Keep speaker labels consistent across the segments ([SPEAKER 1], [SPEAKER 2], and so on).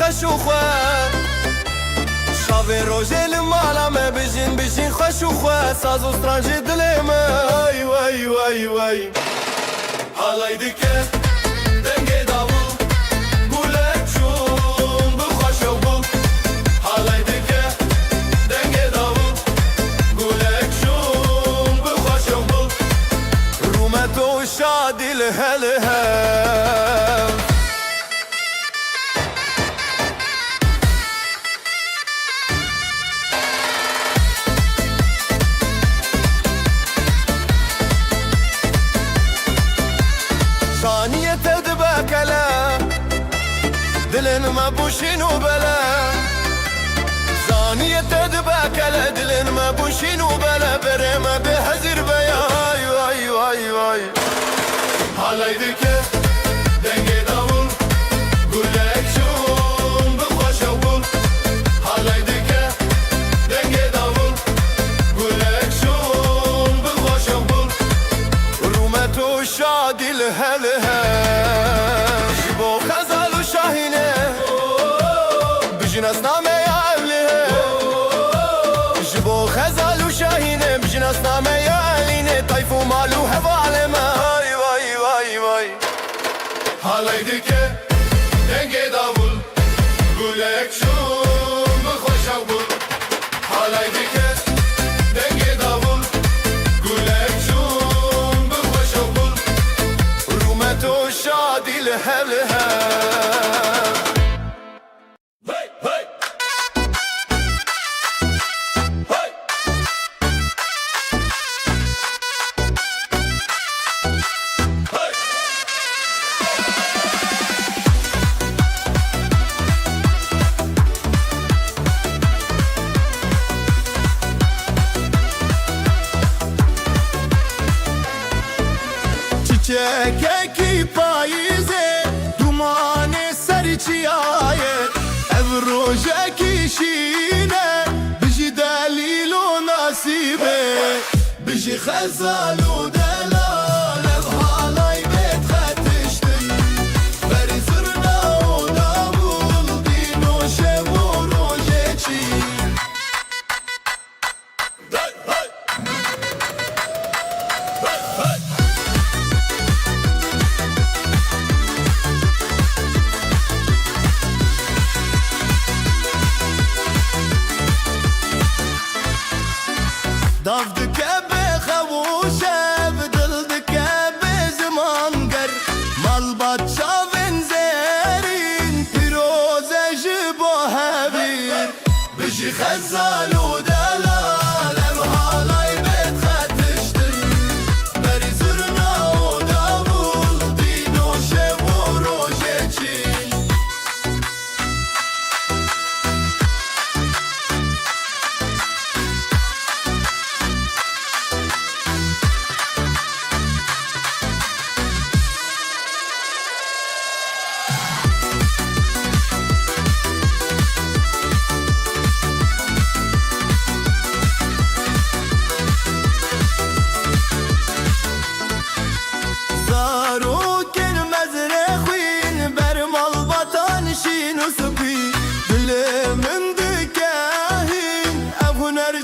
[SPEAKER 1] خوش و خواه شاوه روژه لمالا me بجین خوش و خواه ساز و سترانجی دلی من وای وای وای حالای دکه دنگی داوو گولک چون بخوش و بو حالای دکه دنگی داوو گولک چون بخوش و بو رومت و شادی لهله دلن ما بوشين وبلا ثانية تدبك على دلن ما بوشين وبلا بري ما بهزر بيا واي واي واي حالي دكه دنگي داول قولك شون بخوش وبول حالي دكه دنگي داول قولك شون بخوش وبول رومتو شادي لهلها شبو خزال وشاهينه بجناس نامه يا أهله جبو خزال وشاهينه بجناس نامه يا أهلينه طيف ومالو هفالمه واي واي واي واي حالي دكه دنگي داول قولك شون بخوش وبول حالي دكه دنگي داول قولك شون بخوش وبول رومتو شادي لهلها çiçek payizê dumanê serî çiyaye ev rojekî şîne bijî delîl û nasîbê bijî xezal û delal ev halay bêt xetiştin berî zirna û davul dîn û şev û rojê çî Dav dike be xewuşe bi dil dike be ziman ger malbat çavên zerîn pîroze ji bo hevîr bijî xezal û delal ev halay bêt xetiştin berî zirna û davul dîn û şev û rojê çî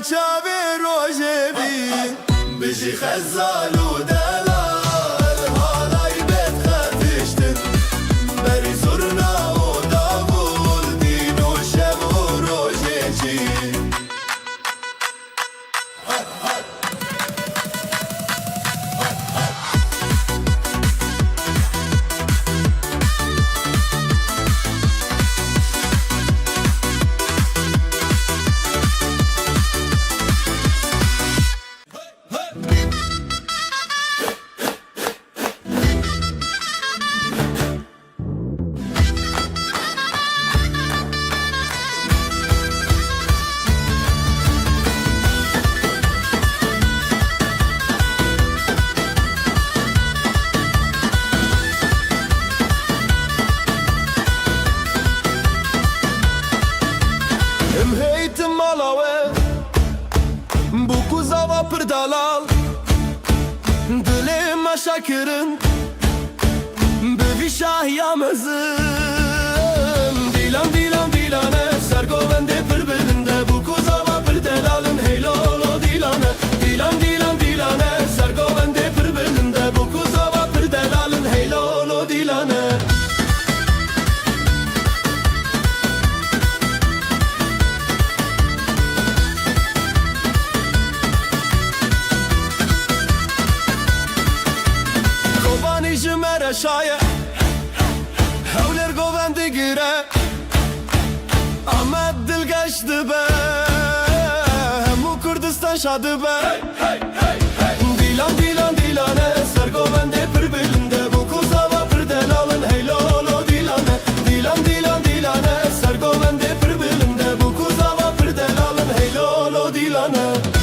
[SPEAKER 1] çavê rojê bîn bijî xezal û delal halay bêt xetiştin berî zurna û davul dîn û şev û rojê çî dalal Dilê me şekirin Bi vî şahiya mezin Dîlem dîlem geçti be Hemu Kurdistan şadı be Dilan dilan dilane Sergovende pır belinde Bu kuzava pır delalın Hey lolo dilane Dilan dilan dilane Sergovende pır belinde Bu kuzava pır delalın Hey lolo dilane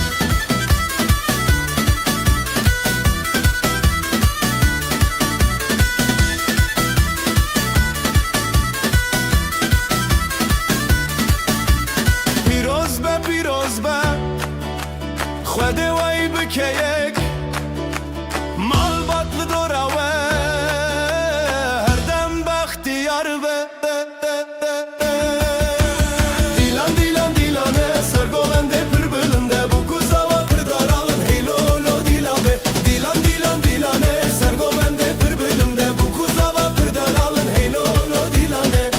[SPEAKER 1] پیروز به خود وای بکیک مال باطل دوراوه هر دم بختیار به دیلان دیلان دیلانه سرگولنده پر بلنده bu kuzava پر daralın hey lolo dilane Dilan dilan dilane sergovende پر bölümde bu kuzava پر daralın hey lolo dilane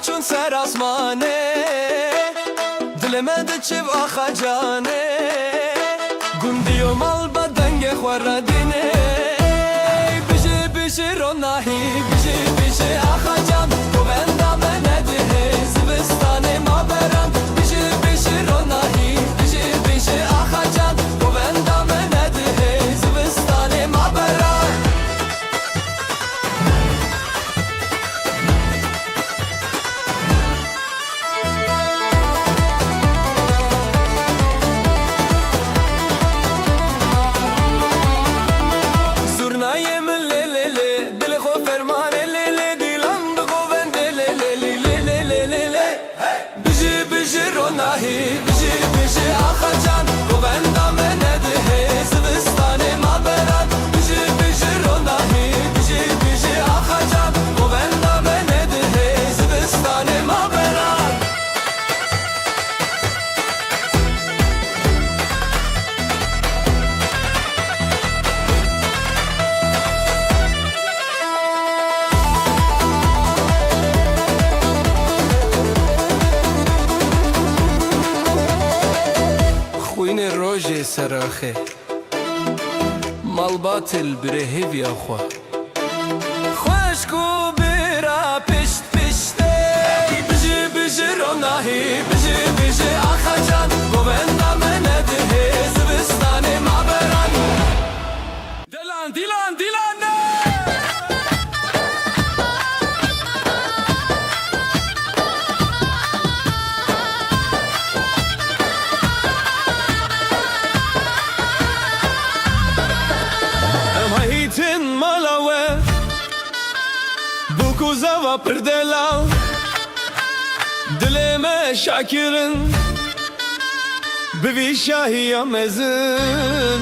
[SPEAKER 1] چون سر آسمانه دل من چه آخا جانه گندی و مال بدنگ خوردینه بشه بشه روناهی بشه بشه آخا جان تو بندم نده زبستان ما بران بشه بشه روناهی بشه بشه آخا جان تو بندم نده زبستان ما بران بجي بجي آخا جان گووندا منده زبستان ما بران بجي بجي روناهی بجي بجي آخا جان گووندا منده زبستان ما بران خوین روژه سراخه مال باطل بره هیوی آخوا خوشکو برا پشت پشته بجی بجی روناهی بجی بجی آخا جان گووندا منده زبستان ما بران دیلان دیلان دیلانه Tin malawe bu kuzava perdela dileme şakirin bevi şahiya mezin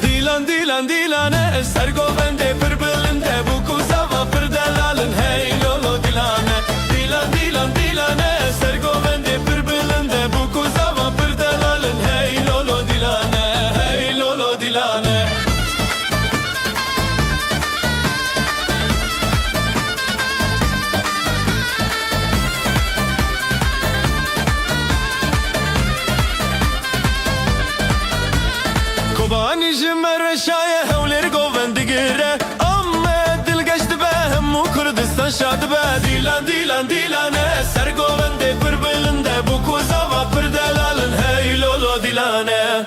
[SPEAKER 1] dilan dilan dilane sergovende perbelinde bu kuzava perdelalın hey lolo dilane dilan dilan dilane sergovende perbelinde bu kuzava perdelalın hey lolo dilane hey lolo dilane Kobani jimmer şaye hevleri govendigire Amme dil geçti be hemmu Kurdistan şadı be Dilan dilan dilane sergovende pır belinde bu kuzava pır delalın hey lolo dilane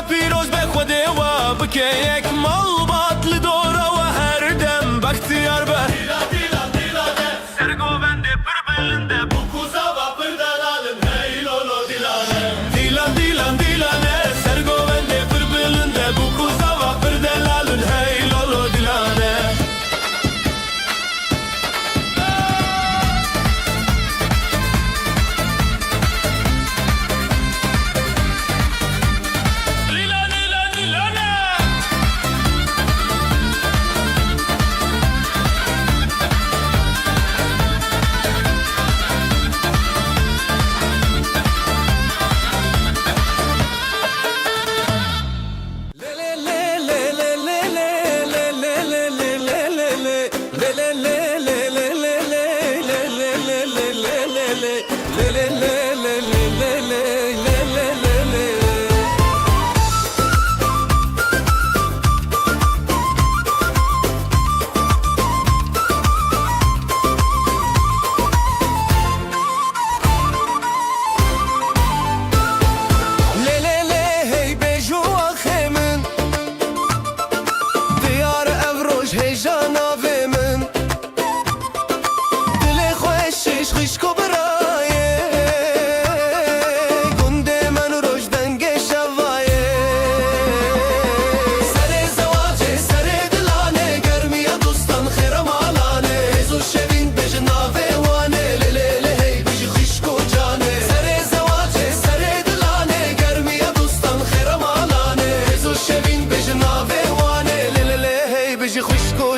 [SPEAKER 1] پیروز به خود و بکه یک مال باطل دوره و هر دم بختیار به دیلان دیلان دیلانه sergovende pır belinde bu kuzava pır delalın hey lolo dilane Dilan dilan dilane sergovende pır belinde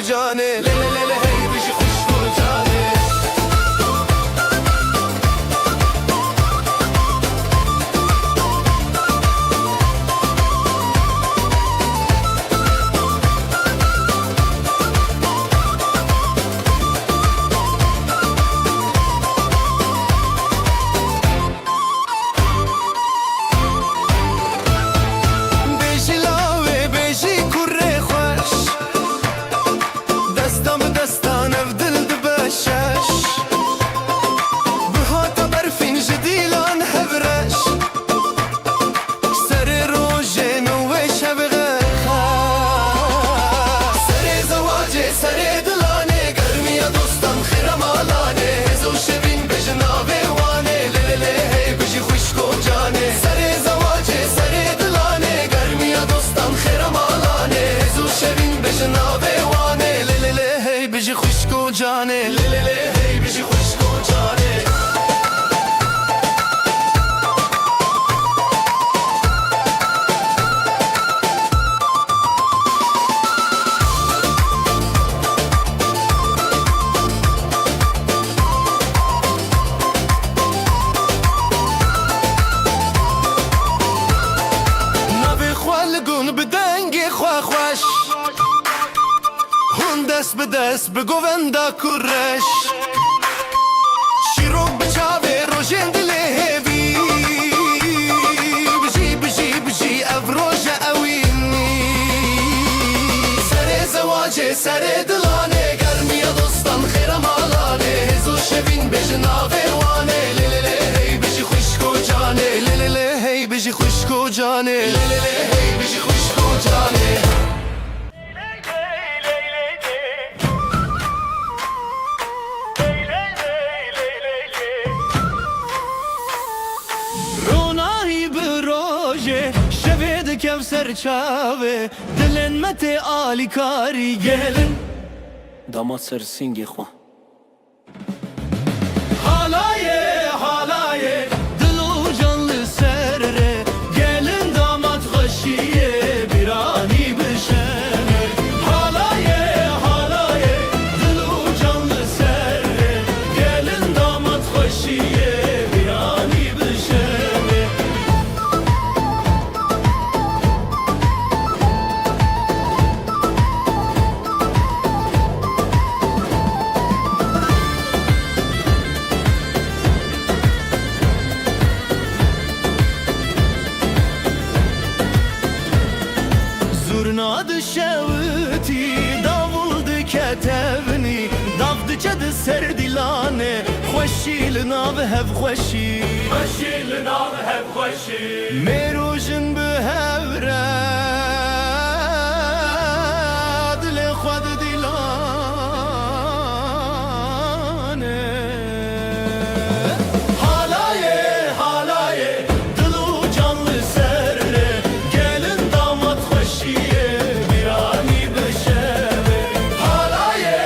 [SPEAKER 1] جانه لی لی لی لی هی بجی خوشگو جانه جانه لی لی لی هی بجی خوشگو جانه نبی خوالگون بدنگی خواه خوش دست به دست به گووندا کرش شیروک بچاوه روژن دله هیوی بجی بجی بجی افروژ اوینی سر زواجه سر دلانه گرمی دوستان خیرم آلانه هزو شوین بجناوه وانه لی لی لی هی بجی خوشگو جانه لی لی لی هی بجی خوشگو جانه لی لی لی هی بجی خوشگو جانه کفسر چاوه دلن مت آلی کاری گلن داماد سرسینگی خواه حالایه دلو جانlı سره gelin damat خوشیه birani بشنه حالایه دلو جانlı سره gelin damat خوشیه birani بشنه Zurnadı şevti, davuldu ketevni Davdı cadı serdilane Xoşil nav hev xoşi Xoşil nav hev xoşi Merujin bu hevre Dile xwad dilane Halaye Dilu canlı serre Gelin damat xoşiye birani bişeve Halaye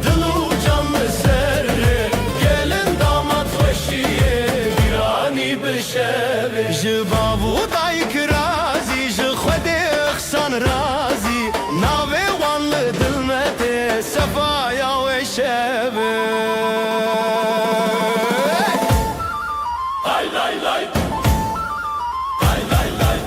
[SPEAKER 1] Dilu canlı serre Gelin damat xoşiye birani bişeve Ji babu dayk razi Ji xwedê xsan razi Navê wan li dil me tê Sefaya wê şeve Lay lay lay Lay lay lay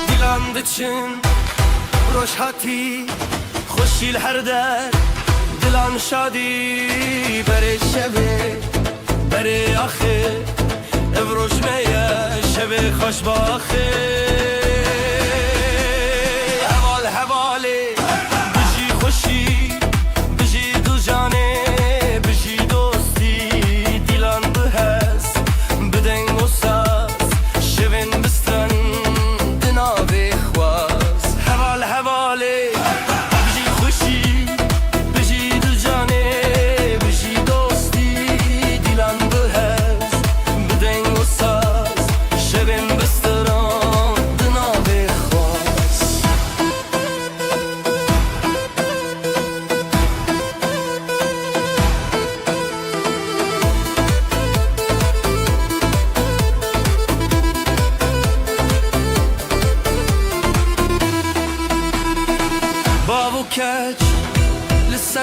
[SPEAKER 1] Dilan diçin روشهاتی خوشیل هر در دلان شادی بره شبه بره آخه افروش میه شبه خوش باخه حواله بجی خوشی بجی دل جانه بجی دوستی دیلان بهست بدن و ساز شوین بستن دنابه خواز حواله بجی خوشی بجی دل جانه بجی دوستی دیلان بهست بدن و ساز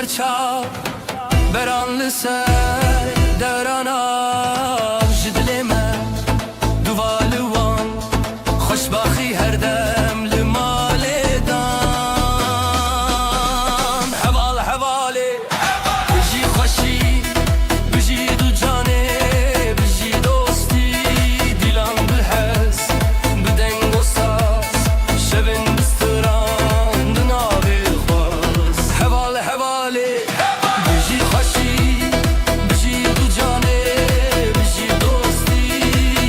[SPEAKER 2] سرچاو بران لسر دورانم جدل من دوالوان خوشباخی هر دم لمال دام حوال حوالی بجی خوشی بجی دو جانه بجی دوستی دیلم بحس بدنگ و ساز شبن بستران دنابی خواست حوال حوالی بجی خوشی بجی دو جانه بجی دوستی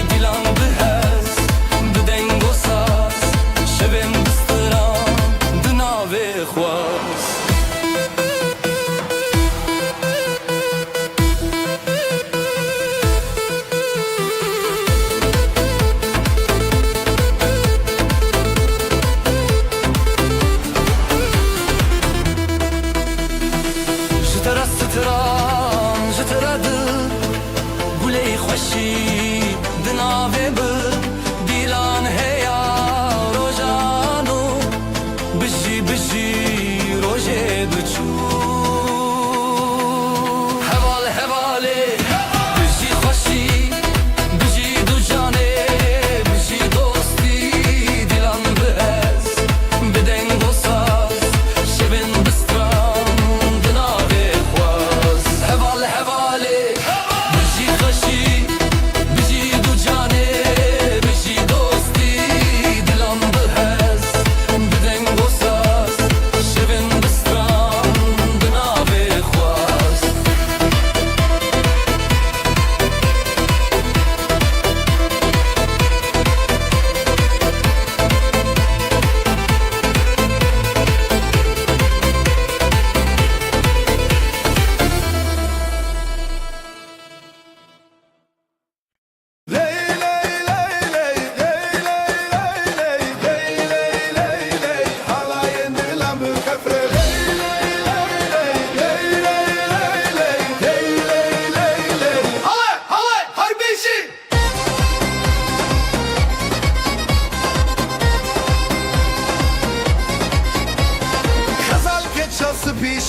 [SPEAKER 2] دیلم بحس بدنگ و ساز شبن بستران دنابی خواست جترا ستران جترا دل گلی خوشی دناوه بر دیلان هیا روزانو بجی بجی روزه بچو حوال حواله بجی خوشی بجی دو جانه بجی دوستی دیلان بهز بدنگ و ساز شبن بستران دناوه خواست حوال حواله بجی خوشی بجی دو جانه بجی دوستی دیلان بهز بدنگ و ساز شبن بستران دناوه خواست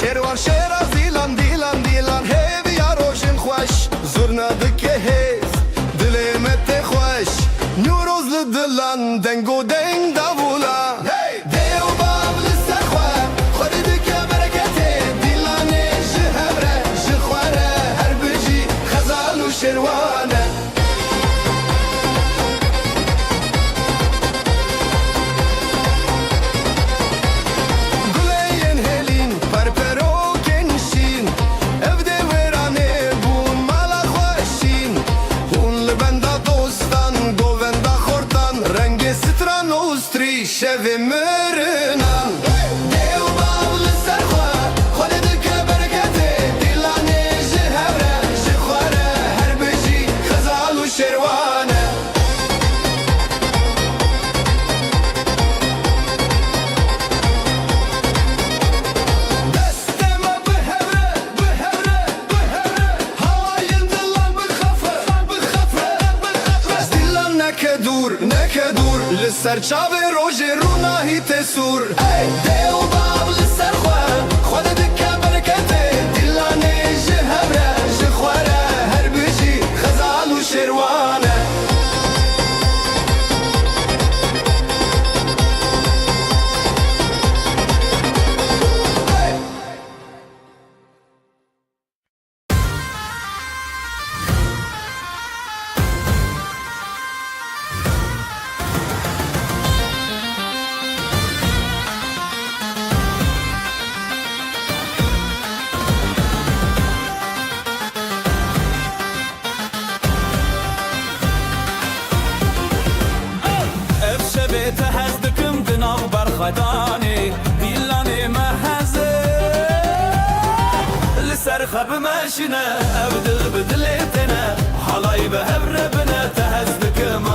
[SPEAKER 1] شێروان شێرا دیلان دیلان دیلان هێویا ڕۆژن خوۆش زورنا دکێ هێز دلێ me tê xweş نوروز li dilan deng û deng davûla dêw bav li ser xwe xwedî dike bereketê dîlanê ji hevre ji xwe re her bijî xezal û şêrwan e guleyên hêlîn perperokên şîn ev dê wêranê bûn mala xweşîn hûn li benda dostan govenda xortan rengê stran û strî şevê mirinan dêw bav li ser xwe xwedî dike bereketê dîlanê ji hevre ji xwe re her bijî xezal û şêrwan e destê me bi hevre bi hevre bi hevre hawayên dilan bixefe bixefe bixefe dilan neke dûr li ser çavê rojê rûnahî tê sûr dêw bav li ser xwe xwedî dike bereketê dîlanê ji hevre ji xwe re her bijî xezal û şêrwan e
[SPEAKER 3] ev şevê te hez dikim di nav berxwedanê dîlanê me heze li ser xwe bimeşîne ev dil bi dilê têne halayê bi hevre bine te hez dikim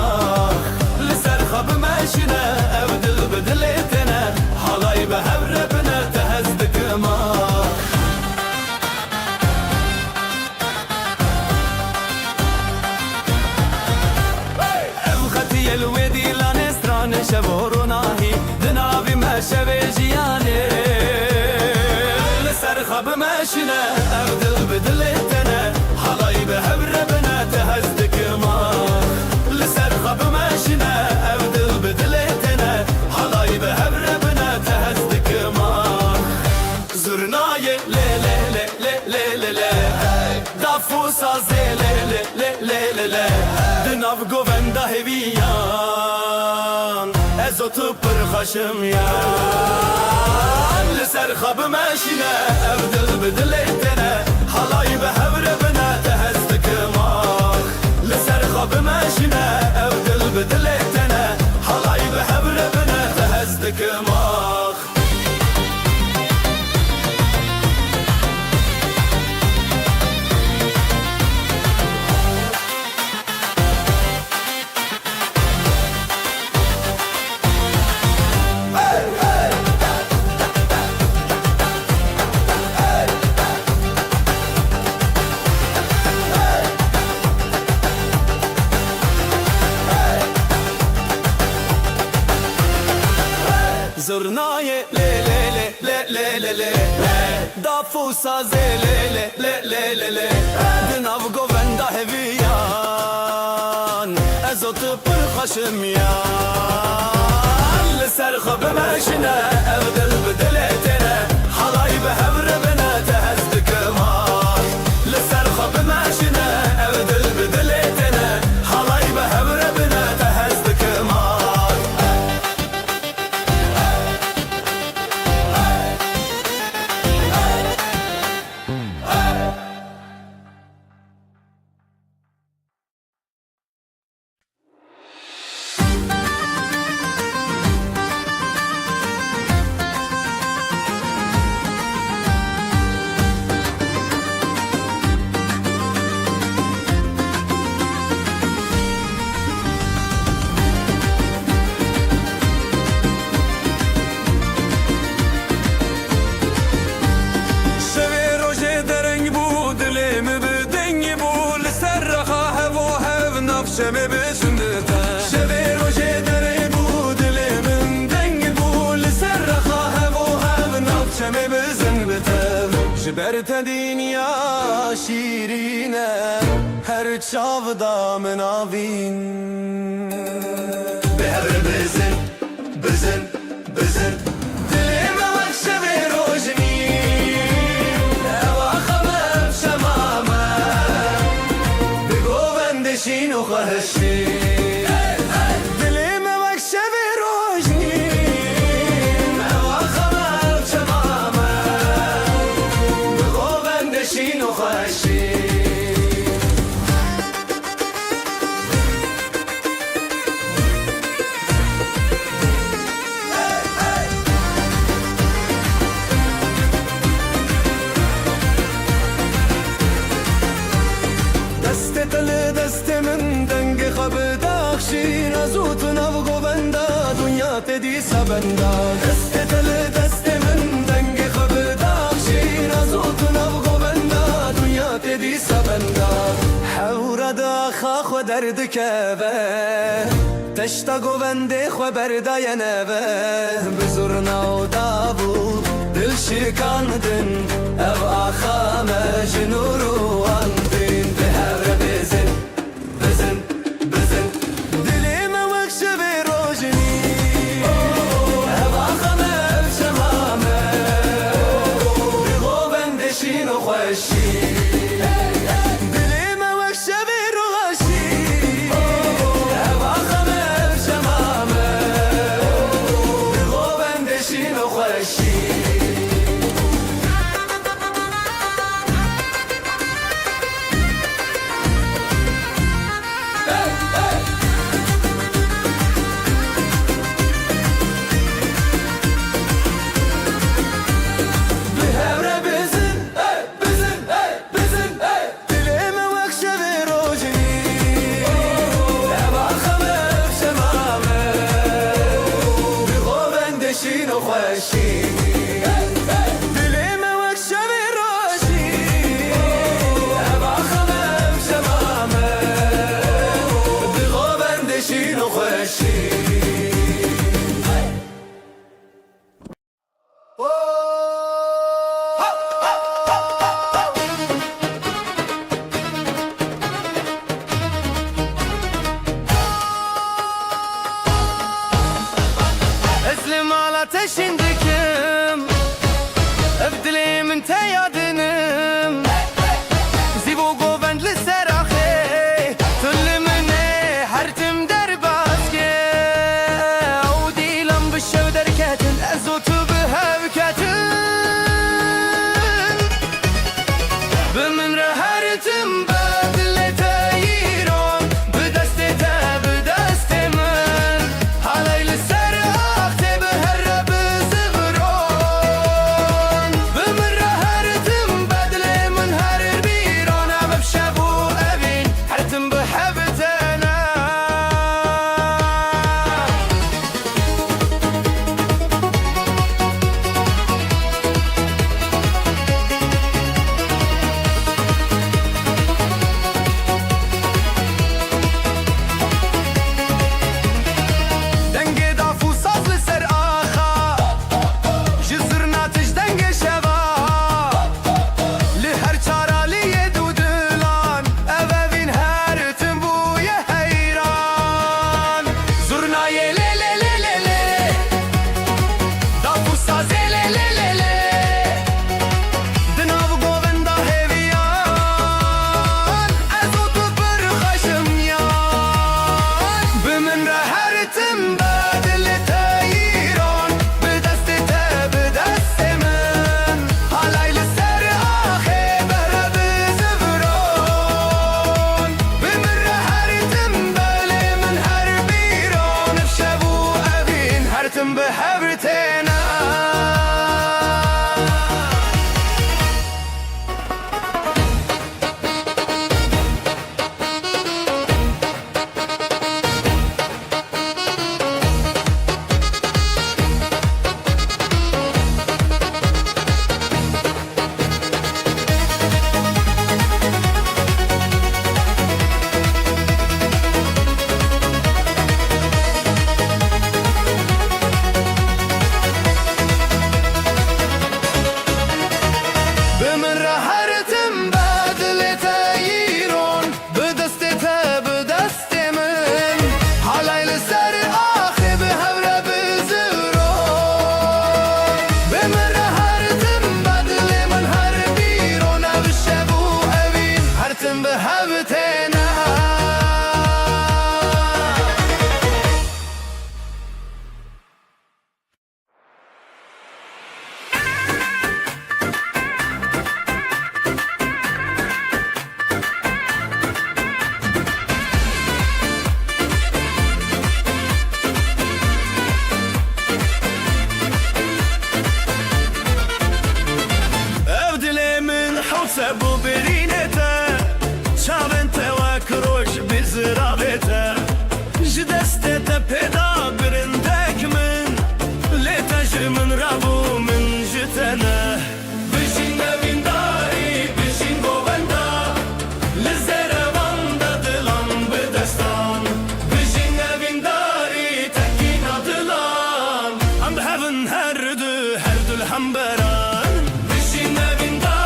[SPEAKER 3] li ser xwe bimeşîne ev dil bi dilê têne halayê bi hevre bine te hez dikim ev xetiyê li wê dîlanê stranê şevorû nahî di navê me şevê jiyanê li ser xwe bime ماشنه ابدل بدلتنا حلاي بهبربنا تهزدك ما لسر خب ماشنه ابدل بدلتنا حلاي بهبربنا تهزدك ما زرناي لي لي لي لي لي لي دافو سازي لي لي لي لي لي دناف گووندا هویان ازوتو پر خشم یا لسر خب ماشینه ابدل بدلتنا حلای به هبربنا تهزدك ما لسر خب ماشینه ابدل بدلتنا حلای به هبربنا تهزدك ما زرنای لی لی لی لی لی لی دافو سازی لی لی لی لی لی دناو گووندا هویان ازوتو پر خشم یان لسر خب ماشنه ابدل بدلتنا حلای به هبربنا تهزدك ما لسر خب ماشنه ابدل بدلتنا حلای به هبربنا تهزدك ما
[SPEAKER 2] شمه بسندتا
[SPEAKER 3] شبه روژه دره بود من دنگ بول سر خواهم و هم ناب
[SPEAKER 2] شمه بسندتا
[SPEAKER 3] جبرت دنیا شیرینه هر چاودا مناوین به هبر بزن بزن بزن دلیم وقت شبه روژنین هوا خبر شمامه بگو بندشین و خواهشین دلیم وقت شبه روژنین هوا خبر شمامه بگو بندشین و خواهشین دست من دنگ خب داخشین ازوت نو گووندا دنیا تدی سبندا دست من دنگ خب داخشین ازوت نو گووندا دنیا تدی سبندا حور دا خو درد کبه تشتا گوونده خو برداینه بزرنا و دابو دل شکاندن او آخا مجنور و اندین به هر بزن بزن بزن دلیم وقت به روژنی او آخا مجمامه بگو بندشین و خوشی دلیم وقت به روژنی او آخا مجمامه بگو بندشین و خوشی
[SPEAKER 1] تم بدلت ایران به دست من حالی لسر آخته به هر بزبران به من را هر تم بدل من هر بیران عبب شبو اوین هر تم به حبتنا
[SPEAKER 3] سبو برینته چاوین تواکروش بزرابته جدسته پیدا برندک من لیتاج من رابو من جتنه بشین نوینداری بشین گووندا لزرواندا دلان بدستان بشین نوینداری تکینا دلان ام هفن هر دل همبران بشین نوینداری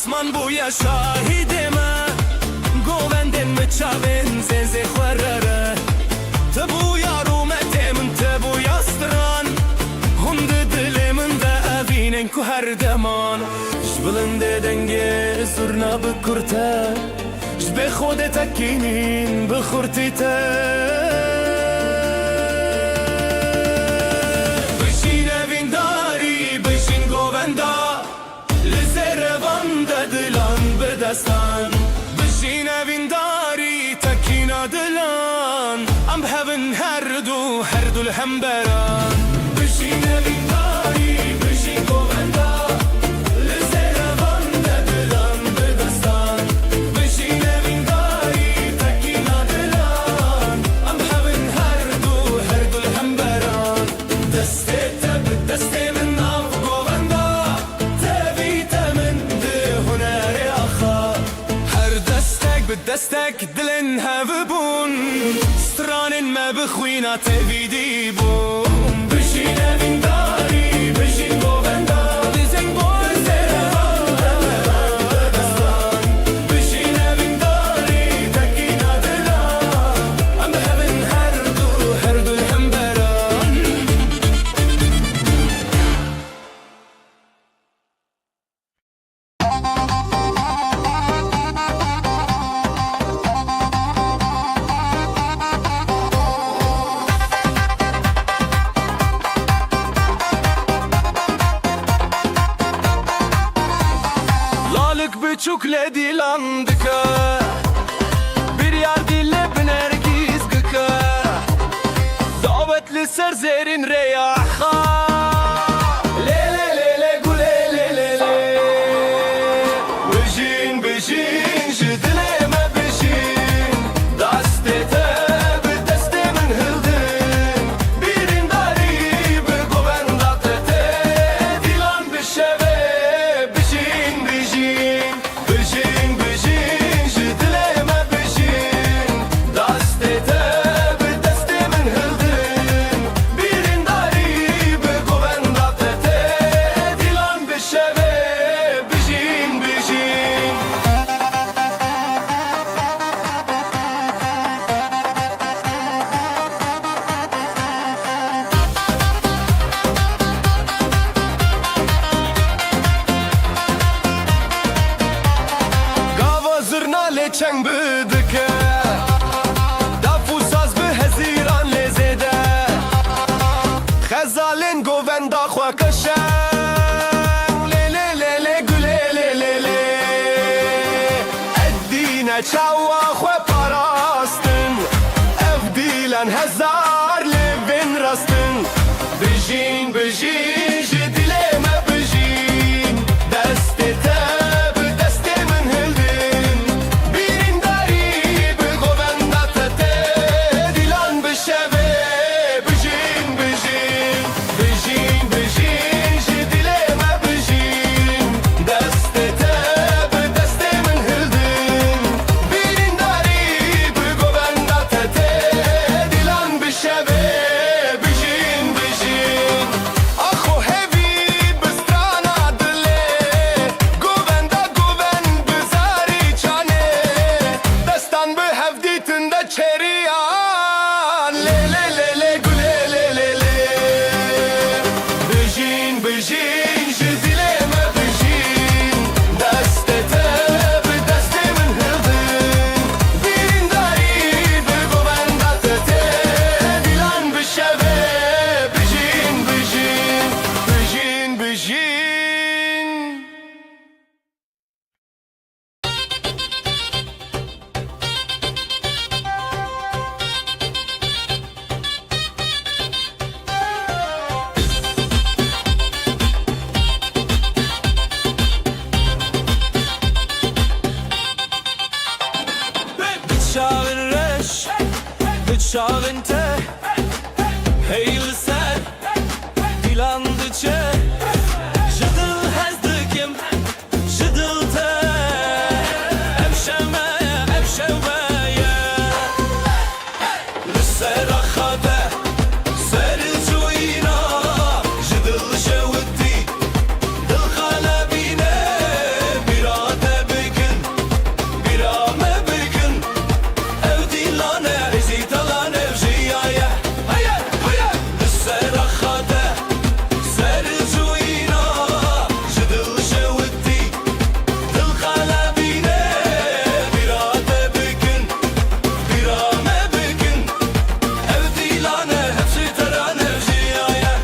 [SPEAKER 3] اسمان بویا شاهدمه گووندن مچاوین زنزه خورره تبویا رومته من تبویا ستران هند دل من ده اوینن که هر دمان جبلنده دنگه سرنا بکرته جبه خود تکینین بخورتی ته بشین اوینداری بشین گووندا دلان بدستان بشین اوینداری تکینا دلان ام هفن هر دو الهمبران بشین اوینداری بشین گووندا لزروان دلان بدستان بشین اوینداری تکینا دلان ام هفن هر دو الهمبران دسته تب دسته من ناف گووندا دستك دلن هفبون ستران ما بخوينا تبيدي بون بشين اوینداری بشين گووندا لزنگ بون dilan dike Bir yar dille binergiz gıke Davetli serzerin reyaha Le le le le gule le le le Bijin bijin jidileme bijin Dastete bi destemin hildin Birin dari bi govendate Dilan bişeve bijin bijin Bijin bijin jidileme bijin Dastete bi destemin hildin Birin dari bi govendate Dilan bişeve bijin bijin Gava zırna le çeng bıdıke Dafu saz bi heziran le zede Xezalin govenda xwa kaşen Le le le le güle le le le Eddine çawa xwe parastin Ev dilen hezar levin rastin Bijin bijin jidileme bijin Destete bi destemin hildin Birin dari bi govendate Dilan bişeve bijin bijin Bijin bijin jidileme bijin Destete bi destemin hildin Birin dari bi govendate Dilan bişeve bijin bijin Aho hevi bistrana dile Govenda goven bizari çane Destan bi hevditinde çeriyan Le le le le güle le le le Bijin bijin jidileme bijin Destete bi destemin hildin Birin dari bi govendate Dilan bişeve bijin bijin Bijin bijin Bıçağın reş, bıçağın te Heyli sen, dilandı çe Jıdıl hezdikim, jıdıl te Evşemeye, evşemeye Lüsera khade, seri cuyina Jıdıl şevdi, dil kalebine Birade bigin, birame bigin Ev dilane, ezitalan ev jiyaya Hayır, hayır Lüsera khade, seri cuyina Jıdıl şevdi, dil kalebine Birade bigin, birame bigin Ev dilane, hepsi teran ev jiyaya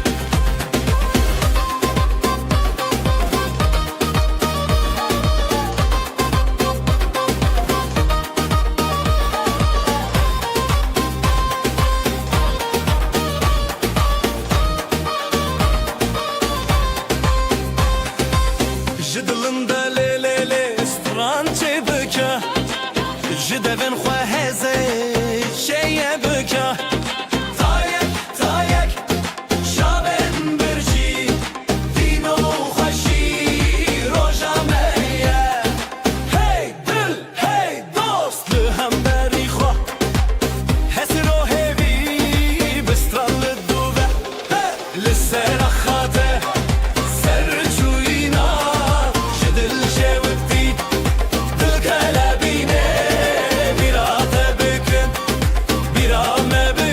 [SPEAKER 3] Jidilinde le le le stran çebeke Jidevin xwe heze şeye beke Tayek tayek şaben birci Dino xweşi roja meye Hey dil hey dost li hemberî xwe Hesiro hevî bi stran li dûve Li sera xade ser cuyîna Ji dil şewitî dil kelebîne Birate bikin birame bikin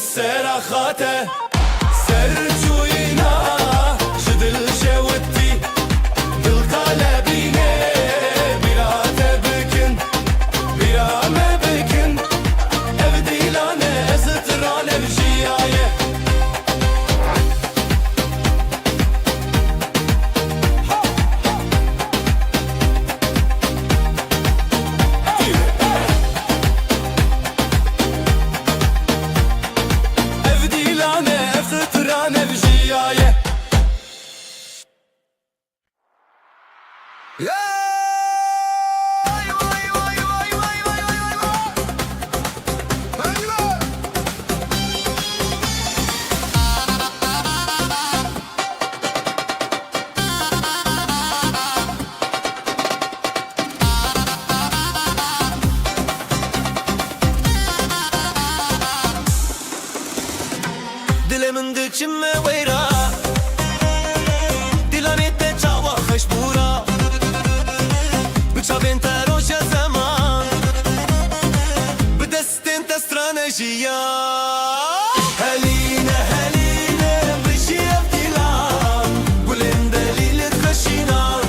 [SPEAKER 3] السراخاته سرجوينا جدل جوتي بالقلبينه بلا تبكن بلا ما بكن ابدي لانا سترانا بجيايه
[SPEAKER 1] Dilimin dikçime veyra Dilanette çava khashbura Bıçabin teroşa zaman Bidestin testranejiya Heline heline bişiyef dilan Gulin delilit khashinan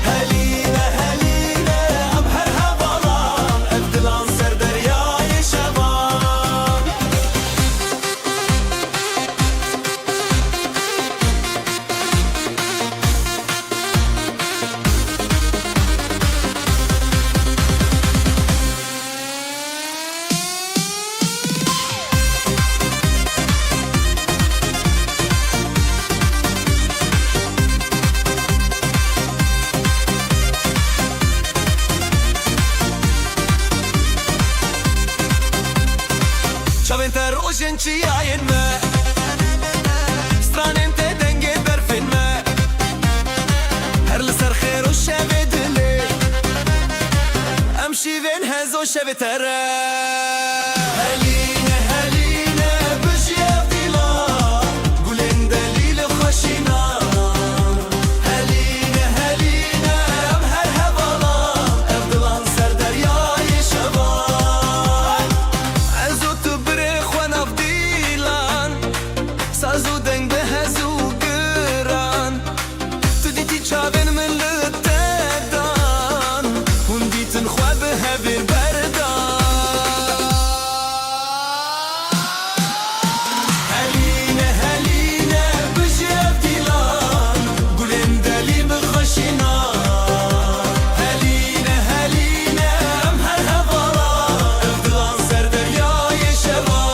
[SPEAKER 1] Heline heline ab her havalan Evdilan ser deryayı şaban Çavin terojin çiyayin me Stranin te denge berfin me Her liser khir o şevi dili Em şivin hez o şevi tere Heline heline bişiyef dilan Gulin delil khashina Heline heline em her hevalan Evdilan ser deryayı şaban Ezo tu birikh ve nafdilan Sazu deng behezu giran Tu diti çavin min litedan Hun ditin khwa behe bir berdan Heline heline bişiyef dilan Gulin deli bi khashina Heline heline em her hevalan Evdilan ser deryayı şevan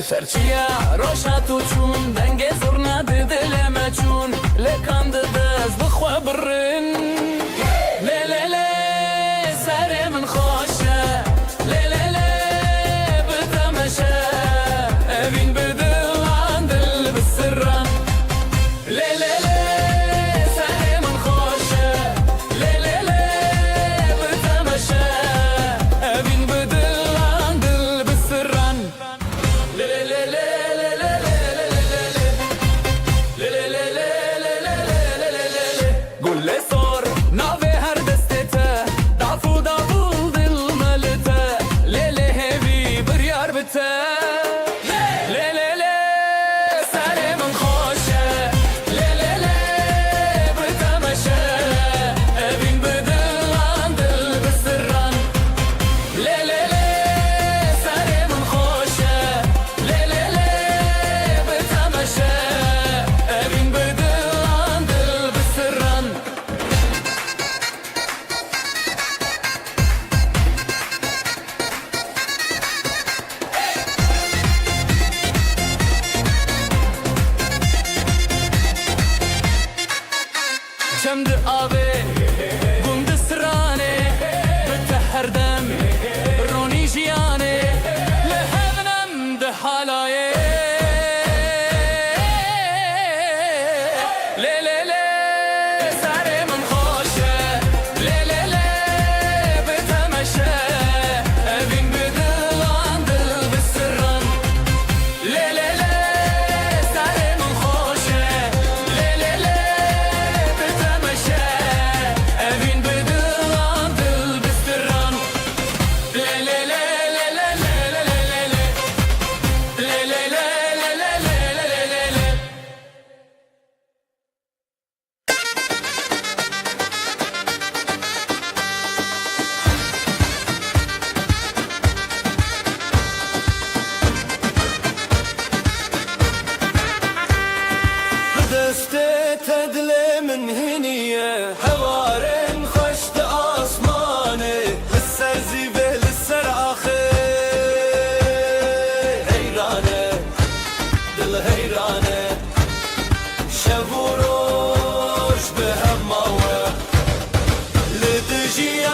[SPEAKER 3] Serçiya roşa tuçun denge zurna didileme çun Le kandı dez bıxwa birrin Le le le sare min khoşe Le le le bitemeşe Evin bidilan dil bisirran Le le le sare min khoşe Le le le bitemeşe Evin bidilan dil bisirran قول لي صوت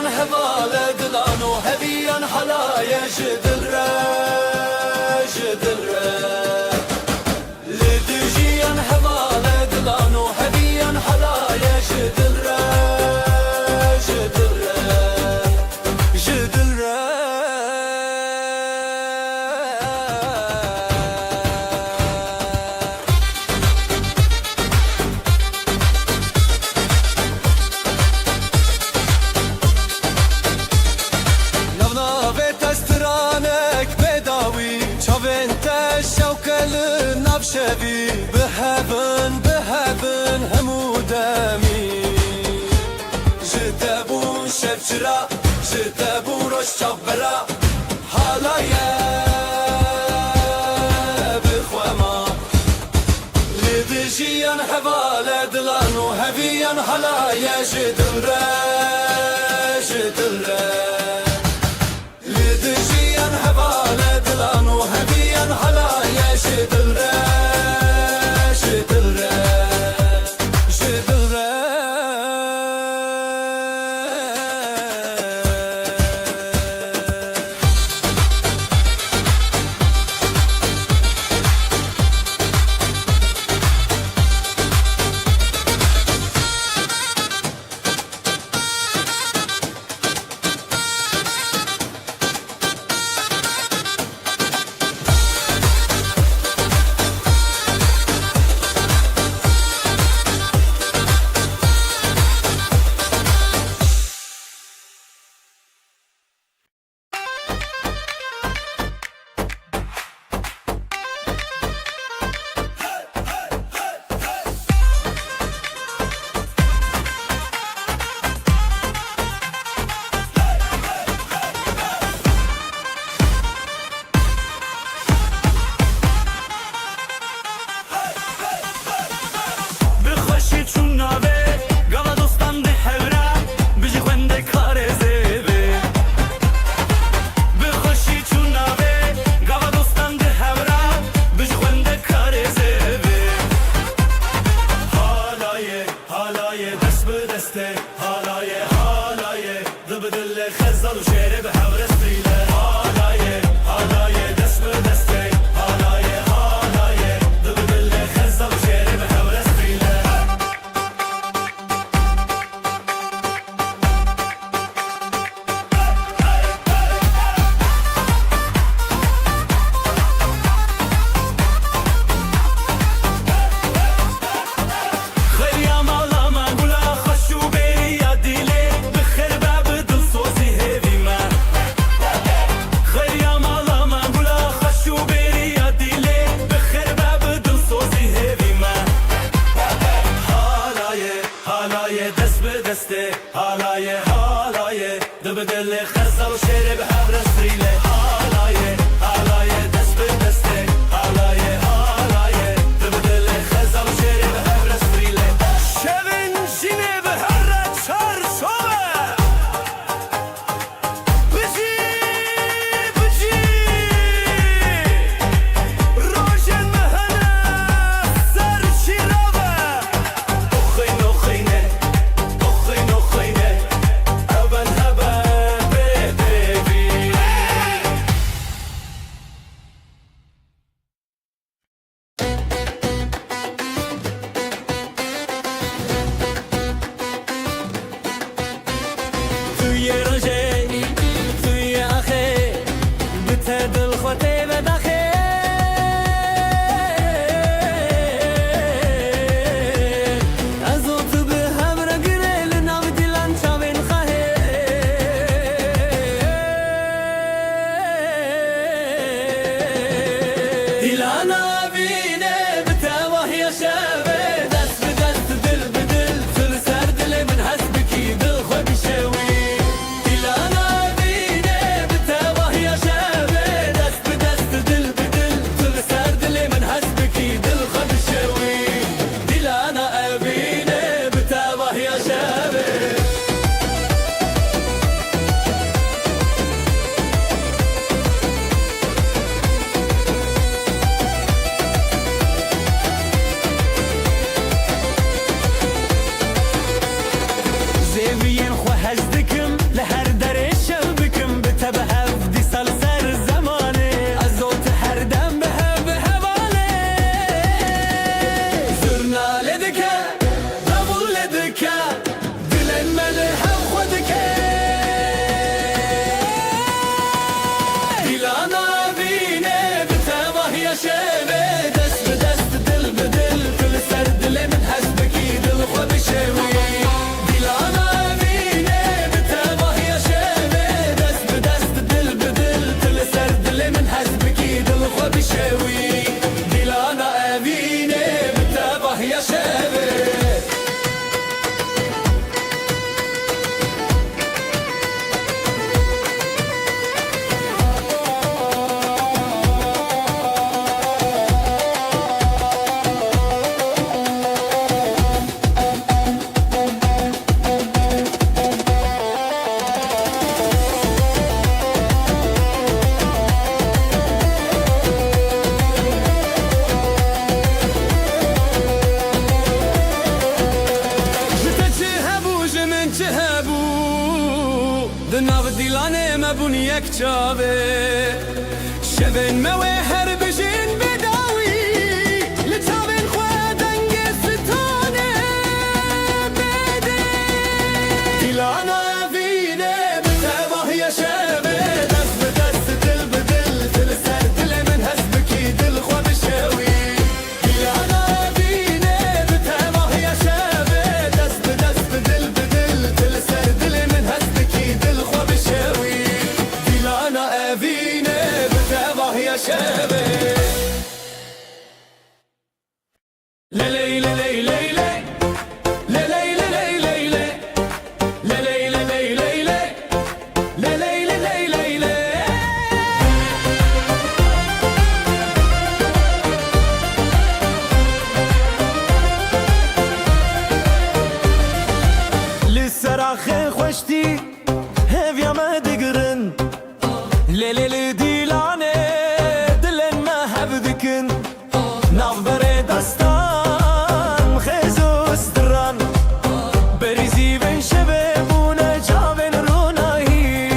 [SPEAKER 3] جیان هوال دلان و هویان حلای جدل را جدل را لدو جیان هوال دلان و هویان حلای جدل را جدل را جدل را
[SPEAKER 1] شبي بهبن همودامي جدابون شبشرا جدابون روش شبرا حالايا بخواما لدجيان حوالا دلان وهبيان حلايا جدل را جدل را لدجيان حوالا دلان وهبيان حلايا جدل را
[SPEAKER 3] ناو دیلانه مبون یک چاوه شبن موه هر بجین بداوی لچاوین خواه دنگ ستانه بده دیلانا وینه بتواه یا شبه دست به دست دل به دل دل سر دل من هست بکی دل خواه بشوی دیلانا وینه بتواه یا شبه دست به دست دل به دل دل سر دل من هست بکی دل خواه بشوی دیلانا وینه بتواه یا شبه لیلی لیلی لیلی لیلی لیلی لیلی لیلی لیلی لیلی لیلی لیلی لسراخ خوشتی هفیا ما دگرن لیلی لی دیلانه دلن ما هبدکن ناف بره دستان خیزو استران بریزی بین شبه بونه جاوین رونایی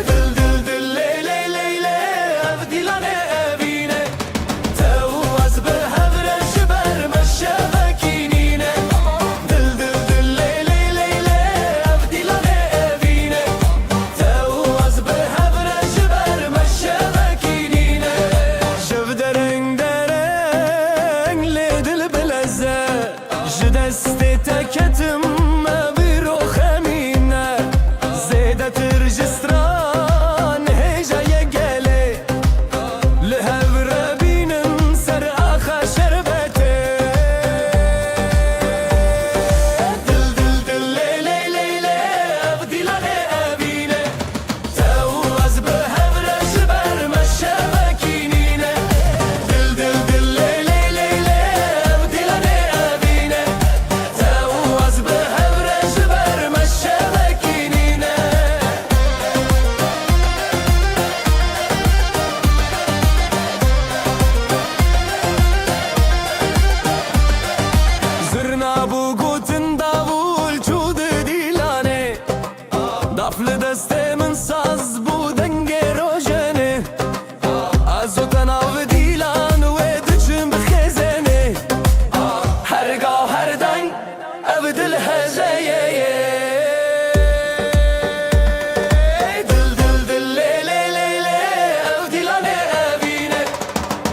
[SPEAKER 3] دل دل دل لیلی لیلی اف دیلانه اوینه تو از به هفرش بر مشبکینینه دل دل دل لیلی لیلی اف دیلانه اوینه تو از به هفرش بر مشبکینینه شف درنگ درنگ لی دل بلزه جدست تکتم بیرو خمینه زیده ترجستران هیجای گله لهور بینم سر آخا شربته دل دل دل لیلی لیلی اف دیلانه اوینه تو از به هفرش بر مشبکینینه دل دل دل لیلی لیلی اف دیلانه اوینه تو از به هفرش بر مشبکینینه زرنا بو گوتن داول چود دیلانه دفل دست من ساز بو دنگ روشنه از او تناو دیلان و دچم بخزنه هرگاه هر دنگ او دل هزایه دل دل دل لیلی لیلی او دیلانه اوینه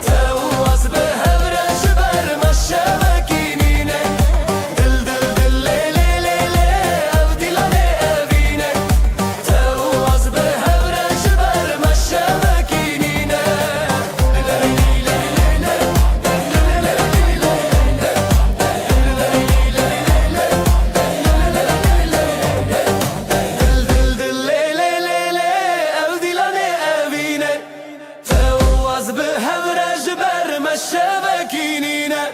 [SPEAKER 3] تو از به هفرش بر مشبکینینه دل دل دل لیلی لیلی او دیلانه اوینه تو از به هفرش بر مشبکینینه دل دل لیلی لیلی او دیلانه اوینه تو از به هفرش بر مشبکینینه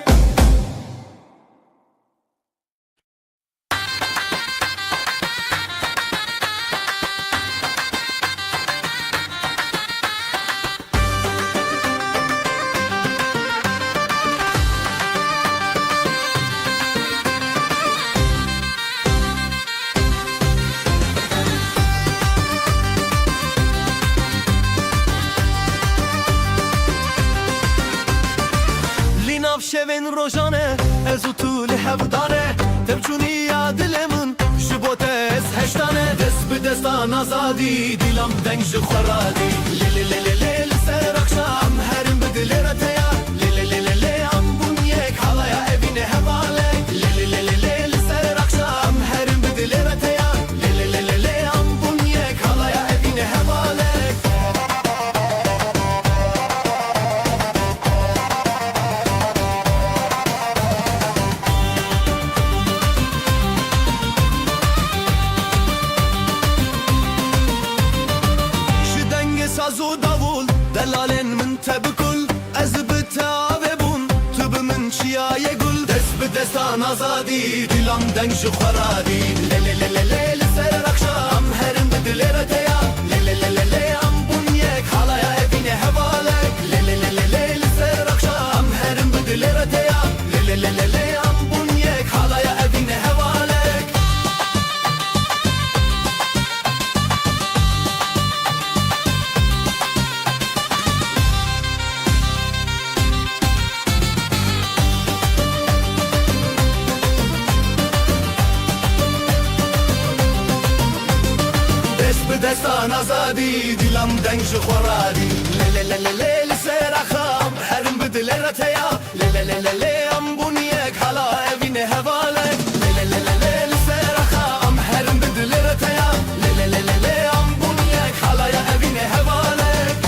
[SPEAKER 3] لیناف شوین روشانه از او طول هفدانه تبچونی یا دلمون شبوته از هشتانه دست به دستان آزادی دیلم دنگ خورادی لیلی لیلی لیلی سر اخشام هرم به دل رتیا لیلی لیلی لیلی ام بون یک حالایا اوینه هواله لیلی لیلی لیلی سر اخشام هرم به دل رتیا لیلی لیلی لیلی ام بون یک حالایا اوینه هواله شدنگ سازو داول دلالن من تبکل از بتاوه بون تو به من چیای گل دست به دستان آزادی دیلم دنگ خورادی لیلی لیلی لیلی سر اخشام هرم به دل رتیا لیلی لیلی لیلی ام بون یک حالایا اوینه هواله لیلی لیلی لیلی سر اخشام هرم به دل رتیا لیلی لیلی لیلی ام بون یک حالایا اوینه هواله
[SPEAKER 1] destan azadi dilam deng ji xoradi le le le le le li ser axam herim bidile reteya le le le le le am buniyek hala evine hevalek le le le le le li ser axam herim bidile reteya le le le le le am buniyek hala ya evine hevalek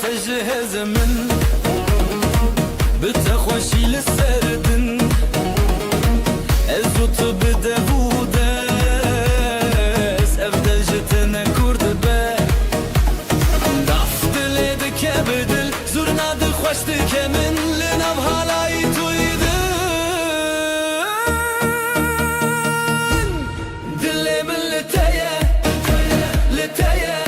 [SPEAKER 3] تجهز من بتخوشي للسردن ازوت بدهودس افضل جتنا كورد بار دفت ليدك بدل زورنا دخوشتك من لنب هالاي تويدن دلي من لتايا لتايا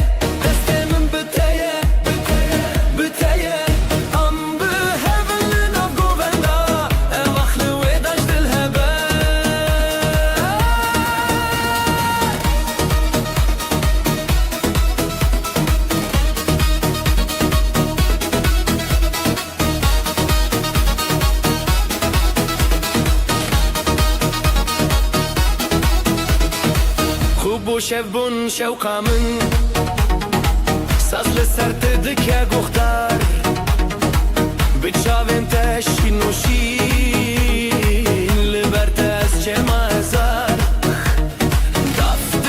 [SPEAKER 3] شبون شوقا من ساز لسرت دکه گختار بچاوین تشی نوشین لبرت از چه مازار دفت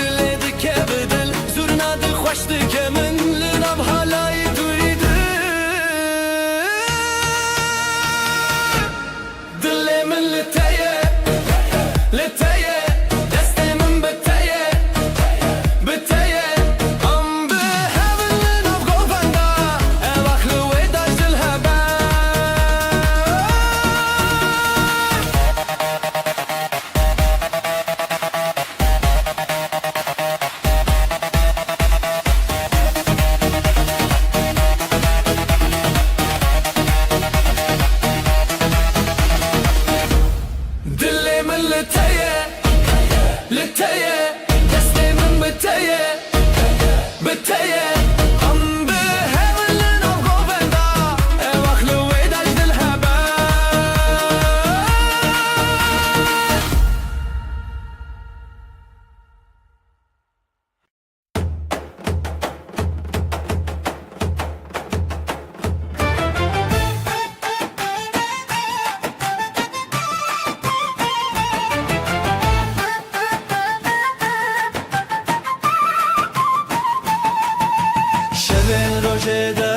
[SPEAKER 3] دکه بدل زورنا دخوش دکه من لنب حالای دویده دل من لتایه لتایه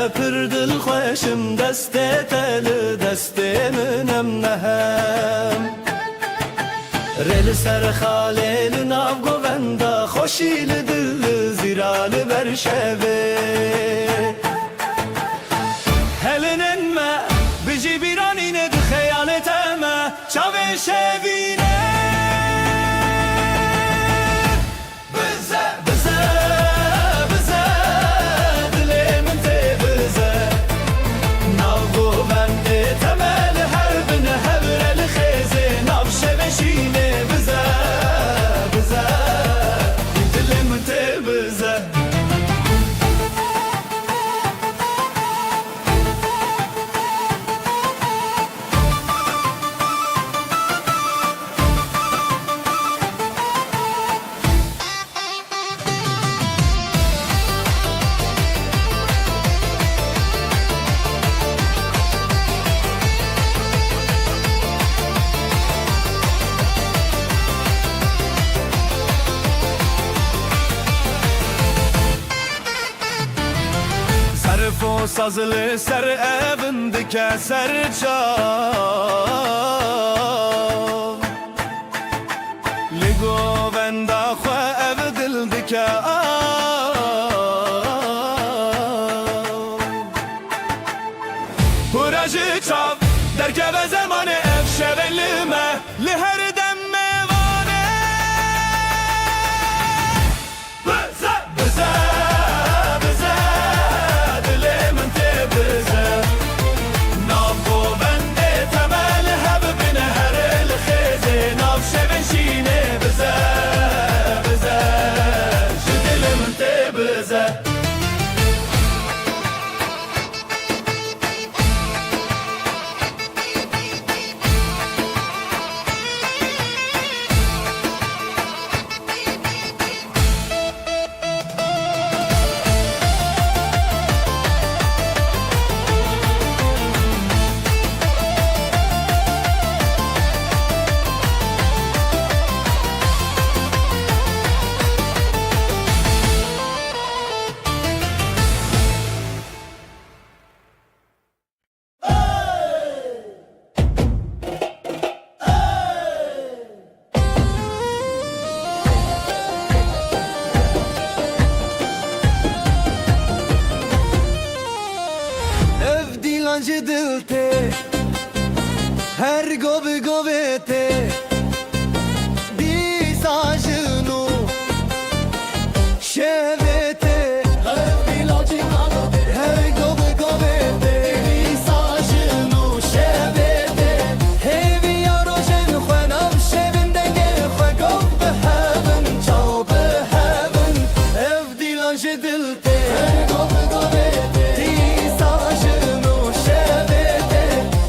[SPEAKER 3] پردل خوشم دست تل دست منم نهم رل سر خاله ناو گوندا خوشی دل زیرال برشوه هلنن ما بجی بیرانین د خیالت ما چاوه شوینه Sazlı ser evindike serçav Ligo venda xwe ev dildike Huracı çav derkeve zamanı ev şevelime Li her dem mevane
[SPEAKER 1] Her gobe gobete Disajinu Şevete Her gobe gobete Disajinu Şevete Hevi yarojen Khwenam şevindenge Khwegov beheven Çav beheven Ev dilan jedilte Her gobe gobete Disajinu Şevete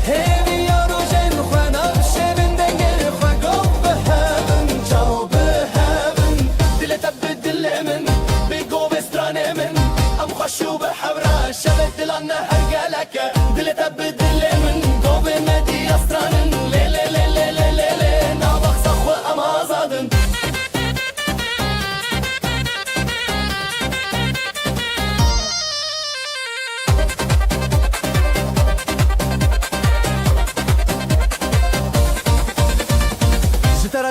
[SPEAKER 1] Hevi yarojen Khwenam şevindenge Khwegov beheven Çav beheven Dile tebdillemin Bigo bestranemin Am khashu behevra Şevet dilanne her geleke Dile tebdillemin Gobe medi astranin Le le le le le le le Nabak sakhwe am azadın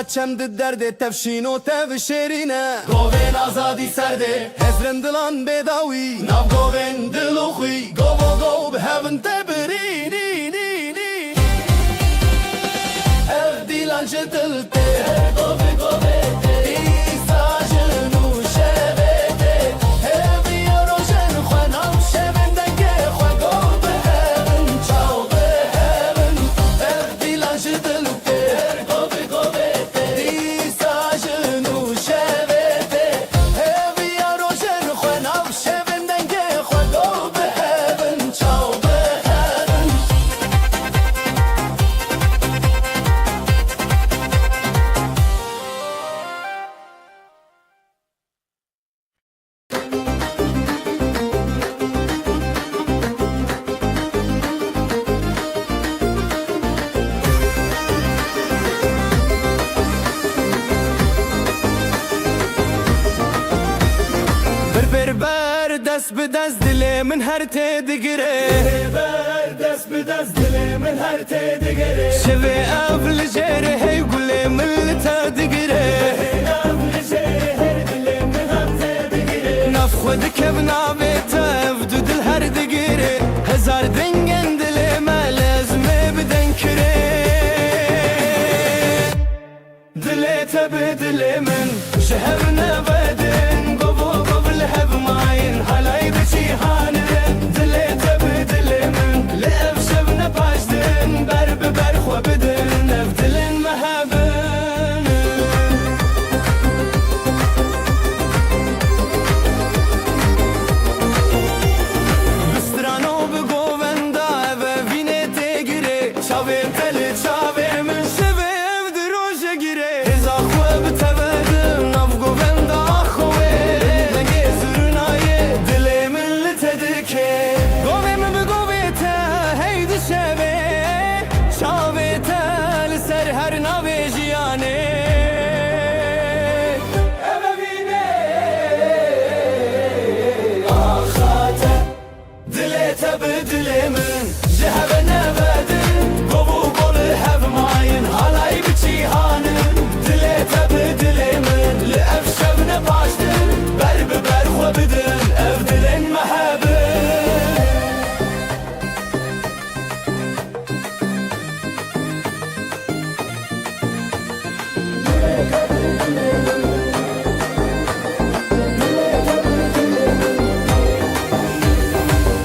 [SPEAKER 1] Çemdi derdi tevşin o tevşerine Govin azadi serdi Hezrin dilan bedawi Nav govin diluxi Govo gov behevin tebirini Ev dilan jedilte Govi govete İsajinu şevete Hevi yarojen Khwenam şevindenge Khwegov behevin Çav behevin Ev dilan jedilte Govi govete İsajinu şevete Hevi yarojen Khwenam şevindenge Khwegov behevin Çav behevin Ber dest bi dest dile min her te digire Ber dest bi dest dile min her te digire Şevi ev li jere hey gule min li te digire Ev li jere her dile min her te digire Naf xwe dikev navê te ev du dil her digire Hezar dengên dilê me lezmê bidin kire Dilê te bi dilê min ji hev nevedin Govo gov li hev mayîn halay bi cîhanê Dilê te bi dilê min li ev şevne paş din Ber bi ber xwe bidin ev dilên me hebin Bi strano bi govenda ev evînê tê gire Çavê te li çavê min şevê ev di roje gire Hêza xwe bi tevedim nav govenda xwe Dengê zirnayê dilê min li te dike Govê min bi govê te hey di şevê Çavê te li ser her navê jiyanê Ev evînê axa te Dilê te bi dilê min ji heve nevedin Govu gol hev mayîn halay bi cîhanê Dilê te bi dilê min li ev şevne paş din Ber bi ber xwe bidin ev dilên me hebin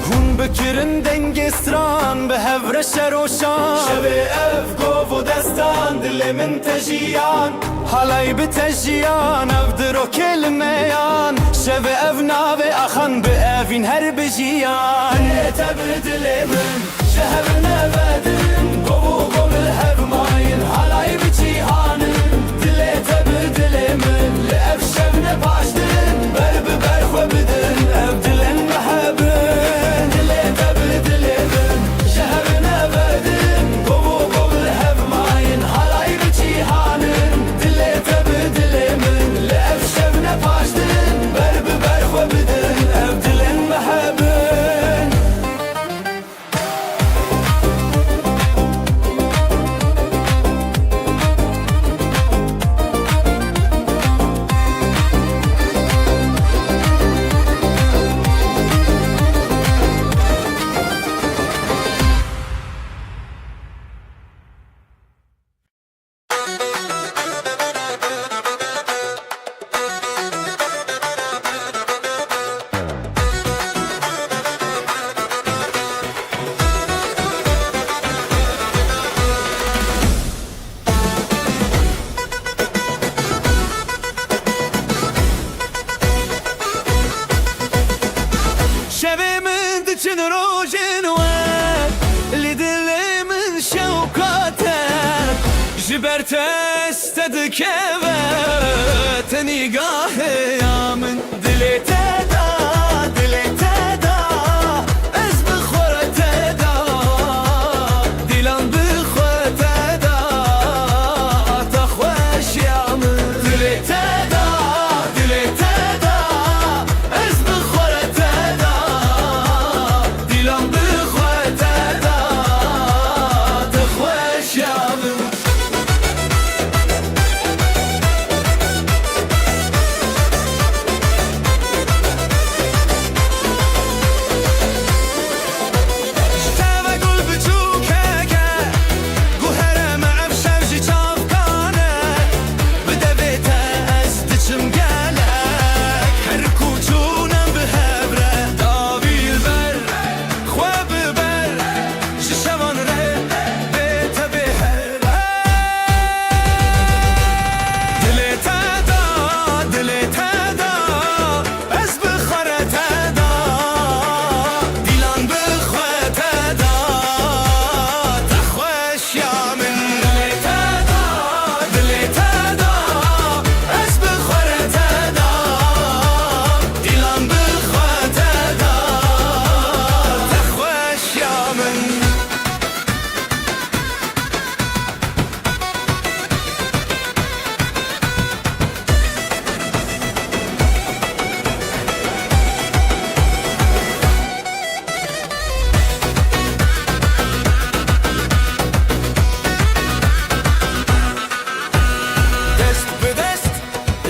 [SPEAKER 1] Hûn bikirin dengê stran bi hevre şeroşan Şevê ev gov û destan dilê min te jiyan Halay bi te jiyan ev di rokê li meyan Şevê ev navê axan bi evîn her bi jiyan Dilê te bi dilê min ji hev nevedin Gov û gov li hev mayîn halay bi cîhanê Dilê te bi dilê min li ev şevne paş din Ber bi ber xwe bidin ev dilên me hebin Dilê te bi dilê min ji hev nevedin Gov û gov li hev mayîn halay bi cîhanê Dilê te bi dilê min li ev şevne paş din Ber bi ber xwe bidin ev dilên me hebin
[SPEAKER 3] چن روژن و لدل من شوقاته جبرت استد كبت نگاه يا من دلي تدا دلي تدا از بخور تدا دلان بخور تدا تخوش يا من دلي تدا دلي تدا از بخور تدا دلان بخور تدا تخوش يا من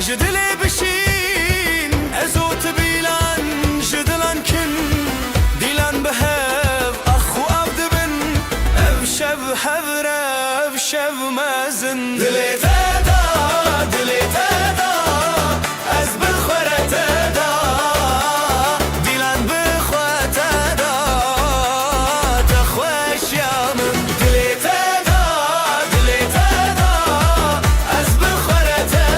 [SPEAKER 3] جدلي بشين ازوت بيلان جدلان كن ديلان بهاب اخو عبد بن ابشب حبره ابشب مازن دلي تدا دلي تدا از بالخورة تدا ديلان بخوة تدا تخوش يا من دلي تدا دلي تدا از بالخورة تدا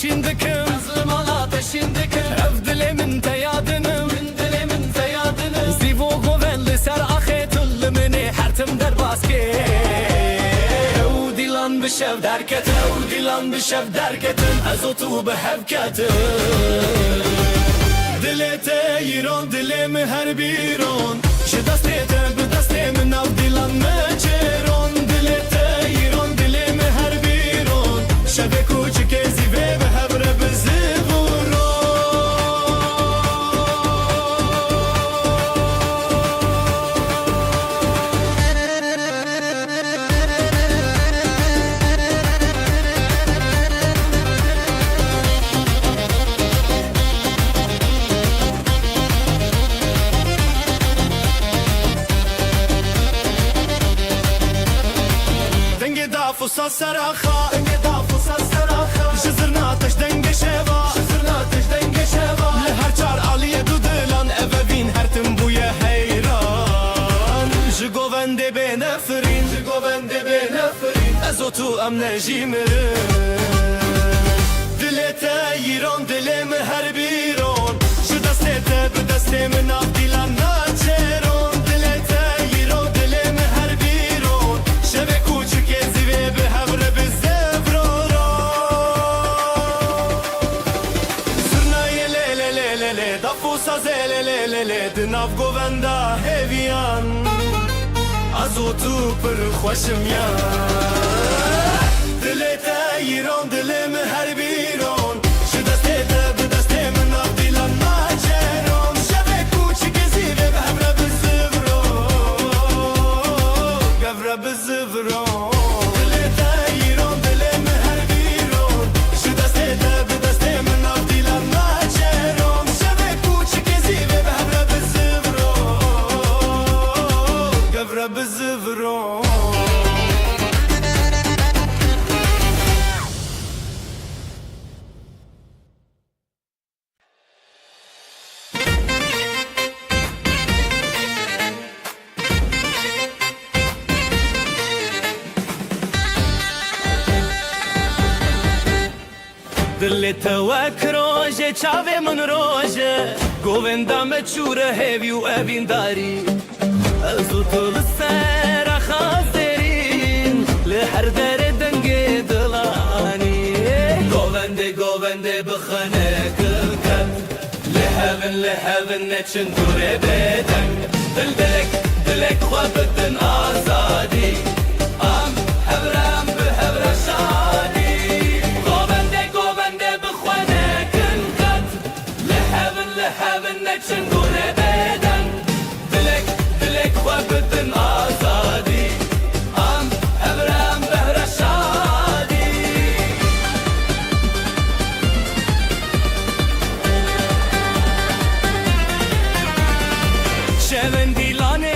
[SPEAKER 3] Şimdikim Zılmala peşindikim Ev dilimin teyadınım Dilimin teyadınım Zivo govenli ser ahitulli mini Hertim der baski Ev dilan bişev derketin Ev dilan bişev derketin Ezotu behevketin Dili teyiron dilimi her biron Şidastete bidastemi Nav dilan meçeron Dili teyiron dilimi her biron Şebe kuçik ezive Fusa saraha, engeda fusa saraha. Jizrna teş denge şeva, jizrna teş denge şeva. Le her çar aliye dudulan evevin her tim buye heyran. Jigovende be nefrin, jigovende be nefrin. Ezotu am nejimirin. Dilete yiron dilemi her biron. Jidastete bidastemin av dilan naçeron. Dilete yiron dilemi her biron. Şeve kuçuk ezive Dinav govenda heviyan Azotu pır xoşim ya Dilete yiron dilimi her biron Şidastete bidastemin av dilan naçeron Şeve kuçik ezive gevre bizivron Gevre bizivron Dilete yiron dilimi her biron Şidastete bidastemin av dilan naçeron Şeve kuçik ezive gevre bizivron Gevre bizivron دل توک روژه چاوه من روژه گووندا مچوره هیوی و اوین داری ازو تو لسر خازرین لحر در دنگ دلانی گوونده بخانه کلکن لحبن نچن دوره بدن دلک خواه بدن آزادی ام هبرم به هبر شادی گوونده بخوانه کلکن لحبن نچن دوره بدن دلک خواه بدن آزادی ام هبرم به هبر شادی شون دیلانه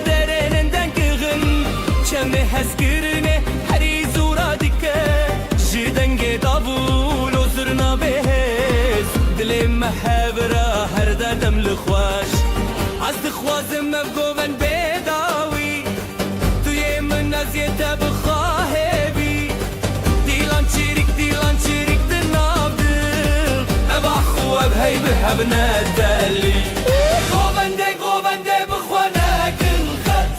[SPEAKER 3] درنندن کغن چمه هسکرنه هری زورا دیکه جدنگ دابول و زرنا بهز دل محبرا هر دادم لخواش از دخوازم مبگوون بداوی توی من نزیتا بخواه بی دیلان چیریک دناب دل ابا خواب هی بحب ندلی گوونده بخوانه کن خط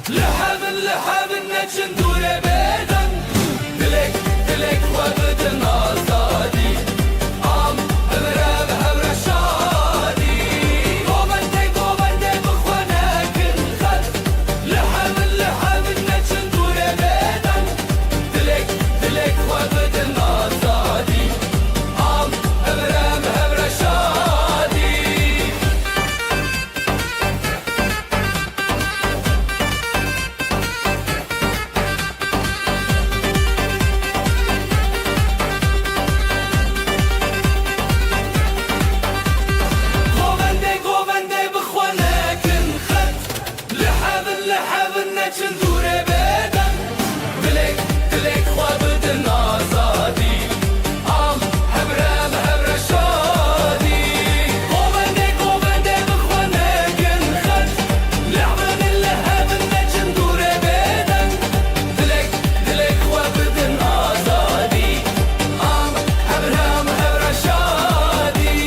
[SPEAKER 3] لحبن نچن دوره بدن دلک خواه بدن آزادی ام هبره به هبر شادی گوونده بخوانه کن خط لحبن نچن دوره بدن دلک خواه بدن آزادی ام هبره به هبر شادی گوونده بخوانه کن خط لحبن نچن دوره بدن دلک خواه بدن آزادی ام هبره به هبر شادی گوونده بخوانه کن خط لحبن نچن دوره بدن دلک خواه بدن آزادی ام هبره به هبر شادی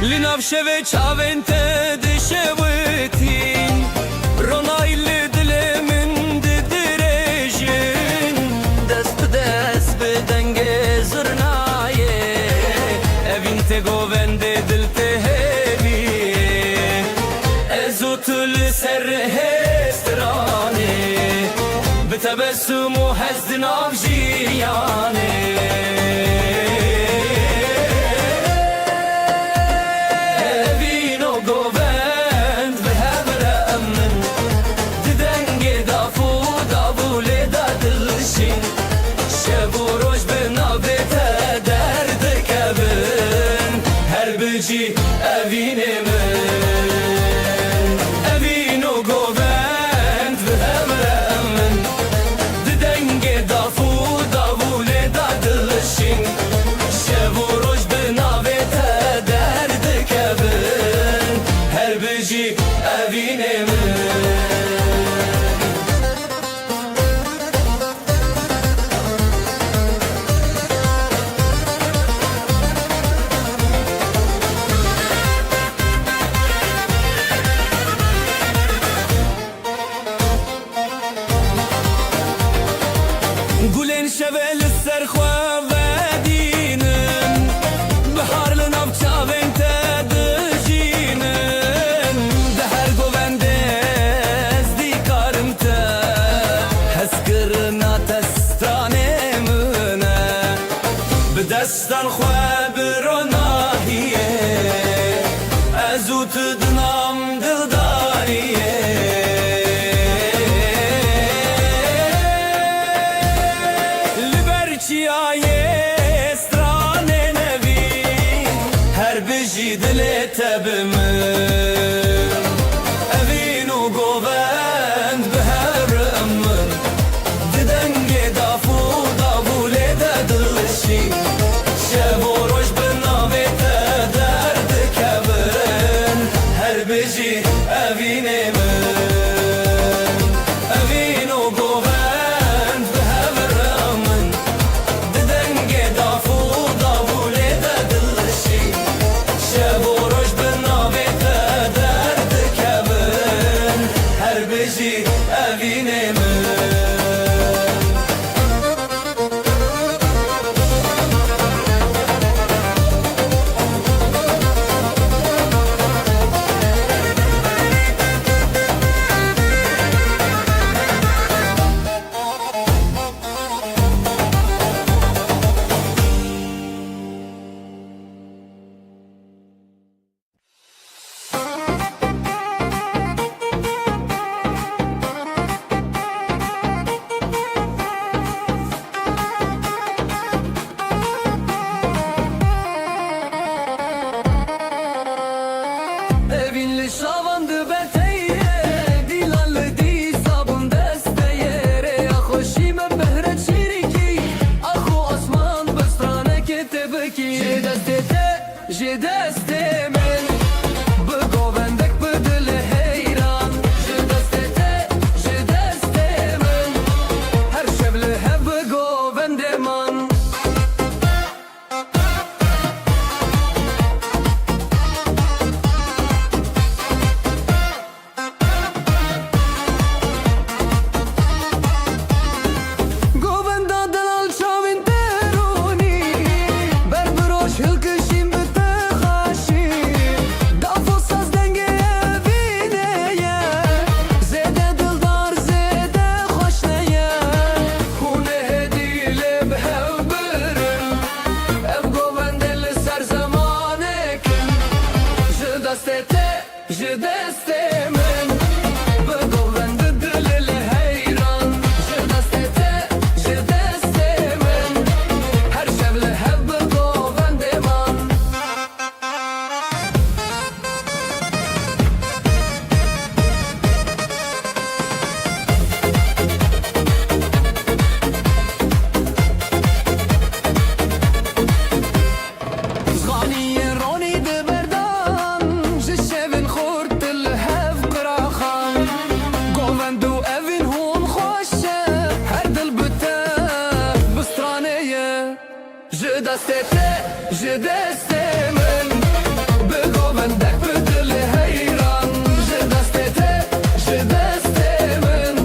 [SPEAKER 3] لناف شوه چاوین دشوتین رونایل دل من درجین دست بدنگ زرنایه اوین گوونده دل تهوی ازو تل سر هسترانه بتبسم و هزدن آف جیانه Evin o govend ve hemremen Didenge dafu davule dadılışın Şevuroj binavete derde kevin Her bici evinemin گلین شوه لسر خواه و دینم بحار لناف چاوین تدجینم ده هر گوونده از دیکارم تا هز کرنا تستانه منه به دستان خواه بروناهیه ازو تدنام دلداریه چیایه evine mi Evinli şavandı beteye Dilanlı di sabun desteye Ya hoşime behret şiriki Ahu asman bıstrane ketebeki Je destete men Bıgovendek bıdile heyran Je destete men Her şevli hep bıgovendeman Je destete men Bıgovende dilile heyran Je destete men Her şevle hep bıgovendeman Zganiye roni de berdan Je şevin khurt الهف قراخان Govendo evin hon خوشه Her dil bite bistraneye Je destete men Bıgovendek bıdili heyran Je destete men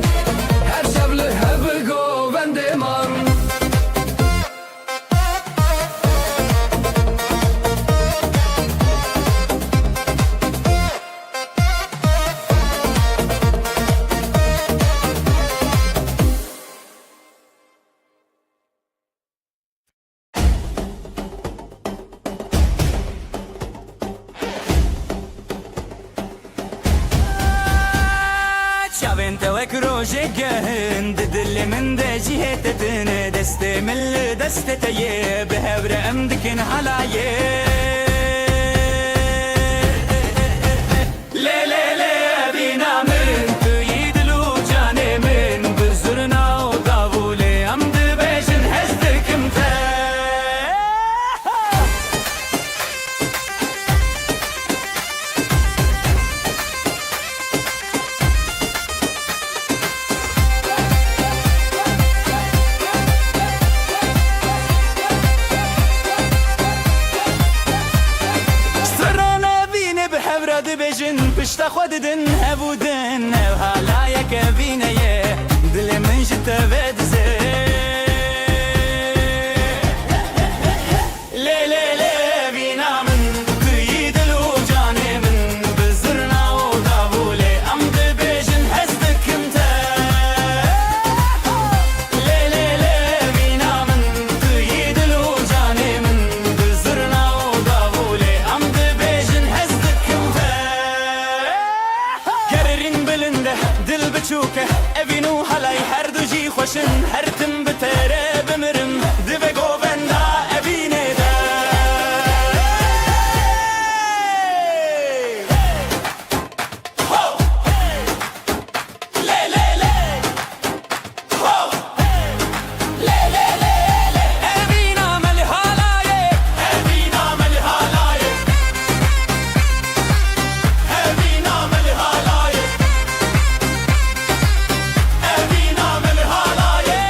[SPEAKER 3] Her şevli hep bıgovendeman Çavente ve kroje gehend Dilli min de cihetetine Deste milli desteteye Behevre emdikin halaye Le le le bina min Tüyidilu canemin Bızırna o davule Amdı bejin hezdikimte Bejin pişta xwedidin hebudin Ev halayek evîneye Dilê min ji te vedize Lê lê lê vîna min Tîyî dil û canê min Bi zirna û davûlê Em dibêjin hez dikim te Lê lê lê vîna min Tîyî dil û canê min Bi zirna û davûlê Em dibêjin hez dikim te Geririn bilinde dil biçûke Evîn û halay her du jî xweşin Her tim bi tere bimirim Dibe govenda evînê de Lê lê lê Lê lê lê Evîna meli halaye Evîna meli halaye Evîna meli halaye Evîna meli halaye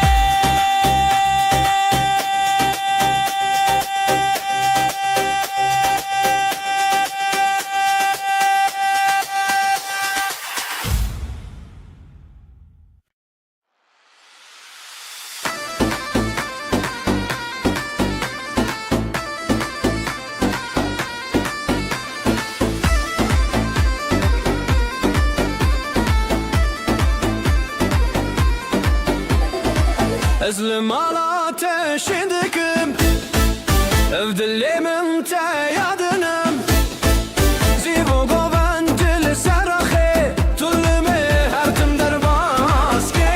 [SPEAKER 3] Ez li mala te şidikim Ev dilimin te yadinim Zivo goven dil seraxe Tullimi her tim derbaske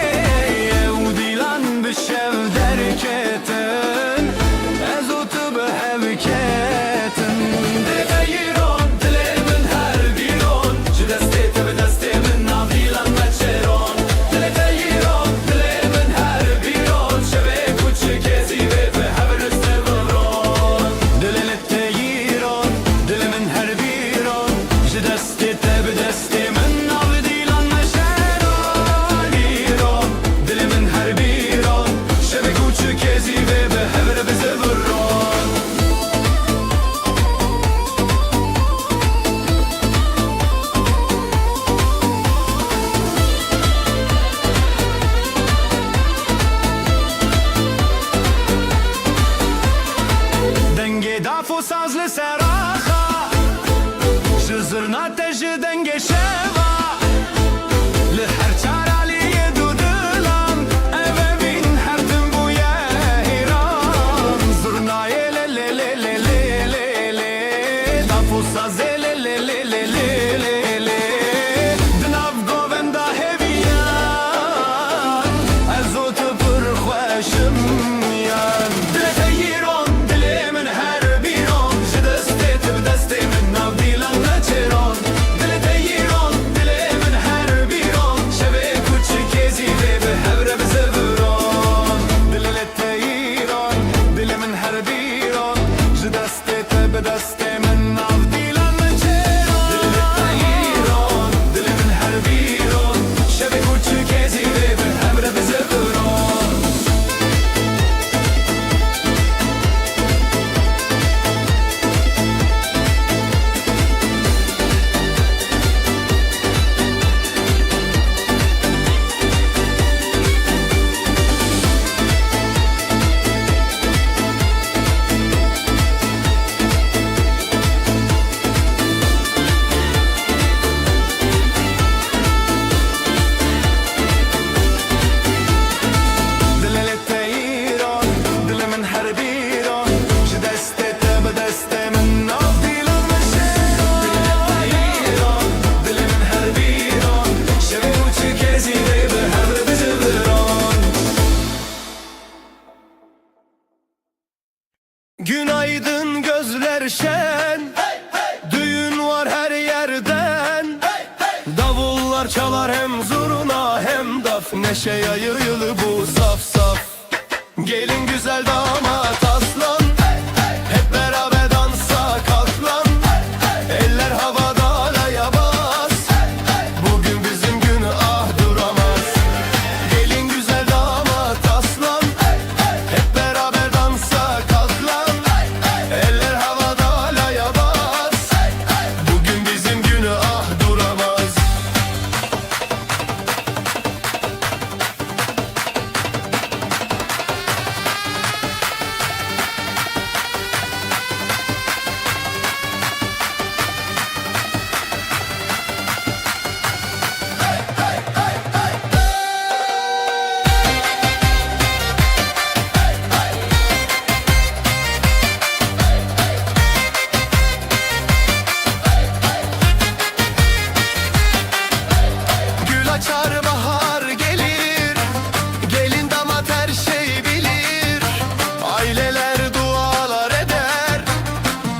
[SPEAKER 3] Ev dilan bişev derketin Ez otu behevketin Dile yiron dilimin her biron Ji destê te bi destê min nav dilan meçeron Dile yiron dilimin her biron Şevê kuçikê zîvê bi hevir istevron Dile te yiron dilimin her biron Ji destê te bi destê min nav dilan meçeron Yiron dilimin her biron Şevê kuçikê zîvê bi hevir bi zevron Denge dafo saz li seraxa Ji zirna te ji denge şeva Li her çaraliyê du dilan Ev evîn her tim bûye hêran Zirnayê lê lê lê lê lê lê lê Dafo sazê lê lê lê lê lê lê lê Di nav govenda heviyan Ez û tu pir xweşim yan Dile te yiron dilimin her biron Ji destê te bi destê min nav dilan neçeron Dile te yiron dilimin her biron Şevê kuçikê zîvê bi hevre bi zevron Dile te yiron dilimin her biron Ji destê te bi destê min nav dilan neçeron Dile te yiron dilimin her biron Şevê kuçikê zîvê bi hevre bi zevron Dile te yiron dilimin her biron Ji destê te bi destê min nav dilan meçeron Dile te yiron dilimin her biron Şevê kuçikê zîvê bi hevre bi zevron
[SPEAKER 1] Günaydın gözler şen Düğün var her yerden Davullar çalar hem zurna hem daf Neşe yayılı bu saf saf Gelin güzel damat aslan Hep beraber dansa kalk lan Eller havada alaya bas Bugün bizim gün ah duramaz Gelin güzel damat aslan Hep beraber dansa kalk lan Eller havada alaya bas Bugün bizim gün ah duramaz Gül açar bahar gelir Gelin damat her şey bilir Aileler dualar eder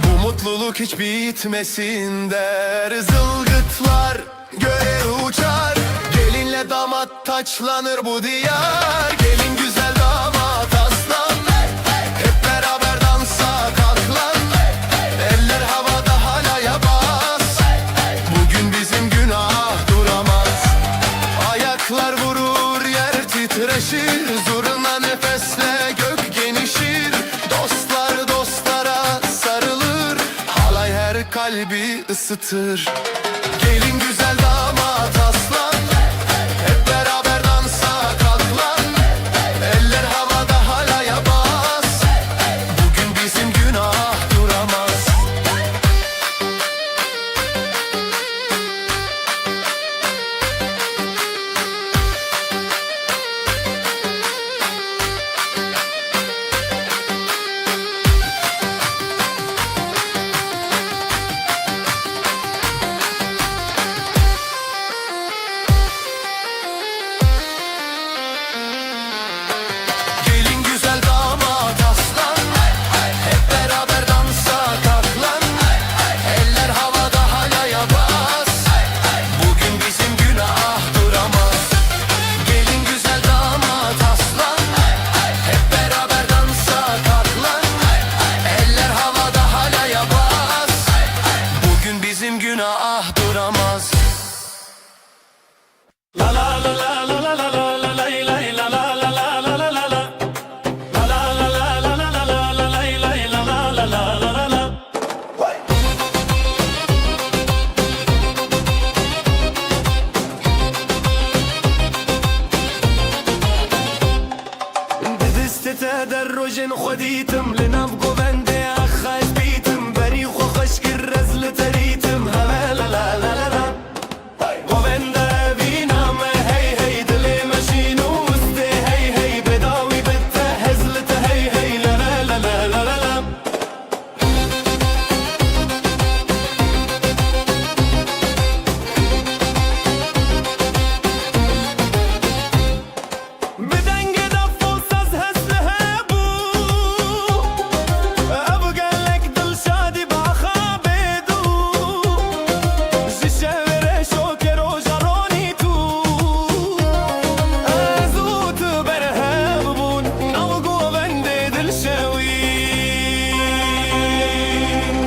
[SPEAKER 1] Bu mutluluk hiç bitmesin der Zılgıtlar göğe uçar Gelinle damat taçlanır bu diyar Gelin güzel damat aslan Hep beraber dansa kalk lan Eller havada halaya bas Bugün bizim günah duramaz Ayaklar vurur yer titreşir Zurna nefesle gök genişir Dostlar dostlara sarılır Halay her kalbi ısıtır Gelin güzel damat aslan Hep beraber dansa kalk lan Eller havada halaya bas Bugün bizim günah duramaz
[SPEAKER 3] روژن خودیتم لناف گوونده اخش بیتم بری خو خشکر رزل تریتم همه لا لا لا لا لا گوونده بینام هی هی دل مشین وسته هی هی بداوی بته هزلت هی هی لا لا لا لا لا لا لا بدنگ دف و ساز هست هبو ابو قالك دل شادي بخابي دو جشاور شوكر وجروني تو ازوت برهاب بون نوقو بندي دل شاوي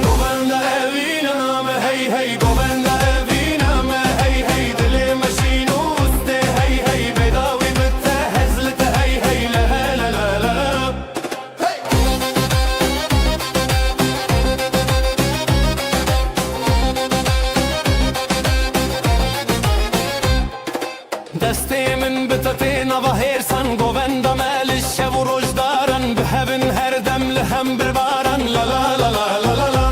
[SPEAKER 3] قوبان دا ابينا ما هي هي قوبان دا ابينا ما هي هي دل ماشين وسته هي هي بداوي متهزلت هي هي لا لا لا لا لا دستی من بتتین و هیرسان گووندا مال الشب و روزدارن بهبن هر دم لهم بربارن لا لا لا لا لا لا لا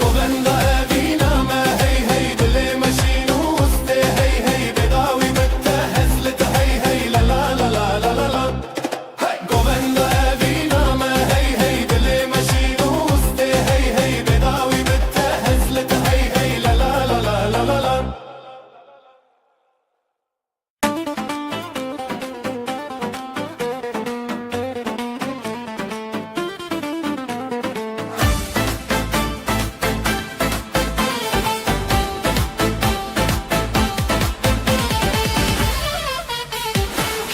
[SPEAKER 3] گووندا ابینا ما هی هی دل ماشین وسته هی هی بداوی متهزلت هی هی لا لا لا لا لا لا لا گووندا ابینا ما هی هی دل ماشین وسته هی هی بداوی متهزلت هی هی لا لا لا لا لا لا لا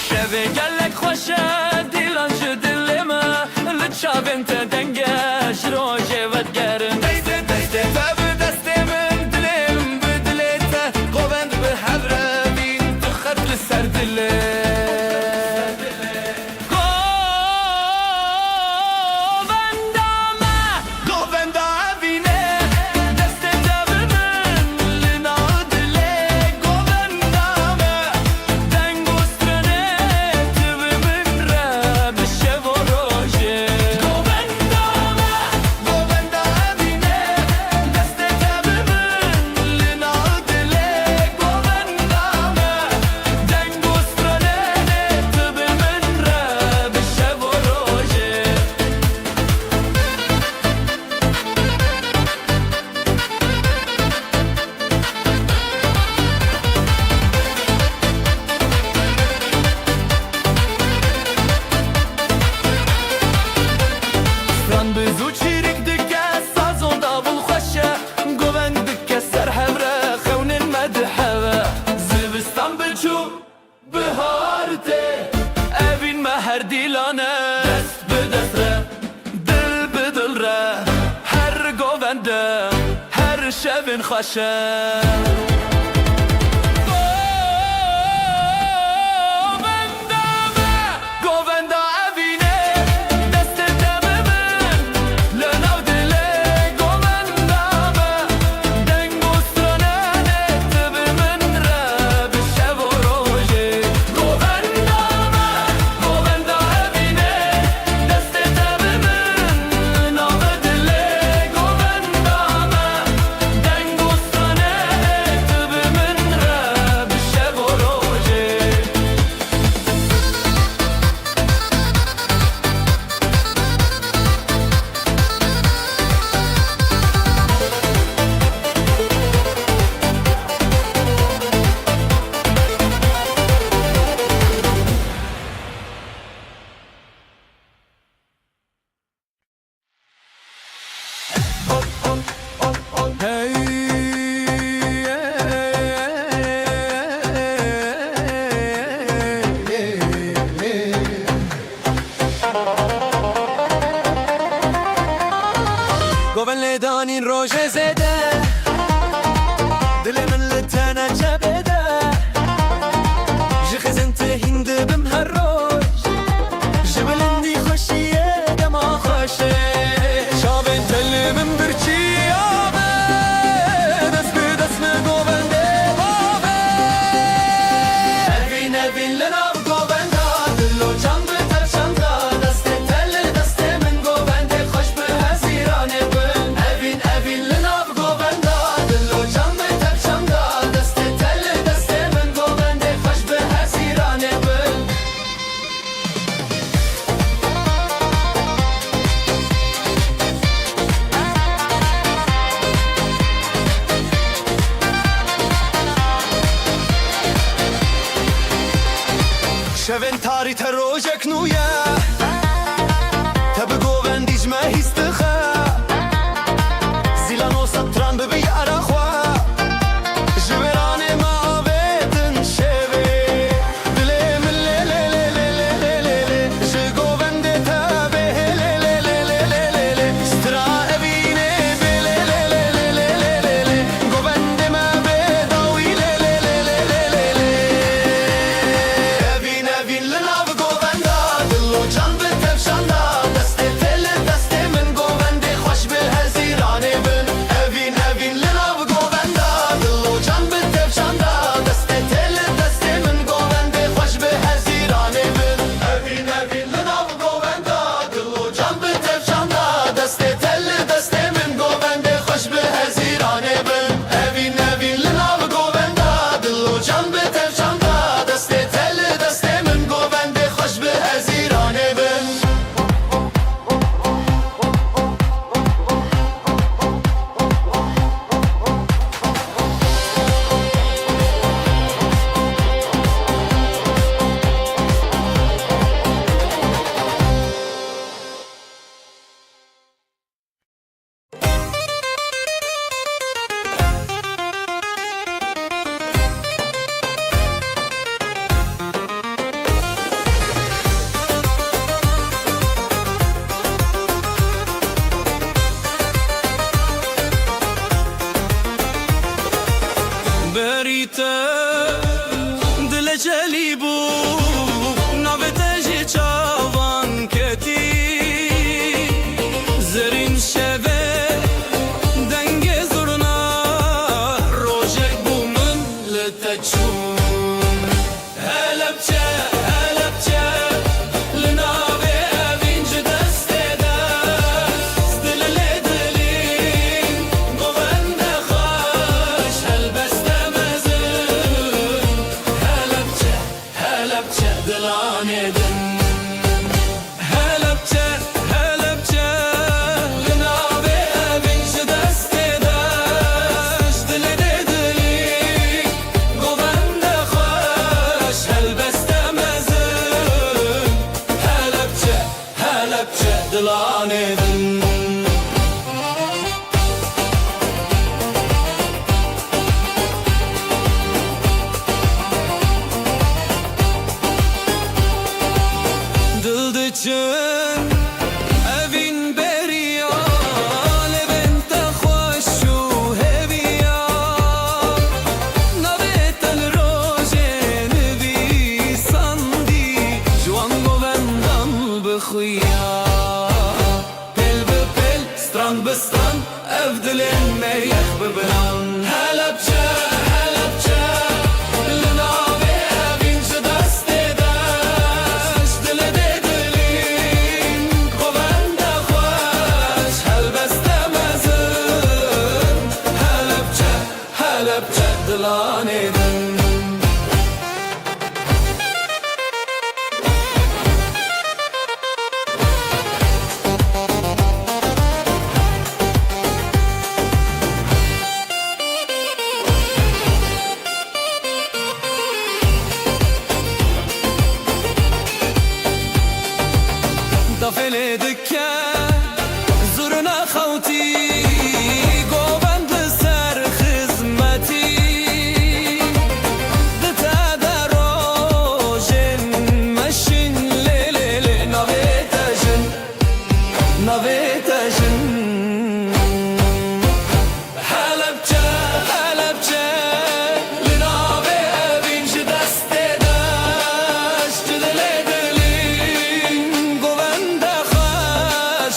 [SPEAKER 3] شبه گلک خوشه دیلان جو دلما لچاب انت دنگش روژه ودگرن دیده دیده تب دست من دلم بدلیته قوند به حبره بین تو خط لسر دله گووندا بینه دست تب من لنا دله گووندا دنگ و سترنه تب من را بشه و روژه گووندا بینه دست تب من لنا دله گووندا دنگ و سترنه تب من را بشه و روژه ران بزو چیرک دکه سازون داول خوشه گوون دکه سر همره خونن مدحوه زبستان بچو بهارته اوین مهر دیلانه دست به دست ره دل به دل ره هر گوونده هر شبن خوشه گووندا اوینه دست دم من لناو دله گووندا دنگ و سترنه تب من را بشه و روژه گووندا اوینه دست دم من لناو دله گووندا دنگ و سترنه تب
[SPEAKER 1] شوین تاری تروجک نویا تب گووندیج ما هیستخا زیلان و سطران ببی عراخوا جبران ما آبیدن شوی دلی من لی لی لی لی لی لی لی جه گوونده تابه لی لی لی لی لی لی لی سترا ابینه بی لی لی لی لی لی لی لی لی گوونده ما بیداوی لی لی لی لی لی لی لی evin evin linav govenda dillo can bi tevşanda deste tel deste min govende xoş bi hezirane bin evin evin linav govenda dillo can bi tevşanda deste tel deste min govende xoş bi hezirane bin evin evin linav govenda dillo can bi tevşanda deste tel deste min govende xoş bi hezirane bin evin evin linav govenda dillo can bi tevşanda deste tel deste min govende xoş bi hezirane bin
[SPEAKER 3] Berite dile celibu navete ji çavan keti zerin şeve denge zurna rojek bumun leteçun helepçe helepçe linave evinci destede stilele dilin govende xoş helbeste helepçe helepçe dilan edin helepçe helepçe linave evinci destede stilele dilin govende xoş helbeste helepçe helepçe dilan edin Dıldıçın evin beriya levente xoşu heviya navetel rojen vi sandi juan govendan bixuya pel be pel stran be stran evdilin meyeh bibran helepçe helepçe linave evinci destede dile dilin govende xoş helbeste helepçe helepçe dilan edin dafele dikke zurna xawti govend ser xizmeti dite de rojin meşin lelele navetejin navetejin helepçe helepçe linave evinci destede dile dilin govende xoş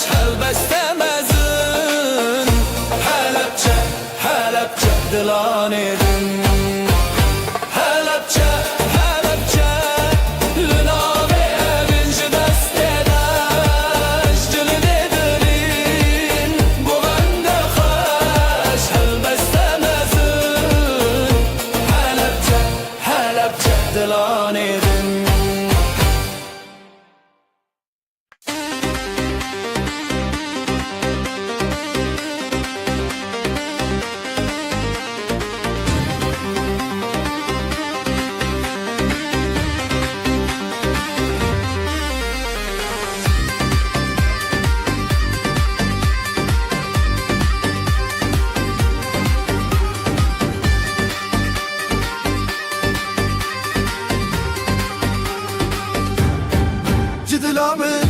[SPEAKER 2] من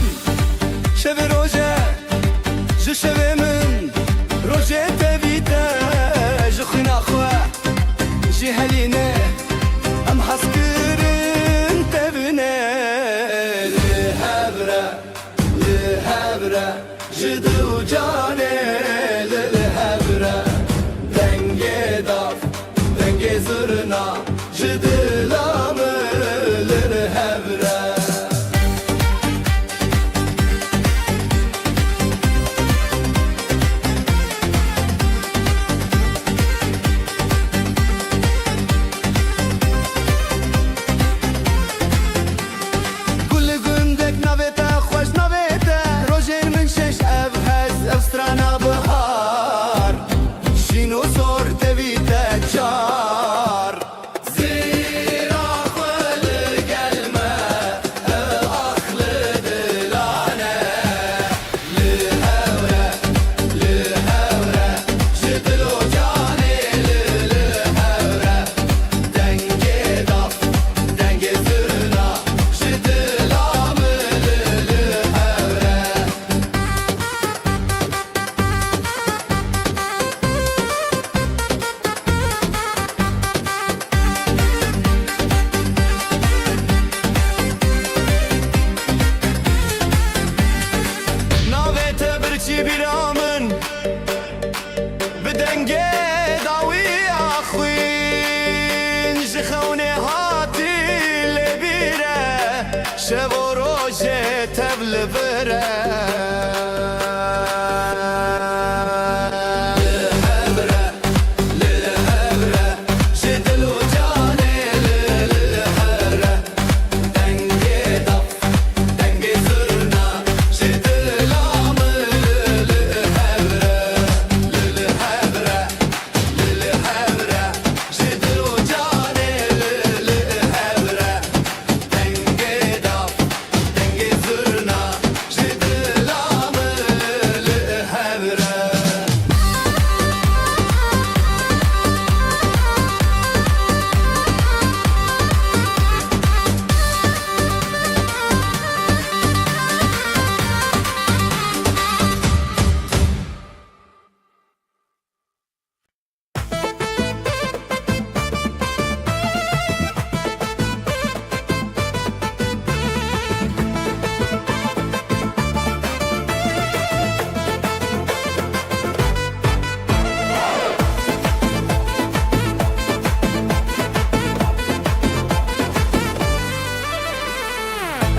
[SPEAKER 2] شب روزه ji şevê min rojê tevîte ji xwîna xwe jî helîne em hez kirin tevîne li hevre ji dil û canê li hevre dengê dav dengê zirna ji dila min li hevre شب روزه تبل بره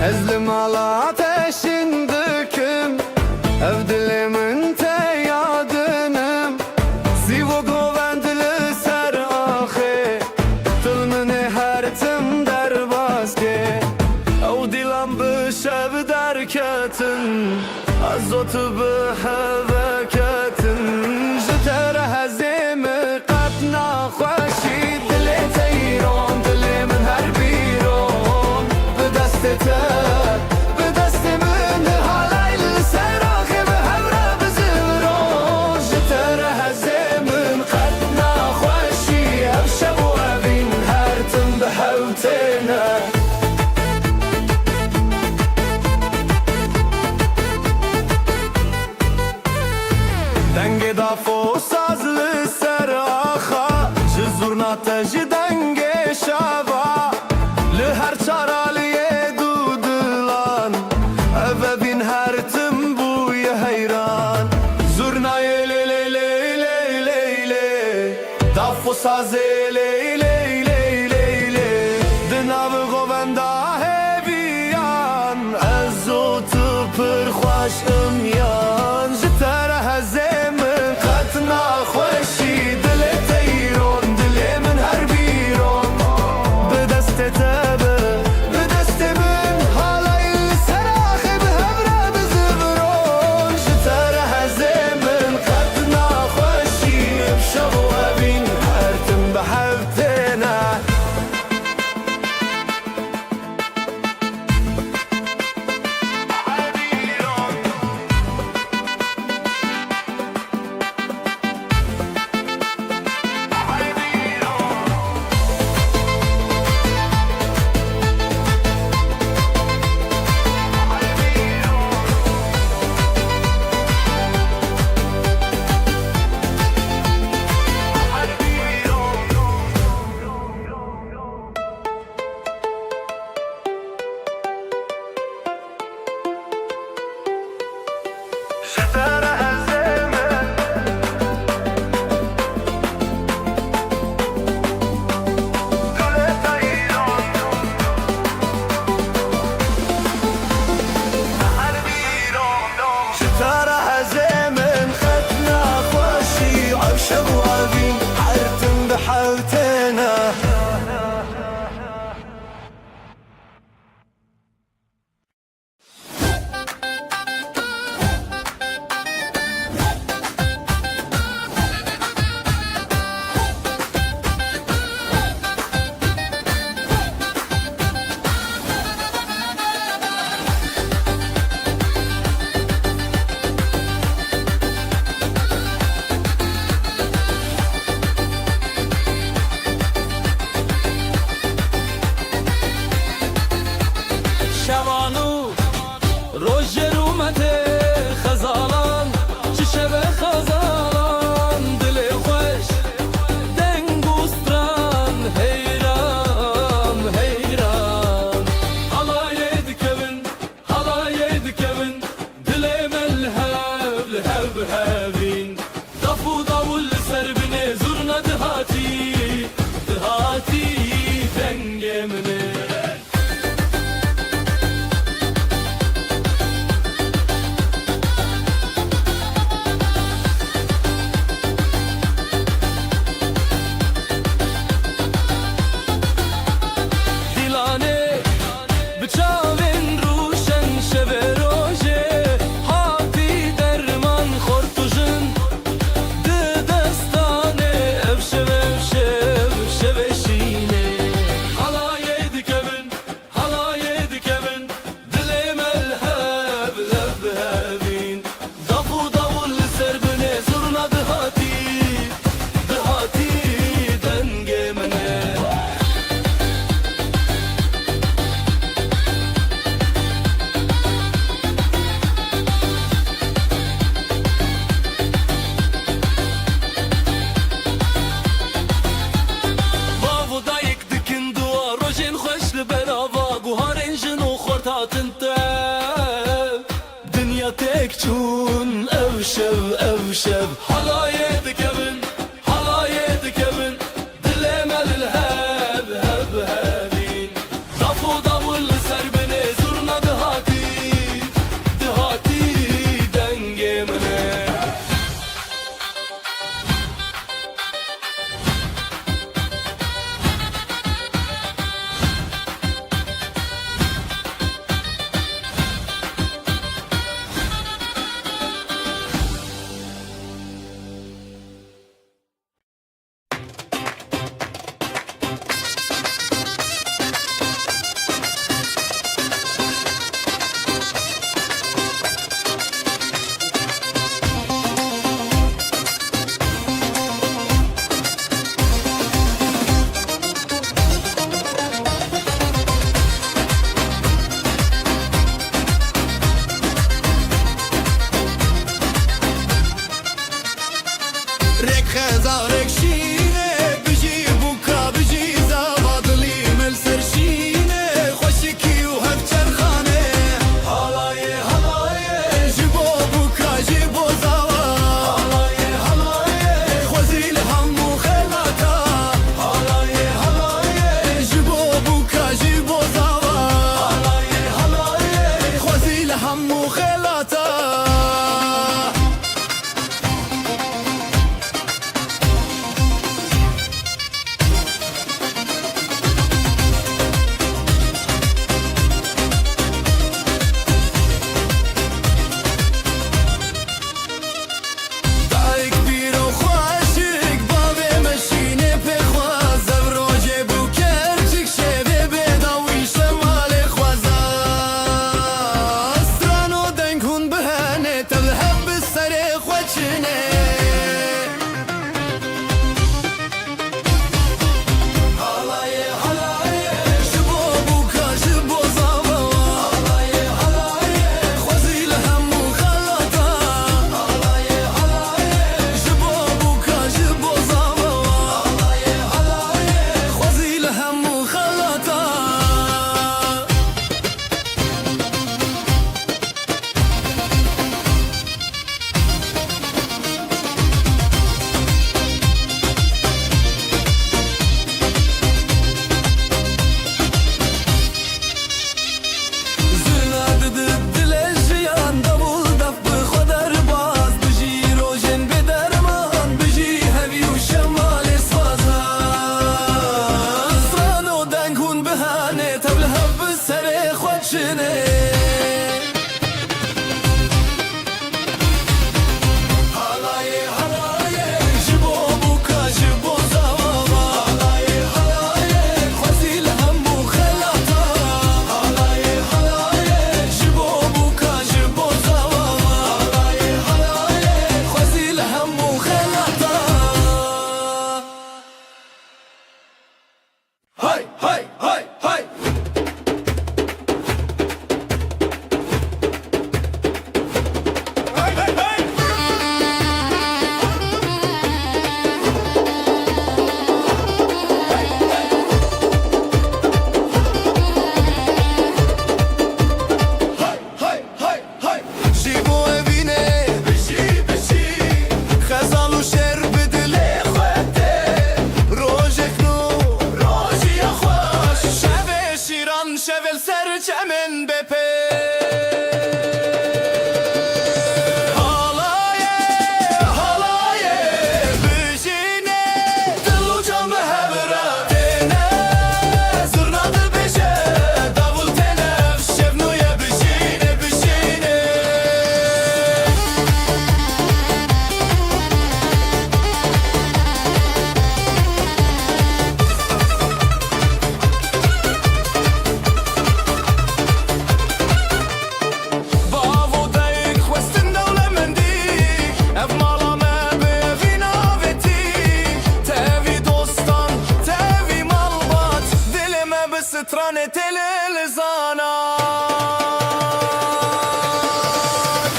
[SPEAKER 2] Ezlim ala ateşin döküm ev dilimin te yadınım Sivo govendili ser ahe Tılmını her tim der baske Ev dilam bişev derketin Azotu biheveketin Jitere hezimi qatna khoşi Dili teyron dilimin her biron Bedestete Denge da fosazlı seraha Jizurna ji denge şava Li her çaraliye dudulan Eve bin her tim buye heyran Zurnayı le le le le le le Da fosazı le le le le le Dinavı govenda heviyan Ezotu pır xoş ımyan Jitere heze شتر هزمن دولت ایران هر ایران شتر هزمن ختنا خوشی عشق وابین حرتم بحوتنا
[SPEAKER 3] شوانو روز رومته خزالان چه شب خزالان دل خوش دنگوستران حیران حیران حلایه دکبن دل ملهب لهب هبین دفو داول سر بنه زورنا دهاتی دنگ منه بچاوین روشن شب روژه هاتی درمان خورتوژن ده دستانه افشب شینه حلایه دکبن دل ملهب لب هبین دفو داول سر بنه زورنا دهاتی دنگ منه دنیا تک چون اوشب حلایه دکبن دل ملهب هبین دفو داول سر بنه زورنا دهاتی دنگ منه ماشنه شبل سرچمن بپی سترانة الالزانات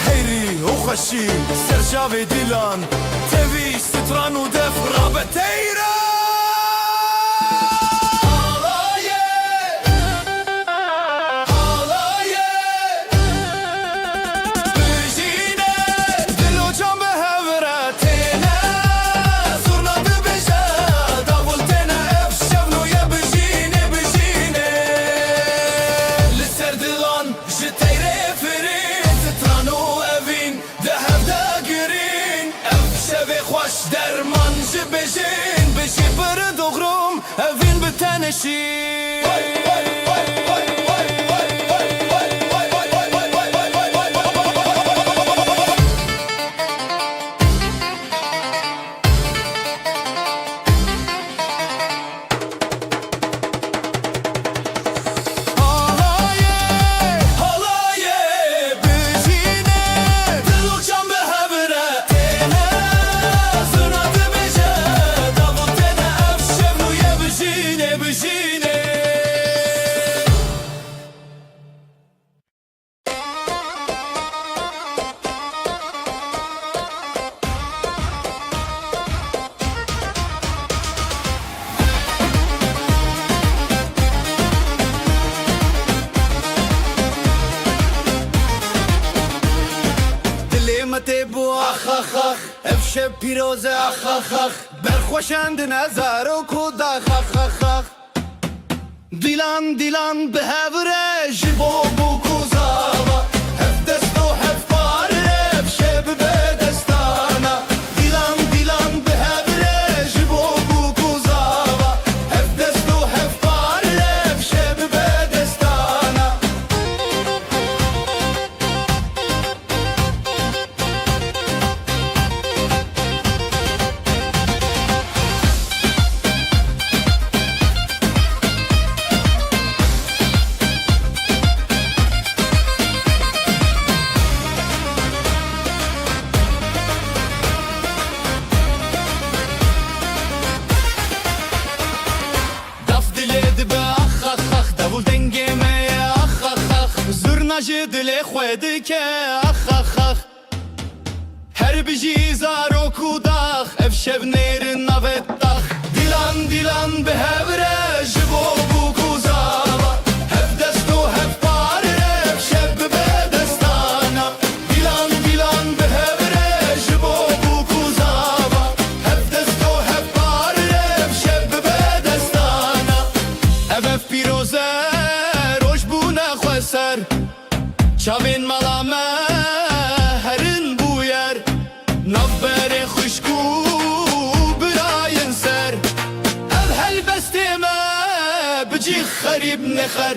[SPEAKER 3] هيري وخشي سرجافي ديلان تبيش ستران ودف رابتيرا درمان جبجين بشي برد وغروم أفين بتنشي تبو اخ اخ اخ افشب پیروز اخ اخ اخ برخوشند نظر و کود اخ اخ اخ اخ دیلان دیلان به هوره جبو بو کوزاوا هف دست و هف پاره افشب به دستانا دیلان دیلان به هوره جبو بو کوزاوا هف دست و هف پاره افشب به دستانا دل خود که اخ اخ اخ هر بجی زارو کوداخ اف شب نیر نوتاخ دیلان دیلان به هوره جبو بو کوزاوا هف دست و هف پاره اف شب به دستانا دیلان دیلان به هوره جبو بو کوزاوا هف دست و هف پاره اف شب به دستانا اف پیروزه روش بو نخوسر چاوین مالامه هرن بویر نبر خوشکو براین سر الهل بستیمه بجی خریب نخر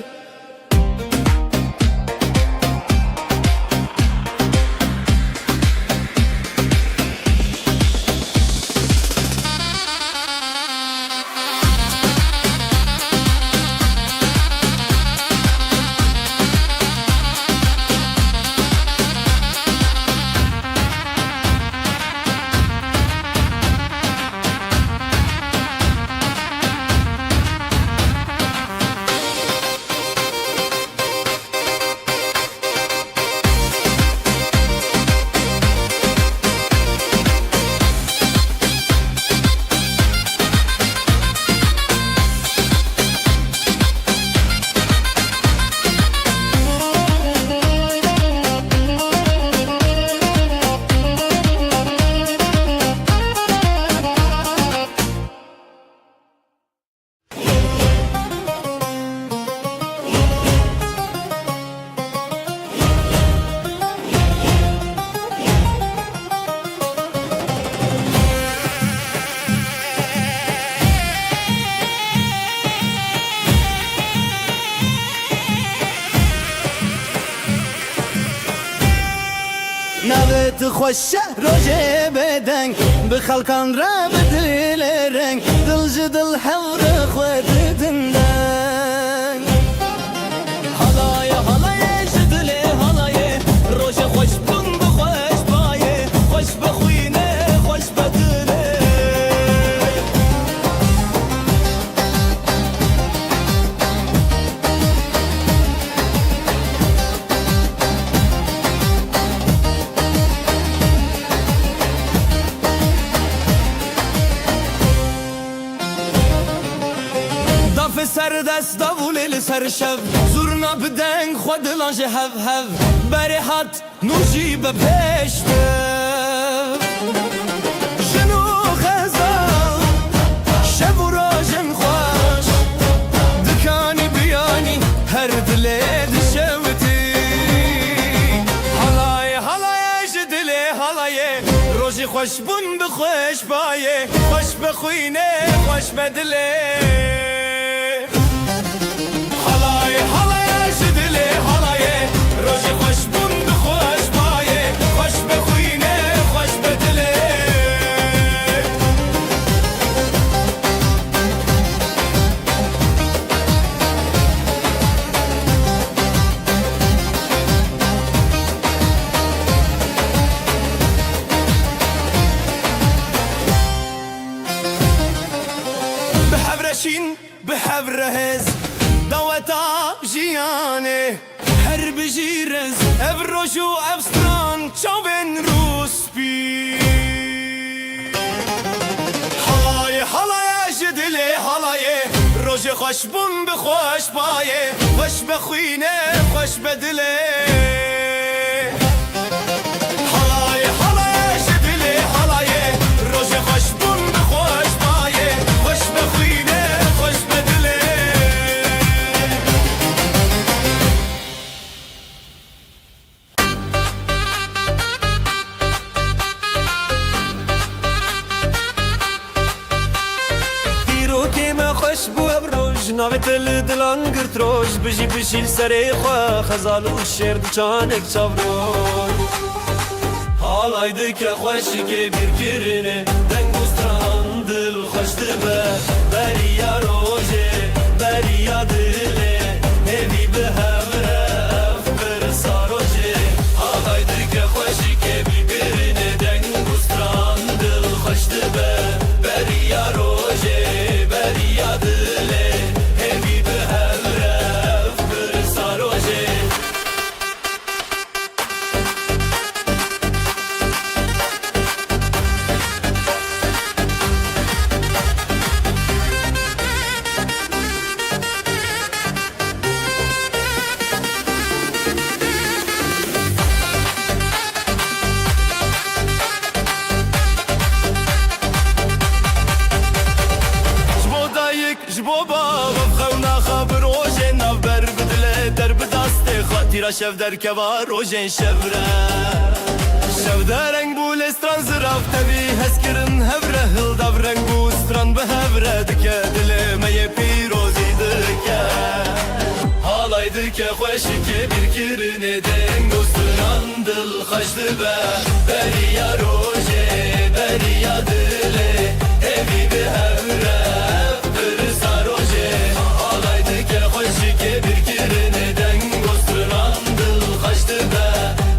[SPEAKER 3] نوت خوش روژه بدنگ به خلکان را بدلرنگ دل جدل حور خود دندنگ حالای حالای جدل حالای روژه خوش بون بخوش بایه خوش بخوینه خوش بدله سر دست داولی سر شب زورنا بدنگ خود لانج هف هف بری حد نوشی به پشته جنو خزال شب و راجم خوش دکانی بیانی هر دلی دشوتی حالای حالای جدلی حالای روژی خوش بون بخوش بایه خوش بخوینه خوش بدله حالای جدلی حالای روژی خوش بون بخوش بایه خوش بخوینه خوش بدله بحبرشین بحبرهز دوتا جیانه هر بجیرز افروش و افستران چاوین روسپی حالای حالای جدلی حالای روژ خوش بون بخوش بایه خوش بخوینه خوش بدله حالای حالای جدلی حالای روژ خوش بون بخوش بایه خوش بخوینه خوش بدله ناوی تل دلان گرت روش بجی بشیل سری خواه خزال و شرد چانک چاوروش حالای دکه خوشی که بیر کرنه دنگ و ستران دل خوش دبه بریا روژه بریا دله همی به همره افبر ساروژه حالای دکه خوشی که بیر کرنه دنگ و ستران دل خوش دبه بریا روژه بریا دله تیرا شف در کوا روژن شفره شف در رنگ بول استران زراف تبی هست کرن هفره هل داف رنگ بو استران به هفره دکه دل می پیروزی دکه حالای دکه خوشی که بیر کرنه دنگ استران دل خوش دبه بریا روژه بریا دله همی به هفره برسا روژه حالای دکه خوشی که بیر کرنه دنگ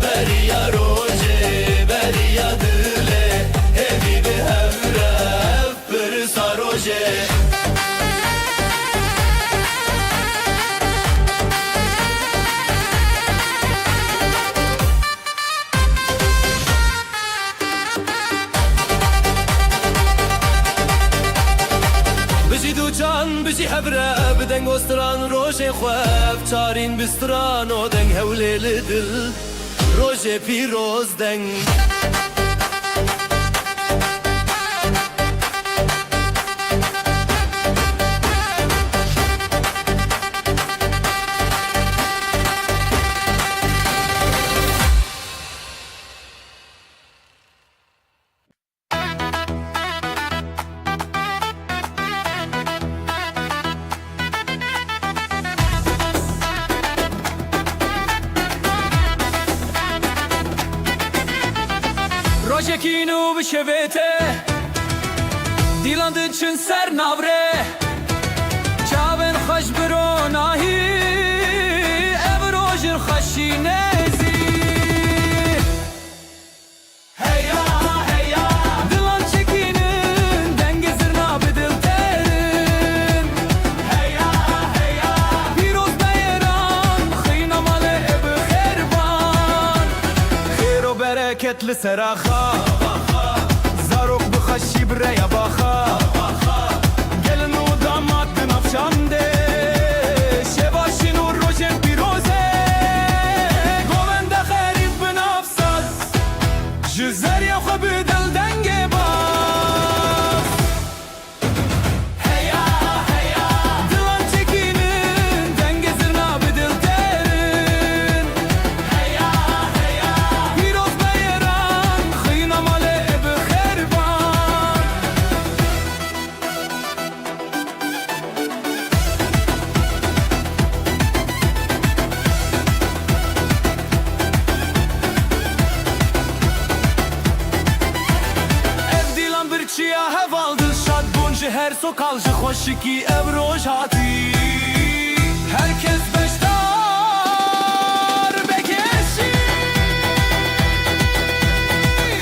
[SPEAKER 3] بریا روژه بریا دله همی به همرف برسا روژه بجی دو جان بجی هبره بدنگ استران روژه خوف چارین بستران و دنگ هوله لدل روژه پیروز دنگ çekin u bişevete Dilan dıçın ser navre Çaven xaş biro nahi Ev rojin xaşinezi Heya heya Dilan çekinin denge zırna bedil terin Heya heya Piroz beyran Xıyna male ev xerban Xeyr o bereketli seraxa Zarok bixaşi breya baxa Gelin o damat nafşande Şevaşin u rojen piroze Govende xerif binafsaz Jizer ya xwe bi dil denge bas Heya heya Dilan çekinin denge zırna bi dil terin Heya heya Piroz beyran Xıyna male ev xerban Ev dilan bir çiya heval dil şad bun ji her sokal ji xoşiki ev roj hati Herkes beşdar bekeşi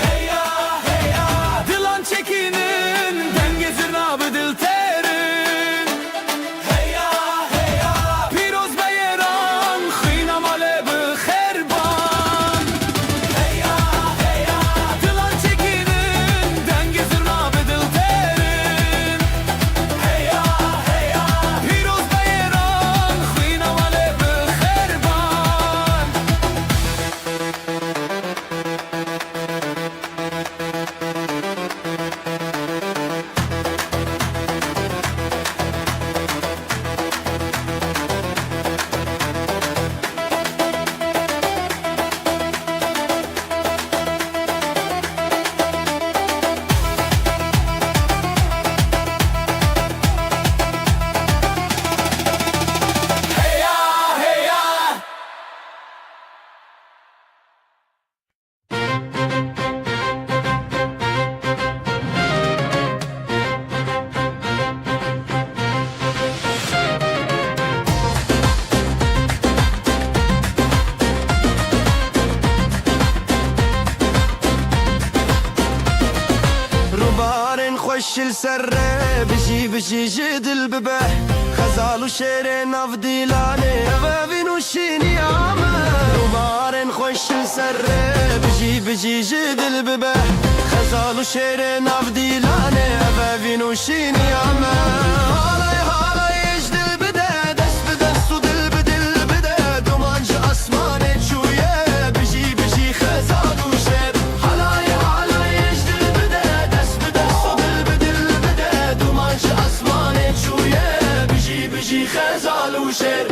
[SPEAKER 3] Heya heya Dilan çekinin denge zırna bi dil terin Heya heya Piroz beyran Xıyna male bi xerban Heya heya Dilan çekinin denge zırna bi dil terin Heya heya Piroz beyran Xıyna male bi xerban Heya heya
[SPEAKER 2] روبارن خوش السره بشي بشي جدل ببه خزال وشير ناف ديلاني بابين وشيني عامه روبارن خوش السره بشي بشي جدل ببه خزال وشير ناف ديلاني بابين وشيني عامه هالاي هالاي يجدل بده دست بدست ودل بدل بده دومانج اسماني شويه بشي بشي خزال وشير هالاي هالاي يجدل بده دست بدست ودل بدل بده دومانج اسماني شويه بشي بشي خزال وشير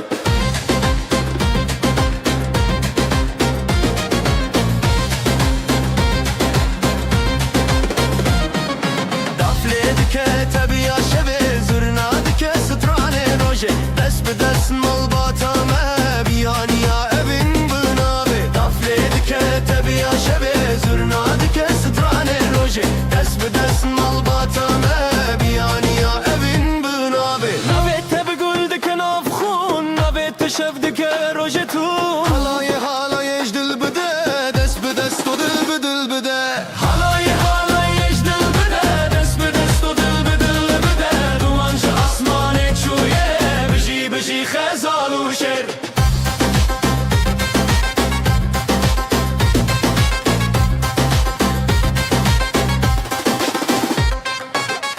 [SPEAKER 2] دافلي تبي يا شبه زرنا دك ستراني روجي دس بدس ملباتا ما بياني يا ابن بنابي دافلي تبي يا شبه زرنا دك ستراني روجي دس بدس ملباتا ما بياني يا ابن بنابي
[SPEAKER 3] Navet بقول دك نافخون Navet تشف دك روجتون
[SPEAKER 2] هلاي هلاي يجدل بدا دس بدس تدل بدل بدا
[SPEAKER 3] Halay halay ecdil bide Des bides to dil bidil bide Dumanç asman et şuye Biji biji xezal u şer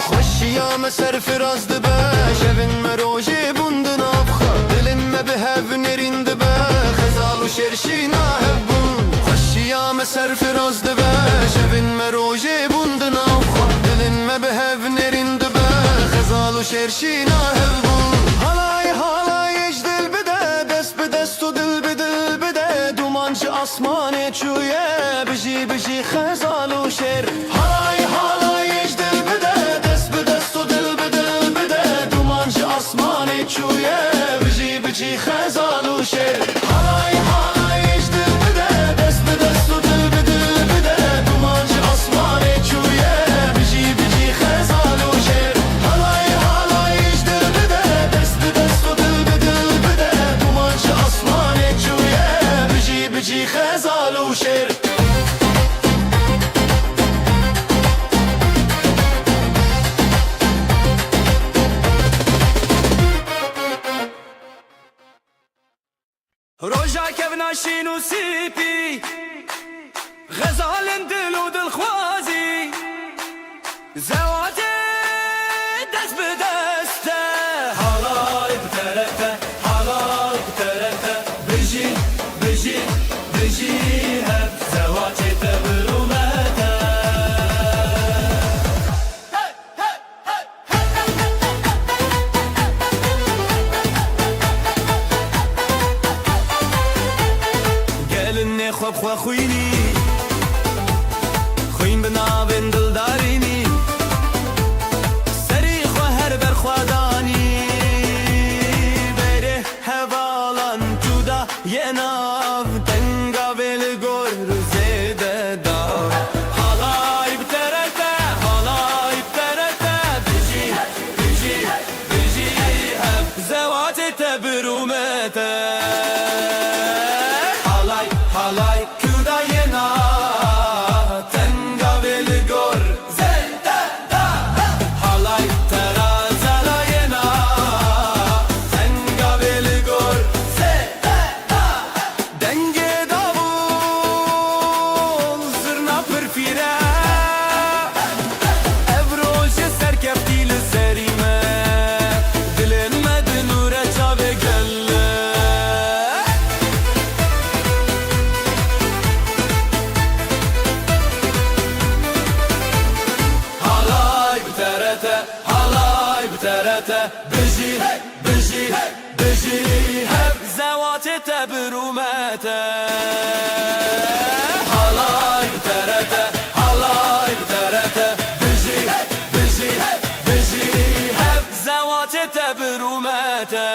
[SPEAKER 2] خوشی یا مسر فراز دبه شبن مروجی بوندن افخا دلم ما بهف نرند به خزال و شرشی نهبون خوشی یا مسر فراز دبه شبن مروجی بوندن افخا دلم ما بهف نرند به خزال و شرشی نهبون halay halay ecdil bide dest بدست و دل بدل بده دومانچ اسمان چویه بجی بجی خزال و شر halay halay ecdil bide dest بدست و دل بدل بده دومانچ اسمان چویه بجی بجی خزال و شر halay halay ecdil bide dest بدست و دل بدل بده دومانچ اسمان بجي خزال وشير
[SPEAKER 3] روجا كيفنا شينو سيبي غزال دلو دلخوازي زواتي دست بدسته حلاي بترته حلاي بترته بجي بجي بجي هب زواتي تبرومته قالني خوب خوا خويني خوين بنابن دلداريني سري خوا هر بر خواداني بره هوالان جودا يناف تنگا بلگور زيده دار حالاي بترته حالاي بترته بجي بجي بجي هب زواتي تبرومته Halay kuda yena tenga velgor zenda da halay terazala yena tenga velgor zenda da denge davul zırna perfire evroje serkeftil serime dilenmedi nure çave gelle ترته بجي بجي بجي هب زواتي تبرومته حلاي ترته حلاي ترته بجي بجي بجي هب زواتي تبرومته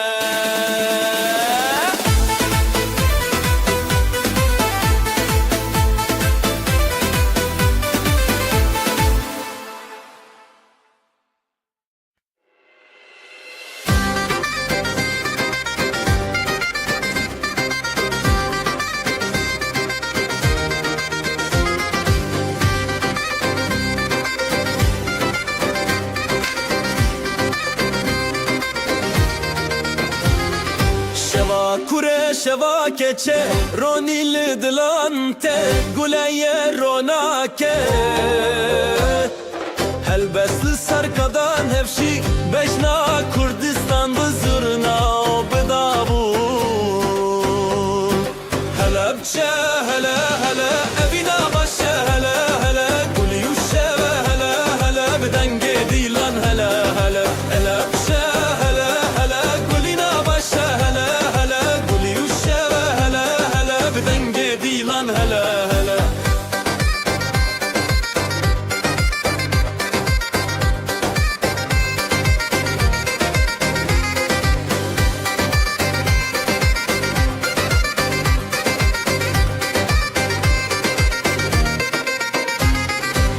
[SPEAKER 3] kure şeva keçe ronil dilante guleye ronake helbesli sarkadan hevşi beşna Kurdistan bızırna bedabun helepçe hele hele evina başe hele hele guliyuşe ve hele hele bedenge dilan hele hele helepçe hele hele gulina başe hele denge dilan hele hele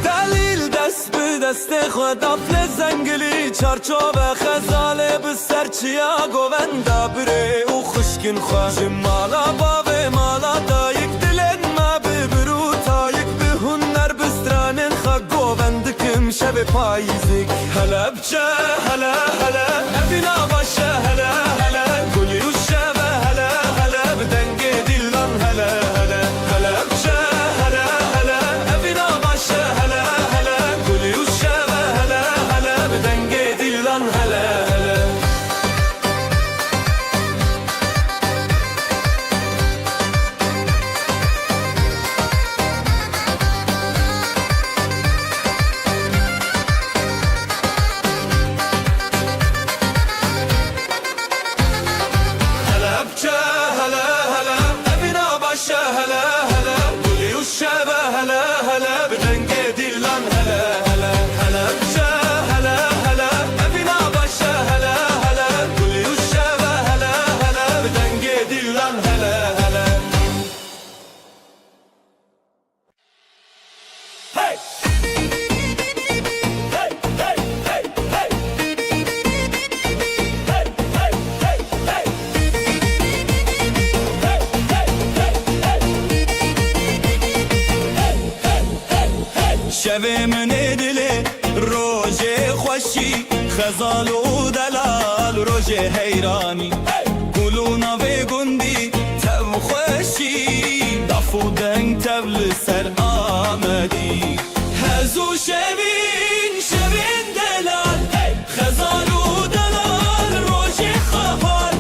[SPEAKER 3] دلیل دست به دست خود افل زنگلی چارچوب خزاله به سرچیا گووندا بره او خشکن خواه مالا باوه مالا دایک دلن ما ببرو تایک به هنر بسترانن خواه گووندکم شب پاییزک هلا بچه هلا هلا افینا باشه هلا هلا گلی رو شب هلا هلا بدنگ دیلان هلا هلا هلا بچه هلا هلا افینا باشه هلا هلا گلی رو شب هلا هلا بدنگ دیلان هلا هلا شوه من دله روژ خوشی خزال و دلال روژ حیرانی گلونا و گندی تب خوشی دف و دنگ تبل سر آمدی هزو شوین شوین دلال خزال و دلال روژ خفال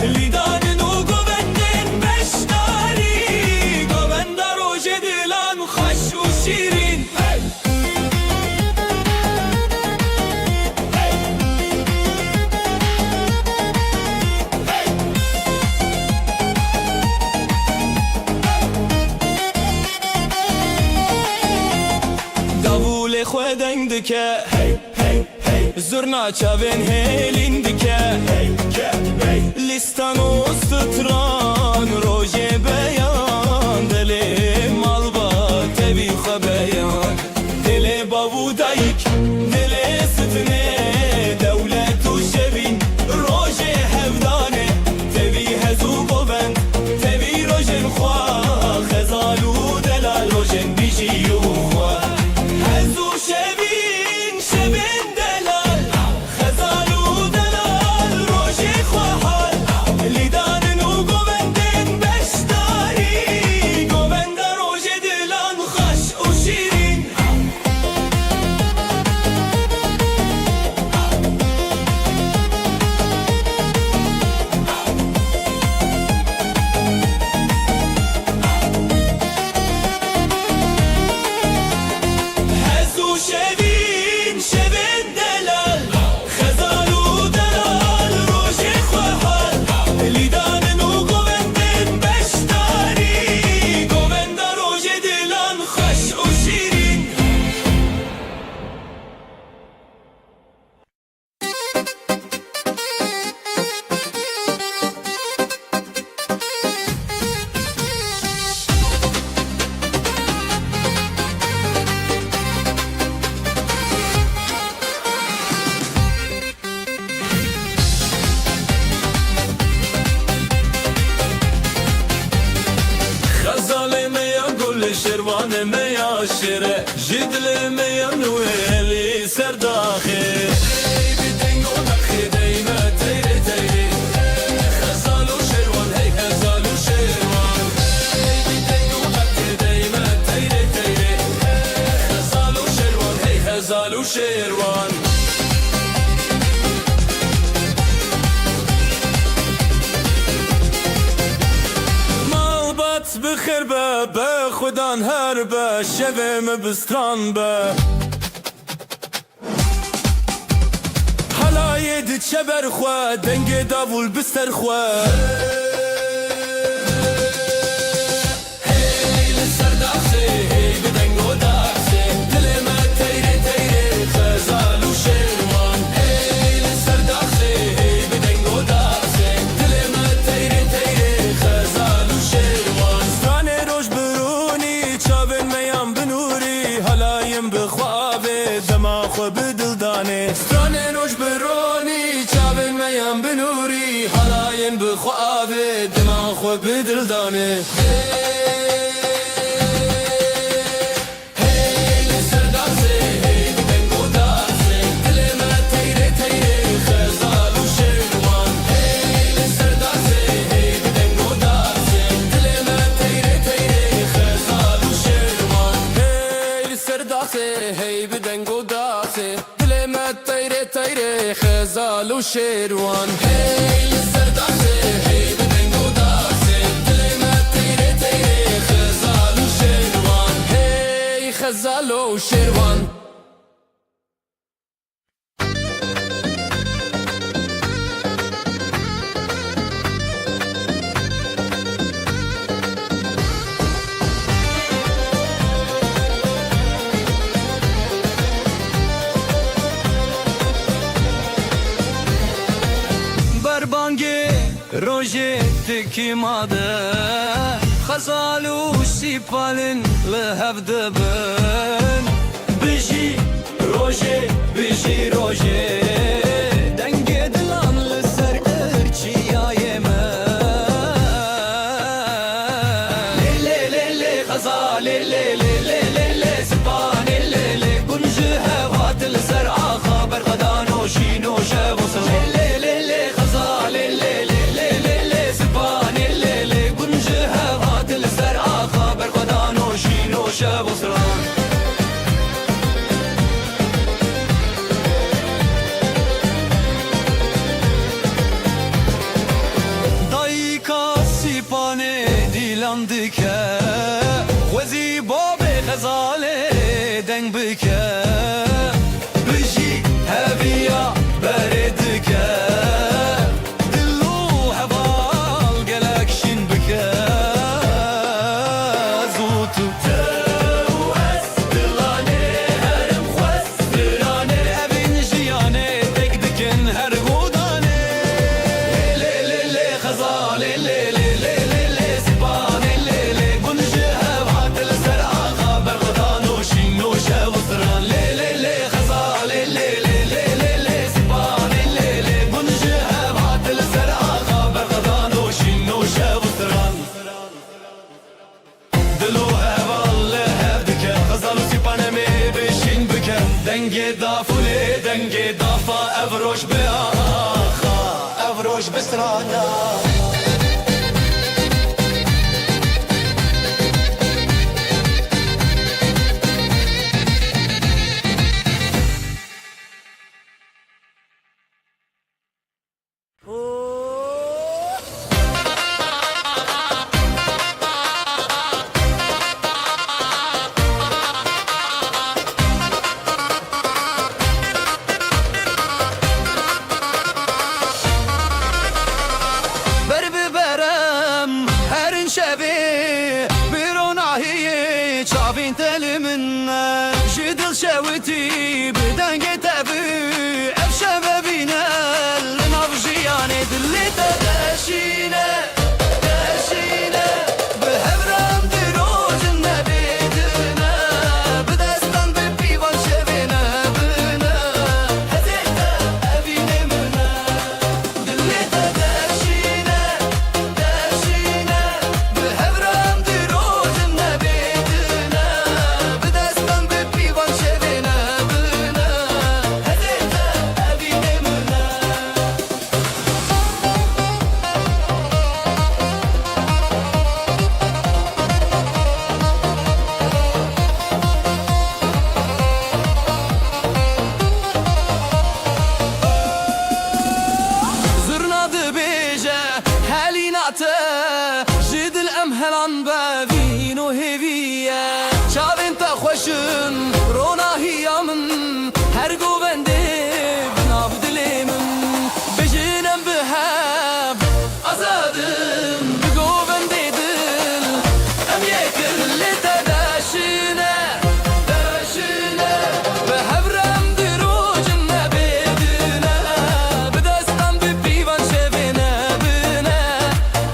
[SPEAKER 3] لیدان نو گوبندن بشتاری گوبند روژ دلان خوش و شیرین خودن دکه زرنا چاوین هیلین دکه لیستان و ستران روژه بیان دل مال با تبی خبیان دل بابو دایک دل ستنه دولت و شوین روژه هفدانه تبی هزو بوبند تبی روژن خواه خزالو دلال روژن بیجی و خواه هزو شوین شوین دلال خزالو دلال روژه خواهال لیدان نو گوبندن بشتاری گوبند روژه دلان خوش و شیرین هزو شوین شوین دلال خزالو دلال روژه خواهال لیدان نو گوبندن بشتاری گوبند روژه دلان خوش و شیرین غزال میا گل شروان میا شره جدل میا نویلی سرداخه ای بدنگ و نخی دیمه تیره تیره غزال و شروان هی غزال و شروان ای بدنگ و نخی دیمه تیره تیره غزال و شروان هی غزال و شروان بخیر به خودان هر به شویم بستران به حلای دی چبر خواه دنگ داول بستر خواه هی لسر داخسه هی بدنگ و داخسه دل ما تیره تیره خزال و شروان هی لسر داخسه هی بدنگ و داخسه دل ما تیره تیره خزال و شروان روش برونی چاوین میام بنوری حلایم بخوابه دماغ بدل دانه سترانه روش برونی چاوین میام بنوری حلایم بخوابه دماغ بدل دانه هی بدنگ و داخه دل ما تیره تیره خزال و شروان هی سر داخه هی بدنگ و داخه دل ما تیره تیره خزال و شروان هی خزال و شروان روژه تکی ماده خزال و سیپالن لحف دبن بجی روژه بجی روژه دنگ دلان لسر ارچیای من لی لی لی لی خزال لی لی لی لی لی سیپان لی لی شب و سران دایکا سیپانه دیلان دکه وزی باب غزاله دنگ بکه بجی هویا بردکه دلو هوال گلکشین بکه زوتو تو از دلانه هرم خواست درانه اوین جیانه دک دکن هر گودانه لی لی لی خزاله لی لی لی لی لی سیبانه لی لی گنجه هوات لسر آقا برغدان و شین و شو سران لی لی لی خزاله لی لی لی لی لی سیبانه لی لی گنجه هوات لسر آقا برغدان و شین و شو سران دلو هوال هف دکه خزال و سیپانه می بشین بکه دنگ دافوله دنگ دافا افروش به آخا افروش بسرانا بر ببرم هرین شبی بیرون آهی چاوین تل من جدل شویتی بدنگ تبی اف شبابینه لنافجیانه دلی تدشینه دشینه به هبرم دیروز نبیدنه بدستان به پیوان شبینه بینه هزیده اوینه منه دلی تدشینه دشینه به هبرم دیروز نبیدنه بدستان به پیوان شبینه بینه هزیده اوینه منه زرنا بيجا هاليناته جد الأمهلان بافين وهيفية شاب انت خوشن رونا هي من هرقو بندي بنابد ليمن بجينم بهاب أزادم بقو بندي دل أم يكر اللي تداشينا داشينا بهبرم دروج النبيدنا بدستان ببيبان شبنا بنا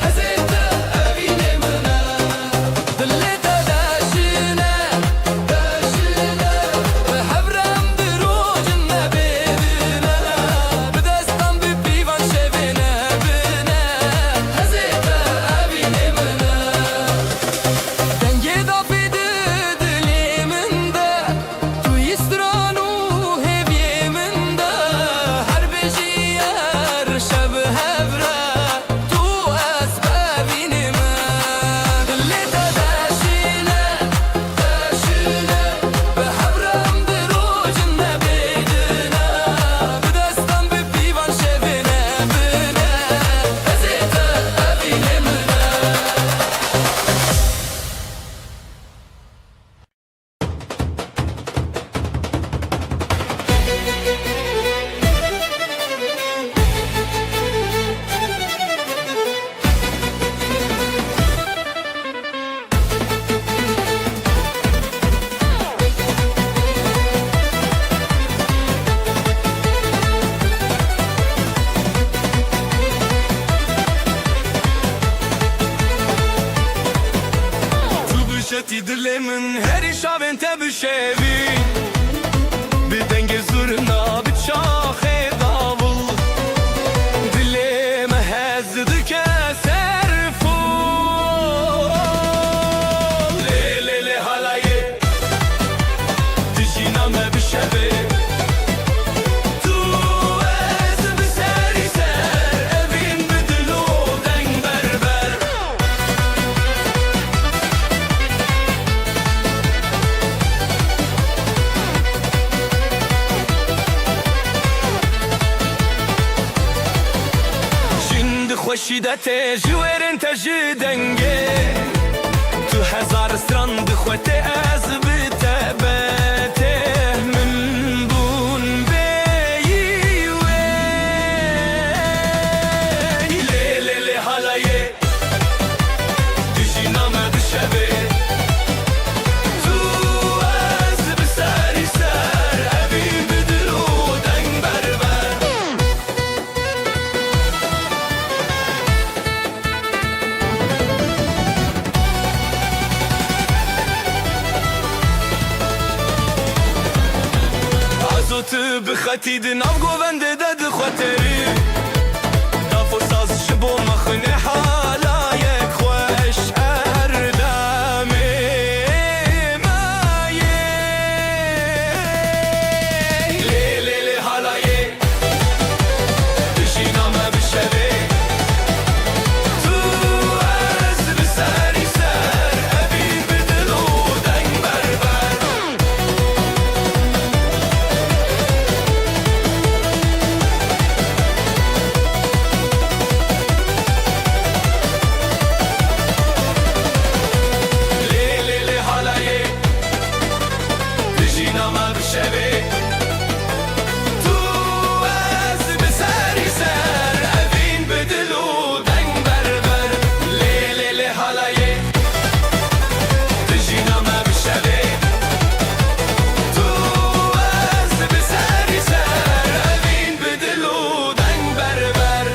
[SPEAKER 3] هزيتا أبيني منا دلي تداشينا داشينا بهبرم دروج النبيدنا بدستان ببيبان شبنا بنا هزيتا أبيني منا دنگی دا پیده دلی من ده تو یسترانو هیوی من ده هر بجیار شب هفره تو اسبابینی من دلی تا داشینه داشینه به هبرم دروج نبیدنه بدستان به پیوان شبینه بینه هزیتا ابینی منه تو بشتی دل من هری شب انت بشوی بدنگ زورنا بچاخ داول دلم هزد که سرفو لی لی لی حالایه دجینم بشوی تو از بسری سر اوین بدلو دنگ بربر چیدت جویرن تجی دنگه تو هزار ستران دخوته از بته بته من بون بیوی لی لی لی حالایه دجی نامه دشبه تو از بسری سر ابی بدلو دنگ بربر عزوت بخطید ناف گوونده دد خاطری دافو ساز شبو مخنه حالایک خوش اردامه مایه لی لی لی حالایه دشی نامه بشوه تو از بسری سر ابی بدلو دنگ بربر لی لی لی حالایه دجی نامه بشوه تو از بسری سر ابین بدلو دنگ بربر لی لی لی حالایه دجی نامه بشوه تو از بسری سر ابین بدلو دنگ بربر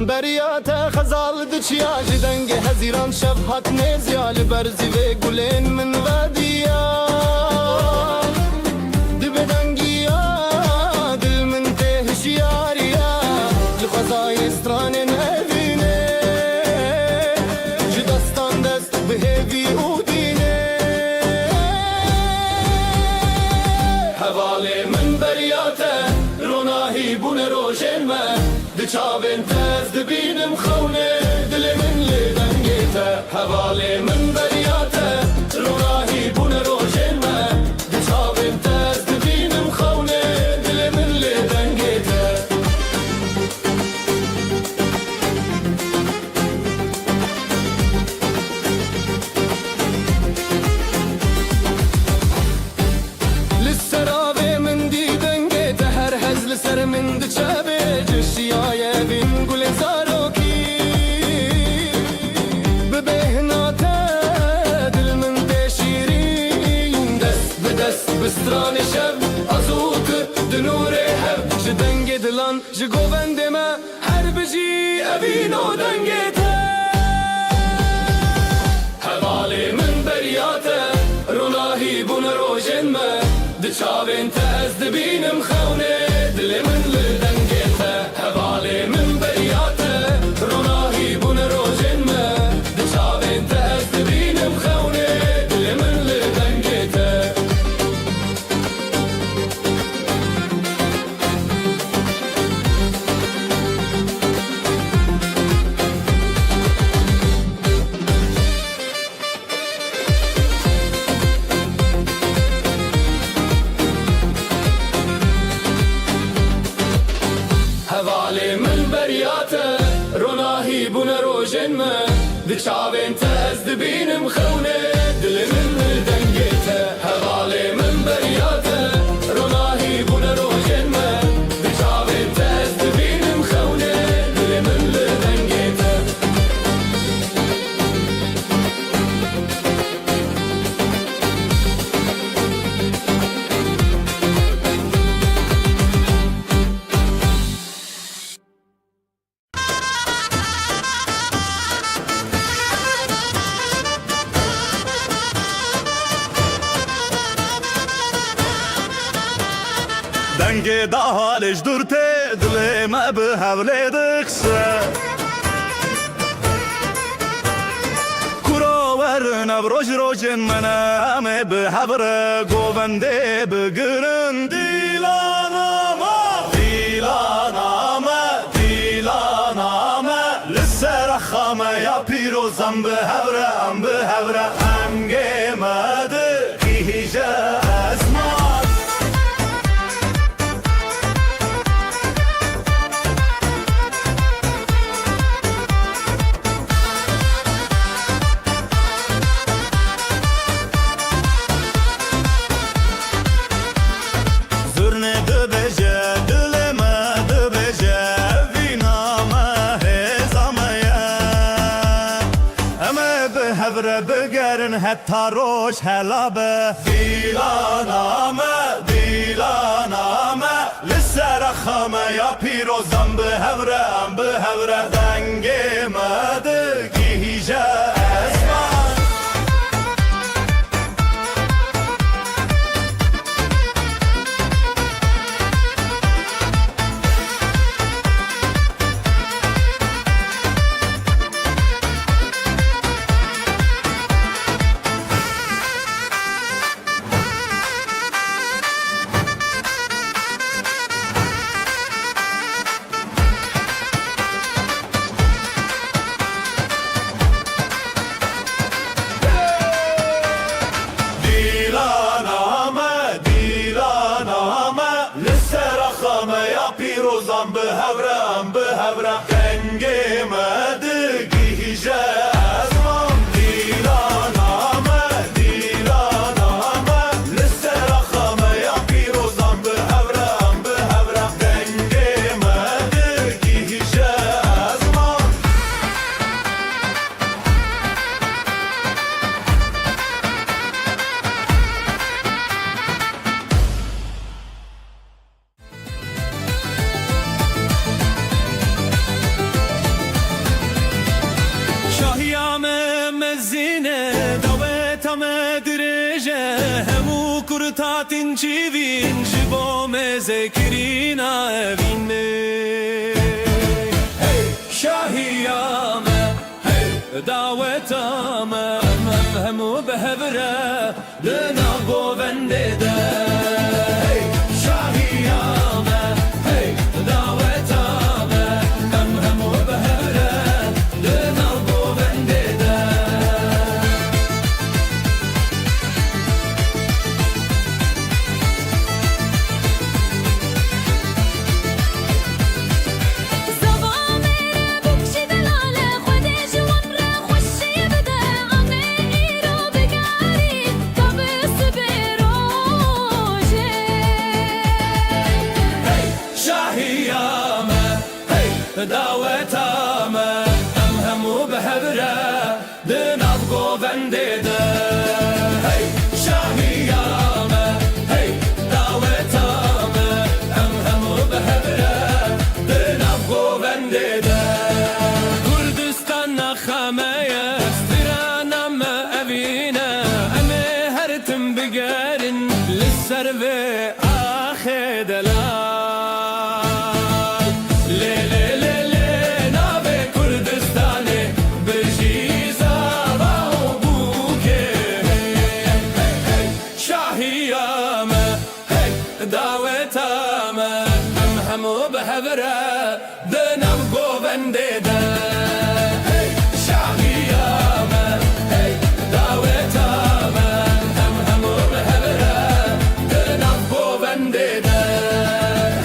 [SPEAKER 2] بریات خزال دچیا جدنگ هزیران شب هات نزیال برزی و گلین من ودیا دبدنگیا دل من تهشیاریا لخزای استران نبینه جدستان دست بهوی اودینه حواله من بریاته روناهی بون روشن من دچاوین تز دبینم خونه دل من لدنگیته حواله من بریاته روناهی بون روشن من دچاوین تز دبینم خونه دل من لدنگیته لسرابه من دیدنگیته هر هزل سر من دچابه جشیای بین گل زاروکی ببهناته دل من تشیرین دست به دست بستران شب ازوت دنور هب جدنگ دلان جگوبند ما هر بجی ابینو دنگیته حواله من بریاته روناهی بون روشن ما دچاوین تز دبینم خونه دل من لدنگیته حواله من بریاته روناهی بون روشن ما دچاوین تز دبینم خونه دل من لدنگیته حواله من بریاته روناهی بون روشن ما دچاوین تز دبینم خونه دل من لدنگیته حواله من بریاته روناهی بون روشن ما دچاوین تز دبینم خونه دل من لدنگیته
[SPEAKER 4] دنگ دا حالش درته دل ما به حوله دخسه کراور نبروج روجن منام به هبر گوونده بگرن دیلانامه لسر خامه یا پیروزم به هبر همگه مده گیجه ازمان هبره بگرن حتی روش هلابه دیلانامه لسر خامه یا پیروزم به هبره دنگ مده گیجه اسمان پیروزم به هبره دنگه مده گیجه ازمان دیلانامه لسر خامه یا پیروزم به هبره دنگه مده گیجه ازمان Tatin çivin jibome zekrina evine hey şahiyame hey davetame mevhemu behevre dena govendede hey şahiyame hey davetame mevhemu behevre dena govendede دعوتامه همو به هبره دناب گوونده هی شاهیامه هی دعوتامه همو به هبره دناب گوونده کردستان نخمه استرانم اوینه امه هرتم بگرن لسر و آخه دلال دعوتامه همو به هبره دنم گوونده هی شاهیامه هی دعوتامه همو به هبره دنم گوونده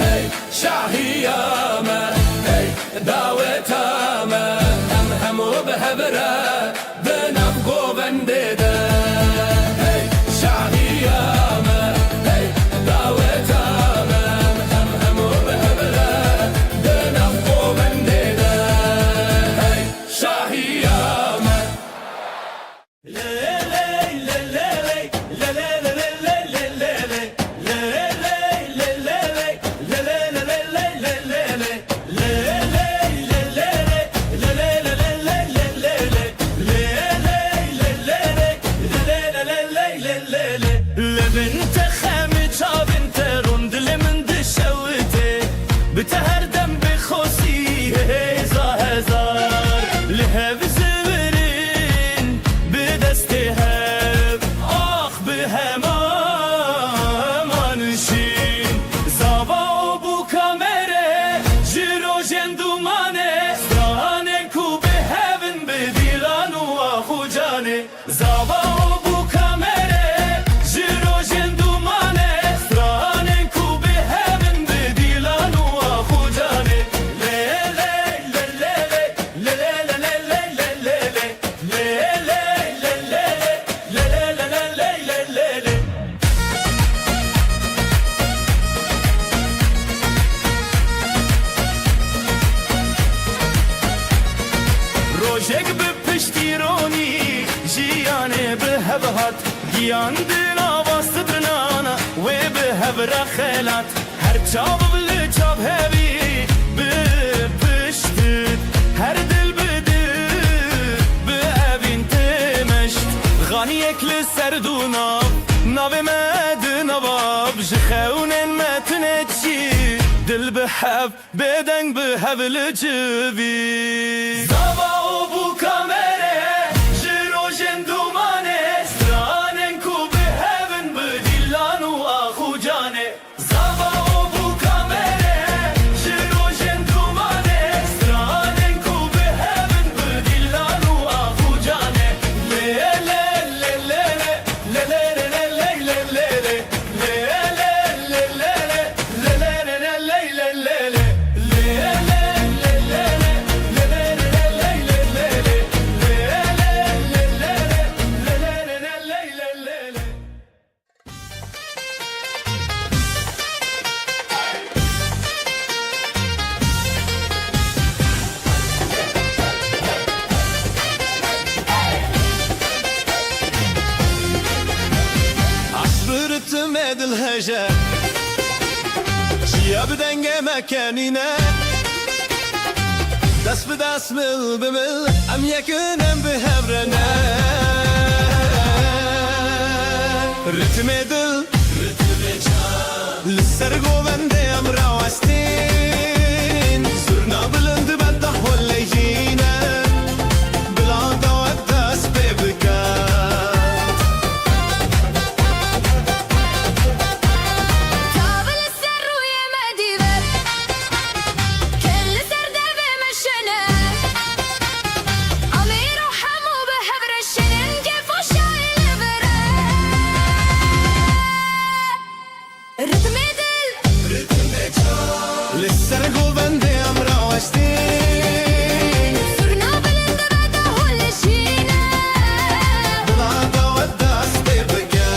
[SPEAKER 4] هی شاهیامه هی دعوتامه همو به هبره دنم گوونده هی شاهیامه بتهردم بخوصی هزار لهو زورین به دست چک به پشتیرانی جیانه به هبهات گیان دینا باستدرنانا و به هبرا خیلات هر چاب بل چاب هبی به پشتید هر دل بده به اوین تمشت غانی اکل سردونا ناو مد نواب جخون المتن چی دل به هب بدنگ به هبل جوی زبا و بو کامره جرو جندومانه سترانن کو به هبن به دیلان و آخو جانه زبا و بو کامره جرو جندومانه سترانن کو به هبن به دیلان و آخو جانه لیله لیله لیله
[SPEAKER 1] تمد الهجا شيا بدنگ مكاننا دست بدست مل بمل ام يكنم بهبرنا رتم دل للسرقو بندي ام راوستين زرنا بلند بده هولي جينا بلا دوات دست ببكا للسرقو بندي ام راوستين
[SPEAKER 5] صرنا بلند بده هولي جينا
[SPEAKER 1] بلا دوات دست ببكا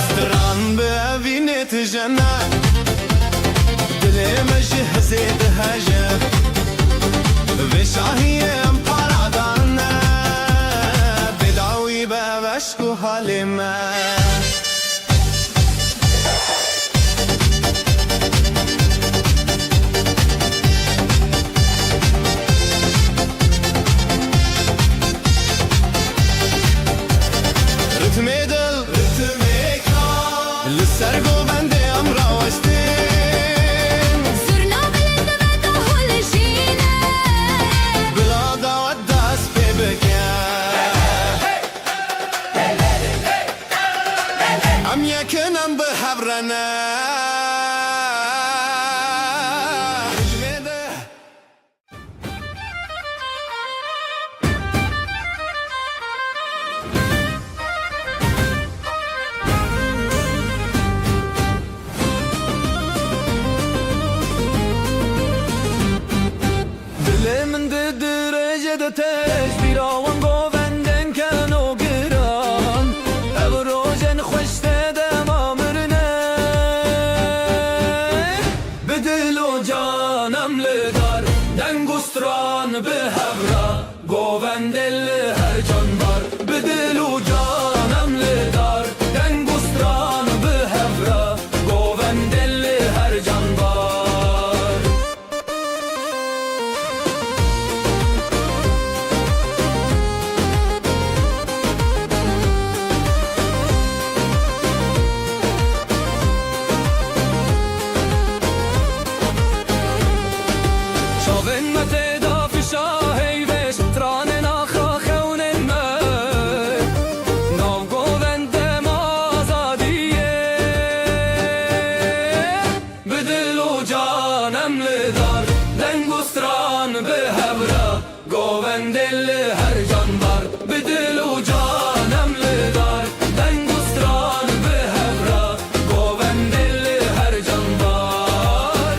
[SPEAKER 1] ستران بأبيني تجنى دلي مجهزي دهجة بشاهي ام بارادانا بدعوي بابشكو حالما للسرقو بندي ام راوستين
[SPEAKER 5] صرنا بلند بده هولي جينا
[SPEAKER 1] بلا دوات دست ببكا ام يكنم بحبرنا
[SPEAKER 3] من ده درجه ده تش بیراوان گووندن کن و گران او روژن خوشته دم آمرنه به دل و جانم لدار دنگستران به هبرا گووندل هر جان بار به دل و جانم لدار دنگستران به هبرا گووندل هر جان بار شاون متدا في شاهي وش تران ناخا خون المر ناو گووند مازادیه بدل و جانم لدار دنگستران به هبرا گووندل هر جان بار بدل و جانم لدار دنگستران به هبرا گووندل هر جان بار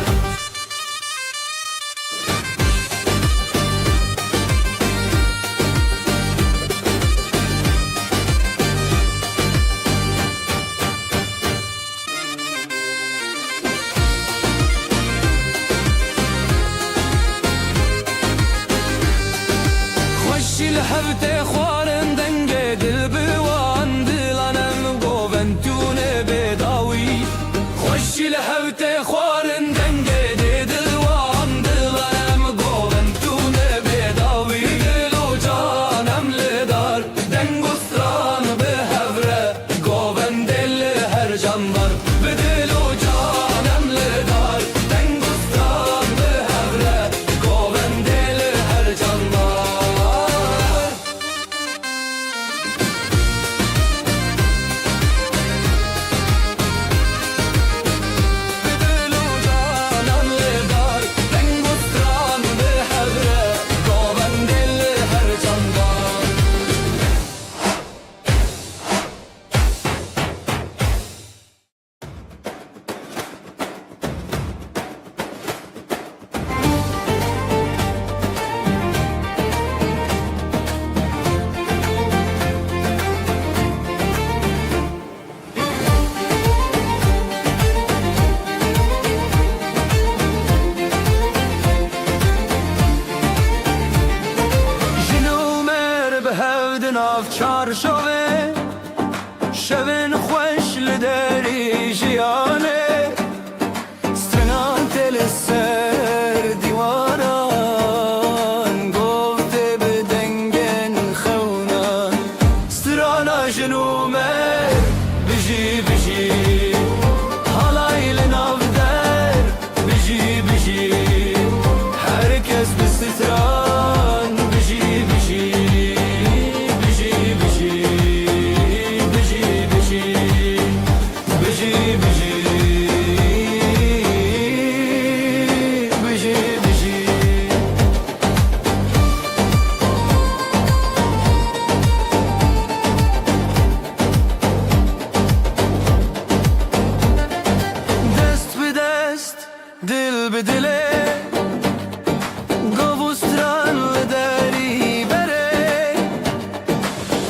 [SPEAKER 3] بجی herkes bir stran بجی بجی بجی بجی بجی بجی بجی بجی بجی بجی دست به دست دل به دل گاوستران لداری بره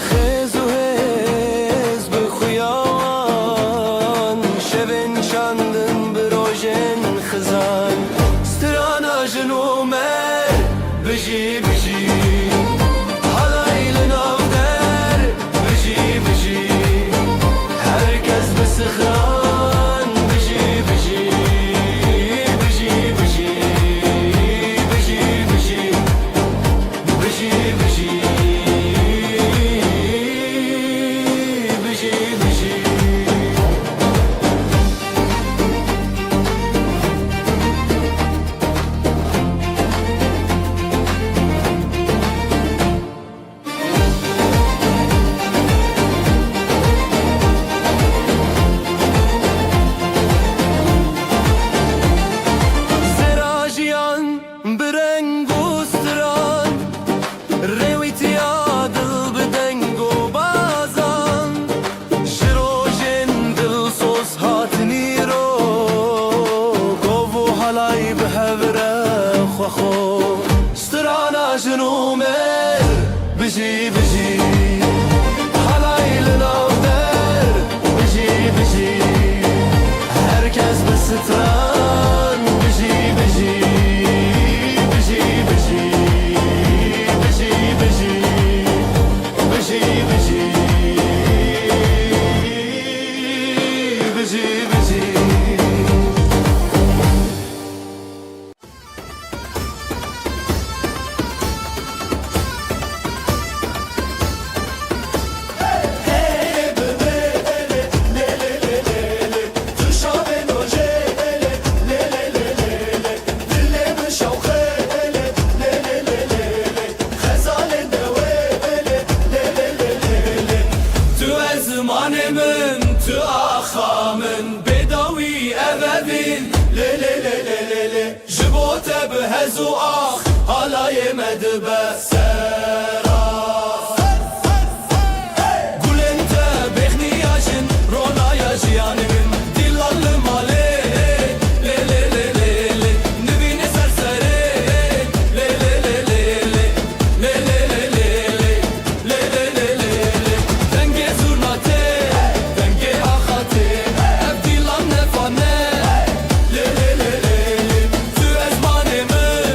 [SPEAKER 3] خیز و حز به خویان شبن شاندن به روژن خزان ستران آجن و مر بجی بجی حالایل ناو در بجی بجی herkes به سخران بجی بجی بجی بجی بجی بجی بجی بجی بجی بجی سراجیان برنگ و ستران رویتی عادل بدنگ و بازان شروجن دل سوز هاتنی رو گو و حلای به هوره خوخو ستران آجن و مر بجی بجی حلای لناو در بجی بجی herkes به ستران بجی بجی بجی بجی بجی بجی بجی بجی بجی بجی تو زمانمن تو آخامن بدوی أبابين لی لی لی لی لی لی جبوت بهزو آخ حالای مدبه سرا گل انت بخنی یاشن رونای جیان من دیلال مالی لی لی لی لی لی نبین سرسره لی لی لی لی لی لی لی لی لی لی لی لی دنگ زورناته دنگ آخاته ابدیلان نفانه لی لی لی لی تو ازمان من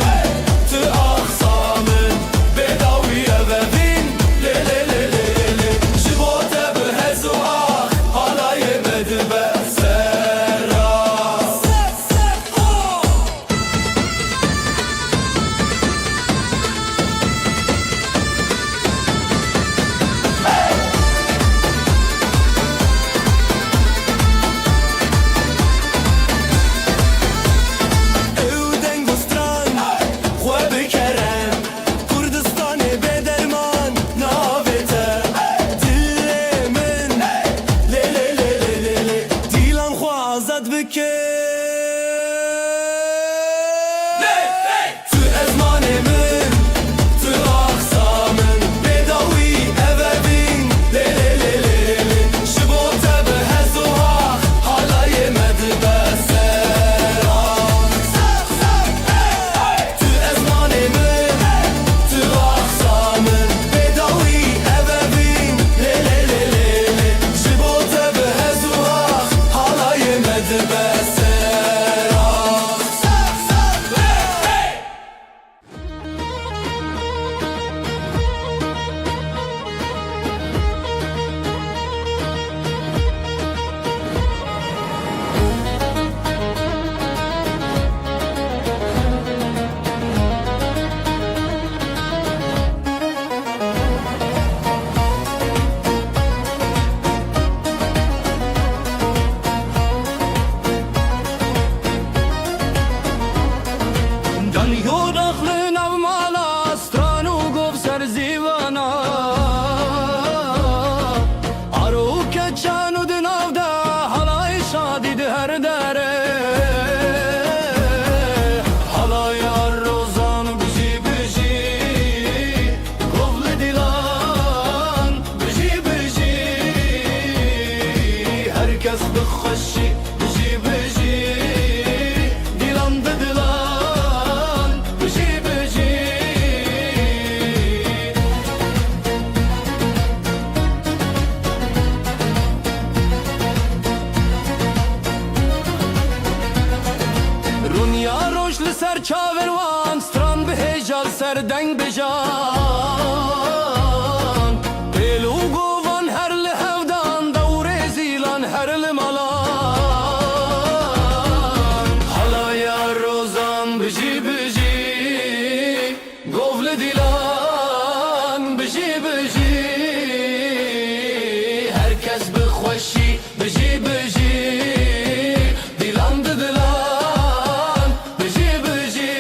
[SPEAKER 2] لسر چاور وان ستران به هجال سر دنگ بجان پیلو گوان هر لحودان دور زیلان هر لمالان حالا یا روزان بجی بجی گوول دیلان بجی بجی herkes بخوشی بجی بجی دیلان ددلان بجی بجی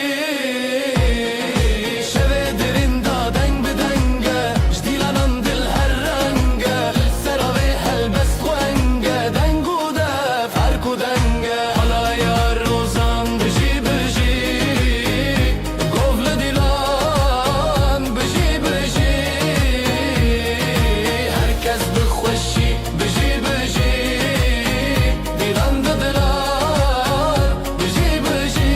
[SPEAKER 2] شوه درین دادنگ بدنگه جدیلانان دل هر رنگه سراوه هلبست خوانگه دنگو ده فرکو دنگه حالا یا روزان بجی بجی گوول دیلان بجی بجی herkes بخوشی بجی بجی دیلان ددلان بجی بجی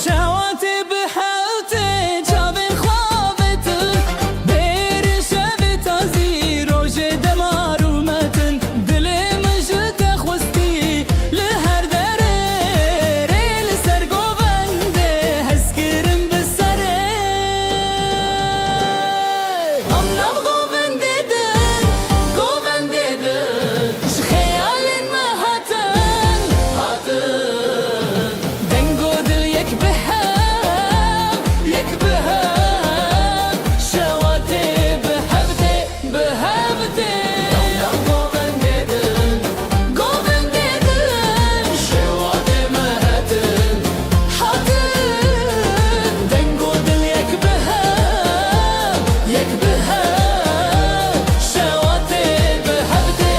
[SPEAKER 3] شواتي بحالتي جابن خوابتن بير شبت ازي روجي دمار ومتن دلي مجد خوستي لهر دري ريل سرقو بندي هسكرم بالسري امنام غوبندي دن شخيال ما هاتن دنگو دل یک بهم شواتي بهبتي گوبن دیدن شواتي مهتن حاتن دنگو دل یک بهم شواتي بهبتي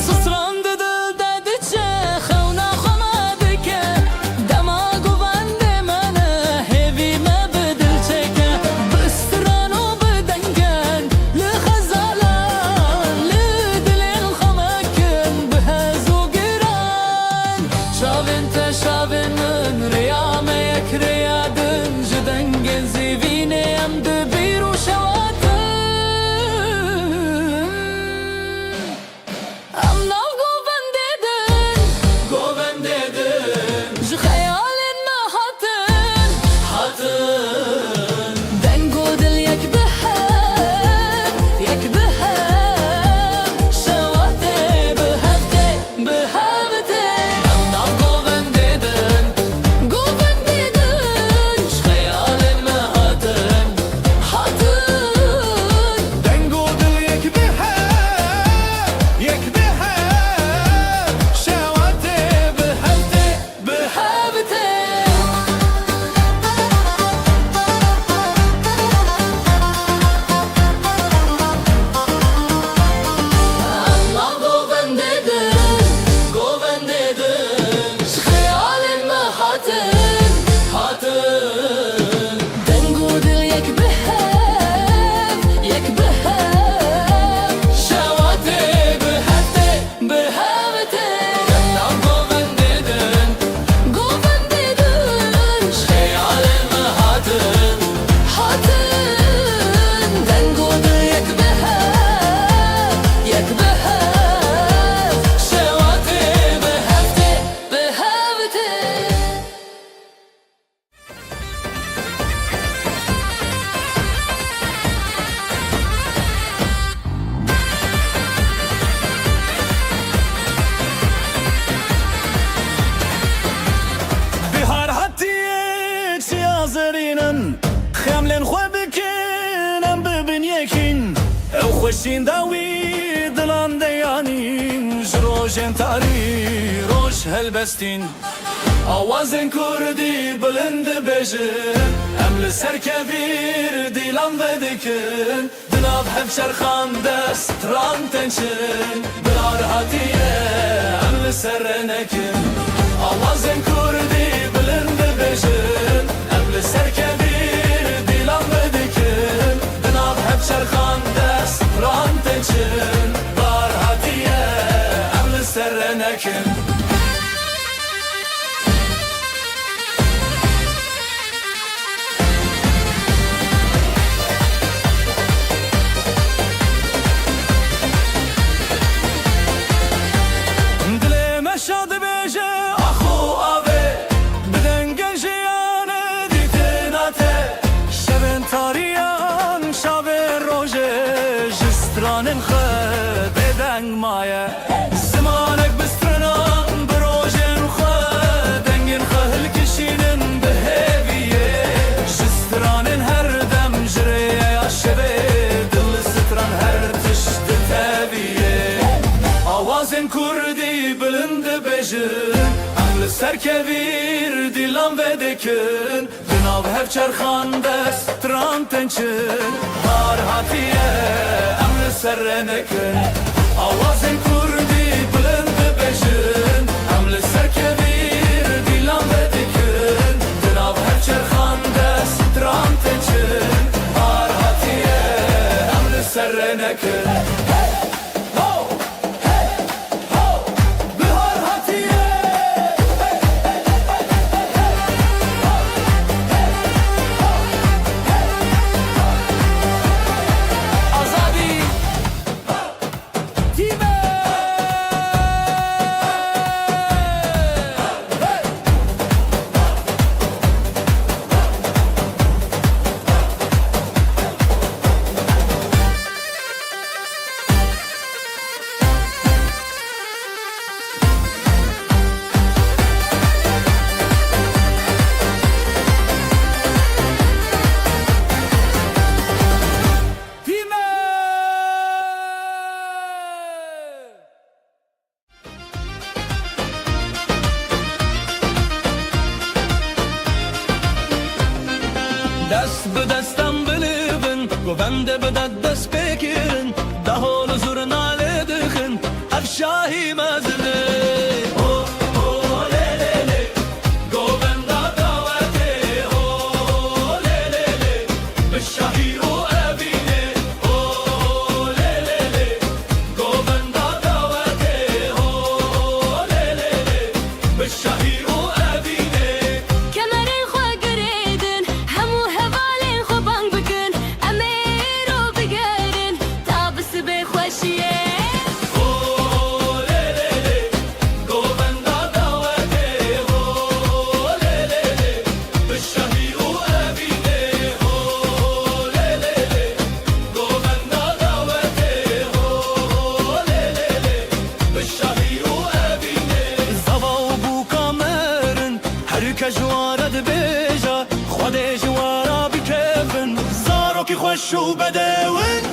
[SPEAKER 3] سسران دل دادچه خونا خمادکه دماغو بنده منه هیوی ما بدل چکه بستران و بدنگن لخزالان لدلین خمکن بهزو گران شاوین تشاوین من ریام یک ریادن جدنگن زیوینه ام دبیر و شواتن I'm now goven deden J khayalin ma haten Dengo dil yek behem Shawate behavte I'm now goven deden J khayalin ma haten
[SPEAKER 4] دنگو دل یک شواته بهفته
[SPEAKER 3] behavte Allah goven deden Khayalin ma haten Dengo dil yek behem Shawate behavte Allah goven deden Khayalin ma haten Dengo dil yek behem Shawate behavte
[SPEAKER 4] بهار حتیک سیازرینن خملن خو بکنم ببین یکین او خوشین داوی دلان دیانین جروجن
[SPEAKER 3] شبن تاری روش هلبستین آوازن کردی بلند بجن ام لسر کبیر دیلان بدکن دناب هفشر خان دست ران تنشن بلار هاتیه ام لسر نکن آوازن کردی بلند بجن ام لسر کبیر دیلان بدکن دناب هفشر خان دست ران تنشن بلار هاتیه ام لسر نکن شاد بیجه آخو آوه بدن گنجیانه دیتناته شبن تاریان شب روژه جسترانن خد بدن مایه زمانک بسترنان بروژن خد دنگن خهل کشینن بهویه جسترانن هر دم جریه یا شبه دل ستران هر تشت تبیه آوازن کردی بلند بجن ام لسر کبیر دیلان بدکن بناو هفچر خان دست تران تنچن هار هاتیه ام لسر نکن آوازن کردی بلند بجن ام لسر کبیر دیلان بدکن بناو هفچر خان دست تران تنچن هار هاتیه ام لسر نکن دست به دستم بلیبن گوونده به دست بکرن ده حال زرناله دخن افشاهی مزنه جوارد بیجا خود جوارا بکفن زارو کی خوش و بدون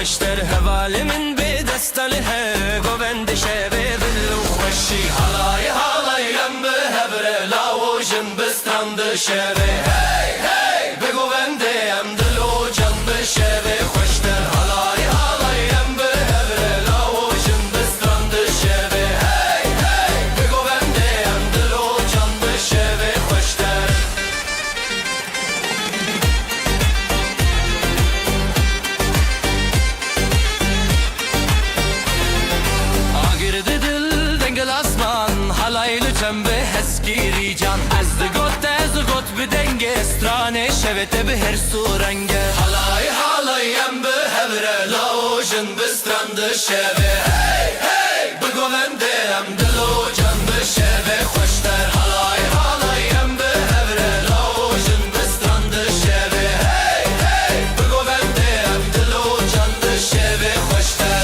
[SPEAKER 3] خوشتر هوالی من به دستالی ها گوند شبه دلو خوشی حالای حالایم به هبره لاوجن بسترند شبه هی هی به گوندیم دلو جان به شبه خوشتر حالای حالایم به هبره لاوجن بسترند شبه هی هی به گوندیم دلو جان به شبه خوشتر آگرد دل دنگل اسمان حالایل چنبه هسگیری جان از دگوت به دنگ استرانه شوته به هر سورنگه حالایم به هبره لاوجن بسترند شبه هی هی بگوونده هم دلو جان به شبه خوشتر حالایم به هبره لاوجن بسترند شبه هی هی بگوونده هم دلو جان به شبه خوشتر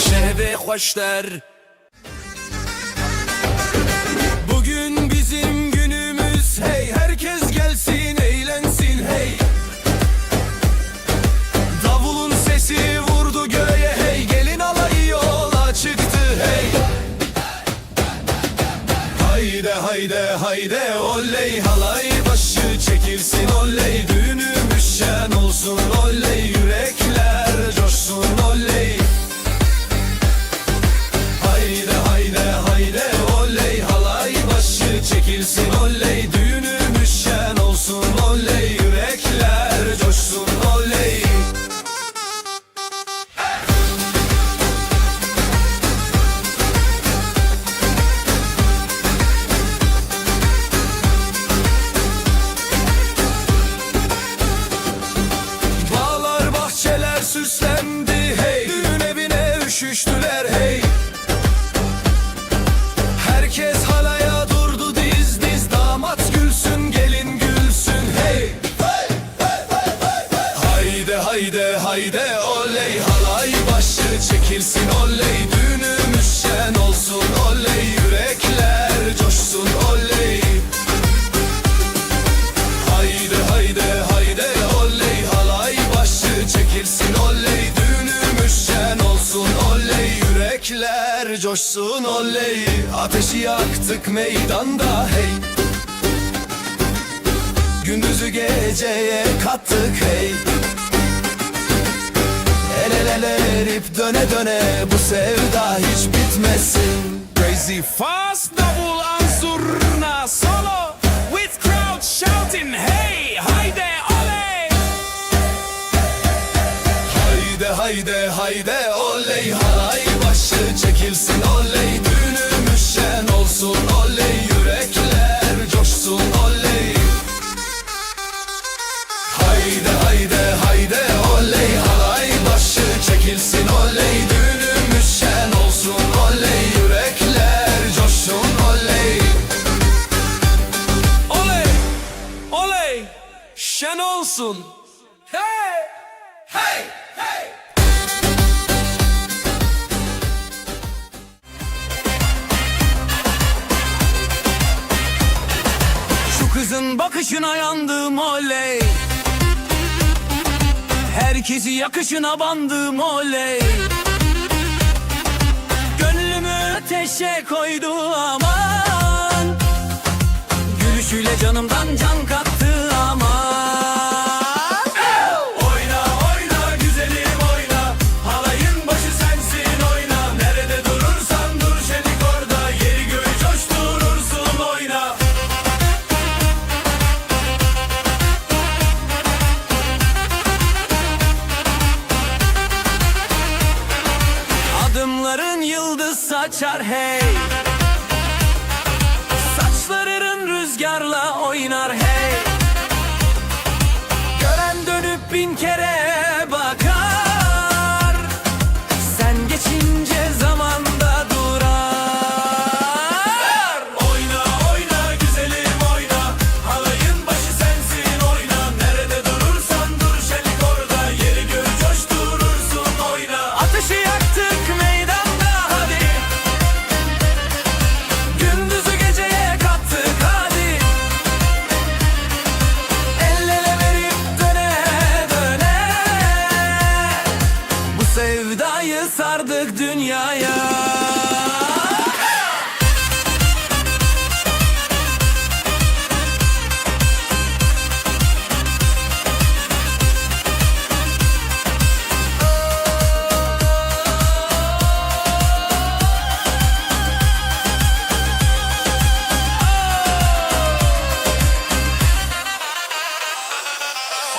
[SPEAKER 3] şehve hoşlar.
[SPEAKER 1] Bugün bizim günümüz hey, herkes gelsin eğlensin hey. Davulun sesi vurdu göğe hey, gelin alayı yola çıktı hey. Hayde hayde hayde oley, halay başı çekilsin oley, düğünümüz şen olsun oley, yürekler coşsun oley. Hayde hayde hayde oley, halay başı çekilsin oley, düğünümüz şen olsun oley, yürekler coşsun oley. Bağlar bahçeler süslendi hey, düğün evine üşüştüler hey. Herkes halaya durdu diz diz, damat gülsün gelin gülsün hey. Hayde hayde hayde oley, halay başı çekilsin oley, düğünümüz şen olsun oley, yürekler coşsun oley. Hayde hayde hayde oley, halay başı çekilsin oley, düğünümüz şen olsun oley, yürekler coşsun oley. Ateşi yaktık meydanda hey, gündüzü geceye kattık hey. El ele ele erip döne döne, bu sevda hiç bitmesin.
[SPEAKER 4] Crazy fast double ansurna solo with crowd shouting hey hayde oley.
[SPEAKER 1] Hayde hayde hayde oley, halay başı çekilsin oley, düğünümüz şen olsun oley, yürekler coşsun oley. Hayde hayde hayde oley, halay başı çekilsin oley, düğünümüz şen olsun oley, yürekler coşsun oley.
[SPEAKER 4] Oley oley şen olsun hey hey hey. Şu kızın bakışına yandım oley, herkesi yakışına bandım oley. Gönlümü ateşe koydu aman, gülüşüyle canımdan can kattı aman. Oyna oyna güzelim oyna, halayın başı sensin oyna. Nerede durursan dur şenik orada, yeri göğü coşturursun oyna.
[SPEAKER 3] açar hey. Saçların rüzgarla oynar hey. Gören dönüp bin kere bakar, sen geçince zamanda durar. Oyna oyna güzelim oyna, halayın başı sensin oyna. Nerede durursan dur şenlik orada, yeri göğü coşturursun oyna. Ateşi yaktık meydanda hadi, gündüzü geceye kattık hadi. El ele verip döne döne, bu sevdayı sardık dünyaya.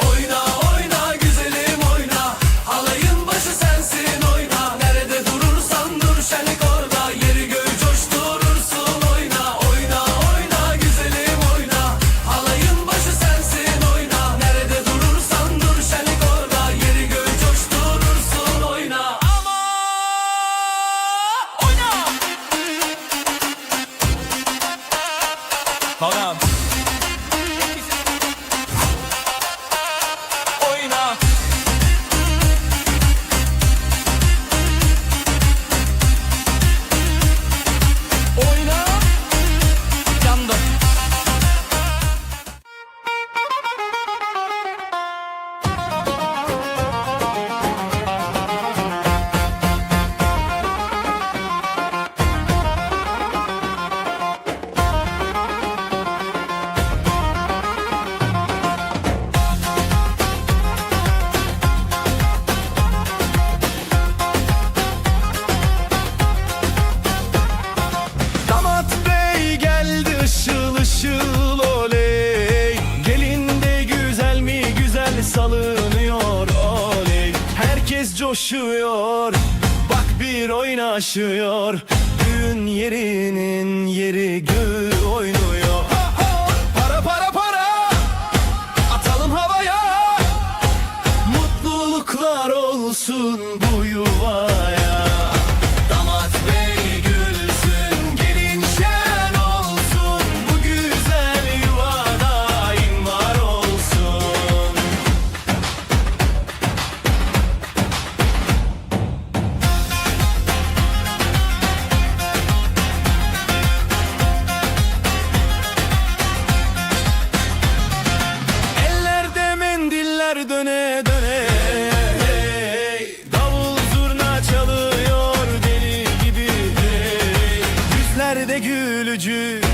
[SPEAKER 3] Oyna oyna güzelim oyna, halayın başı sensin oyna. Nerede durursan dur şenlik orada, yeri göğü coşturursun oyna. Oyna oyna güzelim oyna, halayın başı sensin oyna. Nerede durursan dur şenlik orada, yeri göğü coşturursun oyna. Ama oyna. Halam. Oyna. Oyna. Yandım.
[SPEAKER 4] Damat bey geldi ışıl ışıl oley. Gelin de güzel mi güzel salınıyor oley. Herkes coşuyor, bak bir oynaşıyor. Düğün yerinin yeri göğü oynuyor. Para para para, atalım havaya. Mutluluklar olsun bu yuvaya. Damat bey gülsün, gelin şen olsun. Bu güzel yuva daim var olsun. Ellerde mendiller döne döne, davul zurna çalıyor deli gibi. Yüzlerde gülücük,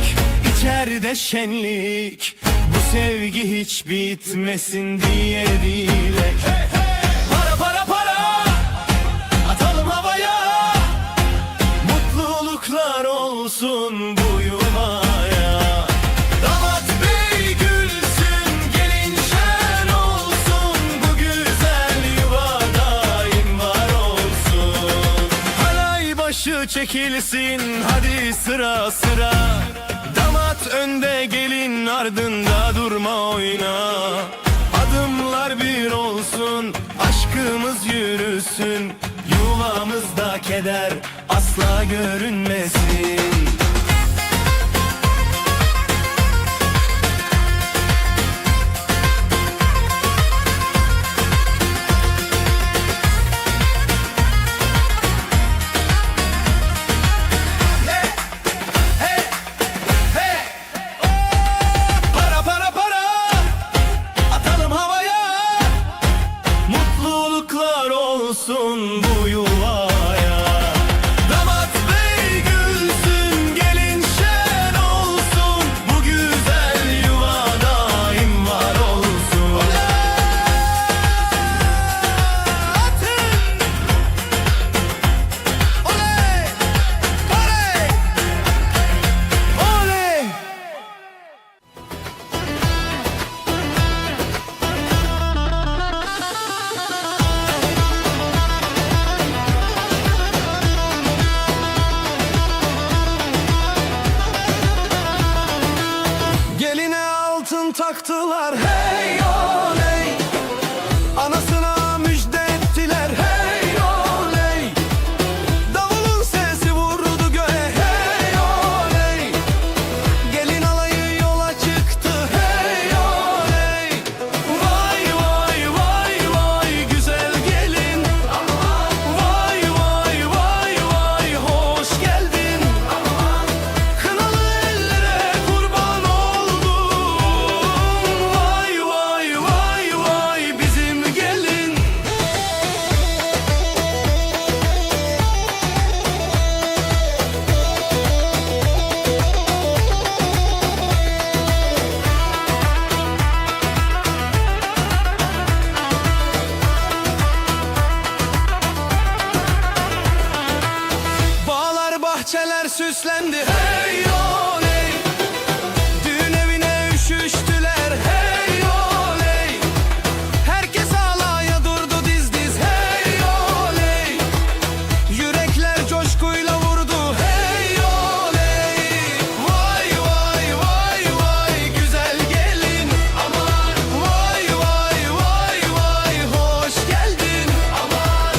[SPEAKER 4] içeride şenlik. Bu sevgi hiç bitmesin diye dilek. Para para para, atalım havaya. Mutluluklar olsun bu yuvaya. Damat bey gülsün, gelin şen olsun. Bu güzel yuva daim var olsun. Halay başı çekilsin hadi sıra sıra. Damat önde, gelin ardında, durma oyna. Adımlar bir olsun, aşkımız yürüsün. Yuvamızda keder asla görünmesin. Para para para, atalım havaya. Mutluluklar olsun bu yuvaya. Damat bey gülsün,
[SPEAKER 2] Altın taktılar hey oley, anasına müjde ettiler hey oley. Davulun sesi vurdu göğe hey oley, gelin alayı yola çıktı hey oley. Vay vay vay vay güzel gelin, vay vay vay vay hoş geldin. Kınalı ellere kurban oldum, vay vay vay vay bizim gelin. Bağlar bahçeler süslendi hey oley, düğün evine üşüştüler hey oley. Herkes alaya durdu diz diz hey oley, yürekler coşkuyla vurdu hey oley. Vay vay vay vay güzel gelin, aman vay vay vay vay hoş geldin. Aman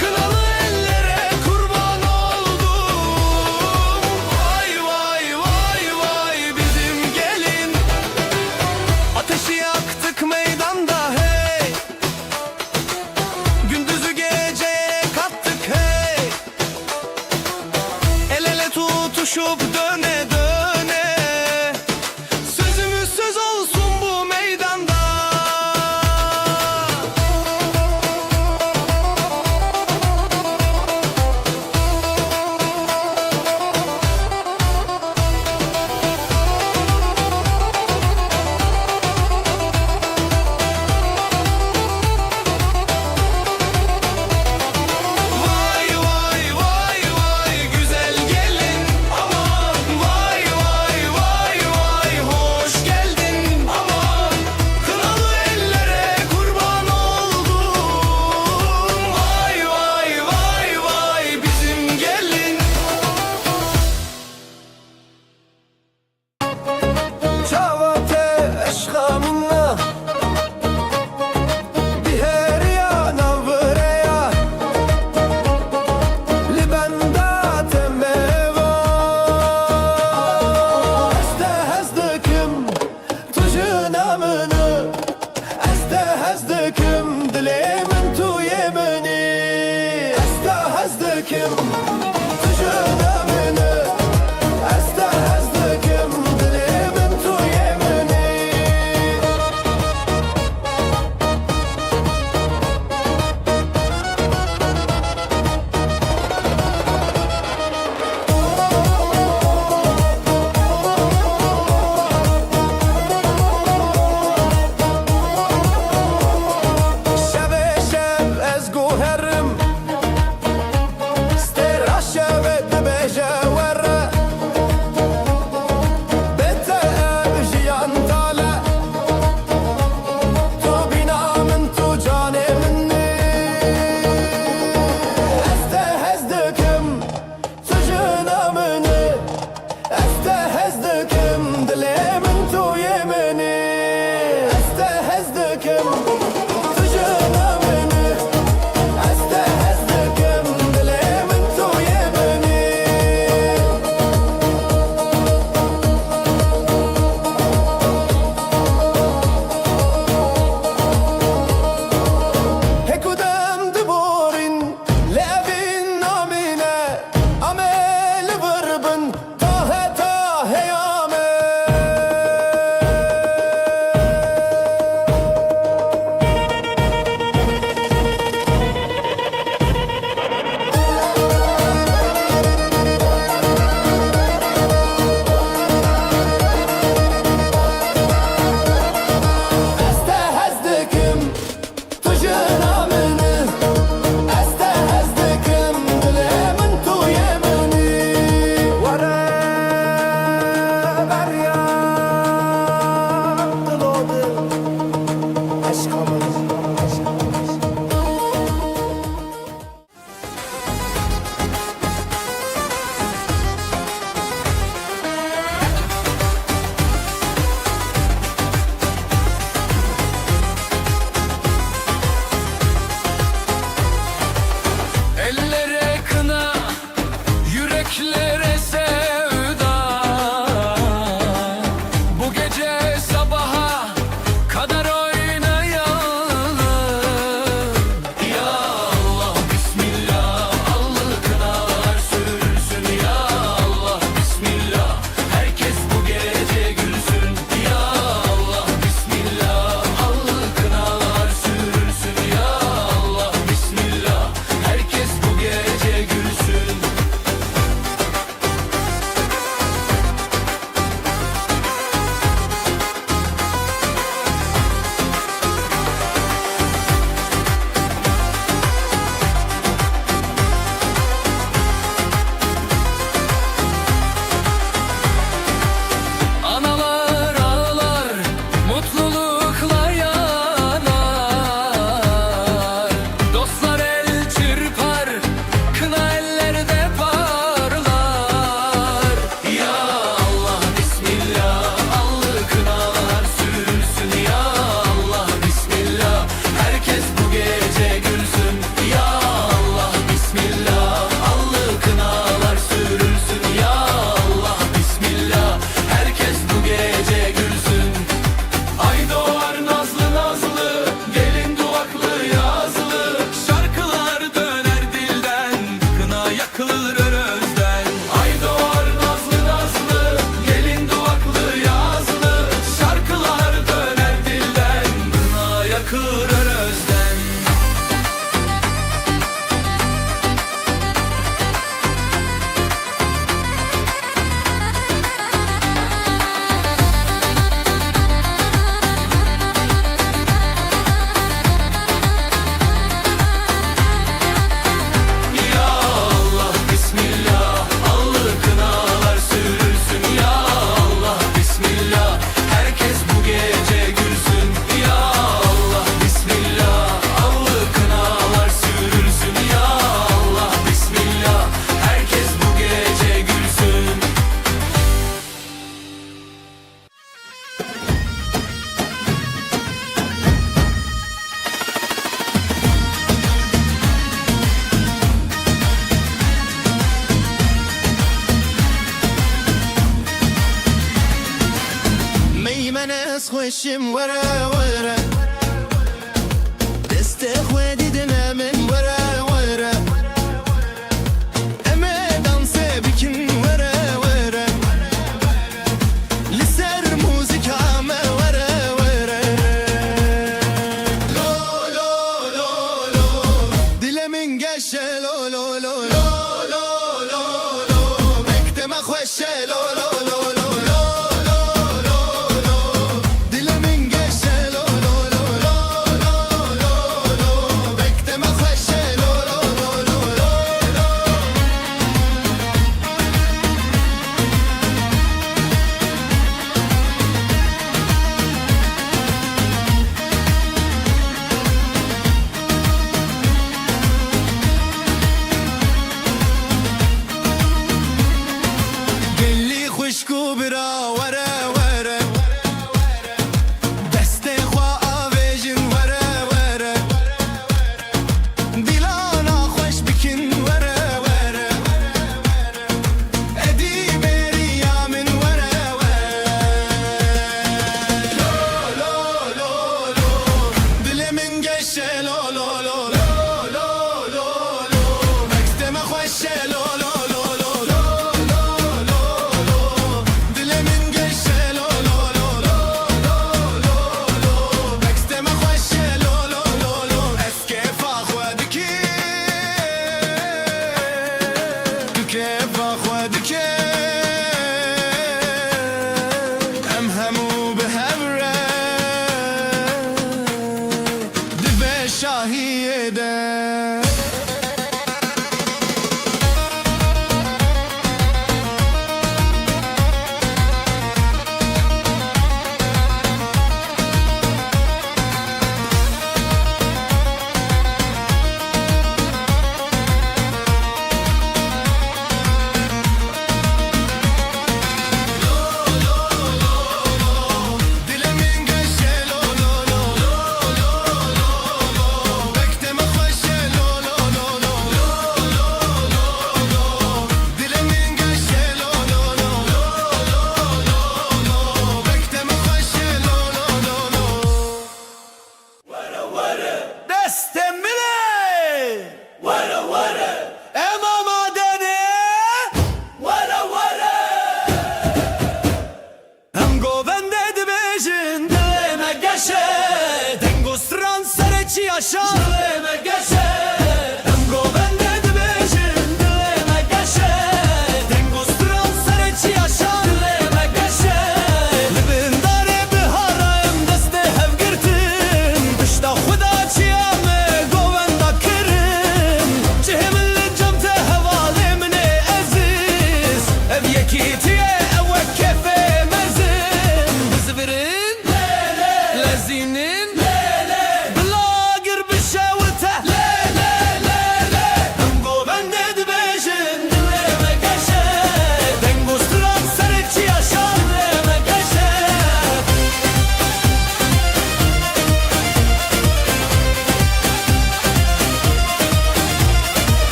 [SPEAKER 2] kınalı ellere kurban oldum, vay vay vay vay bizim gelin. Ateşi yaktık meydanda hey, gündüzü geceye kattık hey. El ele tutuşup döne döne, sözümüz söz olsun bu meydanda. Vay vay vay vay güzel gelin, aman vay از خوشم وره وره دست خودی دنه من وره وره امه دانسه بکن وره وره لسر موزیکامه وره وره لو لو لو لو دلمین گشه لو لو لو لو لو لو لو مکتم خوشه لو لو لو لو لو لو لو لو دلمین گشه لو لو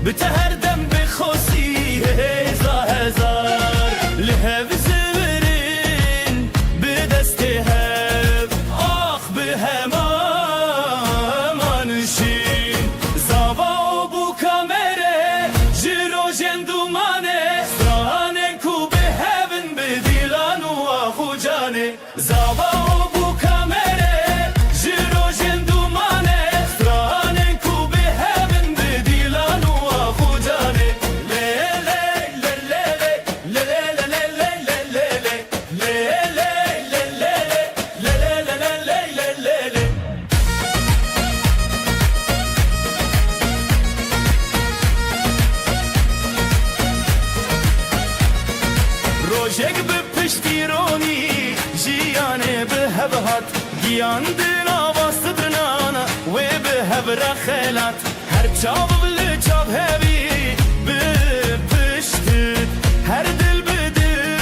[SPEAKER 4] بتهر دم بخوسی هزار لهب زورین به دست هب آخ به همانشین زاوا و بو کامره جرو جندومانه سترانه کو به هبن به دیلان و آخو جانه زاوا و بو کامره جرو جندومانه سترانه کو به هبن به دیلان و آخو جانه روشک به پشتیرونی جیانه به هبهات گیان دل آواست درنانا و به هبر خیلات هر چاو بل چاو هبی به پشتت هر دل بده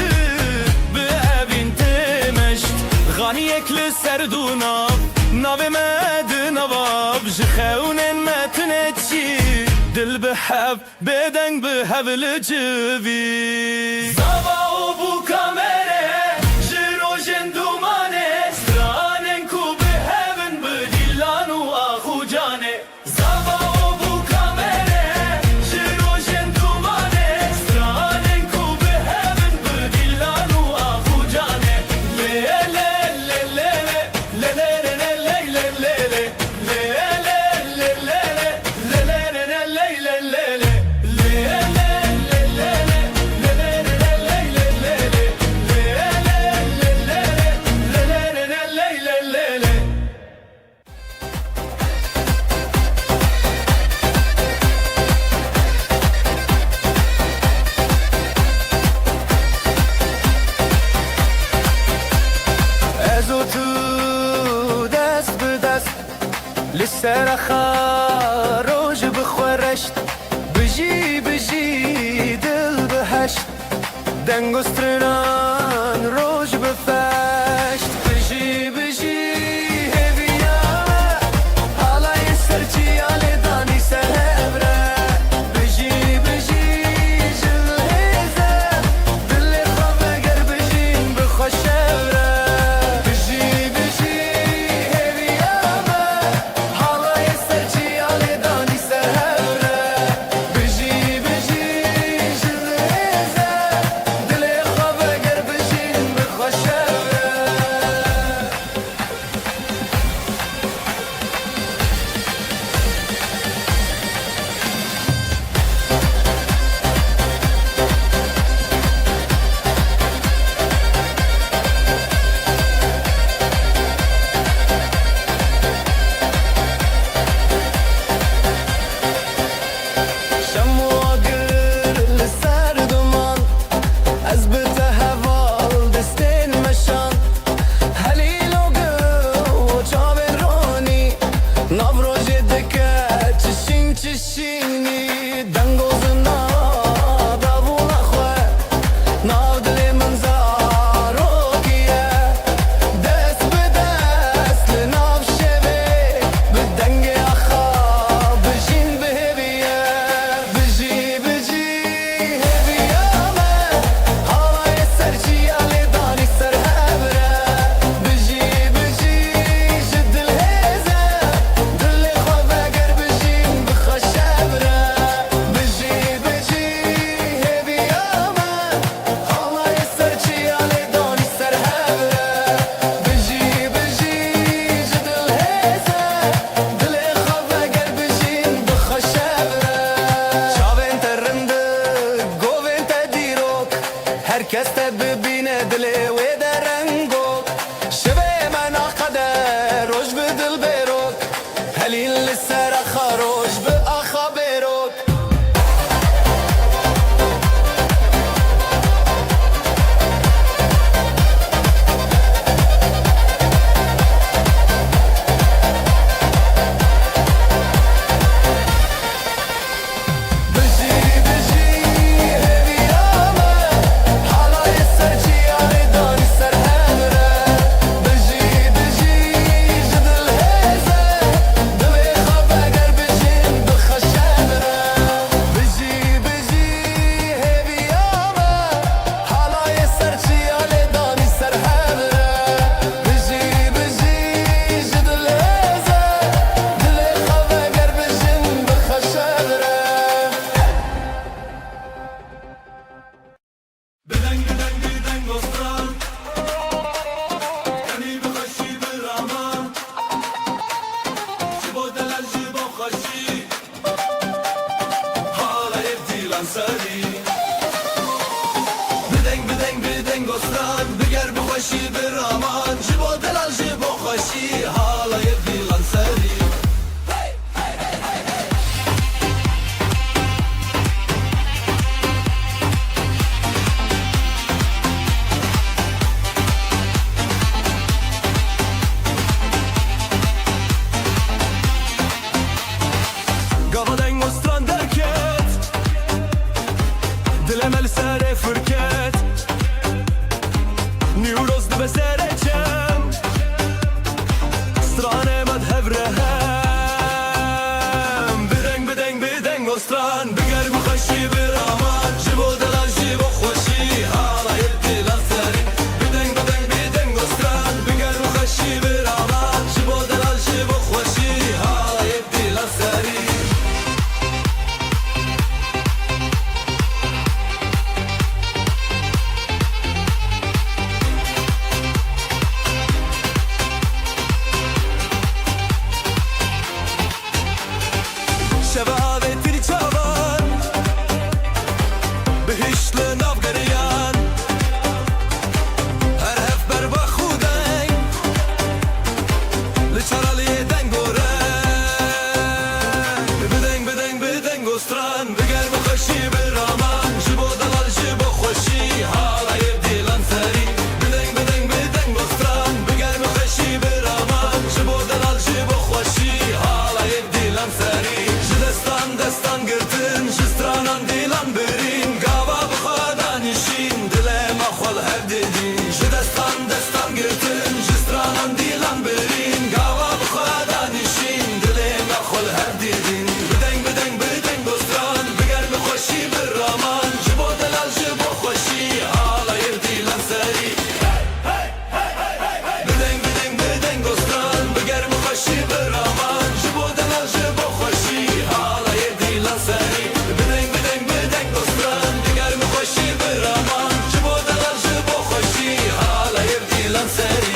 [SPEAKER 4] به اوین تمشت غانی اکل سردونا ناو مد نواب جخونن متنچی دل به حب بدنگ به هبل جوی زاوا و بو کامره جرو جندومانه سترانن کو به هبن به دیلان و آخو جانه زاوا و بو کامره جرو جندومانه سترانن کو به هبن به دیلان و آخو جانه
[SPEAKER 2] از و تو دست به دست لسر خاروج بخورشت بجی دل بهشت دنگستران روج بفشت بجی هبیامه حالای سرچی آلی دانی سهبره بجی جل هیزه دل خواب اگر بجین بخوشبره herkes de bibine dili ve de rengo şeve mena kader roj be dil berok helil lisera kharoj be akha berok Sar
[SPEAKER 3] لانسری بدنگ استران بگر بخوشی برامان جبو دلال جبو خوشی حالا یبی لانسری Gavadeng ostran derket Dilemel sere fırket Newroz dibe sereçem Strane med hevrehem Bedeng ostran Biger bu kaşı bir aman Jibo delan jibo xoşi Hala yeddi lan seri Bedeng ostran Biger bu kaşı bir aman Jibo delan jibo xoşi Hala yeddi lan seri شبابتي الجوان بهشل نافقريان هرهف بربا خودين لشرالي دنگورن بدنگ استران بگر بخشي برامان جبو دلال جبو خوشي حالا يبدي لانسري بدنگ استران بگر بخشي برامان جبو دلال جبو خوشي حالا يبدي لانسري دستان گرتن جسترانان دیلان برین گاوا بخوادان نشین دلم اخوال هر دیدین دستان گرتن جسترانان دیلان برین گاوا بخوادان نشین دلم اخوال هر دیدین بدنگ استران بگر بخوشی برامان جبو دلال جبو خوشی حالا یردی لانسری بدنگ استران بگر بخوشی برامان جبو دلال جبو خوشی حالا یردی لانسری بدنگ استران بگر بخوشی برامان جبو دلال جبو خوشی حالا یردی لانسری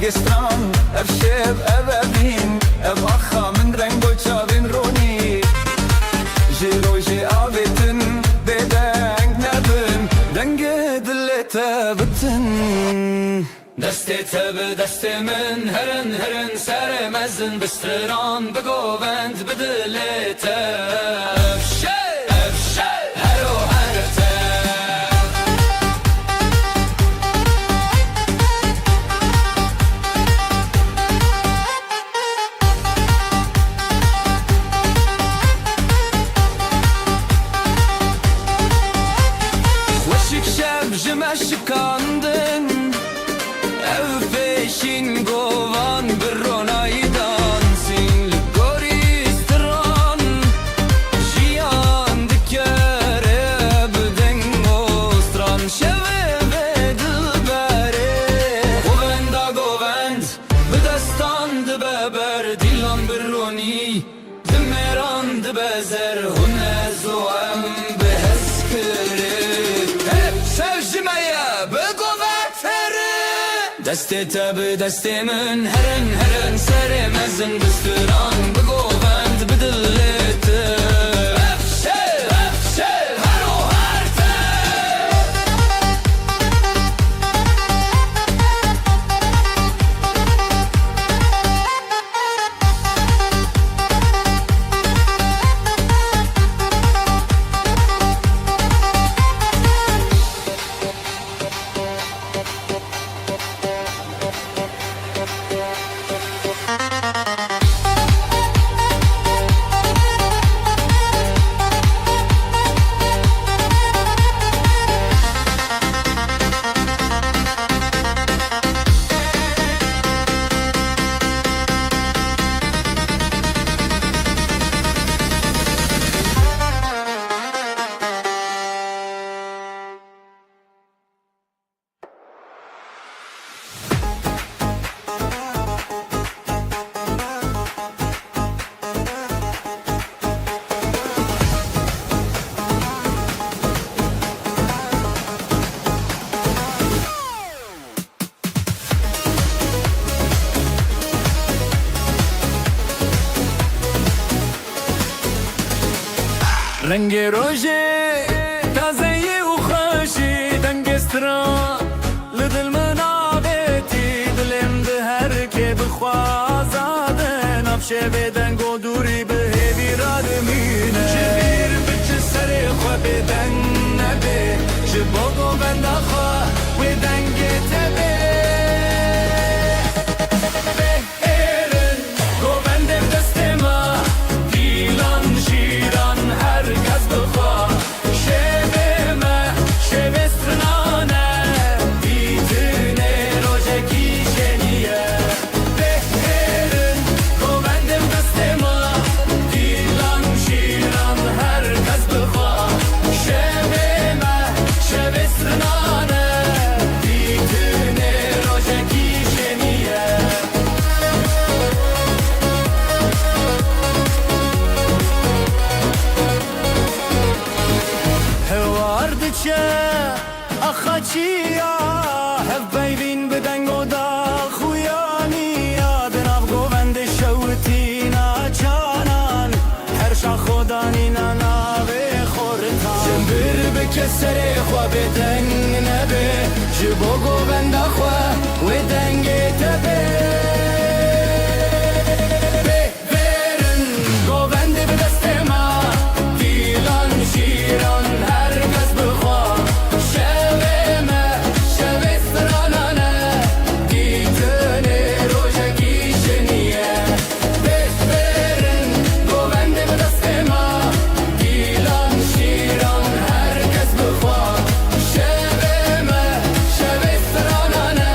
[SPEAKER 3] دنگستان اف شب ابین اف آخا من رنگ و چاوین رونی جی روژی آبیتن بدنگ نبن دنگ دلت بتن دستی تب دست من هرن هرن سر مزن بستران بگووند بدلت افشه هرو هرته وشک شب جمشکاندن ev peşin govan bir ronaydan sin goristan jiyan dikere bden ostran şeve ve dilbere govend bedestan de beber dilan bir roni demeran de bezer hunez o em beheskere hep sevjimeye begovetere دستی تب دستی من هرن هرن سر مزن بستران بگووند بدلت افشه هرو هرته
[SPEAKER 4] رنگ روژه تازه و خوشی دنگستران لدل منابتی دلم ده هر که بخوازاده نفشه به دنگ و دوری به هیوی را دمینه جبیر بچه سر خواه به دنگ نبه جباگو بنده خواه و دنگ تبه بهرن گوبندم دست ما دیلان شیران herkes bıkar Şevime, şevestrinane Bitine rojeki jeniye Behrin, govendim destema Dilan şiran herkes bıkar Şevime, şevestrinane Bitine rojeki jeniye Vardıça axaçiya Hev beyvin bedeng o da xuyaniya Benav govende şevtina çanan Her şah khodanina nave khortan Jembir bekesere khwa bedeng nebe Jibo govende khwa ve denge tebe Beverin govende bedestema Dilan şiran herkes bıkha Şevime, şevestranane Gitene rojeki jeniye Beverin govende bedestema Dilan şiran herkes bıkha Şevime, şevestranane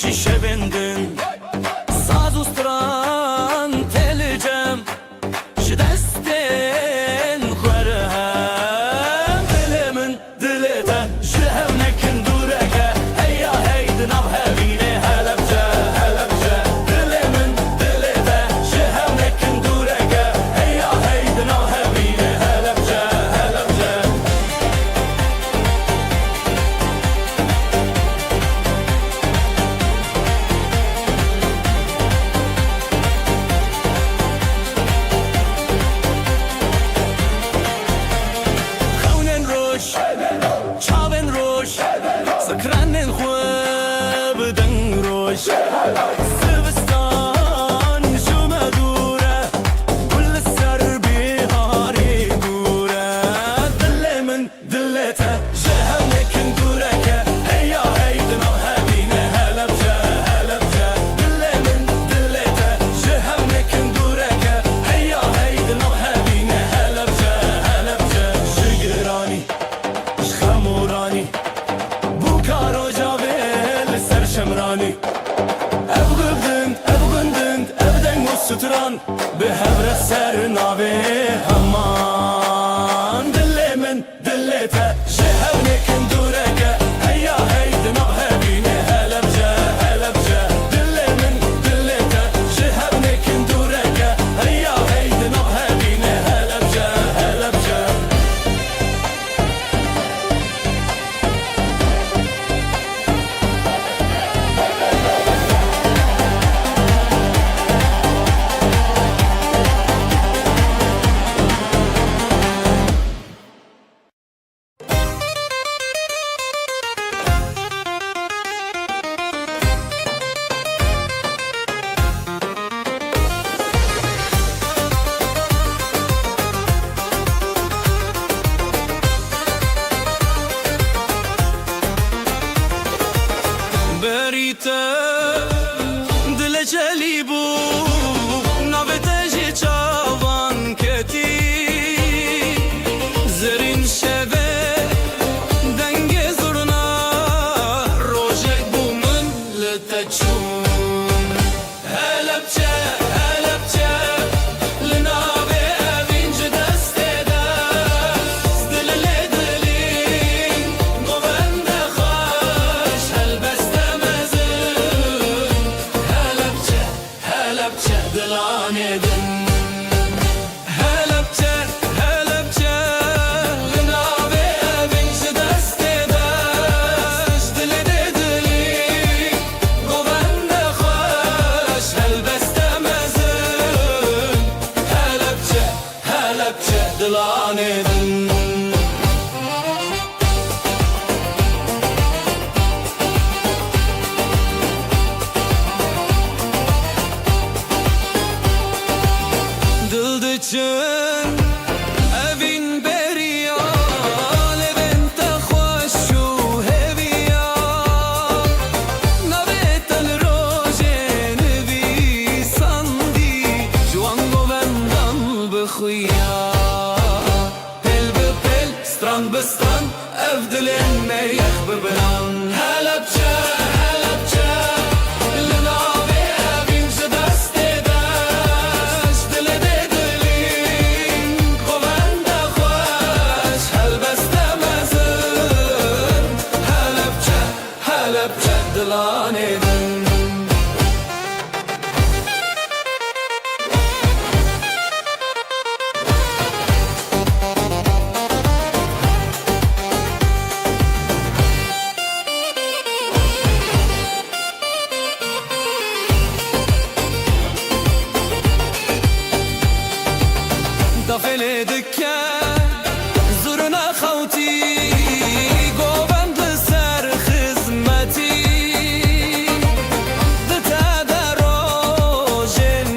[SPEAKER 4] جی شویندن ساز و ستران تلجم جی دستین خورهم دل من دلتا جی هم نکن دورکه هیا هیدن او هبینه هلبجه هلبجه دل من دلتا جی هم نکن دورکه هیا هیدن او هبینه هلبجه هلبجه خونن روش چاون روش سکرانن خواب دن روش سبستان جمع دوره كل السر بهاري دوره دل من دلته جهم نكن دورك هيا هيدنا وهبينا هلبجه هلبجه دل من دلته جهم نكن دورك هيا هيدنا وهبينا هلبجه هلبجه شجراني خموراني بوكارو جابل سر شمراني ابغندند ابدن وستران بهبر السر نابي همان دل من دلته جهو نكن دورك هيا هيدنا وهبينا هلبجه هلبجه دل من دلته جهو نكن دورك هيا هيدنا وهبينا هلبجه هلبجه بریته دل جلی بو نوته جی چاوان کتی زرین شوه دنگ زرنا روژک بو من لتچون هلبچه هلبچه لناوه اوینج دست دست دل لدلین گوند خوش هلبسته مزون هلبچه هلبچه دلانه دن هلبچه هلبچه لناوه اوینج دست دست دل لدلین گوند خوش هلبسته مزون هلبچه هلبچه دلانه دن دلدچن اوین بریا لبنت خوش و هویا نبتل روژن بی سندی جوان گوندم بخویا پل به پل ستران به ستران افدلن میخ ببران هلبچه هلبچه لناوه اوینج دست دست دل دلین گوند خوش هلبسته مزن هلبچه هلبچه دلانه دن دافل دکه زورنا خوتی گوبند سر خدمتی دتا دروژن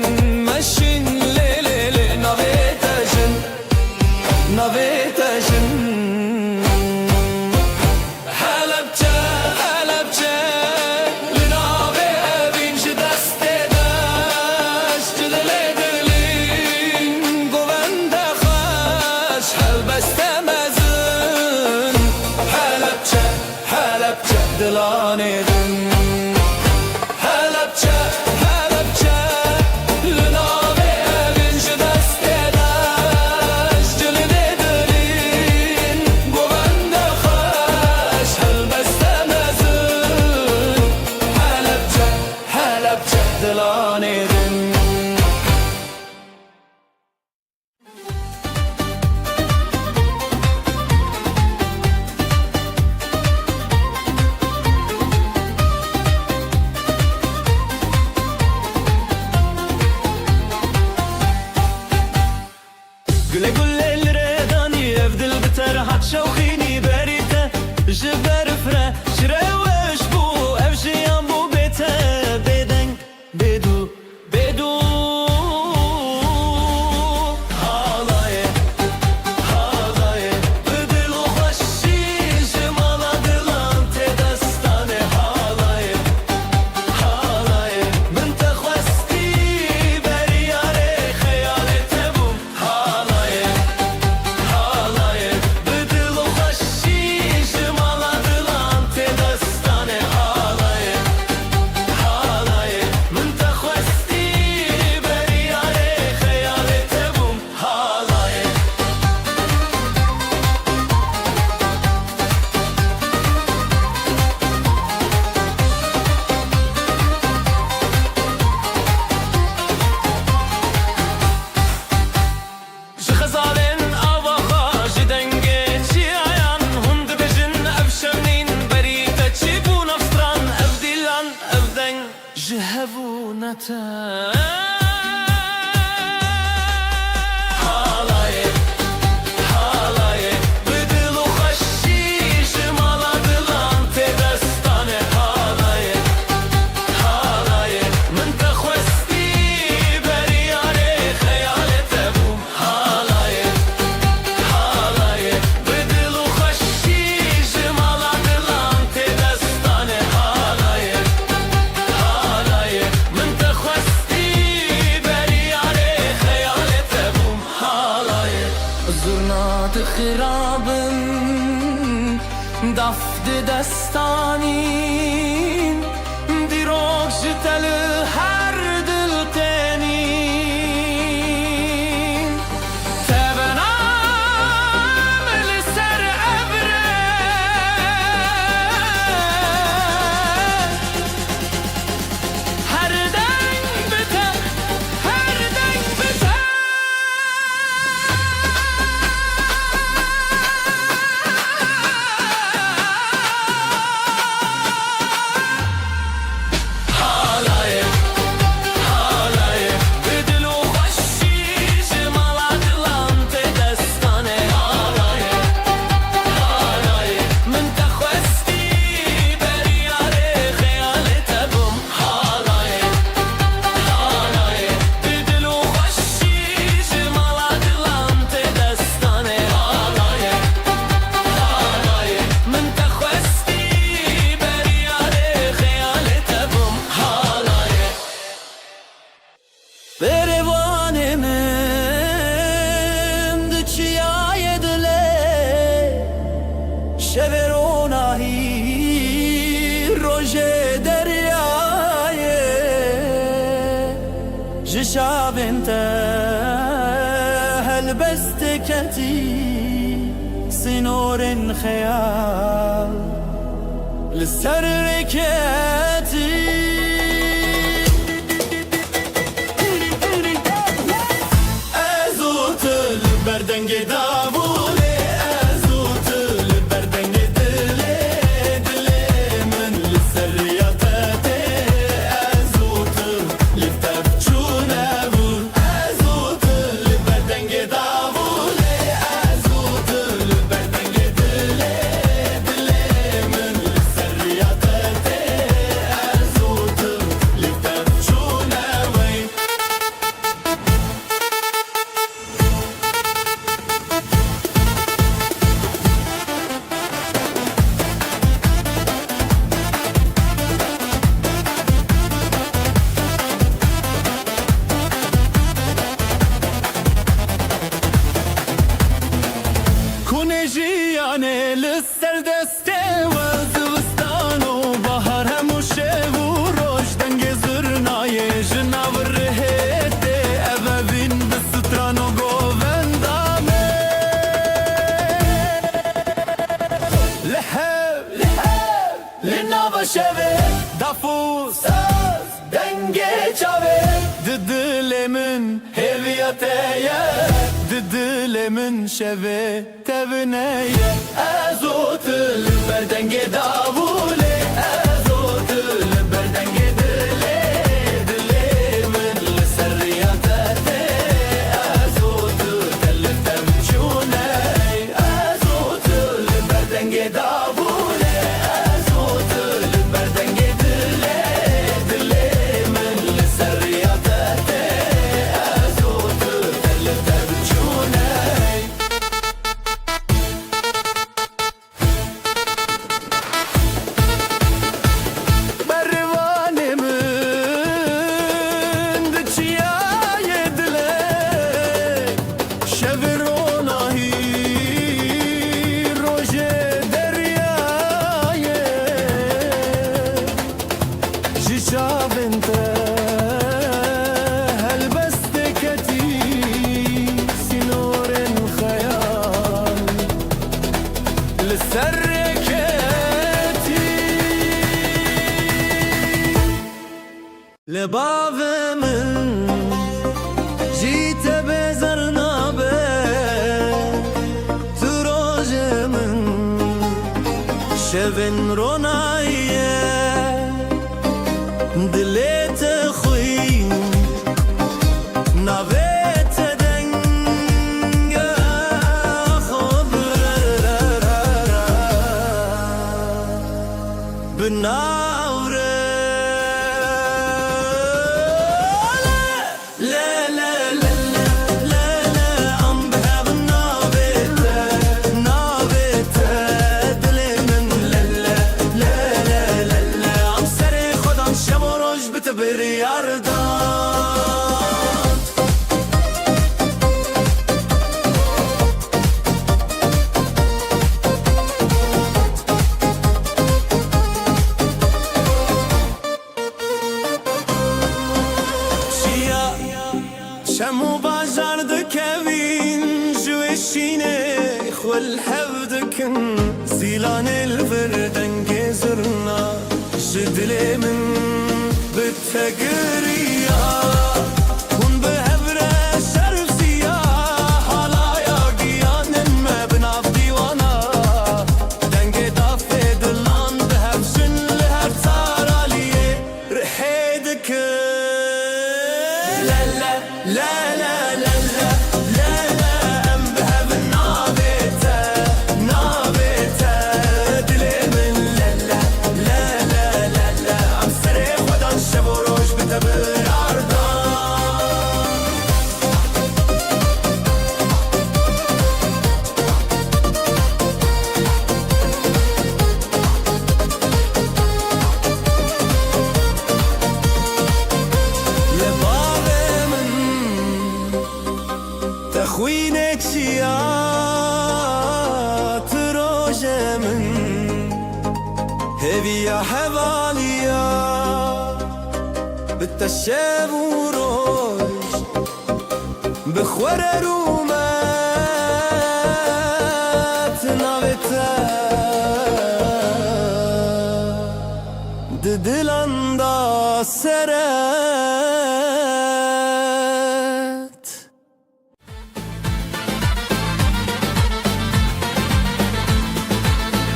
[SPEAKER 4] مشین لیلی نویتشن نویتشن هلبچه هلبچه لناوه اوینج دست دست دل دلین گوند خوش
[SPEAKER 2] بردن
[SPEAKER 4] جهبونتا خرابن دفت دستانین دیروک جتل هر دل تنین تبنام لسر ابره هر دنگ بته هر دنگ بته شابنت هلبست كتي سنور خيال للسر كتي
[SPEAKER 2] ازوت البردنج دابولي ازوت البردنج دلي دلي من للسرياتاتي ازوت لفتفجونا ازوت البردنج دابولي ازوت البردنج دلي دلي من للسرياتاتي ازوت لفتفجونا وين
[SPEAKER 4] كونجياني للسر دسته وزوستان وبهار هموشه وروش دنگ زرناي جناور رهته ابابين بستران وغوفندامي لحب لحب لنابا شبه دافوس دنگ چاوه ددل من هویتيه ددل من شبه تبنيه
[SPEAKER 2] ازوت البردنج دابولي ازوت البردنج دلي دلي من للسرياتاتي ازوت تلفتمجوني ازوت البردنج دابولي ازوت البردنج دلي دلي من للسرياتاتي ازوت تلفتمجوني لباب من جيت بزرنا تروج من شبن روناية
[SPEAKER 3] دلت خوی نویت دنگ خوب بناوره شمو بازار دكوين جوشيني خول حفدكن زيلان الفردن جزرنا جدلي من بالتقرية كون بهبرة شرف سياح حلايا قيان ما بنعف ديوانا دنجي دافي دلان بهبشن لهر تاراليه رحيدك لا لا لا لا لا لا لا ام بهب نابته نابته دلي من لا لا لا لا لا لا عم سري ودان شب وروج بتبر عرضان يا بابا من تخوينك شيات روجة من هبي يا حباليا بالتشاب وروج بخور رومات نابتا ددلان دا سرت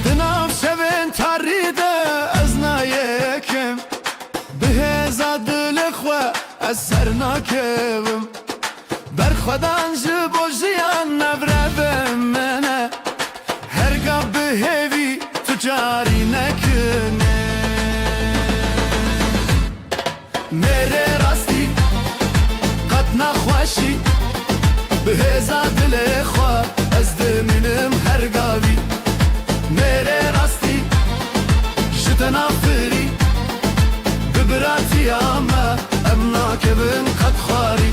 [SPEAKER 2] دناف شبن تاريده ازنا يكم بهزا دلخوا اثرنا كبم برخدان جبو جيان نبربم منه هرگاه بهوی تجاری نکنه میره راستی قد نخوشی بهزا دلخوا از دمینم هرگاوی میره راستی جتنا فری ببراتی اما امنا کبن قد خواری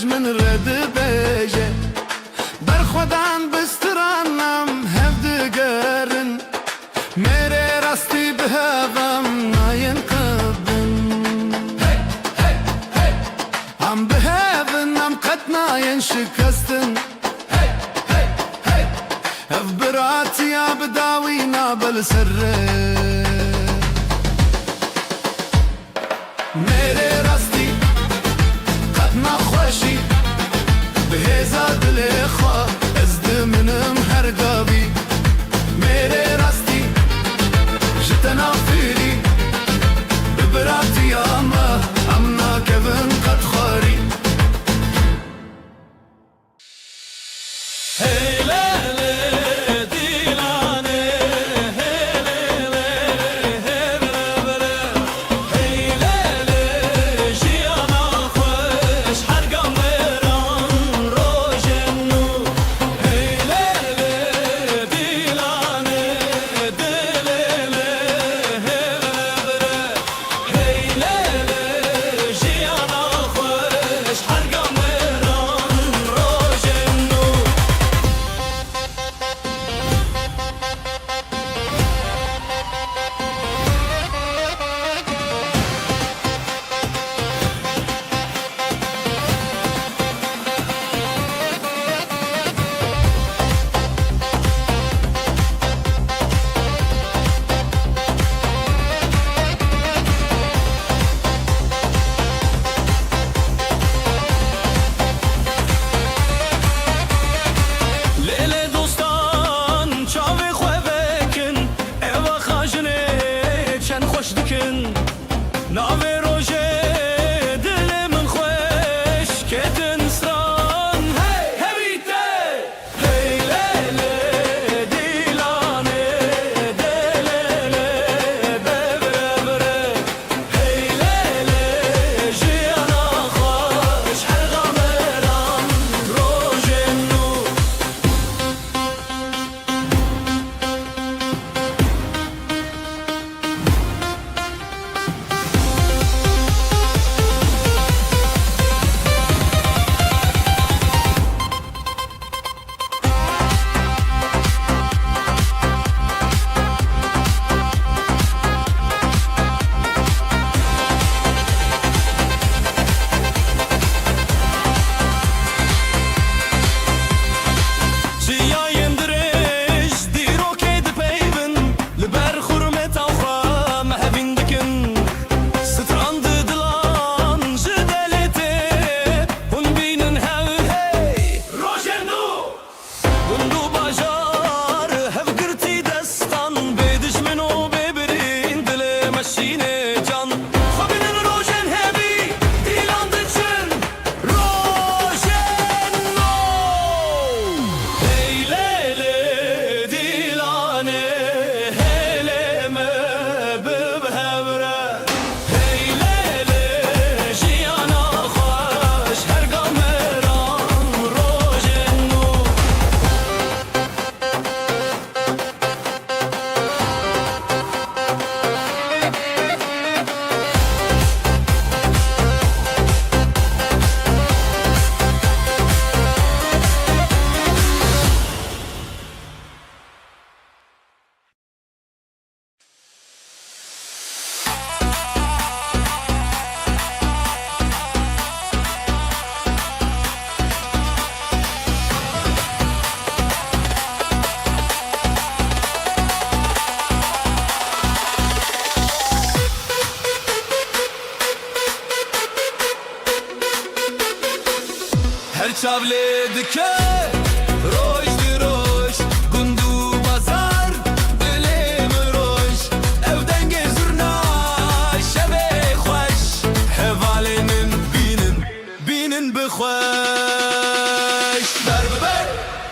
[SPEAKER 2] من رد بیجه بر خودان بسترانم هفدگرن میره راستی بهوام ناین قبن هم بهون هم قد ناین شکستن اف براتی بداوینا بالسره میره راستی نخوشی بهزا دلخوا از دمنم هرگاوی میره راستی جتنا فیری ببراتی اما امنا کبن قد خواری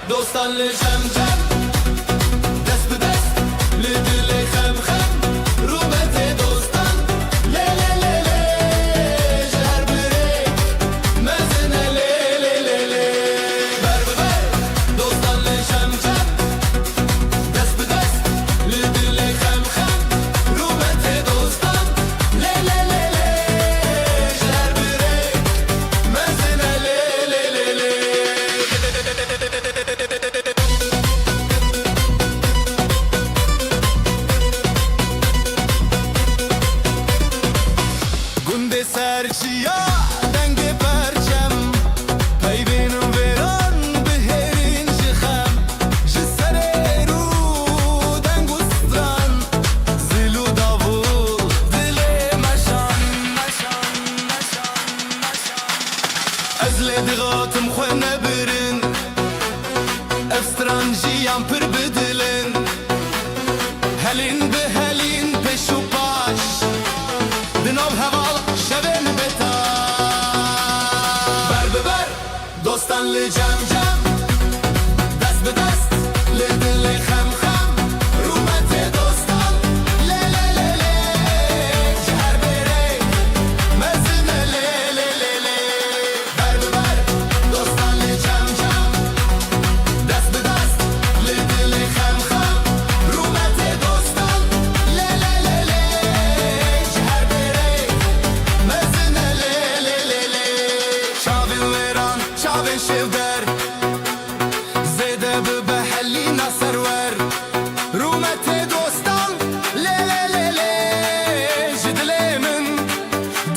[SPEAKER 1] dostan li jem jem dest bi dest li dilê xem xem rûbetê dostan lê lê lê lê ji her birê mezin e lê lê lê lê ber bi ber dostan li jem jem dest bi dest li dilê xem xem rûbetê dostan lê lê lê lê ji her birê mezin e lê lê lê lê
[SPEAKER 2] گنده سرچیا دنگ پرچم پیبین ویران بهرین شخم جسر رو دنگ استران زلو داوول دل مشان مشان مشان مشان از لدغاتم خو نبرن افستران جیان پر بدلن هلین به هلین پشو باش دناب هوال شبن بتا
[SPEAKER 1] ber bi ber dostan li cem cem dest bi dest li dilê xem xem rûmetê dostan lê lê lê lê ji her birê mezin e lê lê lê lê ber bi ber dostan li cem cem dest bi dest li dilê xem xem rûmetê dostan lê lê lê lê ji her birê mezin e lê lê lê lê
[SPEAKER 2] شاوین ویران شاوین شیودر زیده به حلی نصر ور رومت دوستان لی لی لی لی جدلی من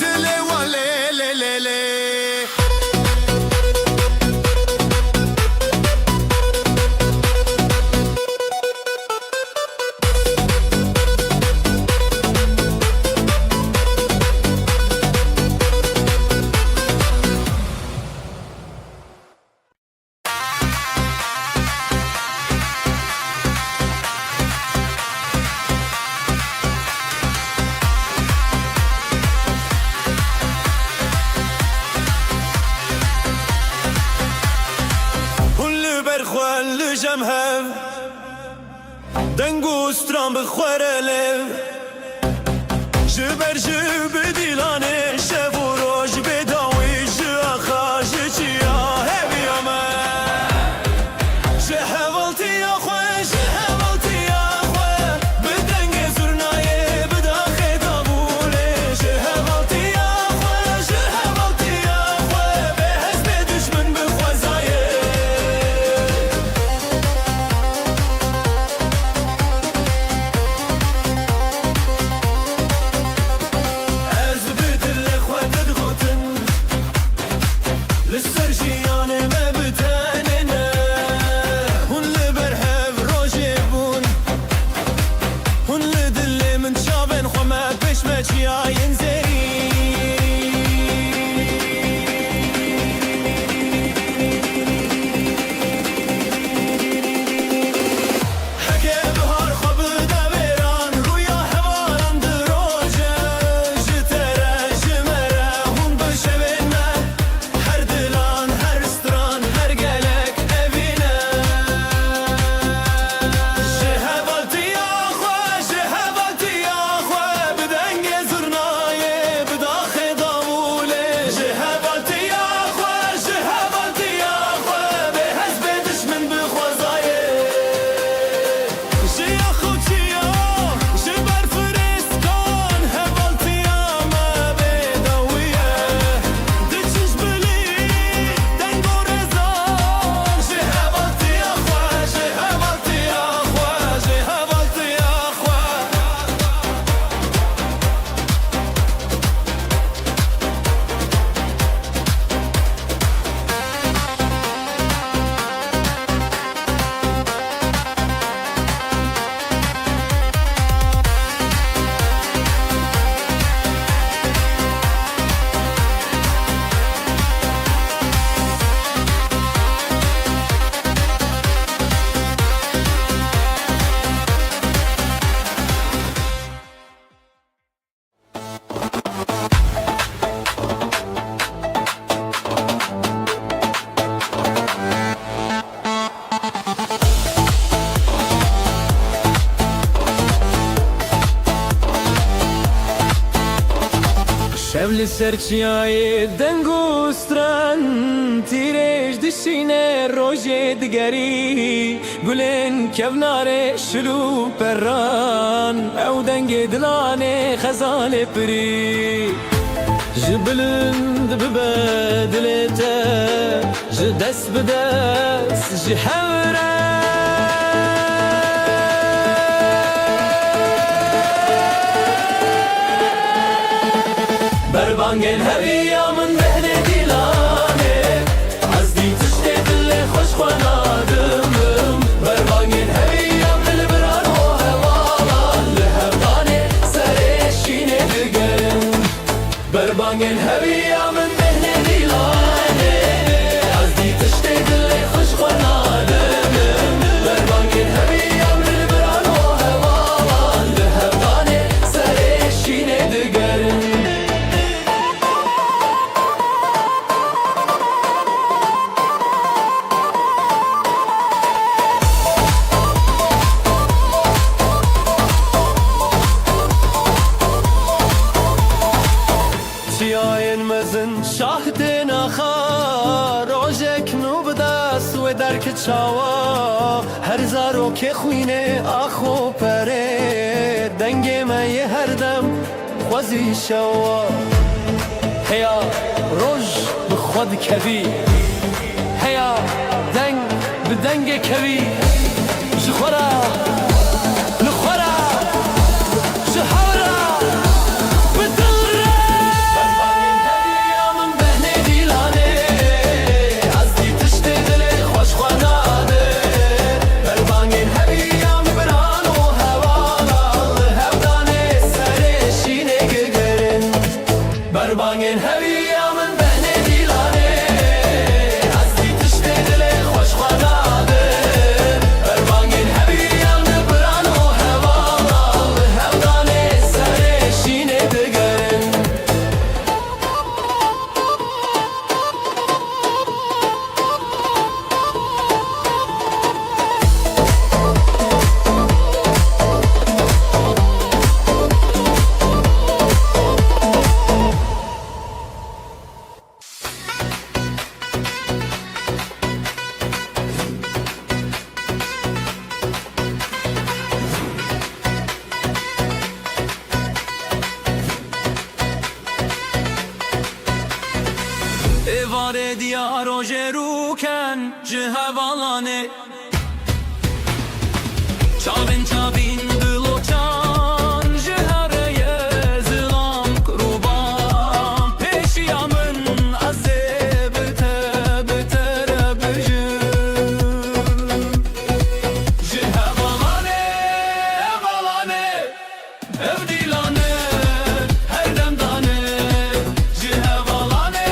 [SPEAKER 2] دلی و لی لی لی لی
[SPEAKER 4] هون لبر خوال لجم هف دنگو ستران بخوره لب جبر جب دیلانه شب و روش بداوی جاخا جچیا هبی آمد جهوالتی آخوه جهوالتی آخوه بدنگ زرنایه بداخه دابوله جهوالتی آخوه جهوالتی آخوه به حزب دشمن بخوزایه Ez bi لسرچیای دنگوستران تیرش دشینه روژه دگری گلن کبناره شلو پران او دنگ دلانه خزال پری جبلند ببدلته جدس بدس جحوره بربانگن هویا من بهنه دیلانه از دی تشته دل خوش خوانادمم بربانگن هویا دل بران و هوالان لهفتانه سرشینه دگرم بربانگن هویا من بهنه دیلانه از دی تشته دل خوش خوانادمم بربانگن هویا دل بران و هوالان لهفتانه سرشینه دگرم چیاین مزن شاهدین آخر روزک نو بدست و درک چاوا هر زارو که خوینه آخو پره دنگ مای هر دم خوزی شوا هیا روز بخود کبی هیا دنگ بدنگ کبی جخورا نخورا جهورا بربانگن هویا من بهنه دیلانه از دی تشته دل خوش خواناده بربانگن هویا من بران و هوالا هودانه سرشینه دگرن evare diyar oje ruken cihavalane çavin çavin diloçan cihareye zilam kurban peşiyamın azebte betere bejim cihavalane evalane evdilane her demdane cihavalane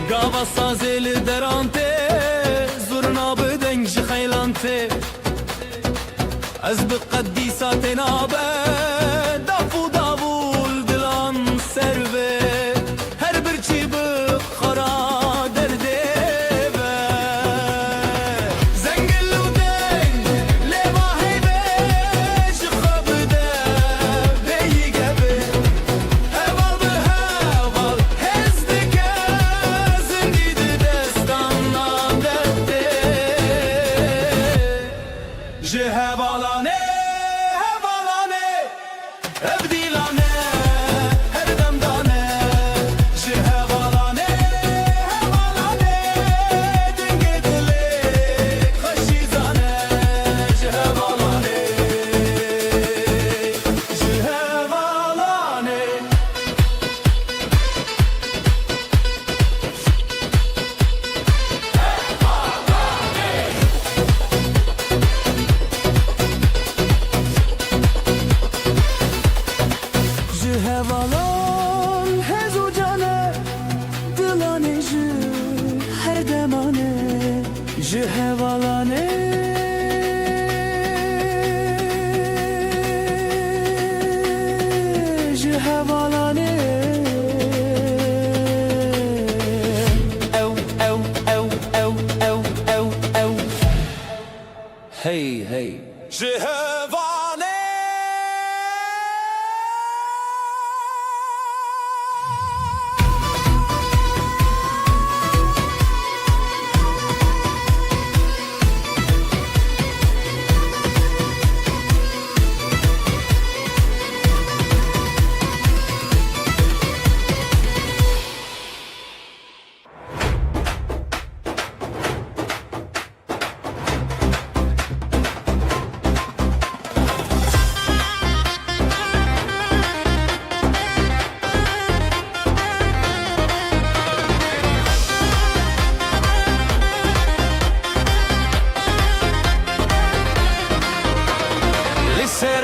[SPEAKER 4] Gava sazeli derante zurna beden jixaylante az biqaddisat nabe dafu davul dilan serve her bir çibi khara derde ve zengil udeng leva heybe jixabde beyi gebe heval be heval hezdike zindide destandan derde jehevalane hevalane evdilane her demdane jehevalane hevalane dengedile khaşizane jehevalane jehevalane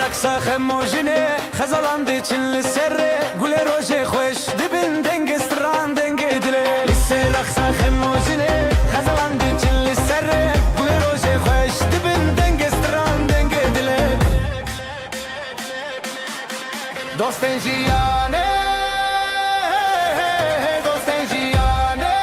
[SPEAKER 3] رقصة خموجنة خزلان دي چن لسر گل روژه خوش دبن دنگ استران دنگ دله لسه رقصة خموجنة خزلان دي چن لسر گل روژه خوش دبن دنگ استران دنگ دله دوستن جیانه دوستن جیانه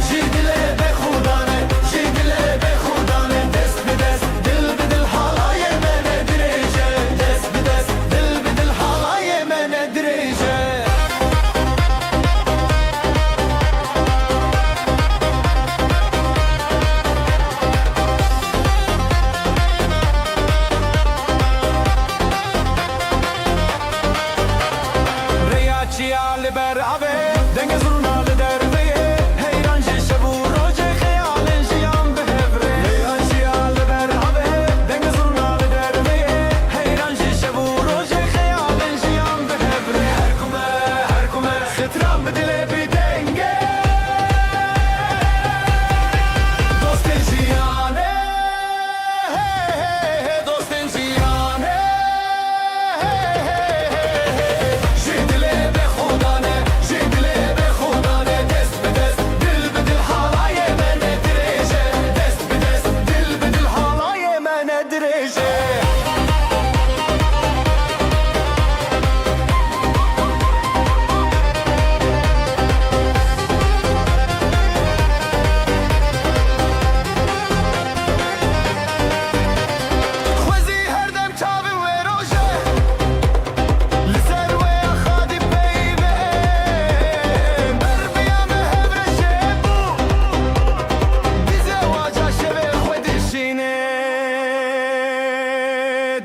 [SPEAKER 3] جی دله به خودانه جی دله به خودانه دست به دست دل به دل حالای من دریجه دست به دست دل به دل حالای من دریجه Ciale ber ave denge zurna le derve heyran je shabu roje khayalen jiyan behevre heyran ciale ber ave denge zurna le derve heyran je shabu roje khayalen jiyan behevre her kume khitram dile bi denge dosten jiyane dosten jiyane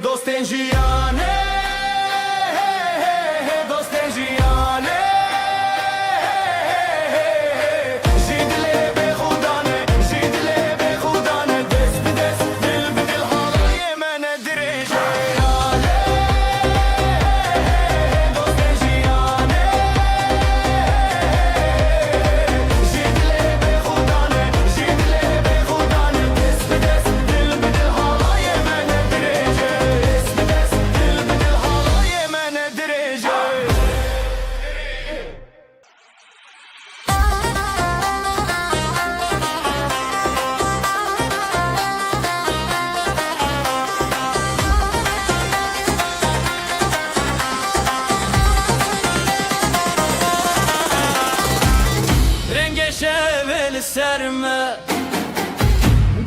[SPEAKER 3] Dosten jiyane dosten jiyane jidle be khudane jidle be khudane dest be dest dil be dil halaye man dirije dosten jiyane jidle be khudane dest be dest dil be dil halaye man dirije شبل السرمة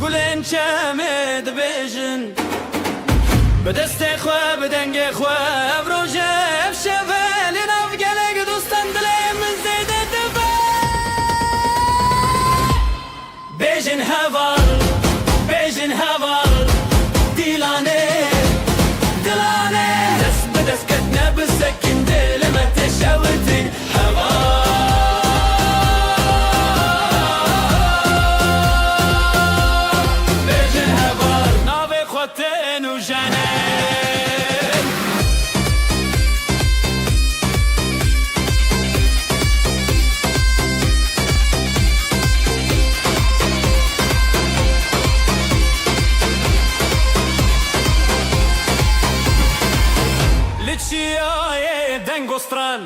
[SPEAKER 3] قولن شامد بيجن بدست خوا بدنگ خوا بروجه شبل نفقلق دوستان دلي من زيد الدفا بيجن هفال ديلاني دست بدست كتنا بالسكن دل ما تشاوتي هفال Dengostran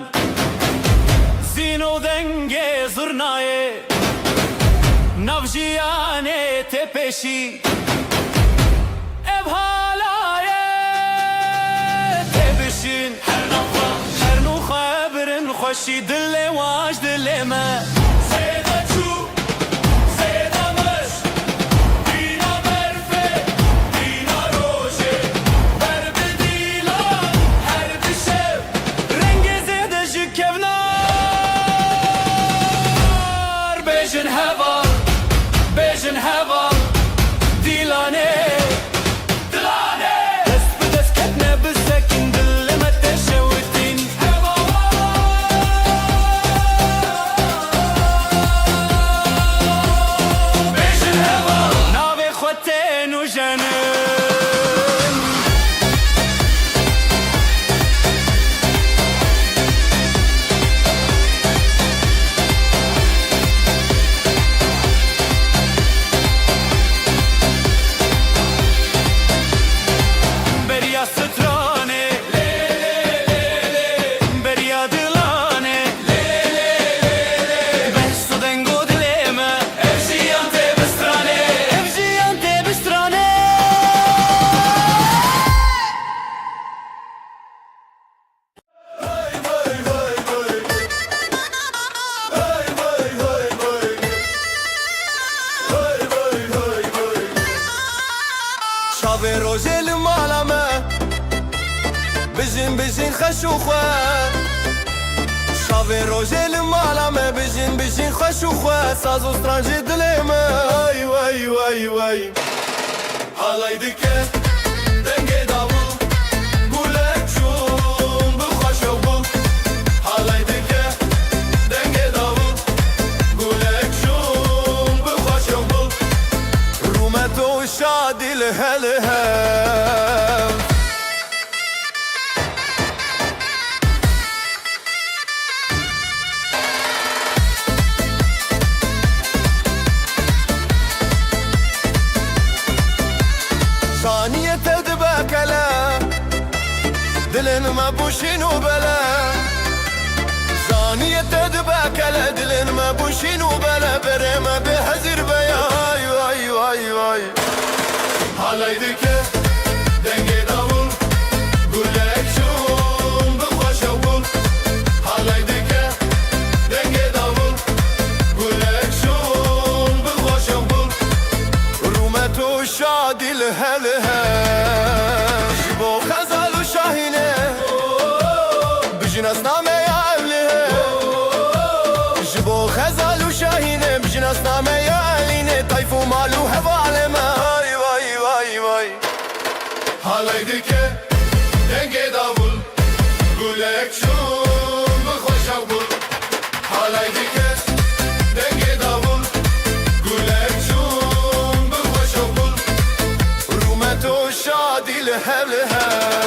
[SPEAKER 3] Zino denge zurnaye Navjiyane tepeşi Evhalaye tebişin Her nuha birin xoşi dille vaş dilleme Zeyda çu Zeyda mış Dina berfe Dina roje Berbe dilan Her bir şev Bejin heval Dilane Dest be dest ketne bizekin dilleme teşevitin Bejin heval Nave khoten u janin
[SPEAKER 1] شافي روجي المعلمة بجين خشوخة شافي روجي المعلمة بجين خشوخة سازو سترانجي دليمة واي واي واي واي هالاي دكة دنگي دابو قولك شوم بخوشو بو هالاي دكة دنگي دابو قولك شوم بخوشو بو رومتو شادي الهلهل ثانية تدبكلا دلن ما بوشين وبلا ثانية تدبكلا دلن ما بوشين وبلا بريما بحزر بياي واي واي واي هالاي دكة دنگي داول قولك شوم بخوش وبول هالاي دكة دنگي داول قولك شوم بخوش وبول رومتو شادي الهلهل جبو خزال وشاهينه بجناس نامه يا أهله جبو خزال وشاهينه بجناس نامه يا أهلينه طيف ومالو هفالمه واي واي واي واي هالاي دكه دنگي داول قولك شوم بخوش وبول هالاي دكه دنگي داول قولك شوم بخوش وبول رومتو شادي الهلهل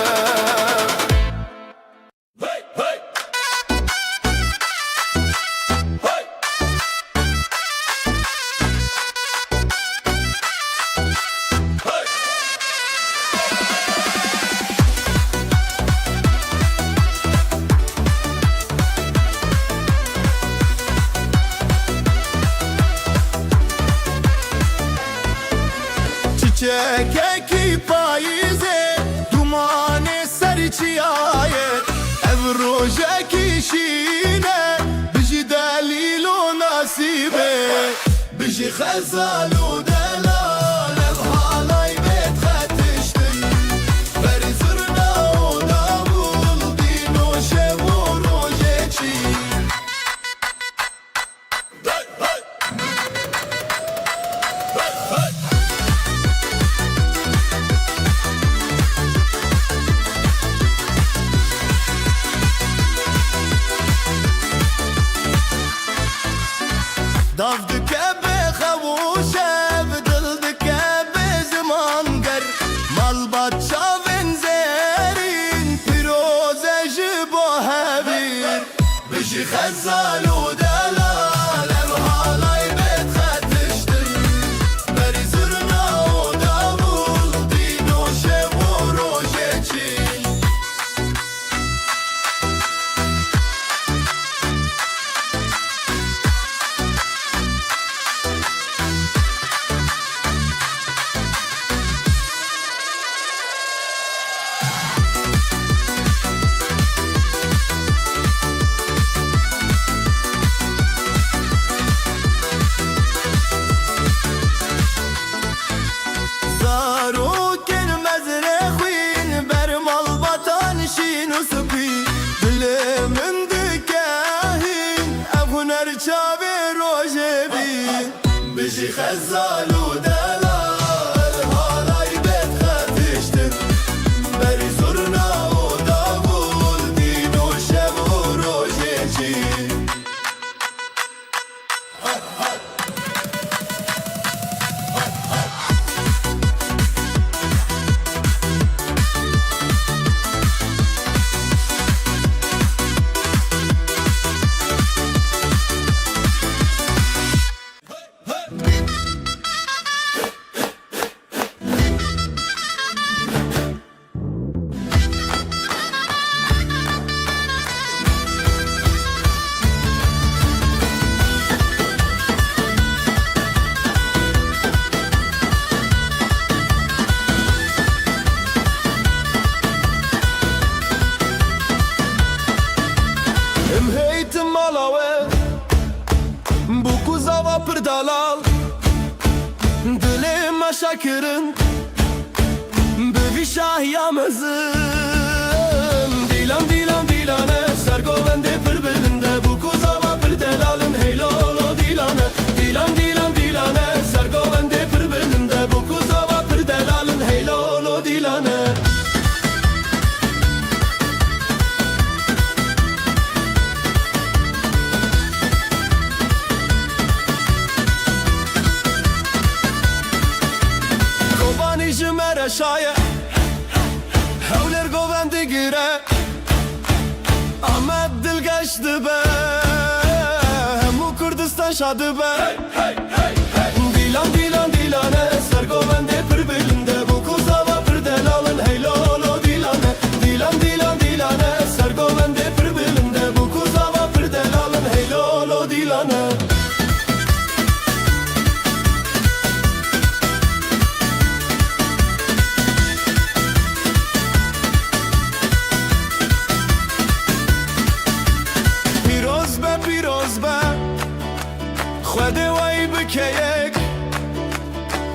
[SPEAKER 2] Çiçek payize dumanı serçiyayet ev rojeki şine biji delil o nasibe biji xezalu delal ev halay bet xetiştin beri zırna o davul dino şevo rojeçi Dav dike be xewuşe dil dike be ziman ger malbat çavên zerîn pîroze ji bo hevîr bijî xezal û delal ev halay bet xetiştin berî zirna û davul dîno şev û rojeçî Zarokên mezre xwîn ber malbatan şîn û spî dilê min dikehîn ev huner çavê rojê bîn bijî xezal û delal halay bet xetiştin berî zurna û davul dîno şev û rojeçî dalal Dilê me şekirin
[SPEAKER 1] şahya mezin Dilan dilan dilane Sergovende pır belinde Bu kuzava pır delalın Heylolo dilane Dilan dilan dilane Sergovende pır belinde Bu kuzava pır delalın Heylolo dilane Jimere şaye Hevler govendi gire Ahmet dil geçti be Hemu Kurdistan şadı be Dilan dilan dilane Ser govendi pır belinde Bu kuzava pır delalın Heylolo dilane Dilan dilan dilane Ser govendi pır belinde Bu kuzava pır delalın Heylolo dilane خود وای بکیک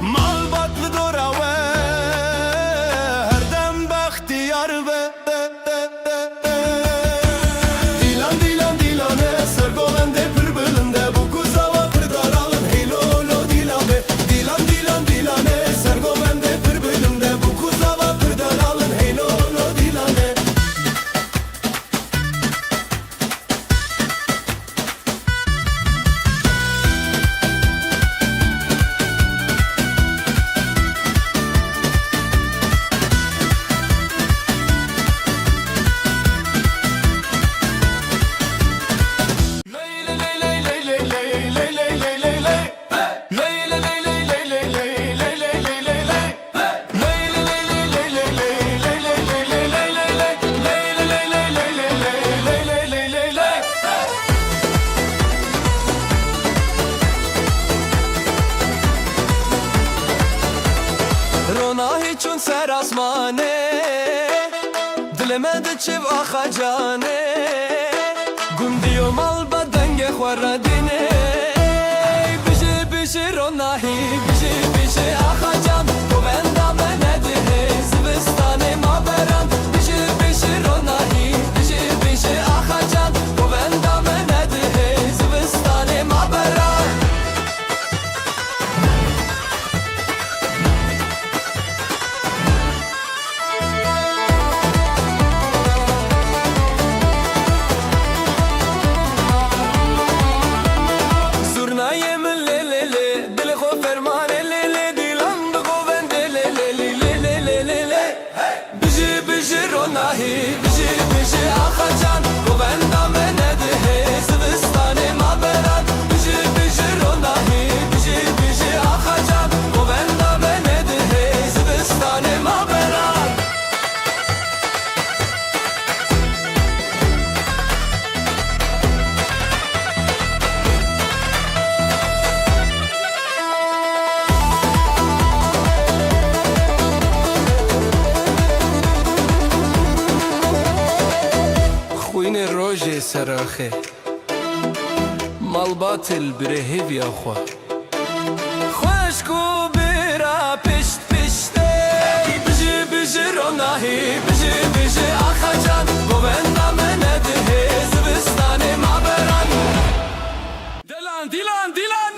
[SPEAKER 1] مال باطل دوراوه هر دم بختیار به دیلان دیلان دیلانه سرگولنده پر بلنده Bu kuzava pır daralın heylolo dilane Dilan dilan dilane Sergovende pır bölümde Bu kuzava pır daralın heylolo dilane چون سر آسمانه دل من چه آخا جانه گندی و مال بدنگ خوردینه بشه بشه روناهی بشه بشه آخا جان تو بندم نده زبستان ما بران بشه بشه روناهی بشه بشه آخا جان تو بندم نده زبستان ما بران بجی بجی آخا جان گوندم نده زبستان ما بران بجی بجی روناهی بجی بجی آخا جان گوندم نده زبستان ما بران خوین روژه سراخه مال باطل بره هیوی آخوا خوشکو برا پشت پشته بجی بجی روناهی بجی بجی آخا جان گوندم نده زبستان ما بران دیلان دیلان دیلان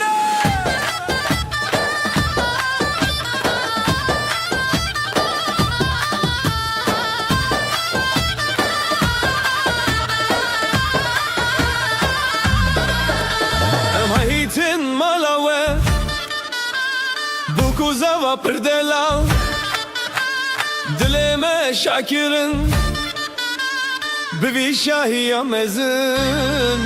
[SPEAKER 1] Tin malawe Bu kuzava pırdela Dileme şakirin Bivi şahiya mezin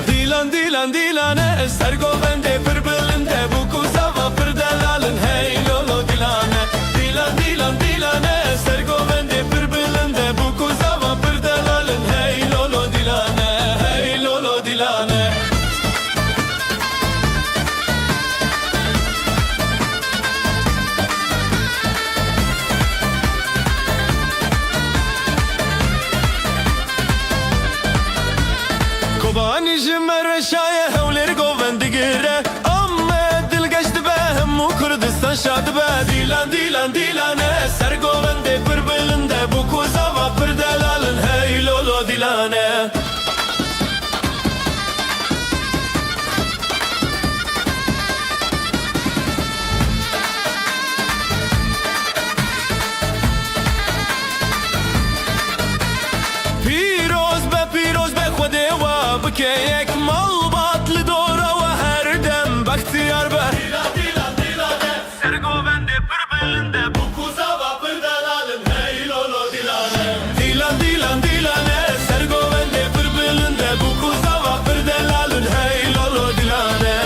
[SPEAKER 1] Dilan dilan dilane Sergovende pırbılinde Bu kuzava pırdelalın Heylolo dilane Dilan dilan dilane Sergovende pırbılinde Bu kuzava pırdelalın Heylolo dilane Heylolo dilane Kobani jimere şaye hevleri govendi gire Amme dil geçti be hemmu Kurdistan şadı be Dilan dilan dilane ser govendi
[SPEAKER 3] که یک مال دورا و هر دم بختیار به
[SPEAKER 1] دیلا دیلا دیلانه
[SPEAKER 3] سرگوونده پر بلنده
[SPEAKER 1] Bu kuza va pırdalalım hey lolo dilane
[SPEAKER 3] دیلان دیلان دیلانه سرگوونده پر بلنده bu kuza va پر delalun hey lolo dilane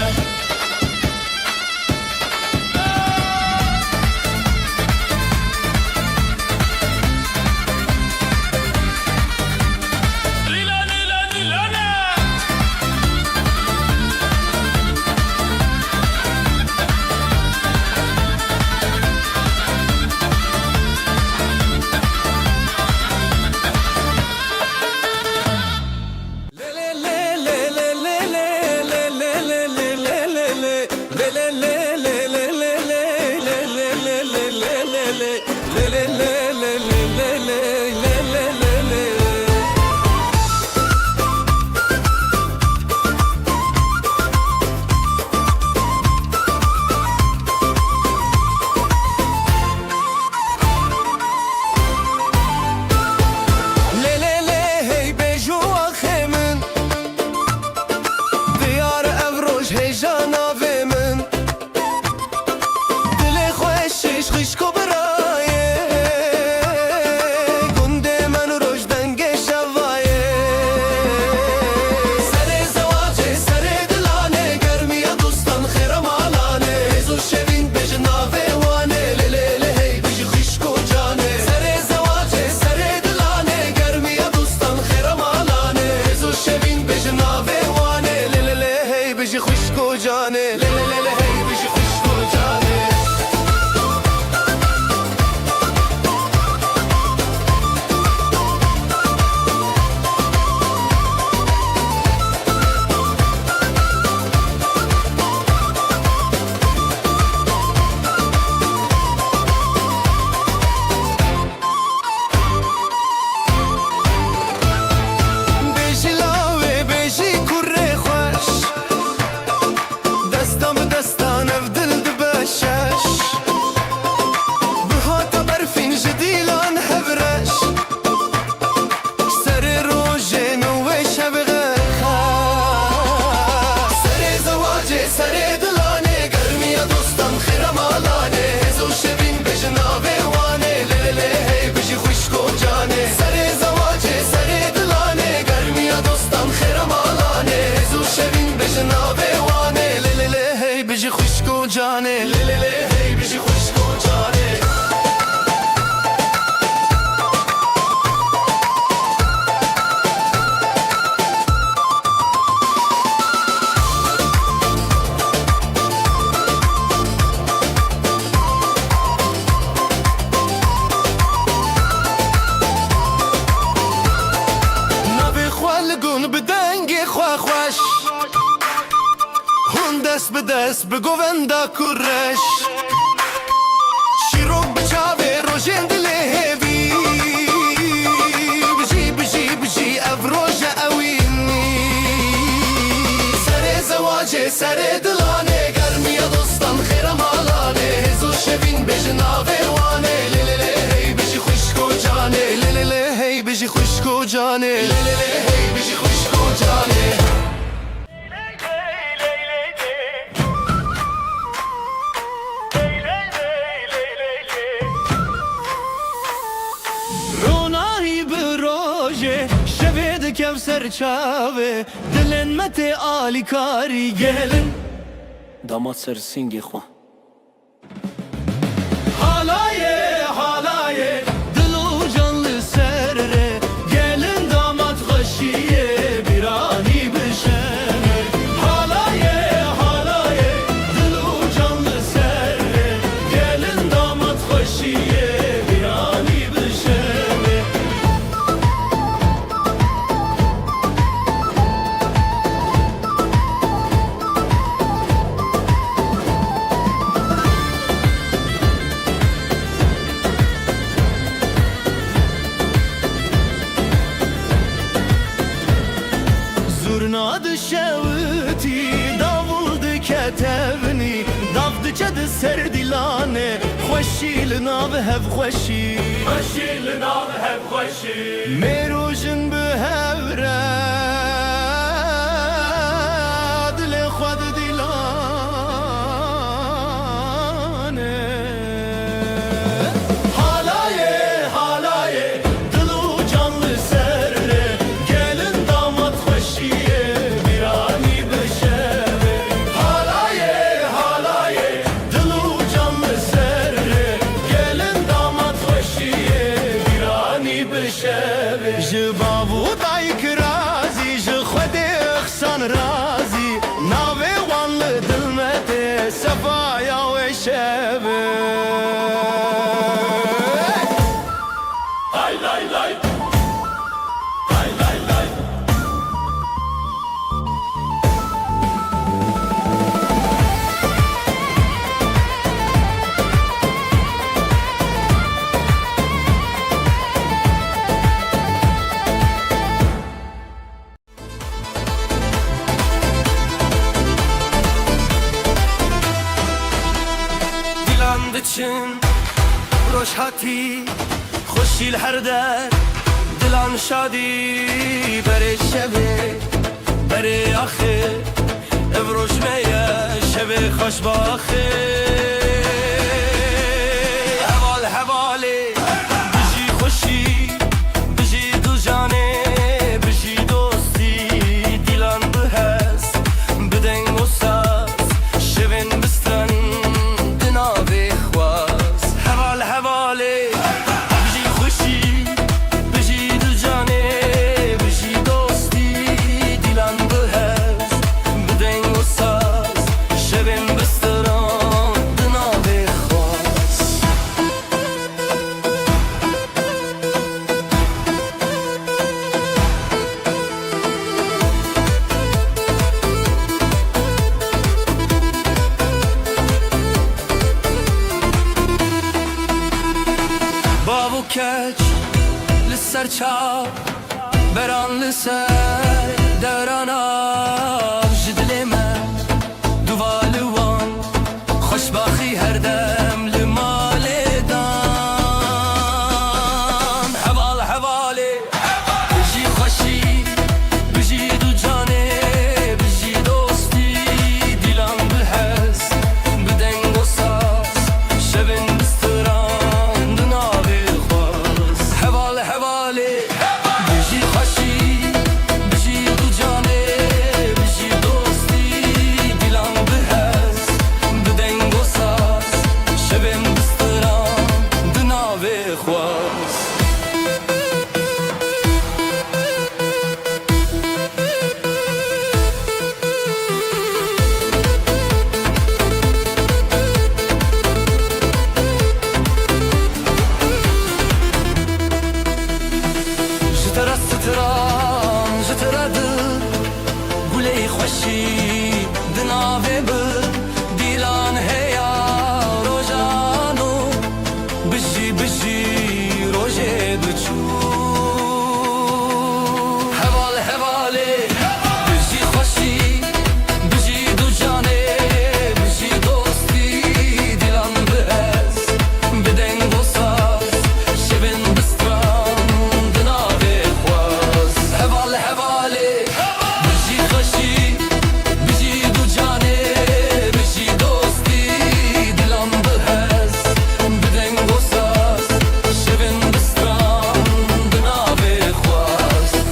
[SPEAKER 2] دست به دست به گووندا کرش شیروک بچاوه روژن دله هیوی بجی بجی بجی افروژ اوینی سر زواجه سر دلانه گرمی دوستان خیرم آلانه هزو شوین بجناوه وانه لیلی هی بجی خوشکو جانه لیلی هی بجی خوشکو جانه لیلی هی بجی خوشکو جانه
[SPEAKER 3] Kevser çave dilin mete ali kari gelin damat sersingi xwa halaye halaye dilu canlı serre gelin damat xaşiye birani bişene halaye halaye dilu canlı serre gelin damat xaşiye birani bişene Zurnadı şevti, davuldu ketevni Davdı çadı serdilane Xoşil nav hev xoşi Xoşil nav hev xoşi Merujin bu hevre خوشیه بیرانی بشوه
[SPEAKER 4] جبابو دایک رازی ج خود اخسان رازی ناوی وان دلمت صفایا و شبه
[SPEAKER 3] Lay lay lay Lay lay lay
[SPEAKER 4] Dilan için روشهاتی خوشیل هر در دلان شادی بره شبه بره آخه افروش میه شبه خوش باخه حوال حواله بجی خوشی بجی دو جانه بجی دوستی دیلان بهست بدنگ و ساز شبن بستن دنابه خواست حوال حواله بجی خوشی بجی دو جانه بجی دوستی دیلان بهست بدنگ و ساز شبن بستن دنابه خواست بابو کچ لسر چاو بران لسر دوران آب جدل من دوالوان خوشباخی هر دم لمال دان حوال حواله بجی خوشی بجی دو جانه بجی دوستی دیلان بهست بدنگ و ساز شبن بستران دنابه خواست حوال حواله بجی خوشی بجی دو جانه بجی دوستی دیلان بهست بدنگ و ساز شبن بستران دنابه خواست جترا ستران جترا دل گلی خوشی دناوه بر دیلان هیا روزانو بجی بجی روزه بچو حوال حواله بجی خوشی بجی دو جانه بجی دوستی دیلان بهز بدنگ و ساز شبن بستران دنابه خواست حوال حواله بجی خوشی بجی دو جانه بجی دوستی دیلان بهز بدنگ و ساز شبن بستران دنابه خواست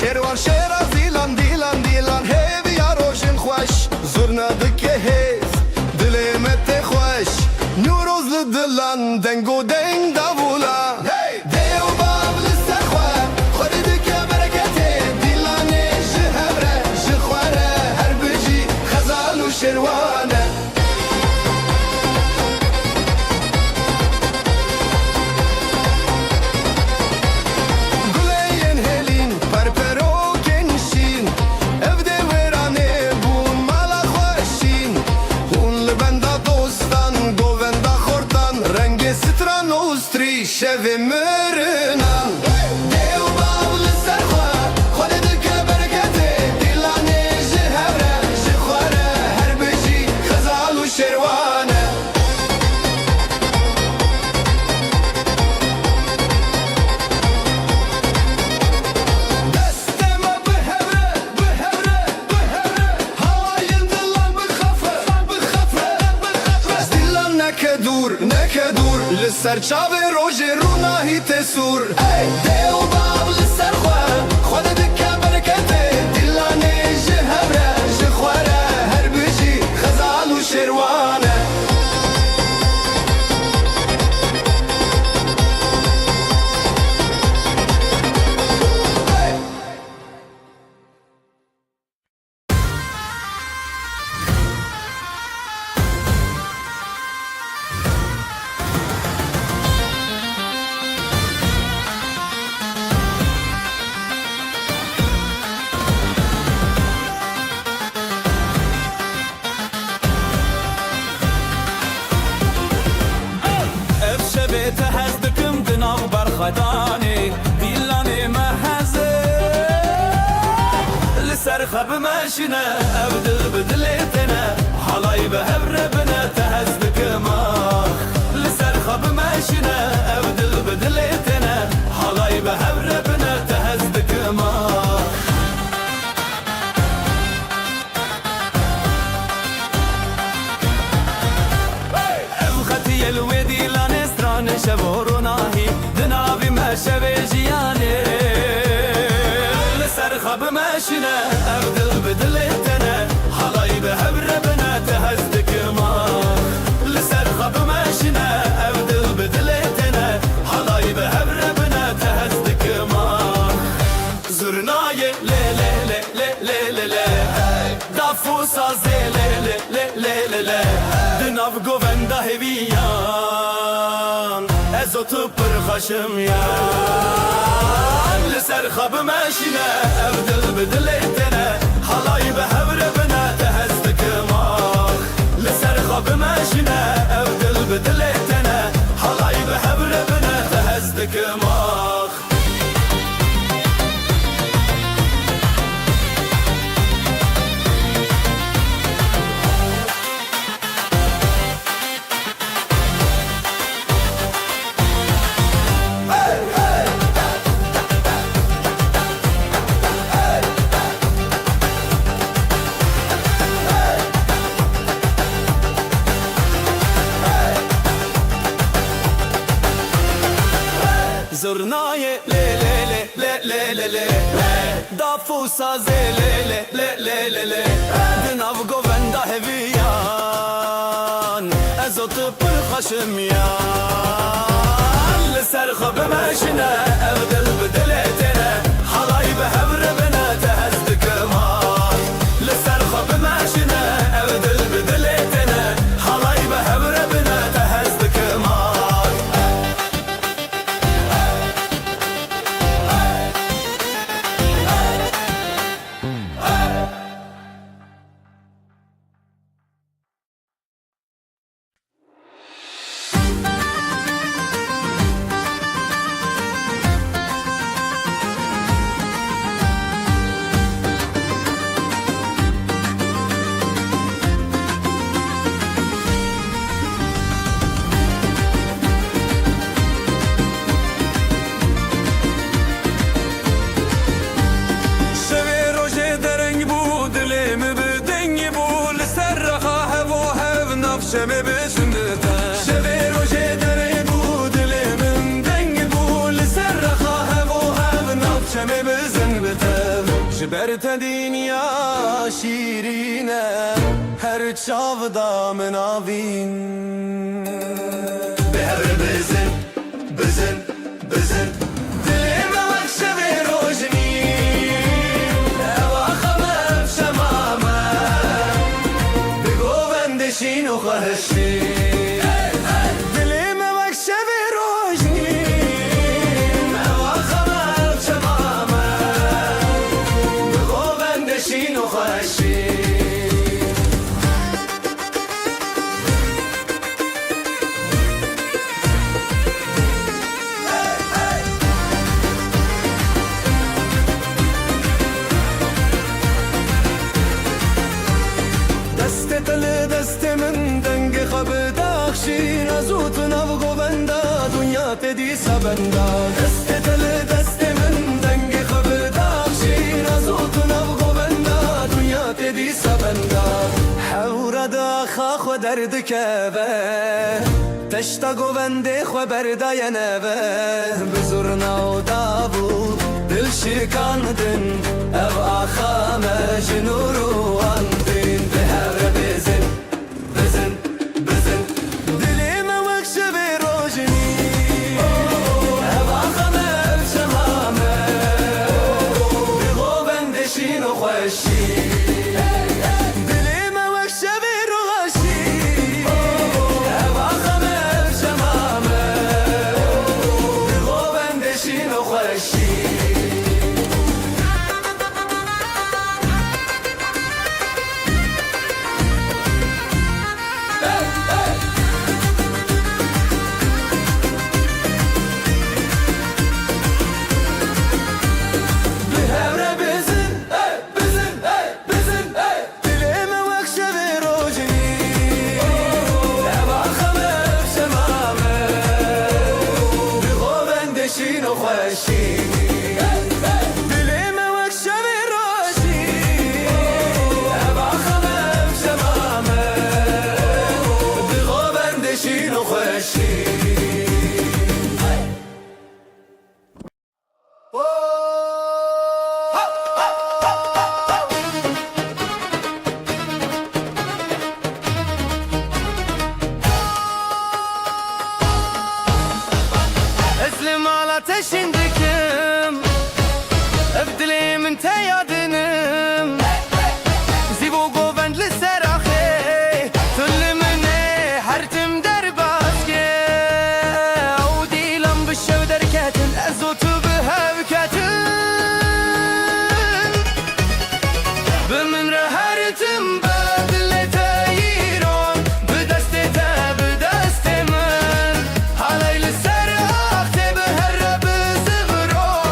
[SPEAKER 1] شروان شیرا دیلان دیلان دیلان هیوی روشن خوش زورنا دکه هیز دلمت خوش نوروز لدلان دنگو دنگ داولا دیو باب لسر خواه خوری دکه برکته دیلانه جهبره جخواره هر بجی خزال و شروانه
[SPEAKER 2] شوی مرنم دیو با لسر چاوه روژ روناهی تسور دیو باب لسر خواه خود دکه برکته دلانه جهبره جخواره هر بجی خزال و شروانه
[SPEAKER 3] تهزدكم دناو برخداني ديلاني مهزه لسر خب ماشنا ابدل بدلتنا حلاي بهبربنا تهزدكم لسر خب ماشنا ابدل بدلتنا حلاي بهبربنا تهزدكم ابختي الودي شبوروناهي دنابي ما شبي جياني لسر خب ماشنا ابدل بدلتنا حلاي بهبربنا تهزدك ما لسر خب ماشنا ابدل بدلتنا حلاي بهبربنا تهزدك ما زرناي لي لي لي لي لي لي دافو سازي لي لي لي لي لي دناف گووندا هویان ازوتو پر خشم یا لسر خب ماشنا ابدل بدلتنا حلاي بهبربنا تهزدك ما لسر خب ماشنا ابدل بدلتنا حلاي بهبربنا تهزدك ما زرناي لي لي لي لي لي لي دافو سازي لي لي لي لي لي دناف گووندا هویان ازوت پر خشميان لسر خب ماشنا ابدل بدلتنا حلاي بهبربنا تهزدك ما لسر خب ماشنا ابدل بدلتنا حلاي بهبربنا تهزدك ما
[SPEAKER 4] شمه بسندتا شبه روشه دره بود لمن دنگ بود لسر رخاه و هم ناب شمه بسندتا جبرت دنیا شیرینه هر چاودا مناوین به هر بزن بزن بزن دلم وقت شبه روشنی اواخمم شمامه بگو بندشین و خواهشی دلم وقت شبه روشنی اواخمم شمامه بگو بندشین و خواهشی دست من دنگ خب داخشین از اوت نو گووندا دنیا تدی سبندا دست من دنگ خب داخشین از اوت نو گووندا دنیا تدی سبندا حور دا خاخ و درد کبه
[SPEAKER 3] دشتا گوونده خو برداینه و بزرنا و دابو دل شکاندن او آخا مجنور و اندین به هر بزن بزن بزن دلیم وقت به روزنی او آخا مجمامه بغو بندشین و خوشی دلیم وقت به روزنی او آخا مجمامه بغو بندشین و خوشی
[SPEAKER 4] اسلم على تشندكم ابدلي من تيادنم زيبو قوبند للسراخي تل مني حرتم درباسكي عودي لم بالشو دركاتن ازوت بها بكاتن بمن رهرتم بدل تايرون بدستي بدستي من علي للسراخ تبهر بزغرون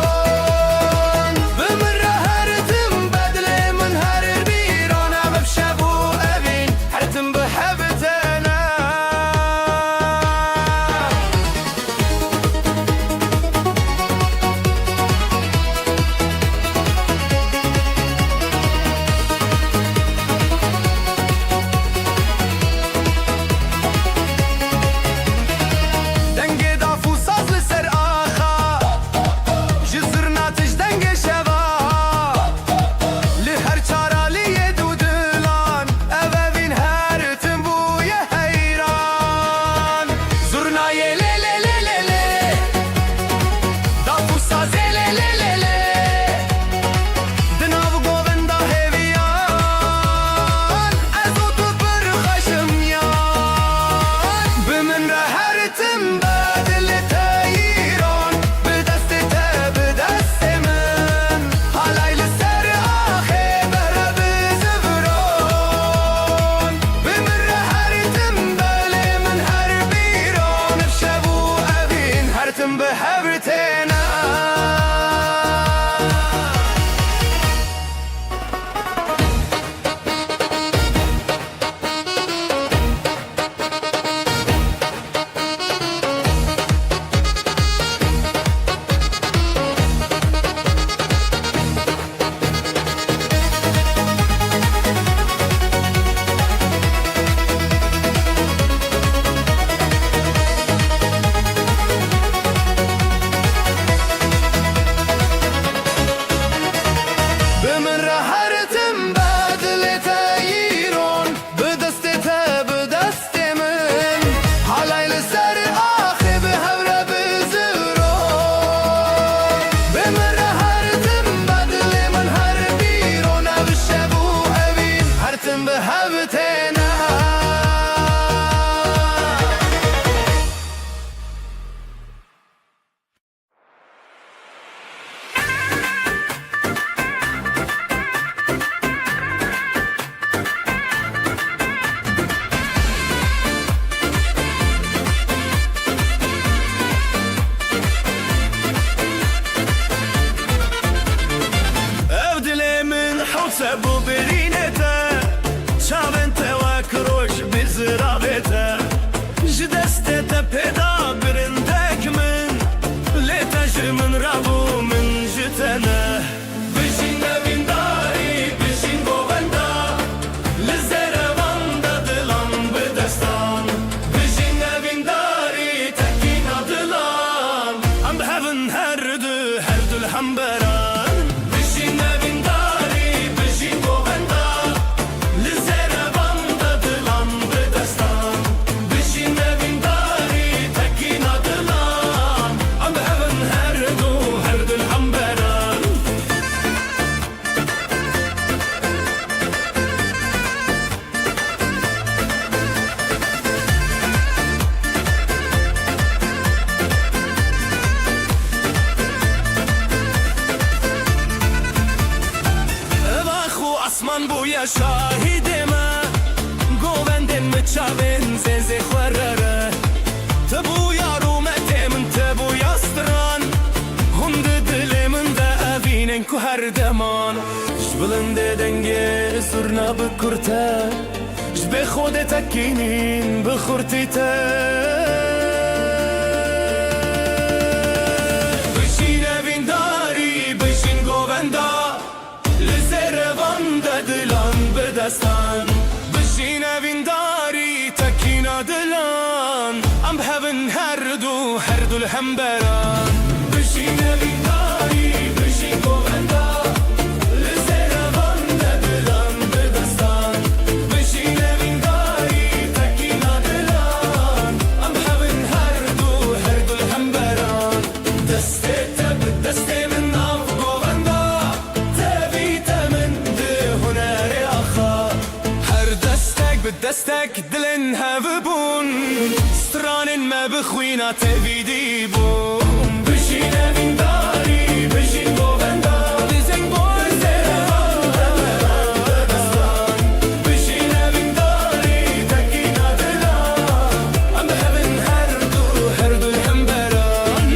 [SPEAKER 4] بمن رهرتم بدل من هر بيرون بشابو أبين حرتم بحبتنا دنگ دافو ساز لسر آخا جزرنا تش دنگ شوا لهر چارالی دودلان اوین هر تنبوی حیران زرنای لی لی لی لی لی دافو ساز لی لی لی لی دناو گووندا هیویان ازو تو برخشم یان بمن رهرتم بدل تايرون بدست بدست من حالي لسر آخي برا بزفرون بمن رهرتم بلي من هر بيرون بشابو أبين هرتم بحبرتنا بمن رهرتم بدل تايرون بدست بدست من حالي لسر آخي بهور بزرون بمن رهرتم بدل من هر بيرون بشابو أبين هرتم بهبتنا ابدلي من حوسب وبرينته شابنته وكروش بزرابته جدستته بدا برندك من ليتج من رابو من جتنه بجين نبين داري بجين بوبندا للزربان دلان بدستان بجين نبين داري الحنبران بشين نبینداری بشین گووندا لزره بانده دلان بدستان بشین نبینداری تکینا دلان ام هون هر دو الحنبران اسمان بویا شاهد ما گووندن مچاون زنزه خورره تبویا رومت من تبویا ستران هند دل من دا اوینن که هر دمان جبلند دنگه سرنا بکرته جب خود تکینین بخورتی تا بشین اوینداری بشین گووندا دلان بدستان بشین اوینداری تکینا دلان ام هون هر دو الحنبران بشین اوینداری بشین گووندا لزر وانده دلان بدستان بشین اوینداری تکینا دلان ام هون هر دو الحنبران دسته تب دسته من آف گووندا دستك دلن هفبون ستران ما بخوينا تبيدي بون بشين من داري بشين گووندا لزنگ بون بشين من داري تكينا دلان ام هبن هر دو الحنبران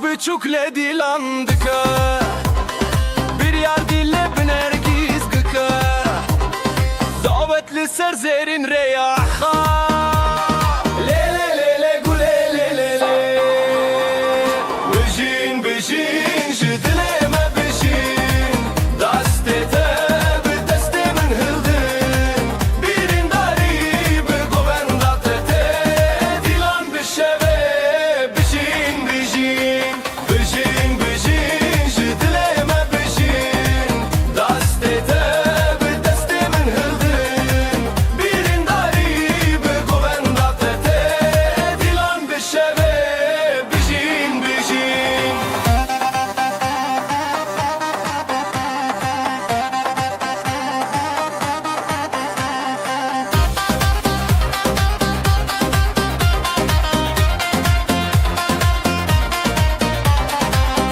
[SPEAKER 4] بچوکله دیلاندکه bir yar dille بنرگیز گکه دعوت لسر زیرین ریاحا لیله لیله گوله لیله بجین بجین جدله ما بجین دسته تب دسته من هلدن بیرین داری بگووندا تته دیلان بشوه بجین بجین بجین بجین جدله ما بجین دسته تب دسته من هلدن بیرین داری بگووندا تته دیلان بشوه بجین بجین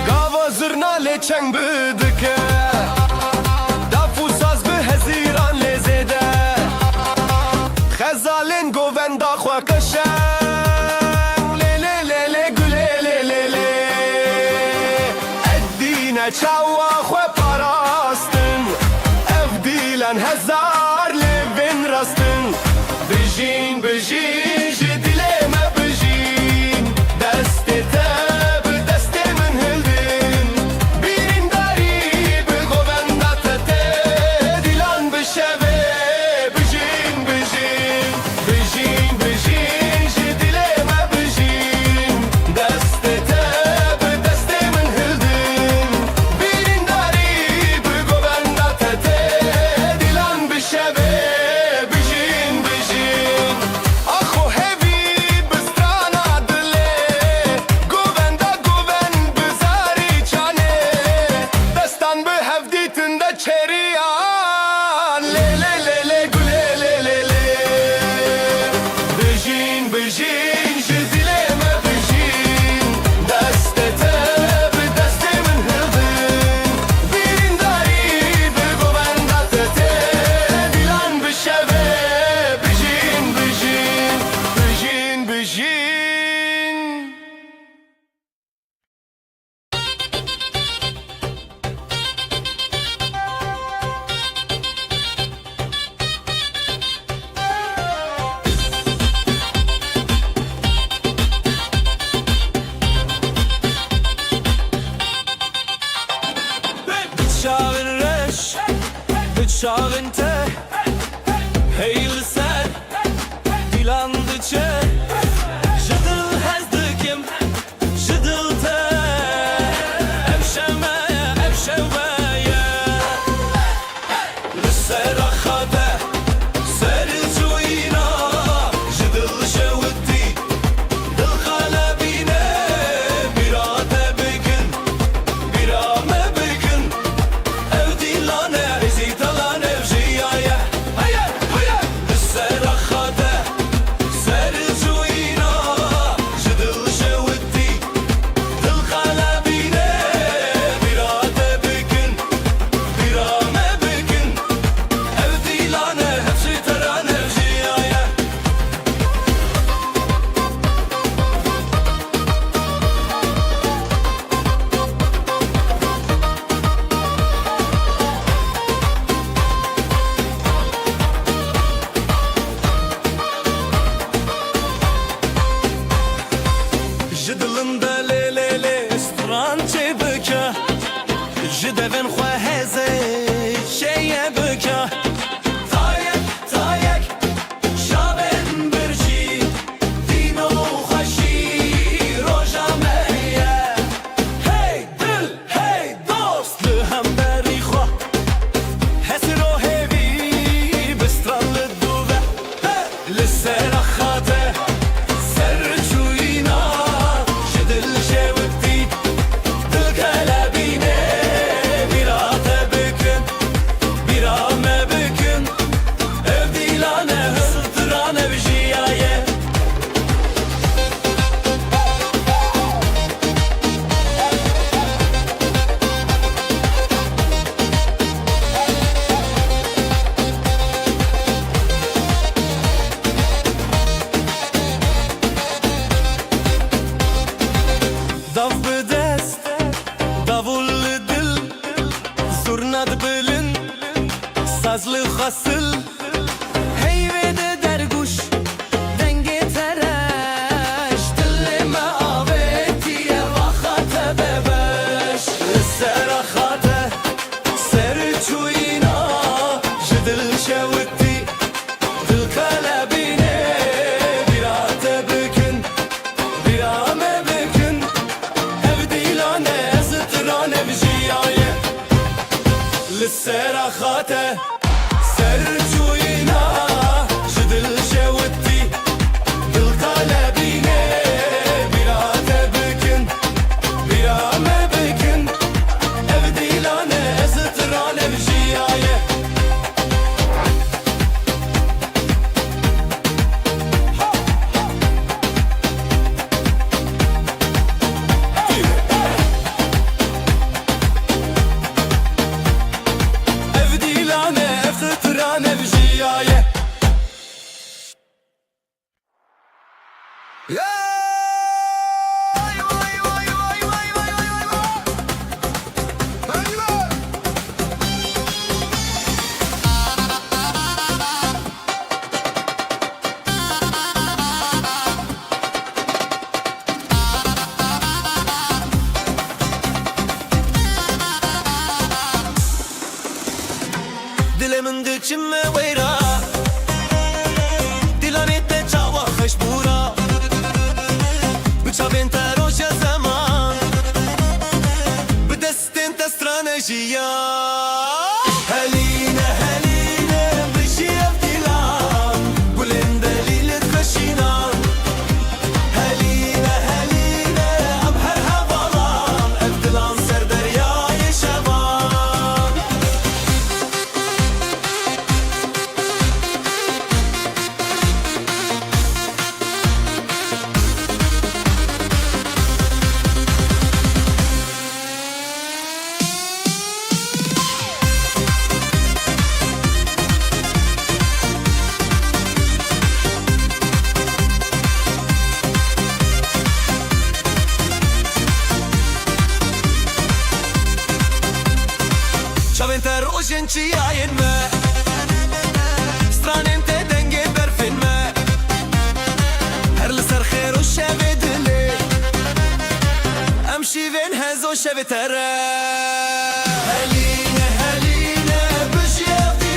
[SPEAKER 4] گاوا زرنا لچنگ بدکه دافو ساز به هزیران لزیده خزالین گووندا خوا کشن لیله لیله گله لیله ادینه چاوا خوا پاراستن اف دیلن هزار لبن راستن بجین بجین جدیله ما بجین دسته تب دسته من هلدن بیرین داری بگووندا تته دیلان بشوه بجین بجین بجین بجین جدیله ما بجین دسته تب دسته من هلدن بیرین داری بگووندا تته دیلان بشوه بجین بجین آخو هوی بسترانا دله گووندا گوون بزاری چانه دستان به هفدیتن ده چریان لیله لیله گله لیله بجین بجین جدیله ما بجین دسته تب دسته من هلدن بیرین داری بگووندا تته دیلان بشوه بجین بجین بجین بجین
[SPEAKER 3] Şavinte Heyli ser Dilandıçe Jıdıl hezdikim Jıdıl te Evşemeye Evşeveye Lüsera khade Seri cuyina Jıdıl şevdi Dıl kalebine Birate bigin Birame bigin Evdilane Ezidalan evjiyaye Hayır hayır Lüsera khade Seri cuyina Jıdıl şevdi Dıl kalebine Birate bigin Birame bigin Evdilane Hepsi teran evjiyaye Jidilinde le le le stran çebeke Jidevin xwe heze şeye beke Tayek tayek şaben birci Dino xweşi roja meye Hey dil hey dost li hemberî xwe Hesiro hevî bi stran li dûve Li sera xate ser çûyîna ji dil şewitî Dil kelebîne birate bikin Birame bikin Evdîlane hızdıran evjiyaye Dav bi dest Davul li dil Zurna dibilin Saz li xasil Heyvede derguş Denge tereş Dillime avetiye Vaxate bebeş Sera xate Seri çuyina Jidil şevitî Dil kalebine Birate bikin Birame bikin Evdîlane zıtıran evjiyaye Li sera xate Ser çuyina Jidil şewitî Dil kalebine Birate bikin Birame bikin Evdîlane zıtıran evjiyaye Evdîlane zıtıran evjiyaye Dilimin diçime weyra Dilanete çawa xeşbura Bıçavên te roja zaman Bi destên te stranejiya Heline heline bijî evdîlan Gulên delîlit xweşînan Heline heline em her hevalan Evdilan ser deryayê şevan Çavên te rojên çiyayên me Stranên te dengê berfên me Her li ser xêr û şevê dilê Em şîvên hezo şevê te re Heline heline bijî evdîlan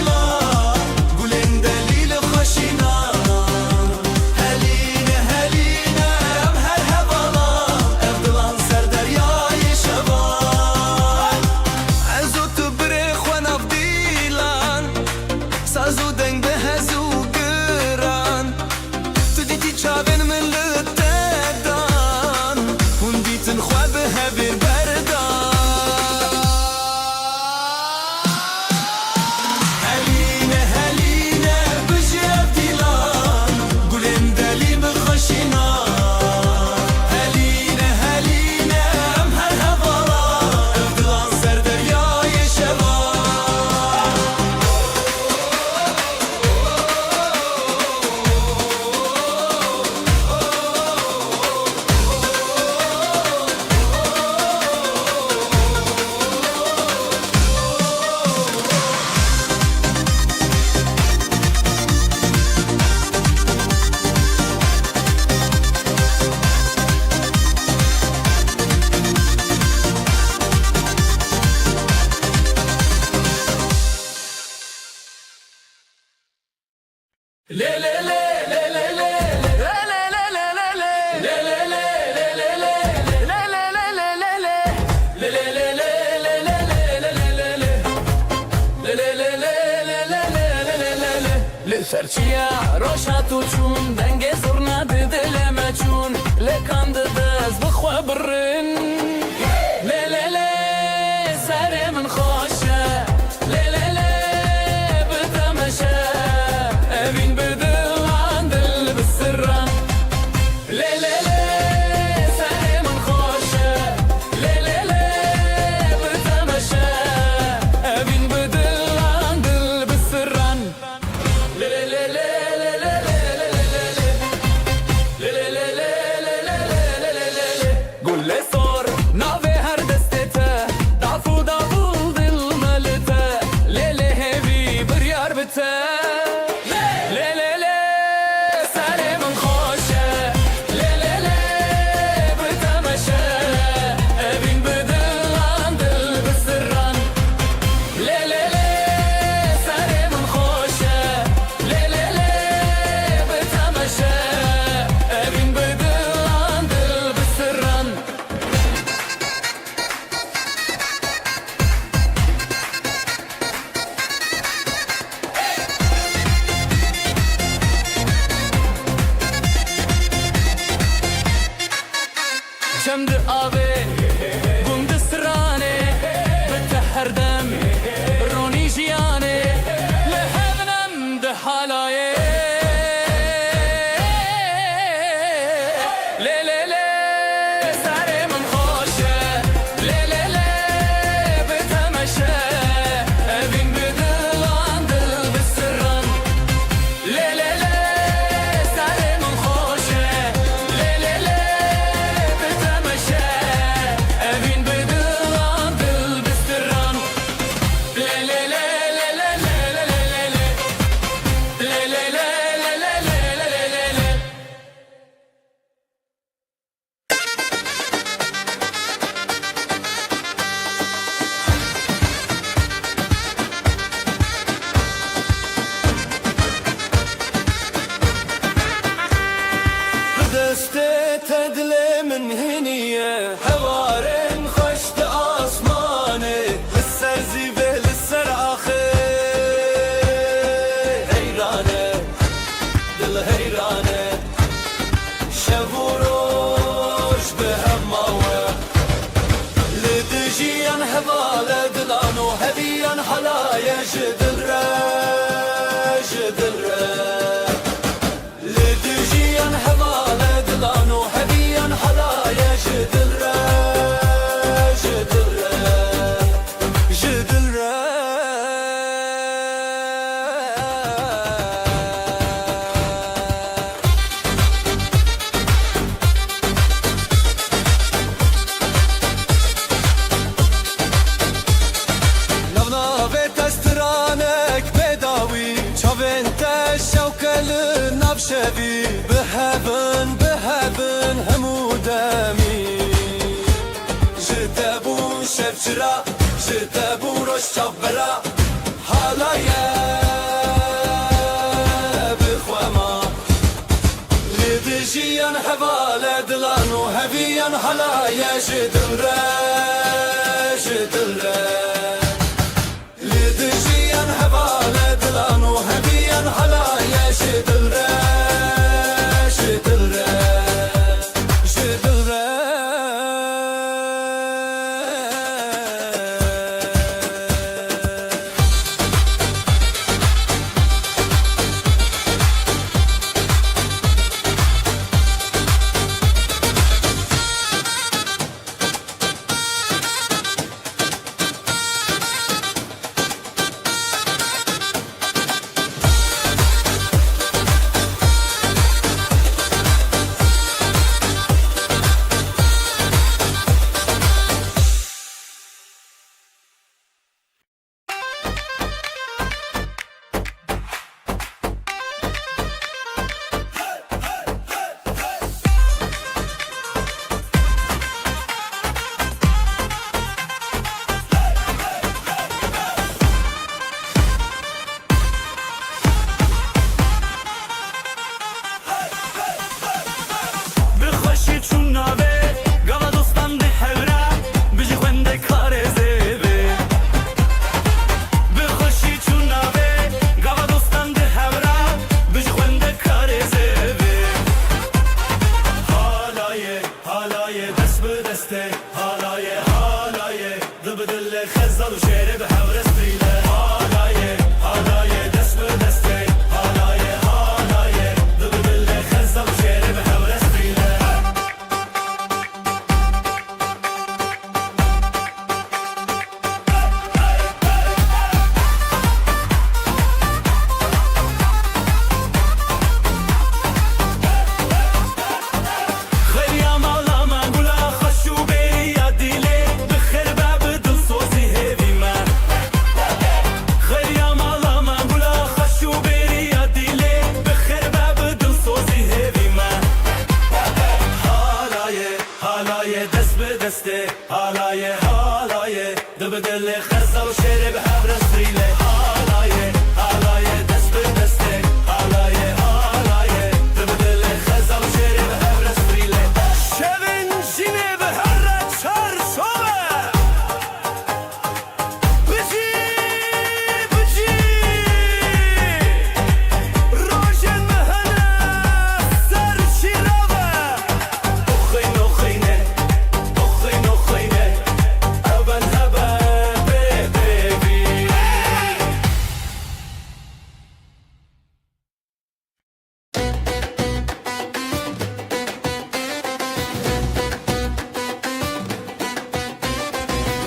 [SPEAKER 3] سرچیا روشاتو چون دنگ زرنا دل ما چون لکان دز بخوا برن لی لی لی سر من خوشه لی لی لی بتمشه اوین بدل عن دل بسران لی لی لی سر من خوشه لی لی لی بتمشه اوین بدل عن دل بسران قول لي صار نافي هر دستته ضعفو ضابل ظل ملته ليلي هيفي بريار بته ليلي لي سالي من خوشه ليلي لي بتمشى ابين بدل عن دل بالسران ليلي لي سالي من خوشه ليلي لي بتمشى ابين بدل عن دل بالسران شمد آبی گند سرانه بتحر دم رونی جیانه لحبنم ده حالایه لی لی لی سر من خوشه لی لی لی بتمشه ابین بدل عن دل بسران لی لی لی سر من خوشه لی لی لی بتمشه ابین بدل عن دل بسران لی لی لی لی لی لی لی لی لی لی لی لی لی لی لی لی
[SPEAKER 1] دسته تدل من هنية حوارن خشت آسمانه لسر زيبه لسر آخر هيرانه دل هيرانه شبوروش بهماوه لدجيان هبالة دلانو هبيان حلايا جدل جدل لدجيان هبالة دلانو هبيان حلايا جدل جدل جدل نافنافه تسترانك بداوي شافنت الشوكة للنفشبي بهبن بهبن همو دمي جدبو شفشرا جدبو روش شبرا حالايا بخوما لدجيان هبالة دلانو هبيان حلايا جدل جدل لدجيان هبالة دلانو هبيان حلايا جدل جدل جدل
[SPEAKER 3] دسته حالایه حالایه دبدل خزل و شعر به هورس بیله حالایه حالایه دست به دسته حالایه حالایه دبدل خزل و شعر به هورس بیله حالایه حالایه دبدل خزل و شعر به هورس بیله حالایه حالایه دست به دسته حالایه حالایه دبدل خزل و شعر به هورس بیله
[SPEAKER 4] شبن جینه به هر چار شوه بجی بجی روشن مهنه سر شیراوه
[SPEAKER 3] اخین اخینه اخین اخینه ابن هبه بیبی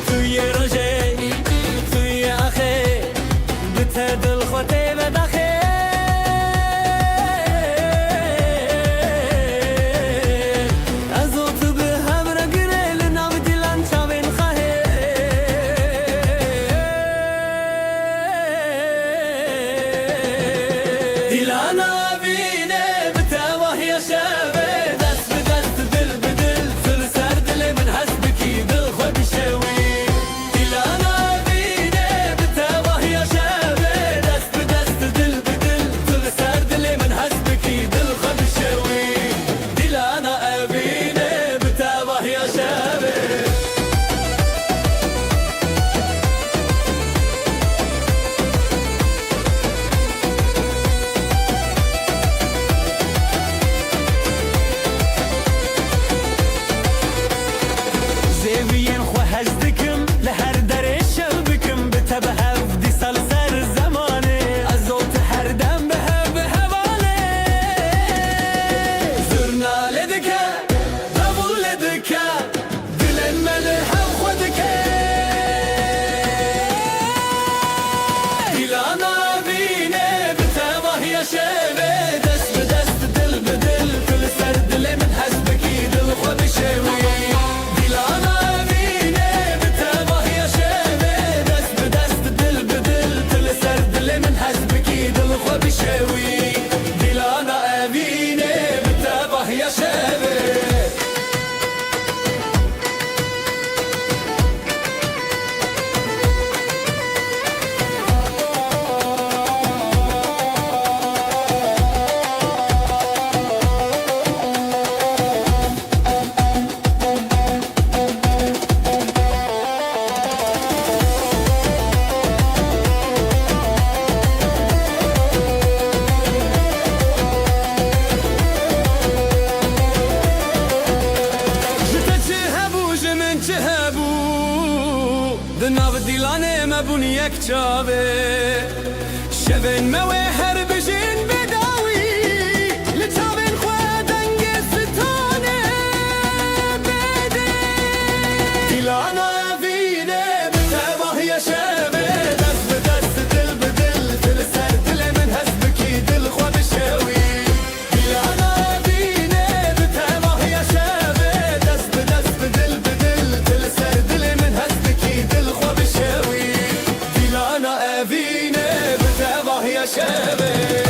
[SPEAKER 4] توی روژه توی آخه بته دل خوته بداخه از او تو به هم را گره لناو دیلان چاوین خواهه دیلانا بینه بته وحی شبه دست به دست دل به دل سر سر دل من حسب کی دل خود شوی دیلانا بینه بته وحی شبه دست به دست دل به دل سر سر دل من حسب کی دل خود شوی دیلانا بینه بته وحی شبه زوین خو هزدکم لهر در شب بکم بتبه هفدی سال سر زمانه از اوت هر دم به حواله زرناله دکه دبول دکه دلن مله هم خودکه دیلانا بینه بتبه یا شبه دست به دست دل به دل کل سر دل من حسبکی دل خود شوی دیلانا بینه بتبه یا شبه دست به دست دل به دل کل سر دل من حسبکی دل خود شوی دیلانا بینه بتبه یا شبه چه هبو دناو دیلانه مبون یک چاوه شبن موه هر بجین بداوی لچاوین خواه دنگ ستانه بده دیلانا وینه بتباه یا شبه دست به دست دل به دل دل سر دل من حسبکی دل خود شوی دیلانا وینه بتباه یا شبه دست به دست دل به دل دل سر دل من حسبکی دل خود شوی دیلانا وینه بتباه یا شبه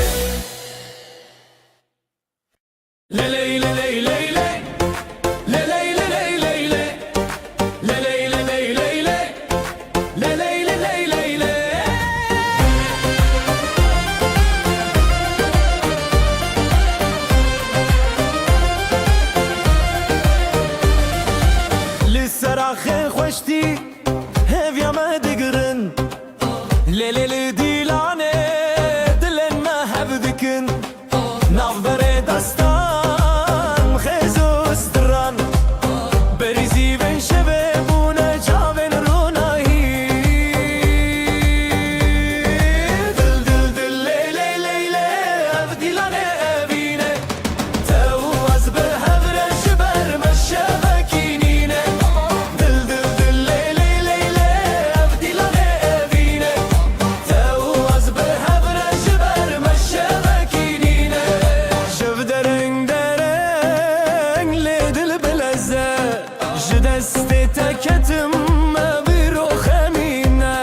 [SPEAKER 3] ketim me biro khemine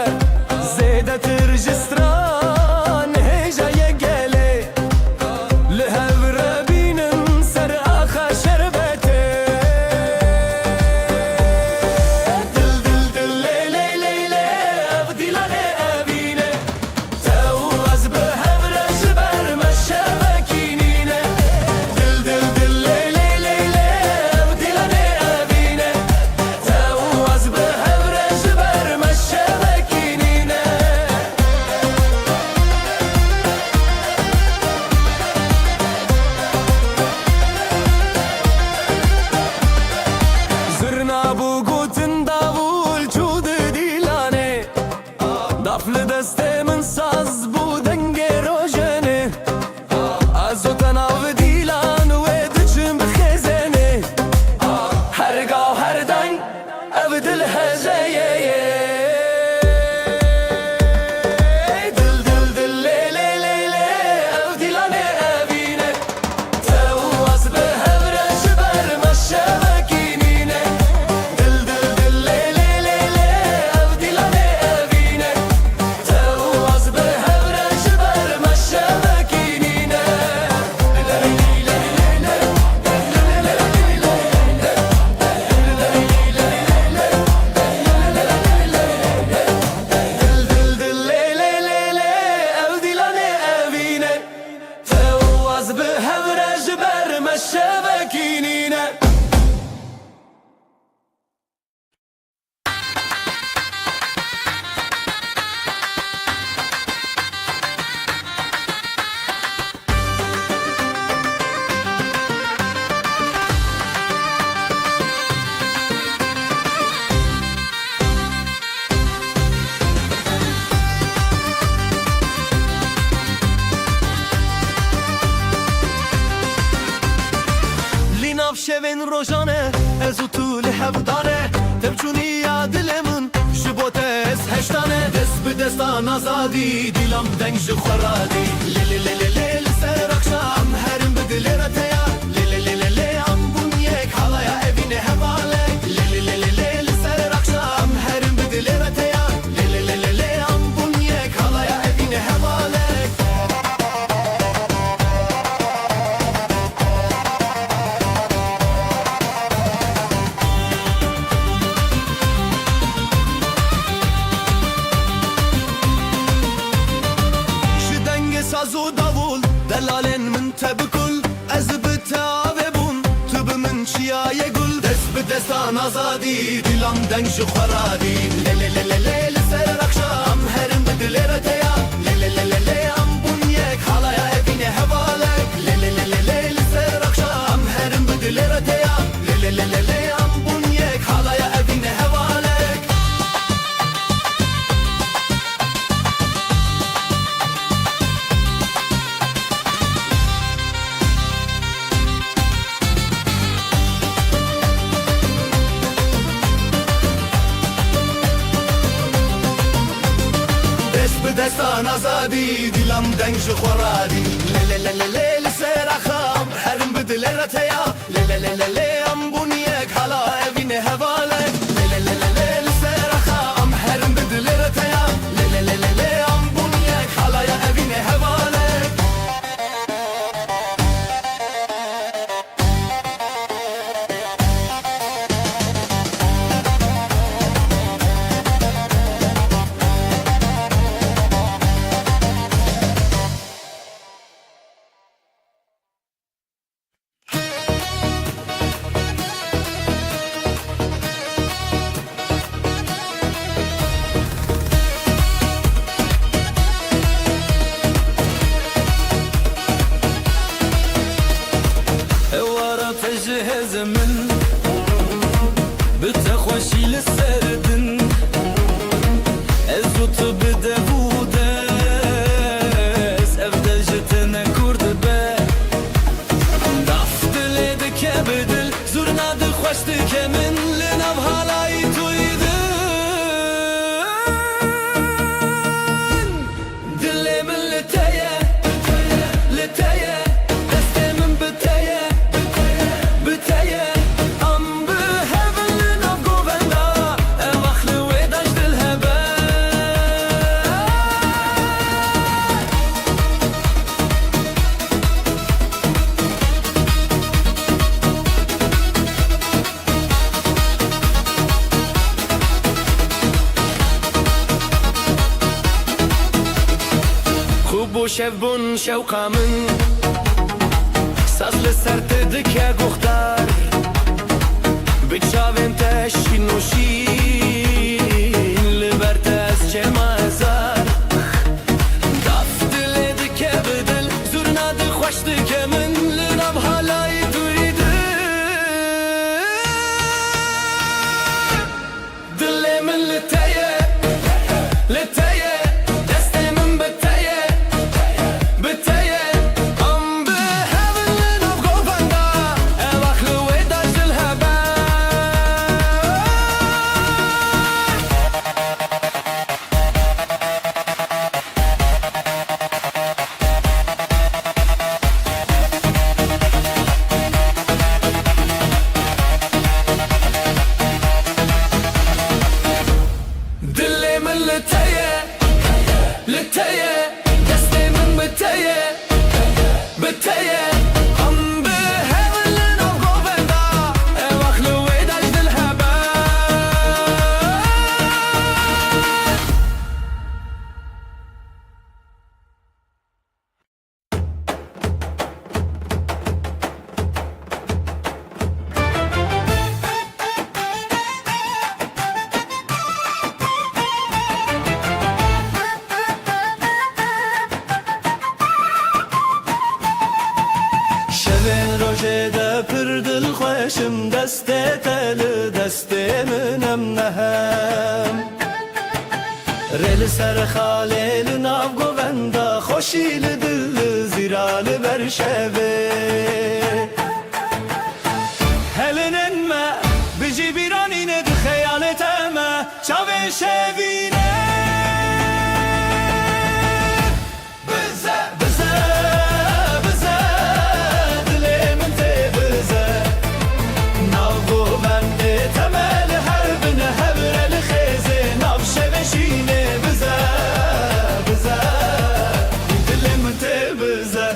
[SPEAKER 3] zede tırjistran hejaye gele lehevre binin ser axa şerbete dil dil dil ley ley ley ley evdilane evine tevaz behevre jber meşevekinine dil dil dil ley ley ley ley evdilane evine tevaz behevre jber meşevekinine Zırna bu gutun davul çudu dilane Daflı destemin saz bu denge rojene Azotan av dilan ve dıçım bixezene Her gav her dan ev dil hezeye Dil dil dil le le le le ev dilane evine Tevaz behevre jber meşevekinine Dil dil dil le le le le ev dilane evine Tevaz behevre jber meşevekinine Dil dil le le le le ev dilane evine Tevaz behevre jber meşevekinine
[SPEAKER 1] لیناف شوین روزانه از طول هفدانه تبچونی یا دلمون شبوتس هشتانه دست به دستان آزادی دیلم دنگ خورادی لی لی لی لی لی سر akşam herim به دل رتیا لی لی لی لی لی ام بونیک حالaya evine hevale لی لی لی لی لی سر akşam herim به دل رتیا لی لی لی لی لی ام بونیک حالaya evine hevale Şu denge sazı davul delalen min tebkul Ez bitave bun tübü min çiyaye gul Dest bi destan azadi dilam deng şu xwaradi Le le le le le le ser akşam herim bi dilere teya Le le le le le am bunyek halaya evine hevalek Le le le le le le ser akşam herim bi dilere teya Le le le le le am bunyek halaya evine hevalek دست به دستان آزادی دیلم دنگ شو خورادی لی لی لی لی لی لی سر اخام هرم به دل رتیا لی لی لی لی لی ام بونیک حالا evine hevalek لی لی لی لی لی لی سر اخام هرم به دل رتیا لی لی لی لی لی ام بونیک حالا evine hevalek
[SPEAKER 3] Ewara tejhez min Bitexweşî li ser din Ez û tu bide bû des Ev de ji te nekur dibe Daf dilê dike bi dil Zurna dixweş dike min Li nav halayî tuyî din Dilê min li te ye Li te ye Destê min bi te ye Bi te ye Am bi hevin li nav govenda شەو بوون شەوقا من ساز لەسەر دکە گوختار بچاوێن تەشی نووشین لەبەر تەس چێما هەزار داف دلێ دکە بدل زورنا دخۆش دکە من لە ناو هەلای دووری دلێ من لە تەیە لە تەیە دەستێ من بە تەیە بە تەیە ئەم بهەون لە ناو گۆڤەندا ئەواخ لەوێ داژل هەبە دلێ من لە تەیە لە تەیە دەستێ من بە تەیە بە تەیە ئەم بهەون لە ناو گۆڤەندا ئەواخ لەوێ داژل هەبە شەوێن ڕۆژێ دەپر دڵخۆشم دەستێتە لە دەستێ منەم نەهەم ڕێ لەسەر خاڵێ لە ناو گۆڤەندا خۆشی لە دل زیرا لەبەر شەوێ هەلننمە بژی بیرانینە دخەیانێتەمە چاوێ شەوینە بزە بزە بزە دلێ من تێ بزە ناو گۆڤەندێ تەمە لە هەر بنە هەبرە لە خێزێ ناو شەوێشینێ بزە بزە دلێ من تێ بزە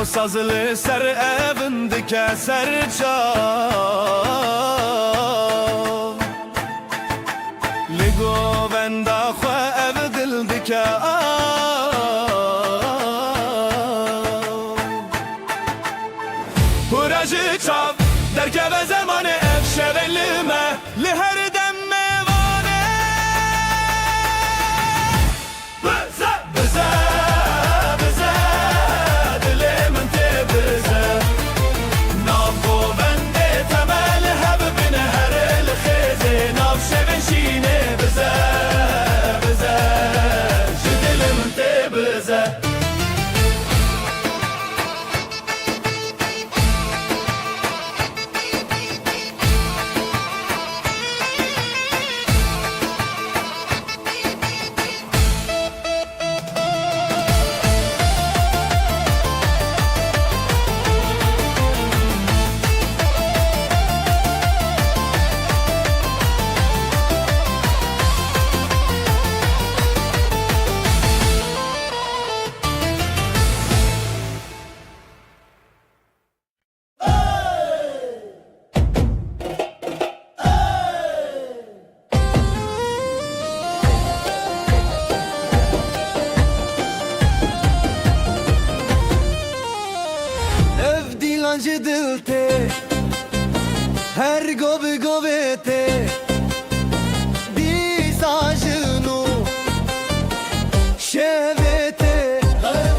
[SPEAKER 3] sazlı ser evindike serçav Ligo venda xwe ev dildike Huracı çav derkeve zamanı ev şevelime li her dem mevane Bize bize bize dilimin te bize Nav govende temel heb bine her el kheze Nav şeveşine bize bize dilimin te bize Dilancı dilte her gobe gobete disajnu şevete her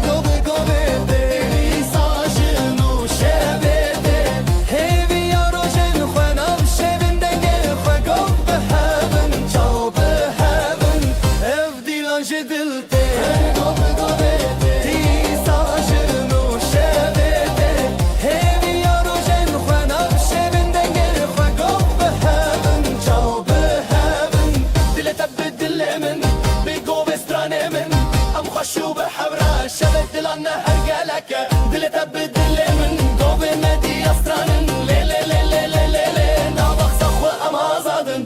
[SPEAKER 3] gobe gobete disajnu şevete hevi yarojen xwenam şevinde gel xwe gob heaven çav heaven ev dilancı dilte her gobe gobete disajnu تبدل من قوة مدي أستران لي لي لي لي لي لي لي نابخ سخوة أما زادن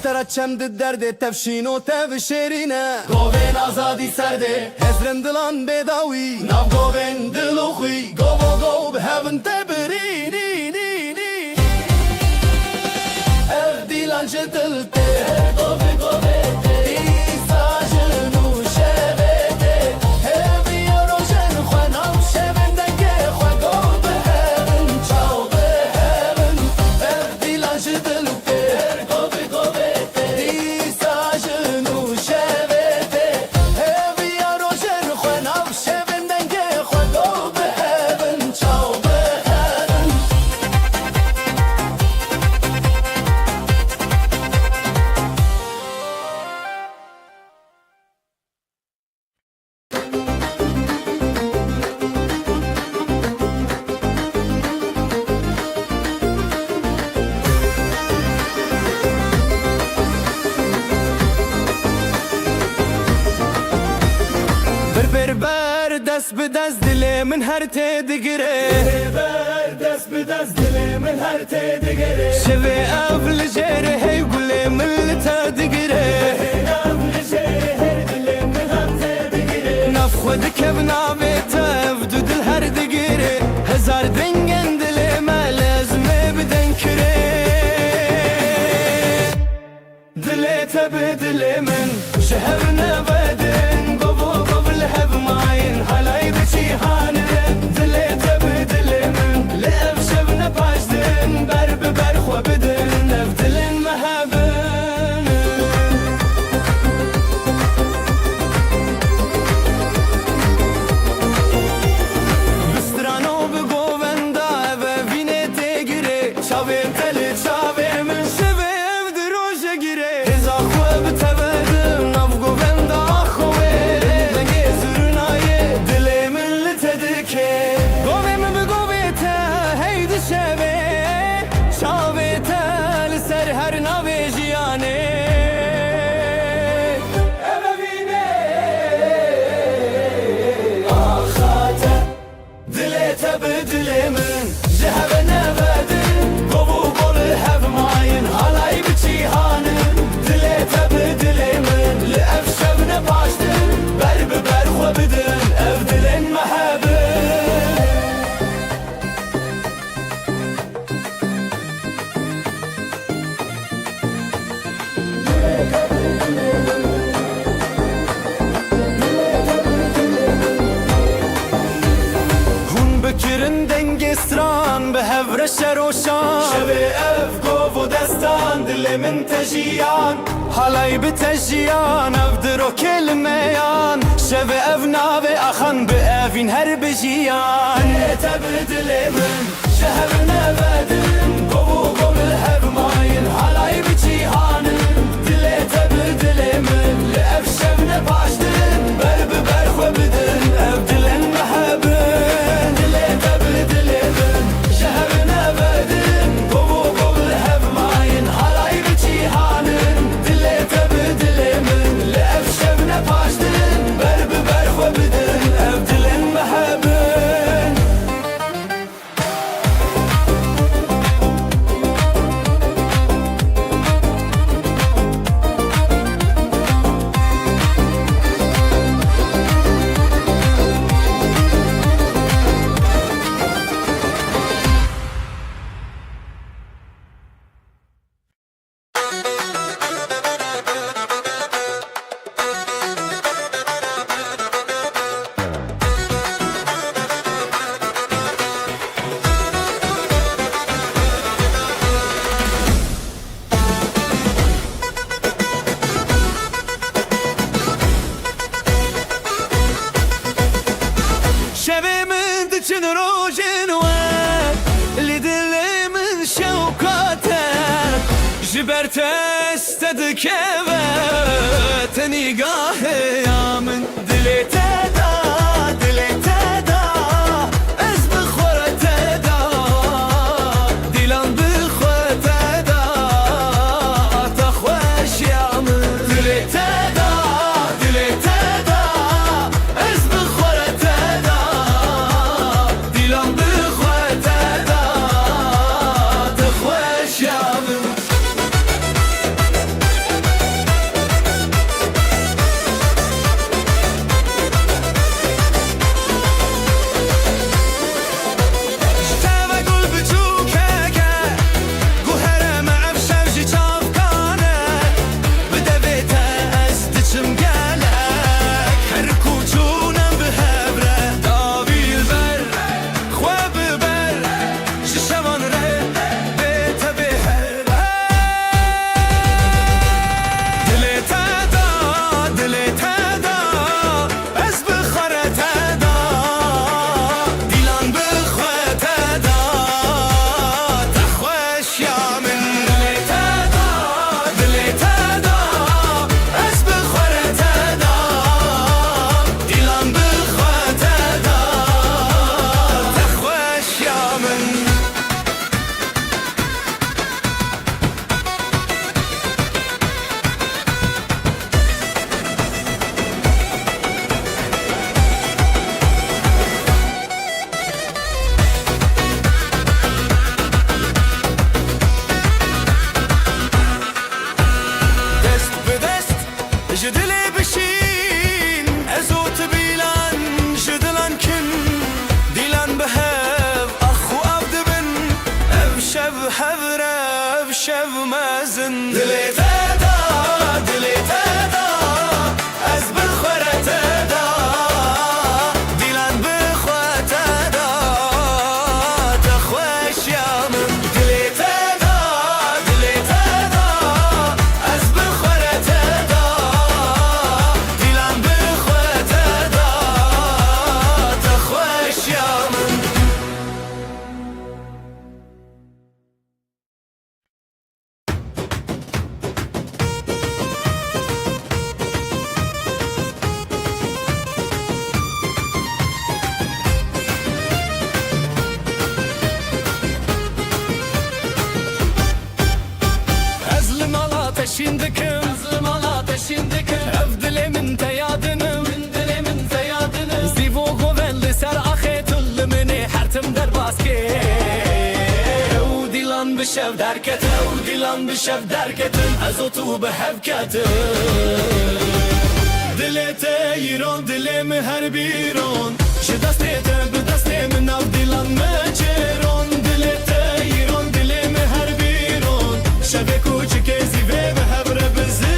[SPEAKER 2] ترچم د درد تفشین و تفشیرینه
[SPEAKER 3] گوین آزادی سرده
[SPEAKER 2] هزرن دلان بداوی
[SPEAKER 3] ناو گوین دلو خوی گو گو به هون
[SPEAKER 2] تبرینی
[SPEAKER 3] ev dilancı dilte Gobe gobe İsajın u şevede Ev yarojen Khwanam şevendenge Khwa gobe heaven Çao be heaven Ev dilancı dilte Gobe gobe İsajın u şevede Ev yarojen Khwanam şevendenge Khwa gobe heaven Çao be heaven
[SPEAKER 2] بر دست به دست دل من هر تدگره
[SPEAKER 3] بر دست به دست دل من هر تدگره
[SPEAKER 2] شوی اول جره هی گل من تدگره
[SPEAKER 3] اول جره هر دل من هر تدگره
[SPEAKER 2] نف خود کب ناوی تف دو دل هر دگره هزار دنگن دل ما لازمه بدن کره
[SPEAKER 3] دل تب دل من شهر نبدن قبل هب ماين حلاي بشي هانن دل تب دل من لأف شبنا باشدن برب برخوا بدن نفدلن مهبن
[SPEAKER 2] بسترانو بگووندا و وینه تگیره
[SPEAKER 3] شاویم تلی شاویم
[SPEAKER 2] شوی اف دروشه گیره هزا خواه بتبدم نف گووندا خواه
[SPEAKER 3] دنگه زرنایه دل من لتدکه
[SPEAKER 2] گوه من بگوه تا هیدی شوه شاوه تا لسر هر ناوه جیانه
[SPEAKER 3] Evevine Ahate Dile tebe dilemin Jehve nevedin Govu golu hev mayin Halay biçi hanin Dile tebe dilemin Li ev şevne başdin Berbi berxwe bidin Ev dilin mehebin
[SPEAKER 2] هون بکرن دنگ استران به هفر شروشان
[SPEAKER 3] شوی ev govu destan Dile min tejiyan
[SPEAKER 2] حالای به تجیان اف درو کلمیان شو اف ناوه اخان به اوین هر بجیان
[SPEAKER 3] Tebe dilemin Şehv nevedin Govu golu hev mayin Halay biçi hanin Dile tebe dilemin Li ev şevne başdin Berbi berxwe bidin Ev dilin mehebin Dile tebe dilemin Şehv nevedin Govu golu hev mayin Halay biçi hanin Dile tebe dilemin Li ev şevne başdin Berbi berxwe bidin Ev dilin mehebin
[SPEAKER 2] için rojin var Lidilimin şevkate Jiberte istedik evet Nigahı yamın dilete da Ez bixore te da
[SPEAKER 3] من
[SPEAKER 4] دست به دست جدلی بشین ازوت بیلان جدلان کن دیلان به هف اخو عبد بن اف شب حبره اف شب مازن
[SPEAKER 3] دلی تدا دلی تدا از بخوره تدا
[SPEAKER 4] دیلان بخوات دا تخوش یا من
[SPEAKER 3] دلی تدا دلی تدا از بخوره تدا
[SPEAKER 4] دیلان بخوات دا تخوش یا من ازلم ala peşindikim
[SPEAKER 3] Azlım ala peşindikim
[SPEAKER 4] Evdile min teyadınım
[SPEAKER 3] Min dilimin feyadıını
[SPEAKER 4] Zivo govelli ser axetulli mini hertim der baske Ev dilan bişev derketin Ev dilan bişev derketin Ezotu behevketin Dilete yiron dilemi her biron Ji destete bi destemin ev dilan meçeron Dilete yiron dilemi her biron Şeve kuçik ezi ve behevre bizi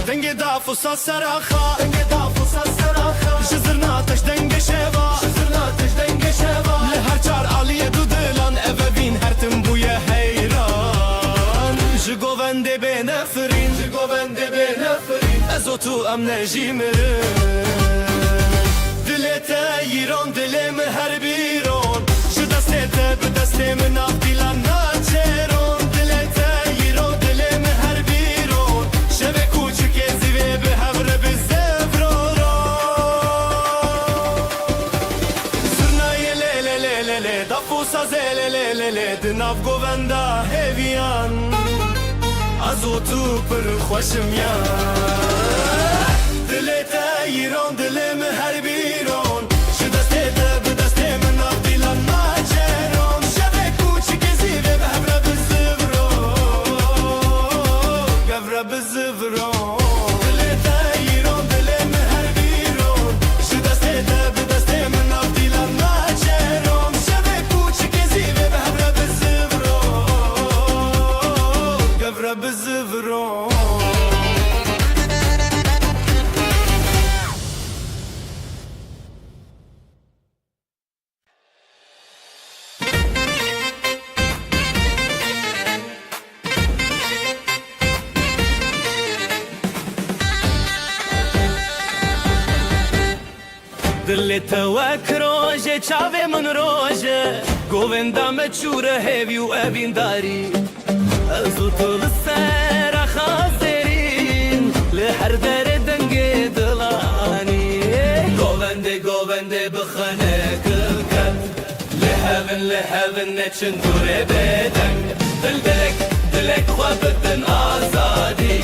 [SPEAKER 4] دنگ دافوسا سراخا
[SPEAKER 3] Denge da fusa saraxa
[SPEAKER 4] جزرنا تش دنگ شوا
[SPEAKER 3] Zırna teş denge şeva
[SPEAKER 4] لهر چار عالیه دو دلان اوین هرتم بوی حیران جگو ونده به نفرین
[SPEAKER 3] Jigo bende be nefrin
[SPEAKER 4] از تو ام نجیمرن دلته ایران دلم هر بیرون شو دسته به دسته من اف دیلان ناچرون دلته ایران دلم هر بیرون شب کوچک زیوه به هفره به زفرورو سرنای لیله لیله دفوسا زیله لیله دناف گووندا هیویان از تو پر خوشم یا دلته ایران دلم هر بیرون شو دسته به دسته من اف دیلان ناچرون شب کوچک زیوه به هفره به زفرون گفره به زفرون دلته ایران دلم هر بیرون شو دسته به دسته من اف دیلان ناچرون شب کوچک زیوه به هفره به زفرون گفره به زفرون دلت وک روژه چاوه من روژه گووندا مچوره هیوی و ابین داری ازو تو لسر خاسرین لحر در دنگ دلانی
[SPEAKER 3] گوونده بخانه کلکت لهون نچن دوره بدن دلک خوابتن آزادی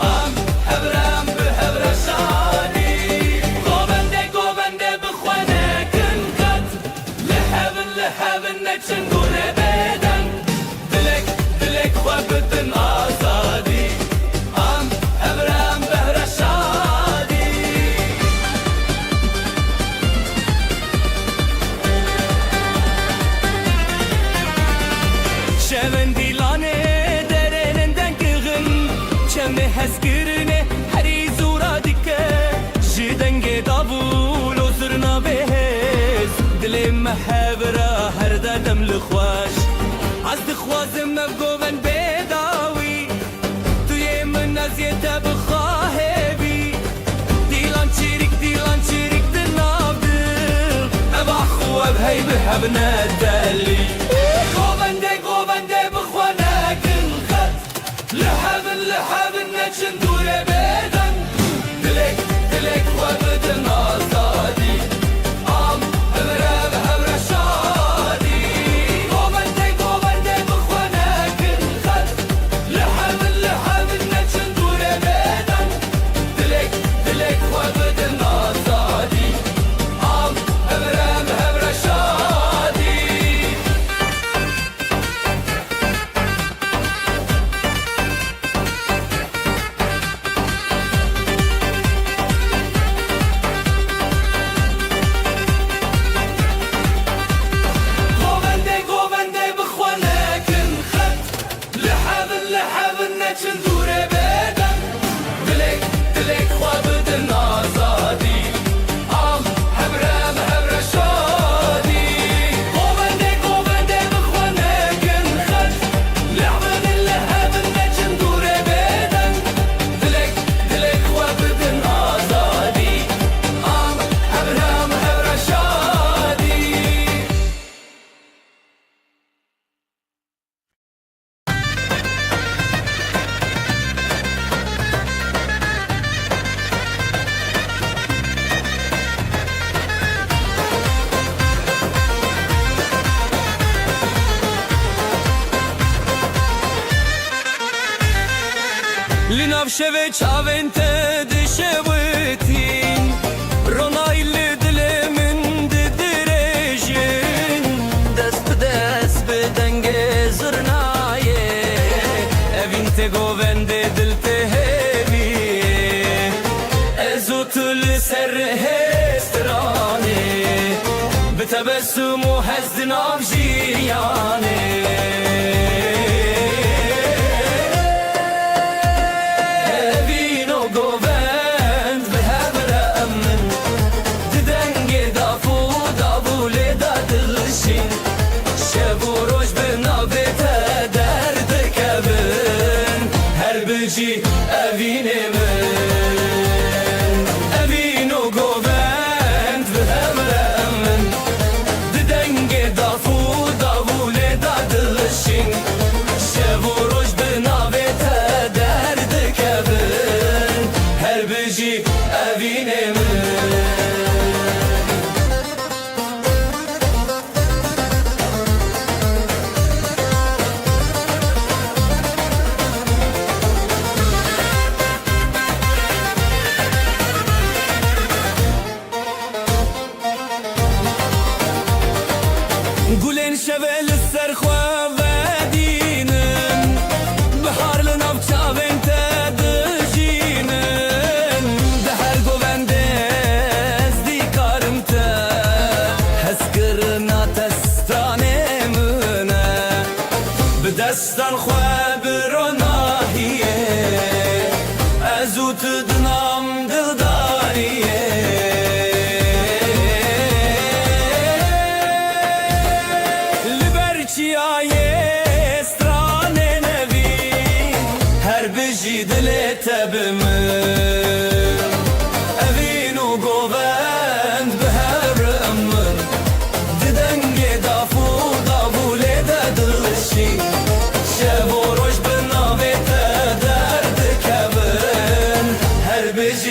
[SPEAKER 3] ام هبرم به هبر شادی گوونده بخانه کلکت لهون نچن دوره بدن دلک خوابتن آزادی ام هبرم به هبر شادی
[SPEAKER 4] شون دیلانه درنن دنگغن چند
[SPEAKER 3] eziyete bixwahebi Dilan çirik dinavdil Ev axu ev hey biheb nedeli Govende bixwanekin xet Lihebin neçin dure beden Dilek ve bidin azadi Am hevre şadi Govende bixwanekin xet Lihebin neçin dure beden Dilek ve bidin azadi Am hevre şadi Govende bixwanekin xet Lihebin neçin dure beden Dilek ve bidin azadi Am hevre şadi Govende bixwanekin xet Lihebin neçin dure beden Dilek ve bidin azadi Am hevre şadi Linavşeve çavente dişevitin Ronaylı dilimin didirejin Dest bedenge zırnaye Evinte govende dilte hevi Ezotul serhestrane Bitebessumu hezdin avjiyane Evino govend ve hemremen Didenge dafu davule dadılışın Şevuruş binavete derdi kevin Her bici evinemin Gulen şevel serxwe vedinin Biharlı navçavente dijinin De her govende ezdikarım te Heskirina testane müne Bi destan xwe bironahiye Ezut dinam dildariye Çiyaye strane nevi Her biji dile tebimin Evinu govend behevremmin Didenge dafu davule dedilşi Şevuruş binavete derdi kevin Her biji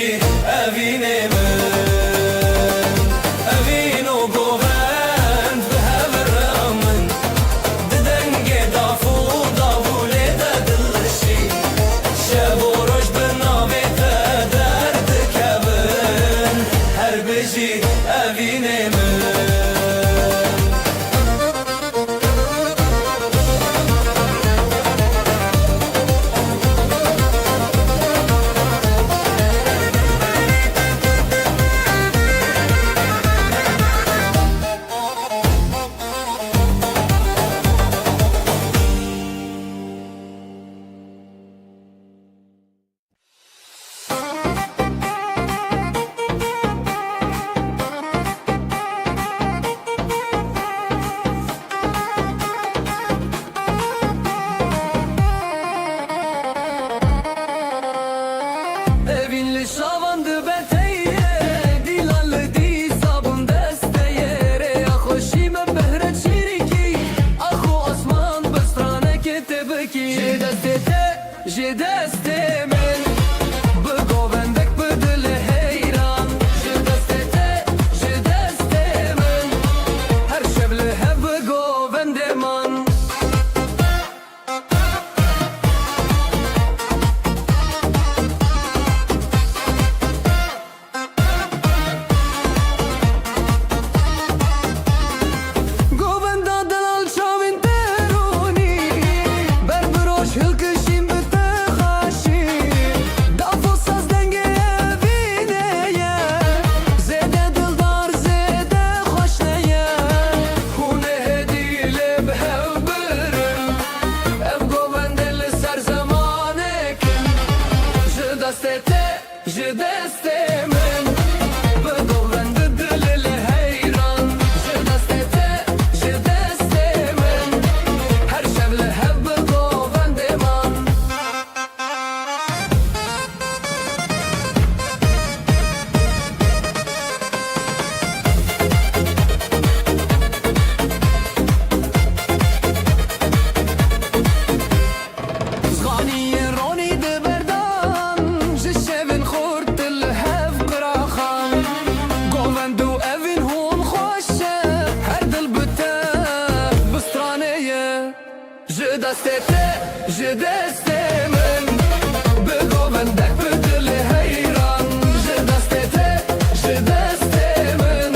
[SPEAKER 3] destê te, ji destê min bigovend dilê li heyran ji destê te, ji destê min her şev li hev bigovendê man Zganiyê ronî di berdan ji şevên xurt li hev qiraxan govend û evên hûn xweş e her dil bi te bi stranê ye ji destê te, ji destê min bi govendek bi dilê heyran ji destê te, ji destê min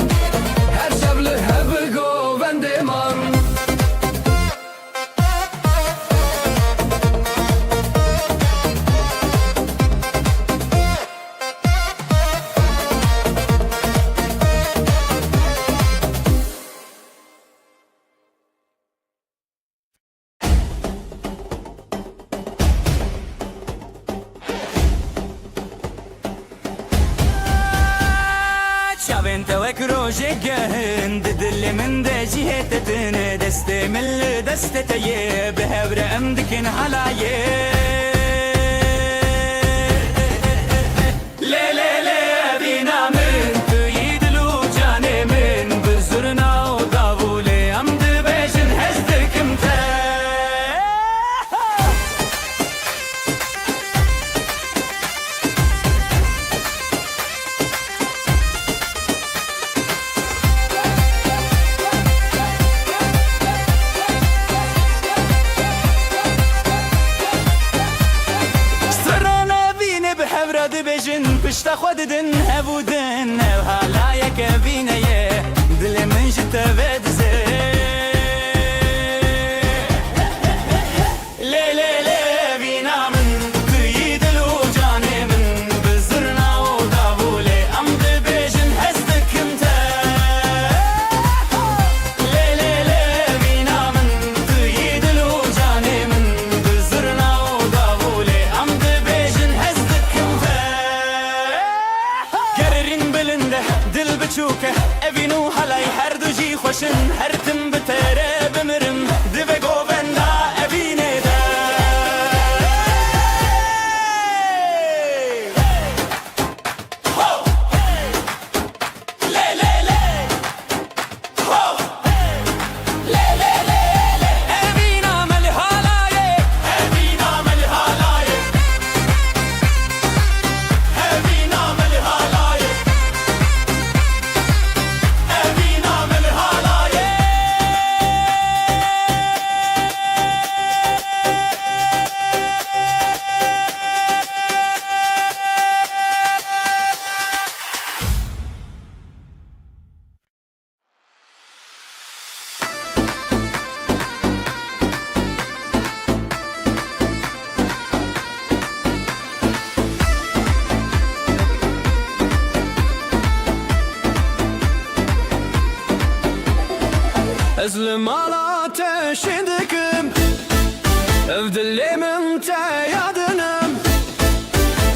[SPEAKER 3] her şev li hev bigovendê man
[SPEAKER 4] Çavên te wek rojê gehin di dilê min de jî hêtetin destê min li destê te ye bi hev re em dikin helayê lê lê lê evîna min tu yî dil û canê min bi zurna û davûlê em dibêjin hez dikim te dibêjin pişta xwe didin hebûdin ev halayek evîne ye dilê min ji te vedize lê lê lê evîna min tu yî dil û canê min bi zirna û davûlê em dibêjin hez dikim te lê lê lê evîna min tu yî dil û canê min bi zirna û davûlê em dibêjin hez dikim te Gerin bilinde dil biçûke evîn û helay her du jî xweşin her tim bi te re bimirim dibe govenda evînê de Ho! Lê lê lê Ho! Lê lê lê lê Evîna me li halayê Evîna me li halayê Evîna me li halayê Evîna me li halayê Ez li mala te şidikim ev dilê min te yadinim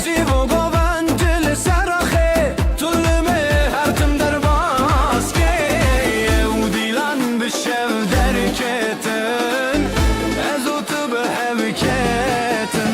[SPEAKER 4] zîvo govend li seraxê tu li me her tim derbaskê ew dîlan bi şev derketin ez û tu bi hev ketin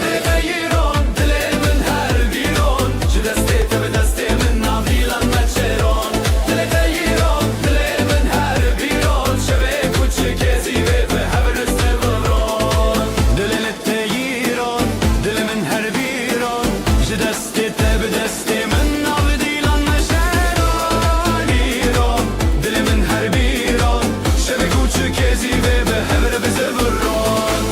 [SPEAKER 4] diveyîron dilê min her dîron ji destê te bi destê min nav dîlan me çêron dilê te yîron dilê min her bîron şevê kûçikê zîvê bi hev riste bivron dilê te yîron dilê min her bîron ji destê te bi destê min nav dîlan me çêron yîron dilê min her bîron şevê kûçikê zîvê bi hev re bize bivron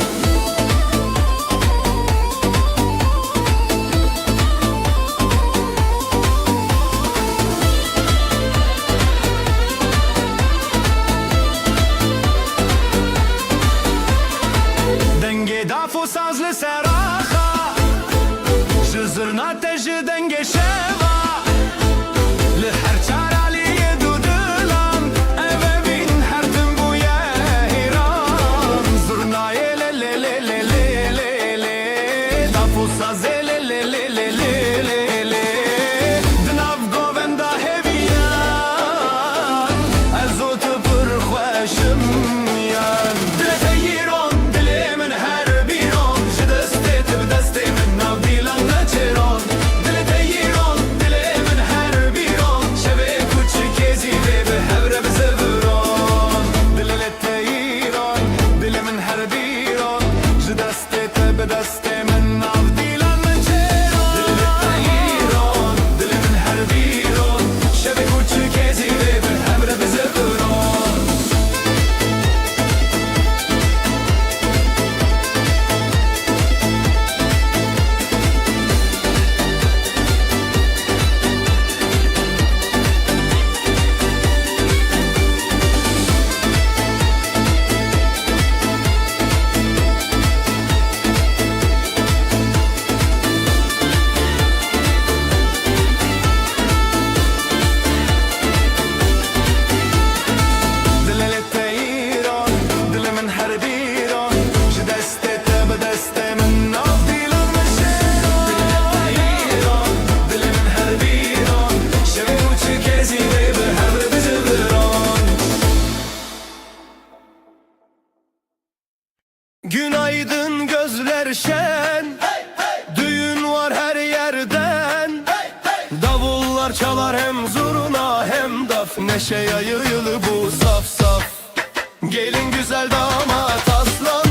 [SPEAKER 4] Dengê daf û saz li seraxa ji zirna te ji dengê şeva li her çaraliyê du dilan ev evîn her tim bûye heyran zirnayê lê lê lê lê lê lê lê daf û sazê lê lê lê lê
[SPEAKER 1] neşe yayılı bu saf saf. Gelin güzel damat aslan,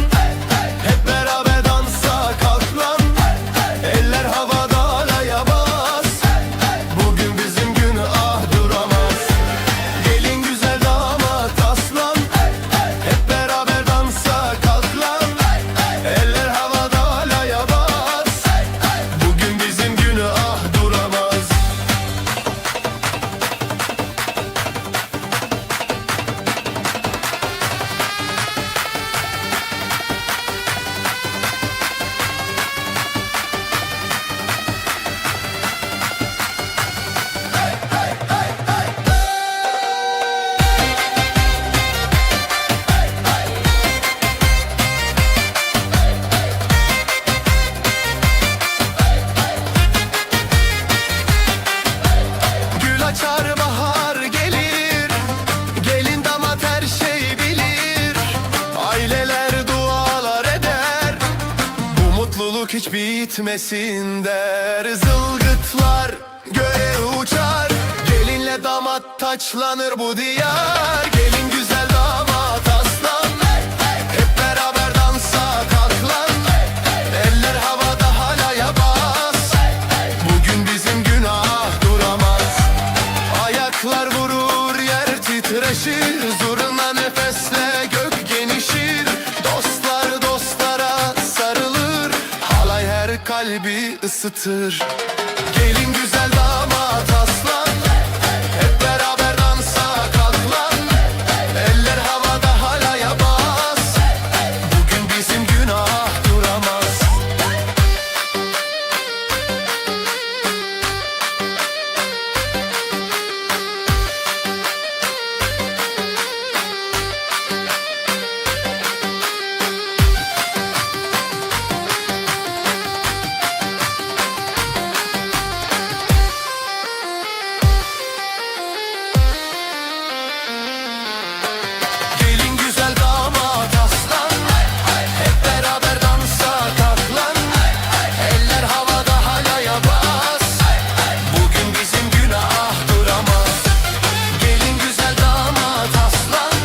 [SPEAKER 1] hep beraber dansa kalk lan. Eller havada alaya bas, bugün bizim gün ah duramaz. Gelin güzel damat aslan, hep beraber dansa kalk lan. Eller havada alaya bas, bugün bizim gün ah duramaz. Gül açar bahar gelir, gelin damat her şey bilir. Aileler dualar eder, bu mutluluk hiç bitmesin der. Zılgıtlar göğe uçar, gelinle damat taçlanır bu diyar. Gelin güzel damat aslan, hep beraber dansa kalk lan. Eller havada halaya bas, bugün bizim günah duramaz. Ayaklar vurur yer titreşir, zurna nefesle gök genişir. Dostlar dostlara sarılır, halay her kalbi ısıtır. Gelin güzel damat aslan, hep beraber dansa kalk lan. Eller havada halaya bas, bugün bizim günah duramaz. Gelin güzel damat aslan, hep beraber dansa kalk lan. Eller havada halaya bas, bugün bizim günah duramaz. Gelin güzel damat aslan,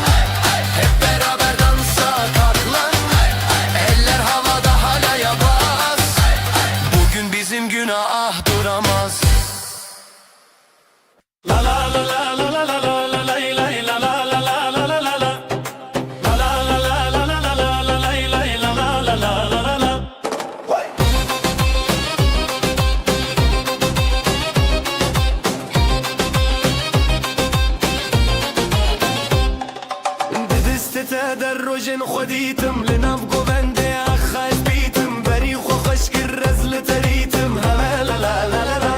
[SPEAKER 1] hep beraber dansa kalk lan. Eller havada halaya bas, bugün bizim günah duramaz. دستته در روژن خودیتم لناف گوونده اخاز بیتم بری خو خشک رزل تریتم همه لا لا لا لا لا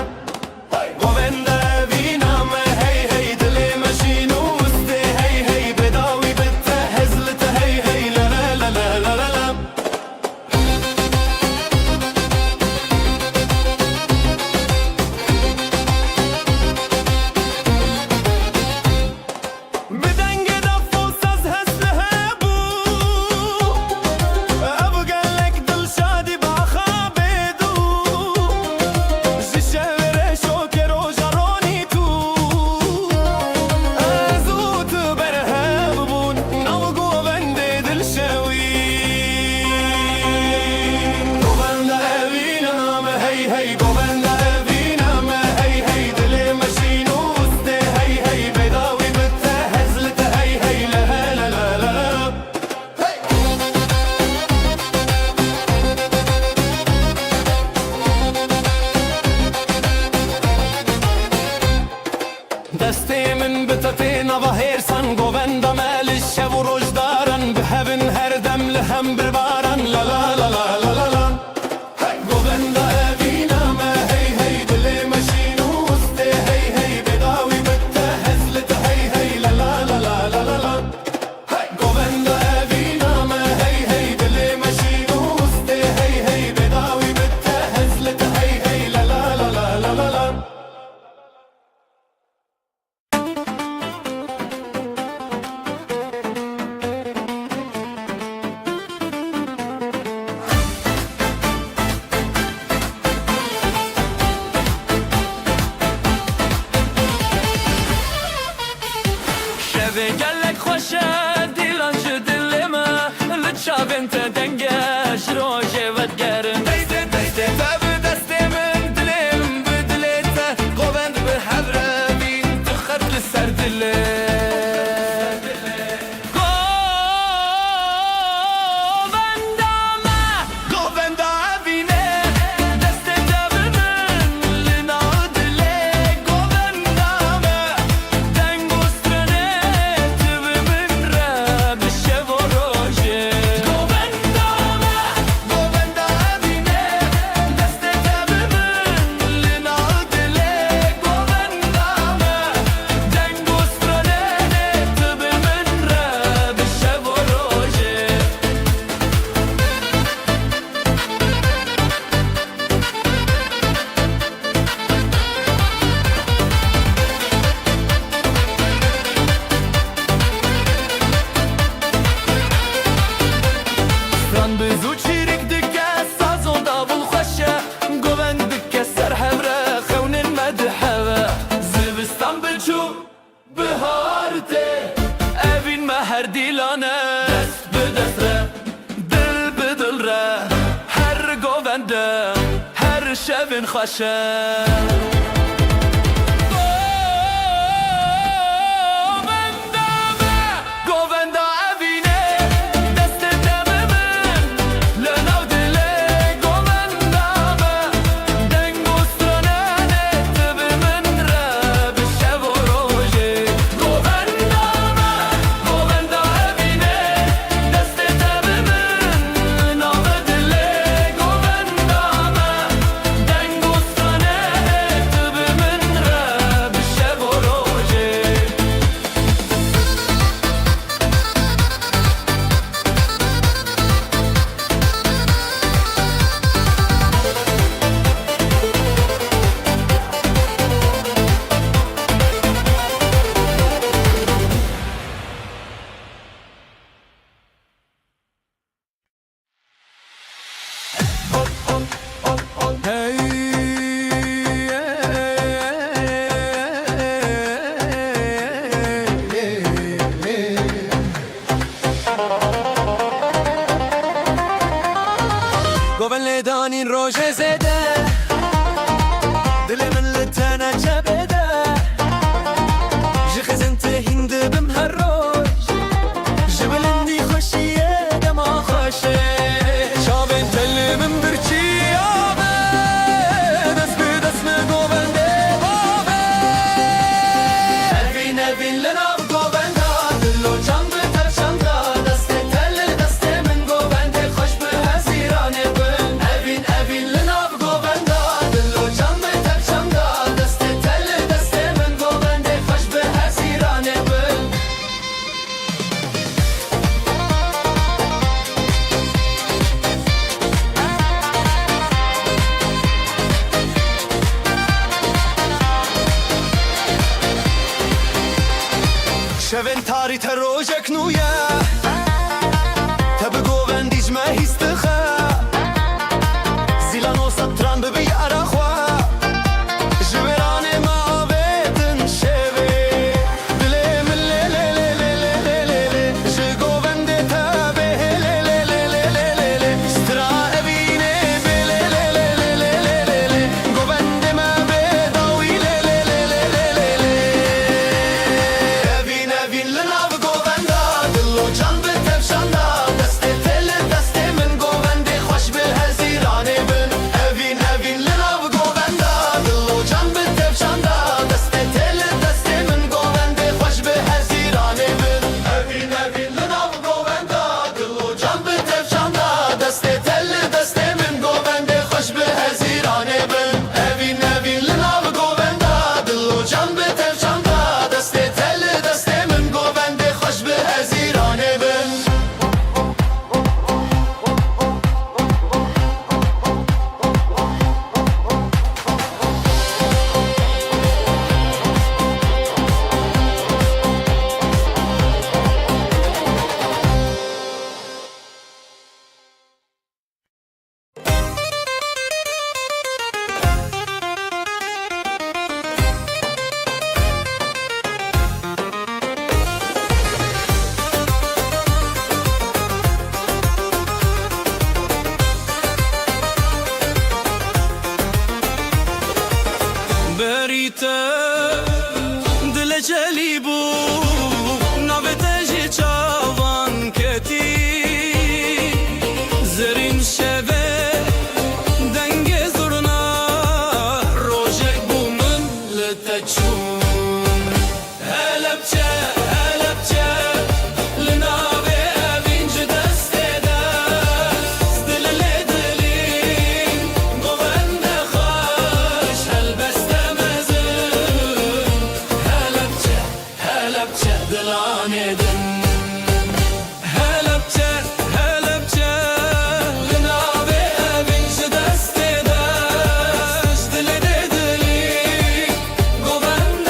[SPEAKER 3] بن خوشه
[SPEAKER 2] گوون لیدانین روژه زده دل من لتنه جبده جخزن تهند بم هر روز جبلندی خوشیه دما خوشه شابن تل من برچی آبه دست به دست من گوون ده بابه نبین نبین لناب گوون دا دلو جان به ترشان دا دست تل دست من گوون ده خوش به هزیرانه شوین تاری تروجک نویا تب گوون دیجمه هیستخه زیلان و سطران ببی عراخوا جبران ما آبیدن شوی دلی من لی لی لی لی لی لی لی جه گوون دی تبه لی لی لی لی لی لی لی سترا ابینه بی لی لی لی لی لی لی لی گوون دی ما بیداوی لی لی لی لی لی لی لی Evin linav govenda dillo can be tevşanda deste tel deste min govende xoş be hazirane bin evin linav govenda dillo can be tevşanda deste tel deste min govende xoş be hazirane bin evin linav govenda dillo can be tevşanda deste tel deste min govende xoş be hazirane bin evin linav govenda dillo can be tevşanda deste tel deste
[SPEAKER 4] بریته دل جلی بو نوته جی چاوان کتی زرین شوه دنگ زرنا روژک بو من لتچون هلبچه هلبچه لناوه اوینج دسته دست دل لدلین گوند خوش هلبسته هلبچه دلانه دن هلبچه هلبچه لناوه اوینج دسته دست دل دلی گوند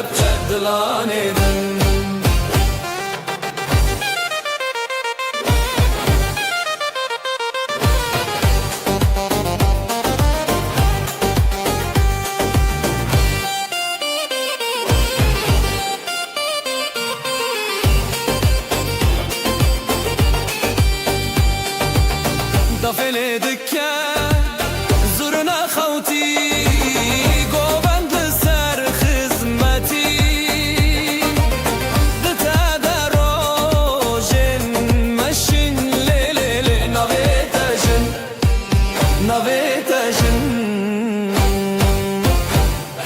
[SPEAKER 3] halepçe dilanê din دفن دکه زرنا خوتی گوبند سر خدمتی دتا دروژن مشین لیل نویتجن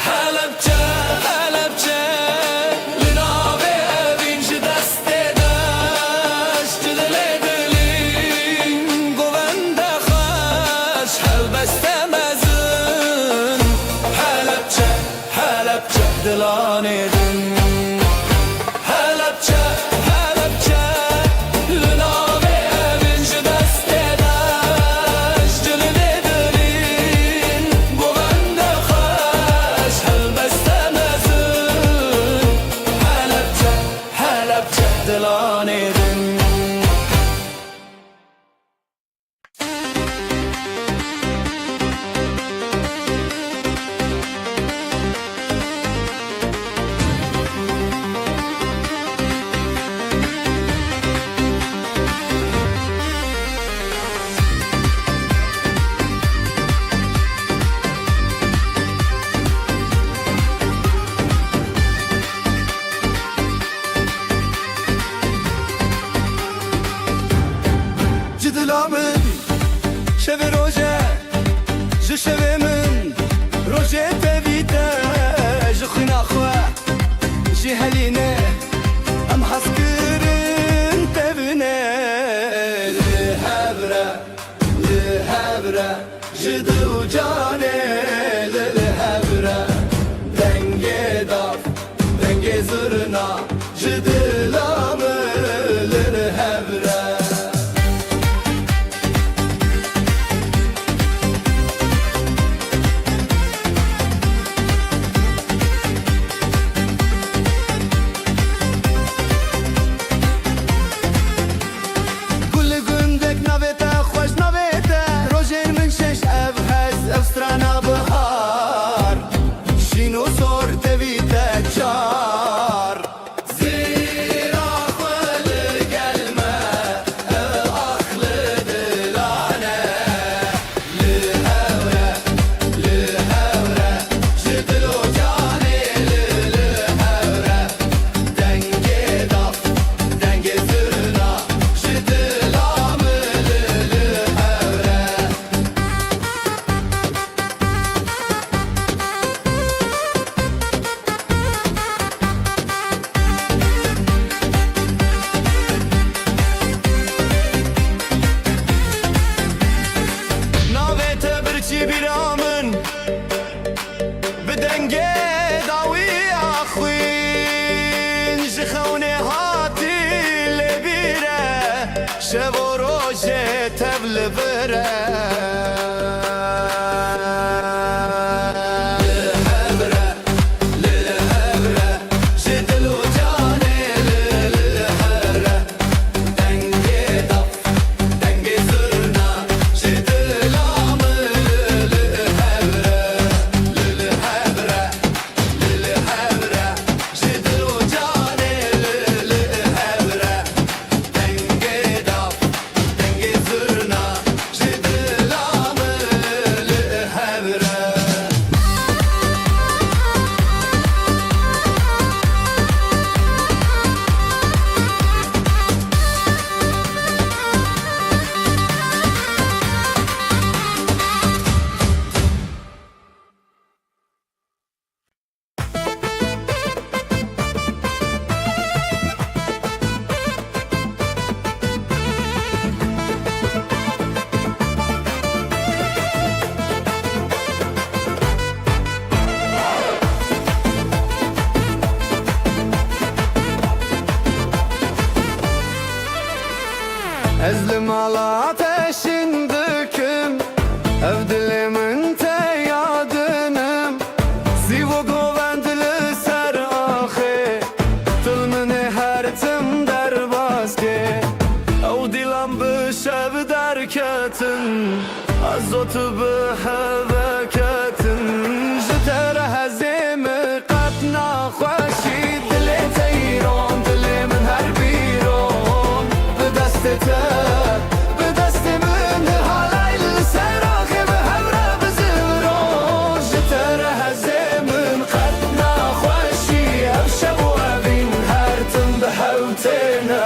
[SPEAKER 3] حلبچه لنابه بینج دست داشت دلی دلین گوبند خوش هلبسته مزن حلبچه دلانه دن حلبچه لنابه بینج دست داشت دلی دلین گوبند خوش هلبسته مزن حلبچه دلانه دن
[SPEAKER 2] جدلا من شب روزه ج شب من روزه تبیته ج خنا خوا ج هلینه ام حسکرین تبنه لهبره جدو جانه لهبره دنگه داف دنگه زرنا جدلا من لهبره شب و روز تبل بره Ezlim ala ateşin döküm Ev dilimin te yadınım Sivo govendili ser زوت بحذكتن جتر هزيم قطنا خوشي دلي تيرون دلي من هالبيرون بدستته بدست من هالاي السراخي بهمرة بزبرون جتر هزيم قطنا خوشي أبشبو أبين هارتن بحوتنا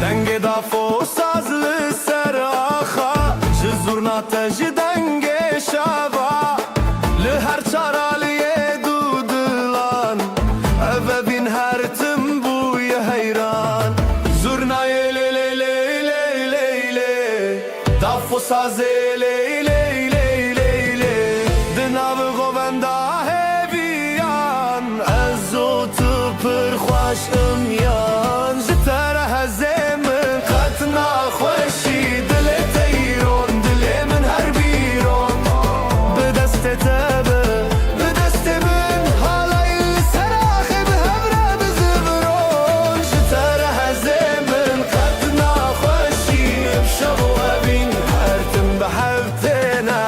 [SPEAKER 2] دنگ دافو ساز لسر آخا جزورنا تج دنگ شابا لهر چارالیه دودلان اوه بین هر تنبوی حیران زورنای لی لی لی لی لی لی دافو ساز لی لی لی لی لی دناو غووندا هیویان ازو تو پر خوش امیان جتر هزیم قطنا خوشی دل تیرون دل من هر بیرون بدست تبه بدست من حالای سراخی به همرا بزبرون جتر هزیم قطنا خوشی بشبو ابین هرتم بحبتنا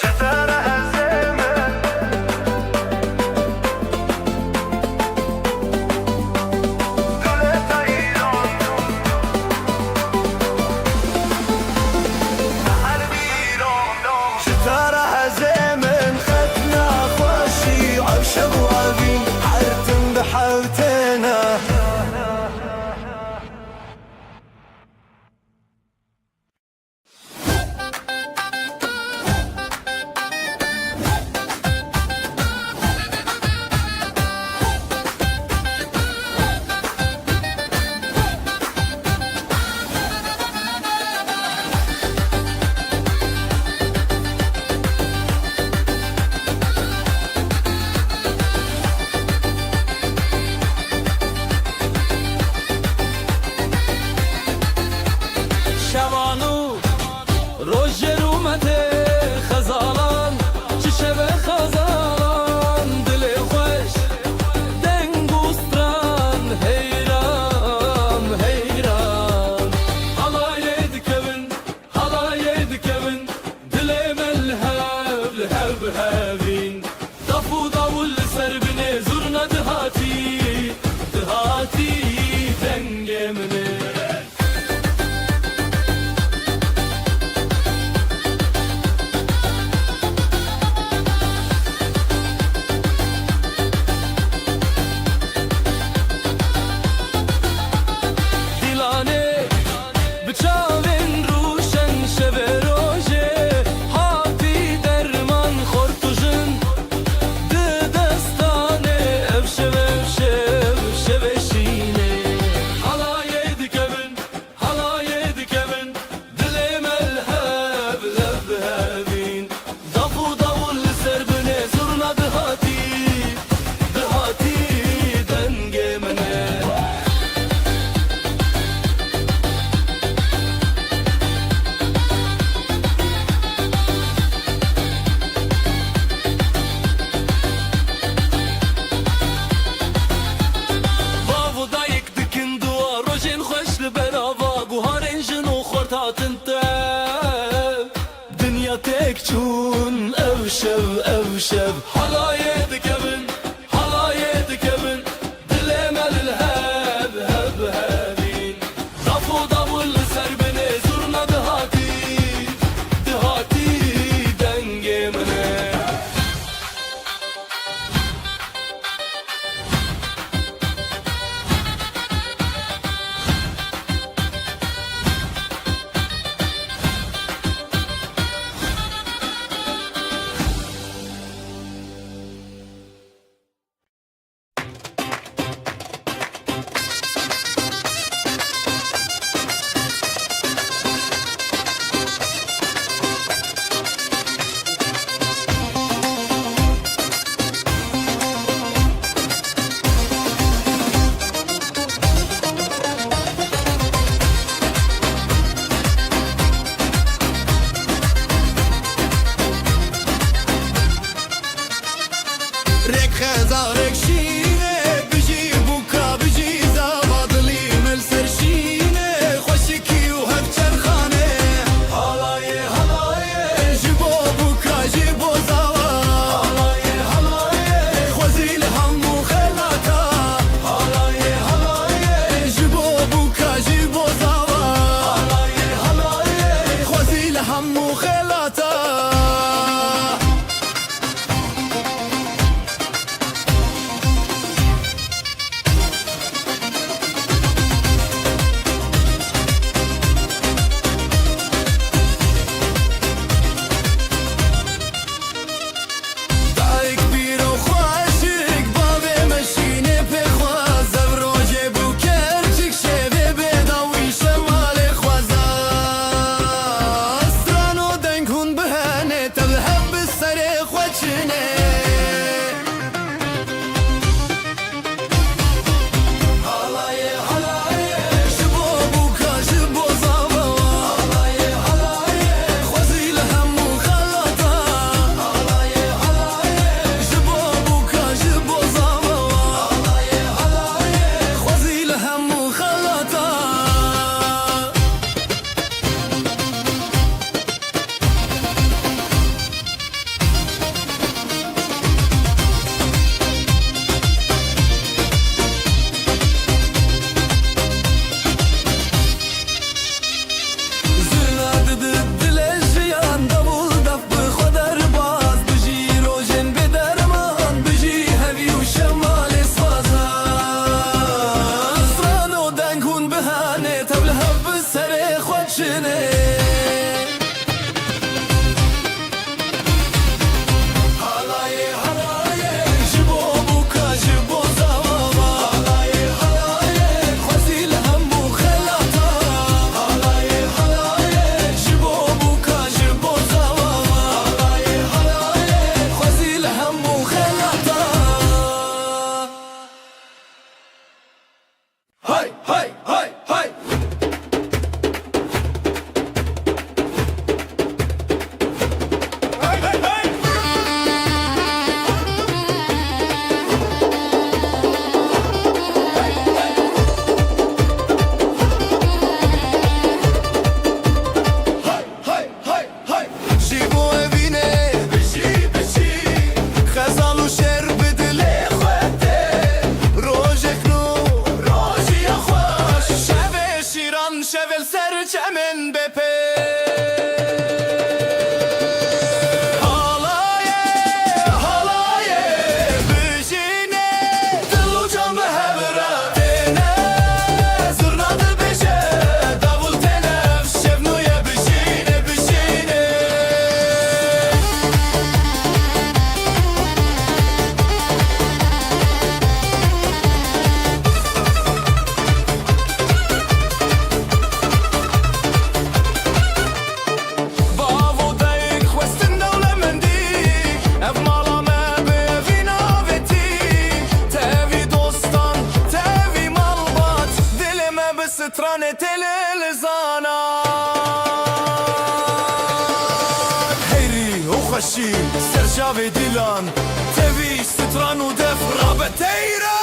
[SPEAKER 2] جتر هزیم دل تیرون هر بیرون جتر هزیم قطنا خوشی عبشب و عبین حرتم بحوتنا
[SPEAKER 3] شوانو روژر اومده خزالان چی شبه خزالان دل خوش دنگوستران حیران حیران halay dikevin dil ملهب لهب هابين دفو davul serbine zurna dihati dihati dengemine بچاوین روشن شب روژه هاتی درمان خورتوژن دستانه افشب افشب افشب شینه halay dikevin dile melheb leb hevin dafu davul serbine zurna dihati dihati dengemene دنیا تک چون اوشب اوشب halay dikevin dile melheb heb hebin dafu davul serbine zurna dihati dihati dengemene
[SPEAKER 1] سترانة الزانا هيري وخشي سرجافي ديلان تبيش ستران ودف رابتيرا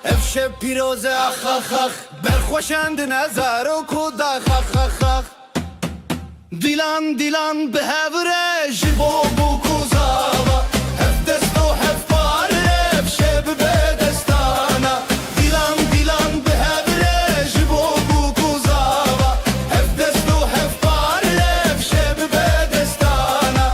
[SPEAKER 2] افشه پیروزه اخ اخ اخ برخوشند نظر و کودخ اخ اخ اخ دیلان دیلان به هوره جبو بو کوزاوا هف دست و هف پاره افشه به دستانا دیلان دیلان به هوره جبو بو کوزاوا هف دست و هف پاره افشه به دستانا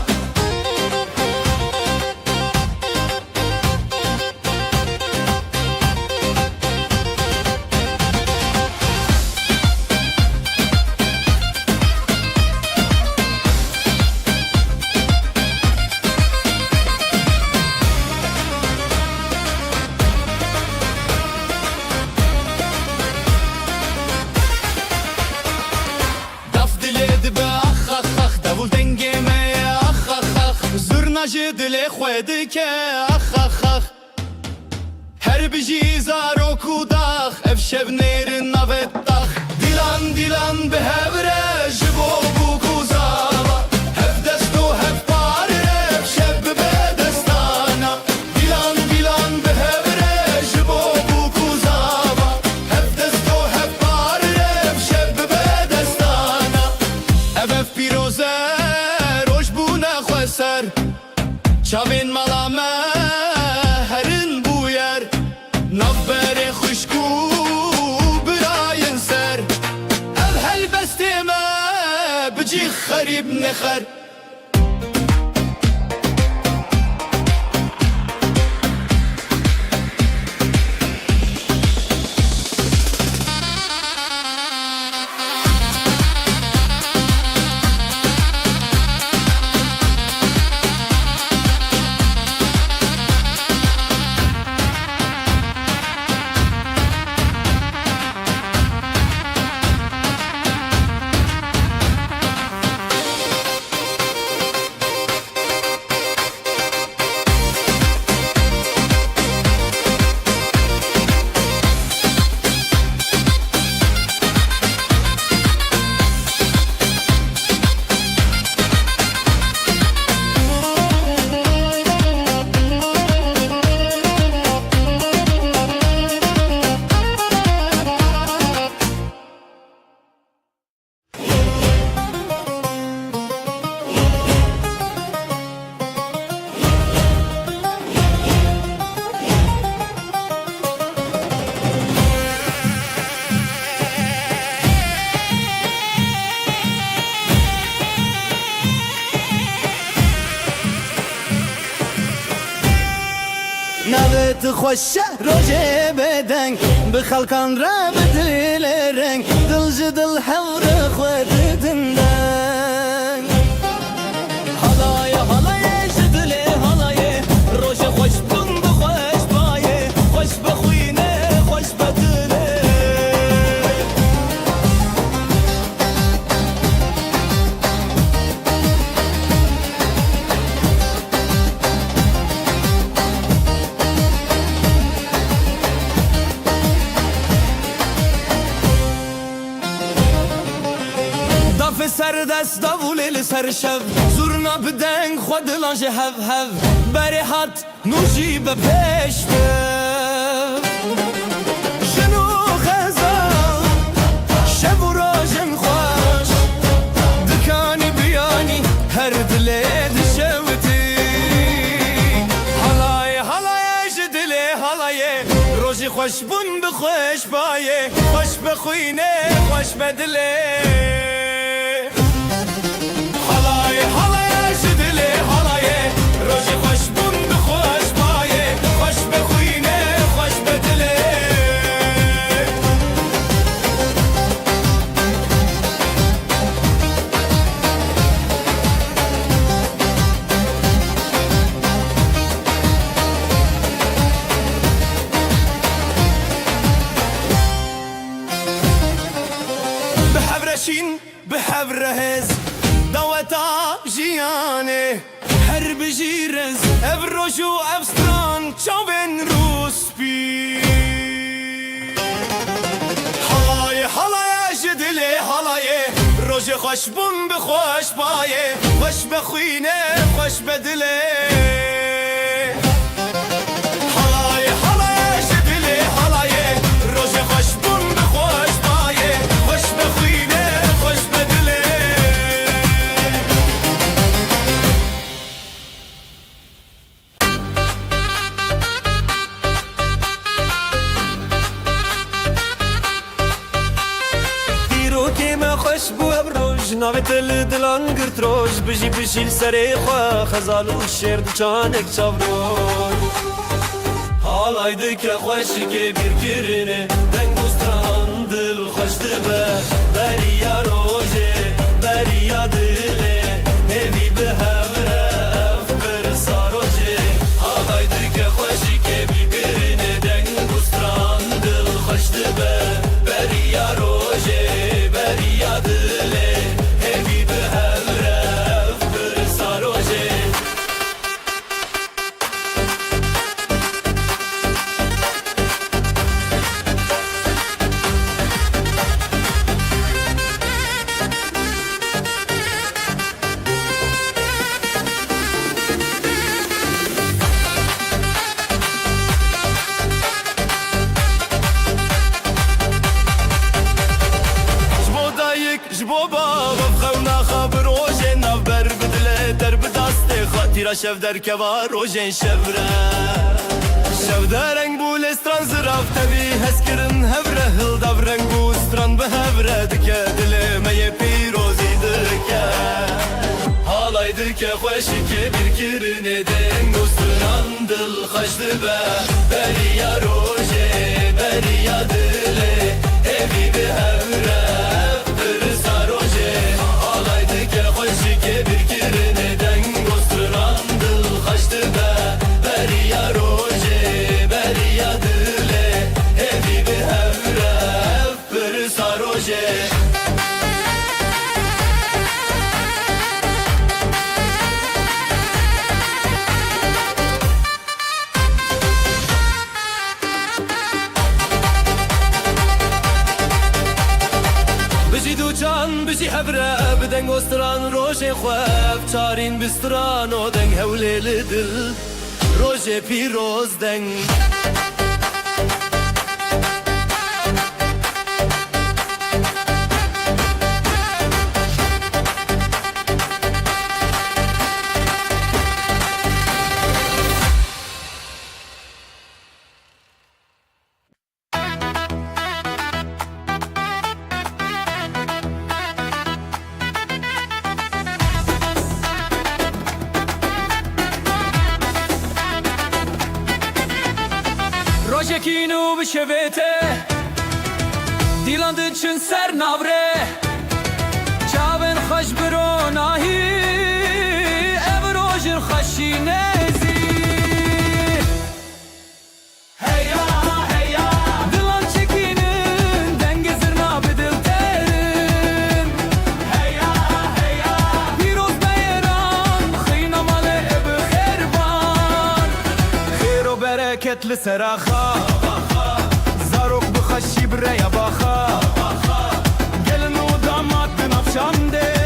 [SPEAKER 2] دل خود که اخ اخ اخ هر بجی زارو کوداخ اف شب نیر نوتاخ دیلان دیلان به هوره جبو بو کوزاوا هف دست و هف پاره اف شب به دستانا دیلان دیلان به هوره جبو بو کوزاوا هف دست و هف پاره اف شب به دستانا اف پیروزه روش بو نخوسر چاوین مالامه هرن بویر نبر خوشکو براین سر هل بستمه بجی خریب نخر نوت خوش روجه بدنگ به خلقان را بدل رنگ دل جدل حور خود دندنگ حالای حالای جدل حالای روش خوش بند خوش بایه خوش بخوینه خوش بدله
[SPEAKER 3] Bafı serdest davul ser şev Zurna bideng xwedilan ji hev hev Berê hat nûjî be pêş be Jin û xezan şev û rojên xweş Dikanî biyanî her dilê dişewitî Halayê halayê ji dilê halayê Rojî xweş bûn bi xweş bayê Xweş be xwînê xweş be dilê Halayê halayê ji dilê halayê Rojî xweş bûn bi xweş bayê Xweş be xwînê xweş be dilê Şin bihevre hez Daweta jiyane Her bijirez Ev roju ev stran Çavên Rûspî Halayê halayê ji dilê halayê Rojê xweş bûn bi xweş bayê Xweş be xwînê xweş be dilê Halayê halayê ji dilê halayê Rojê xweş bûn bi xweş bayê Xweş be xwînê xweş be dilê Dîrokê me xweş bû ev roj Navê te li dilan girt roj Bijî bijî li serê xwe Xezal û şêr di çanek çavroj Halay dike xweşikê bîrkirine Deng û stran dil xweş dibe Beriya rojê beriya dilê Hêvî bi hevre ev pirsa rojê Halay dike xweşikê bîrkirine Deng û stran dil xweş dibe Beriya rojê beriya dilê Hêvî bi hevre ev pirsa rojê Tira şev derkeva rojên şevre Şev dereng bû lê stran ziraf tevî Hezkirin hevre hildav reng bû stran bi hevre dike Dilê me yê pîrozî dike Halay dike xweşikê bîrkirine Deng û stran dil xweş dibe Beriya rojê beriya dilê Hêvî bi hevre ev pirsa rojê Halay dike xweşikê bîrkirine Deng û stran dil xweş dibe Beriya rojê beriya dilê Hêvî bi hevre ev pirsa rojê Bijî du can bijî hevre bi deng û stran rojên xwe Ev çarîn bi stran û deng hewlê li dil Rojê pîroz deng Rojekîn û bişevê te Dîlan diçin ser navre Çavên xweş bi ronahî Ev rojên xweşîne zî Heya heya Dilan çekînin dengê zirna bi dil terin Heya heya Pîroz beyran xîna malê bi xêrban Xêr û bereket li sera xwe Zarok bi xweşî bi rêya baxa Gelin û damat bi navşandê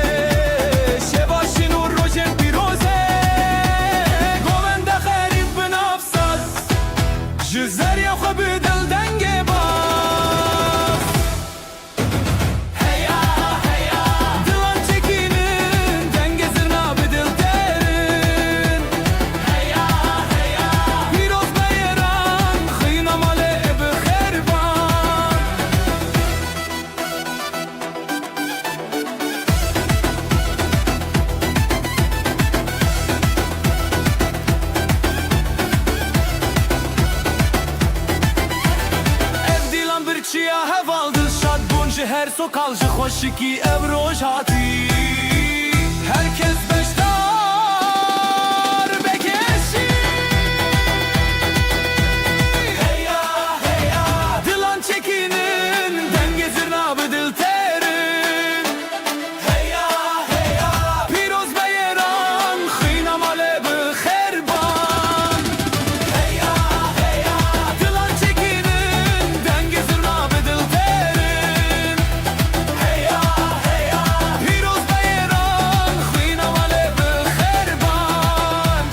[SPEAKER 3] تو کالج خوشکی ابروش هاتی herkes beştar bekeşi hey ya dilan çekinin dengezir nabı dil terin hey ya piroz beyeran khina male bi kherban hey ya dilan çekinin dengezir nabı dil terin hey ya piroz beyeran khina male bi kherban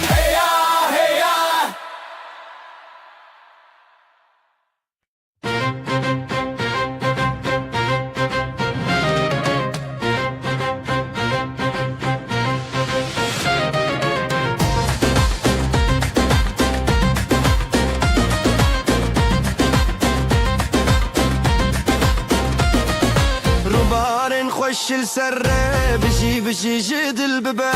[SPEAKER 3] hey ya
[SPEAKER 2] روبارن خوش السره بجي جدل ببه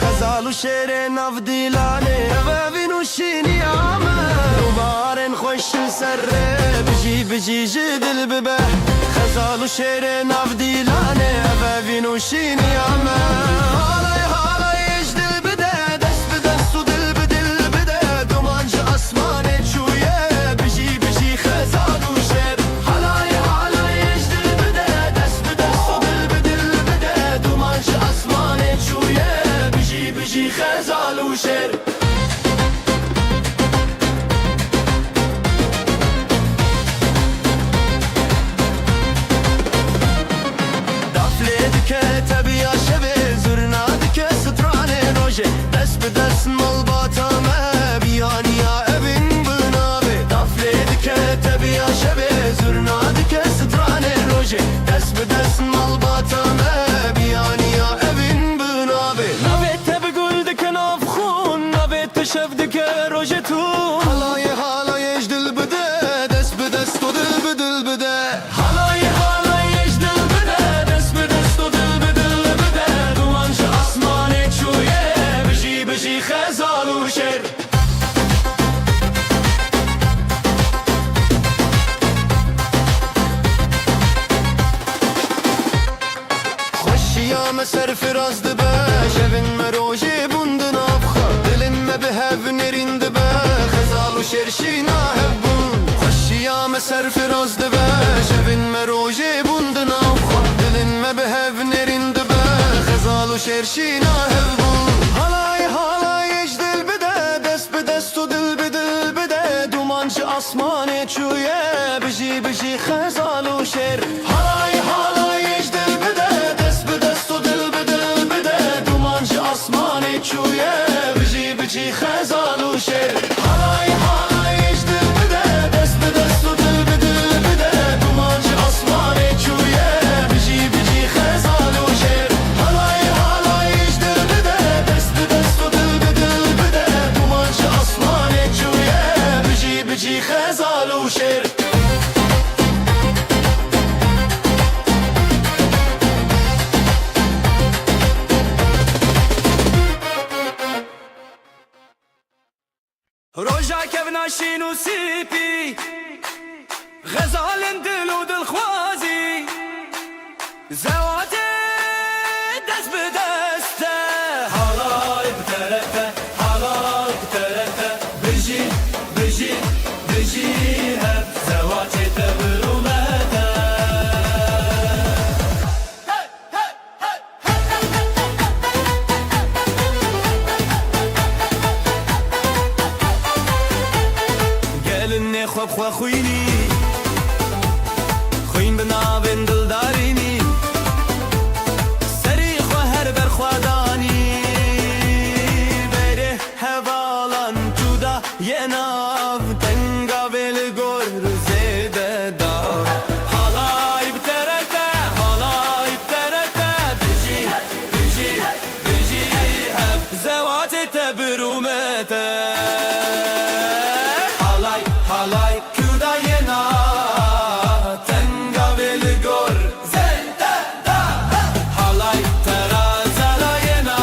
[SPEAKER 2] خزال وشير ناف ديلاني بابين وشيني عامه روبارن خوش السره بجي جدل ببه خزال وشير ناف ديلاني بابين وشيني عامه هالاي يجدل بده دست بدست ودل بدل بده دومانج اسماني شويه بجي خزال وشير هالاي يجدل بده دست بدست ودل بدل بده دومانج اسماني شويه بجي خزال وشير دفليدك تبي يا شبي زرنادك ستراني روجي دست بدست ملباتا ما بياني يا ابن بنابي دفليدك تبي يا شبي زرنادك ستراني روجي دست بدست ملباتا ما بياني يا ابن بنابي
[SPEAKER 3] نبت بقولدك نافخون نبت شفدك روجتون
[SPEAKER 2] هالاي يجدل بده دست بدست ودل بدل بده
[SPEAKER 3] هالاي يجدل بده دست بدست ودل بدل بده دوانج اسماني شويه بجي خزال وشير
[SPEAKER 2] خوشی یا مسر فراز دبه شبن مروجی بوندن افخا دلن ما بهف نرین دبه خزال و شرشی ناهبون خوشی یا مسر فراز دبه شبن مروجی بوندن افخا دلن ما بهف نرین دبه خزال و شرشی ناهبون هالاي يجدل بده دست بدست و دل بدل بده دومانج اسماني چويه بجي خزال و شر هالاي يجدل بده دست بدست و دل بدل بده دومانج اسماني چويه بجي خزال و شر هالاي يجدل بده دست بدست و دل بدل بده دومانج اسماني چويه بجي خزال و شر هالاي يجدل بده دست بدست و دل بدل بده دومانج اسماني چويه بجي خزال و شر
[SPEAKER 3] روجا كبنا شينو سيبي غزال دل ودل خوازي زواتي دست بدسته حالاي بترته حالاي بترته بجي هب زواتي تبرولته قالني خوب خوا خويني خوين بنابن دلداريني سري خوا هر بر خوا داني بره هوالان تودا يناف تنگا بل گور زيده دا حالاي بترته بجي te birumete Halay halay kuda yena Tenga veli gor zende da Halay terazala yena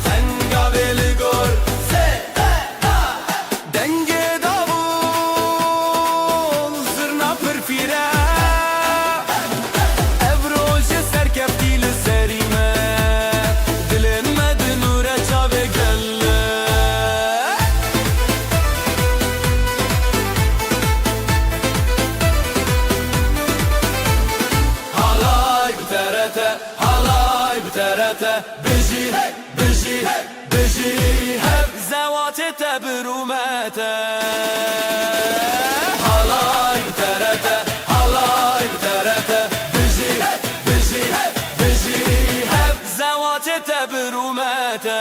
[SPEAKER 3] Tenga veli gor zende da Denge davul zırna pırfire Evroje serkeftiyle serime Dilenmedi nure çave gelle Halay biterete, halay biterete Biji, biji, biji Hev zevatete birumete Halay biterete, halay biterete Biji, biji, biji Hev zevatete birumete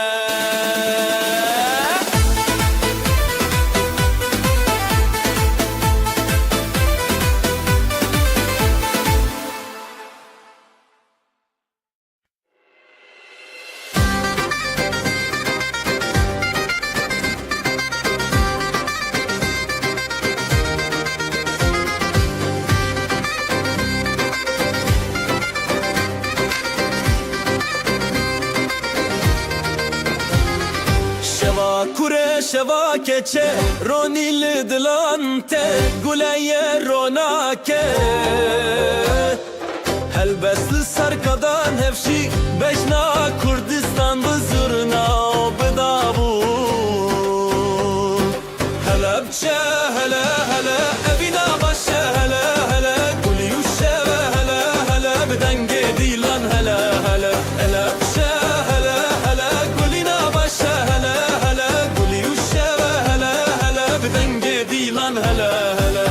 [SPEAKER 3] Şeva kure şeva keçe Ronil dilante Guleye ronake Helbesli sarkadan hevşi Beşna Kurdistan bızırna Bıdavu Helepçe hele hele Evina başe hele hele Guliyuşe ve hele hele Bidenge dilan hele hele Helepçe hele hele Gulina başe hele hele Guliyuşe ve hele hele Bidenge dilan hele hele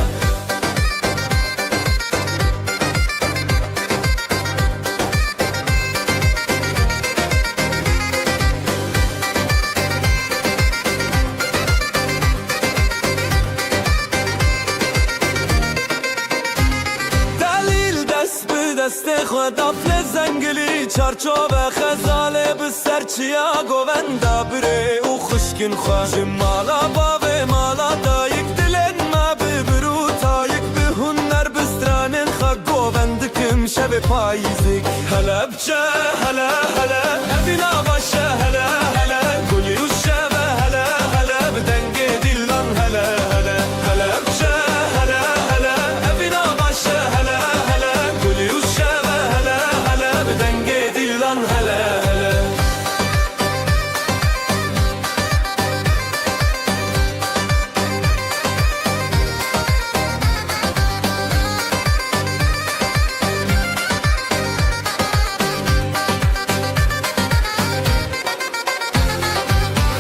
[SPEAKER 3] دلیل دست به دست خود دفل زنگلی چارچوب خزاله به سرچیا گوندا بره او خشکین خواه مالا باوه مالا دایک دلن ما ببرو تایک به هنر بسترانن خواه گوندکم شب پاییزک هلا بچه هلا هلا افینا باشه هلا هلا گلی و شب هلا هلا بدنگ دیلان هلا هلا هلا بچه هلا هلا افینا باشه هلا هلا گلی و شب هلا هلا بدنگ دیلان هلا هلا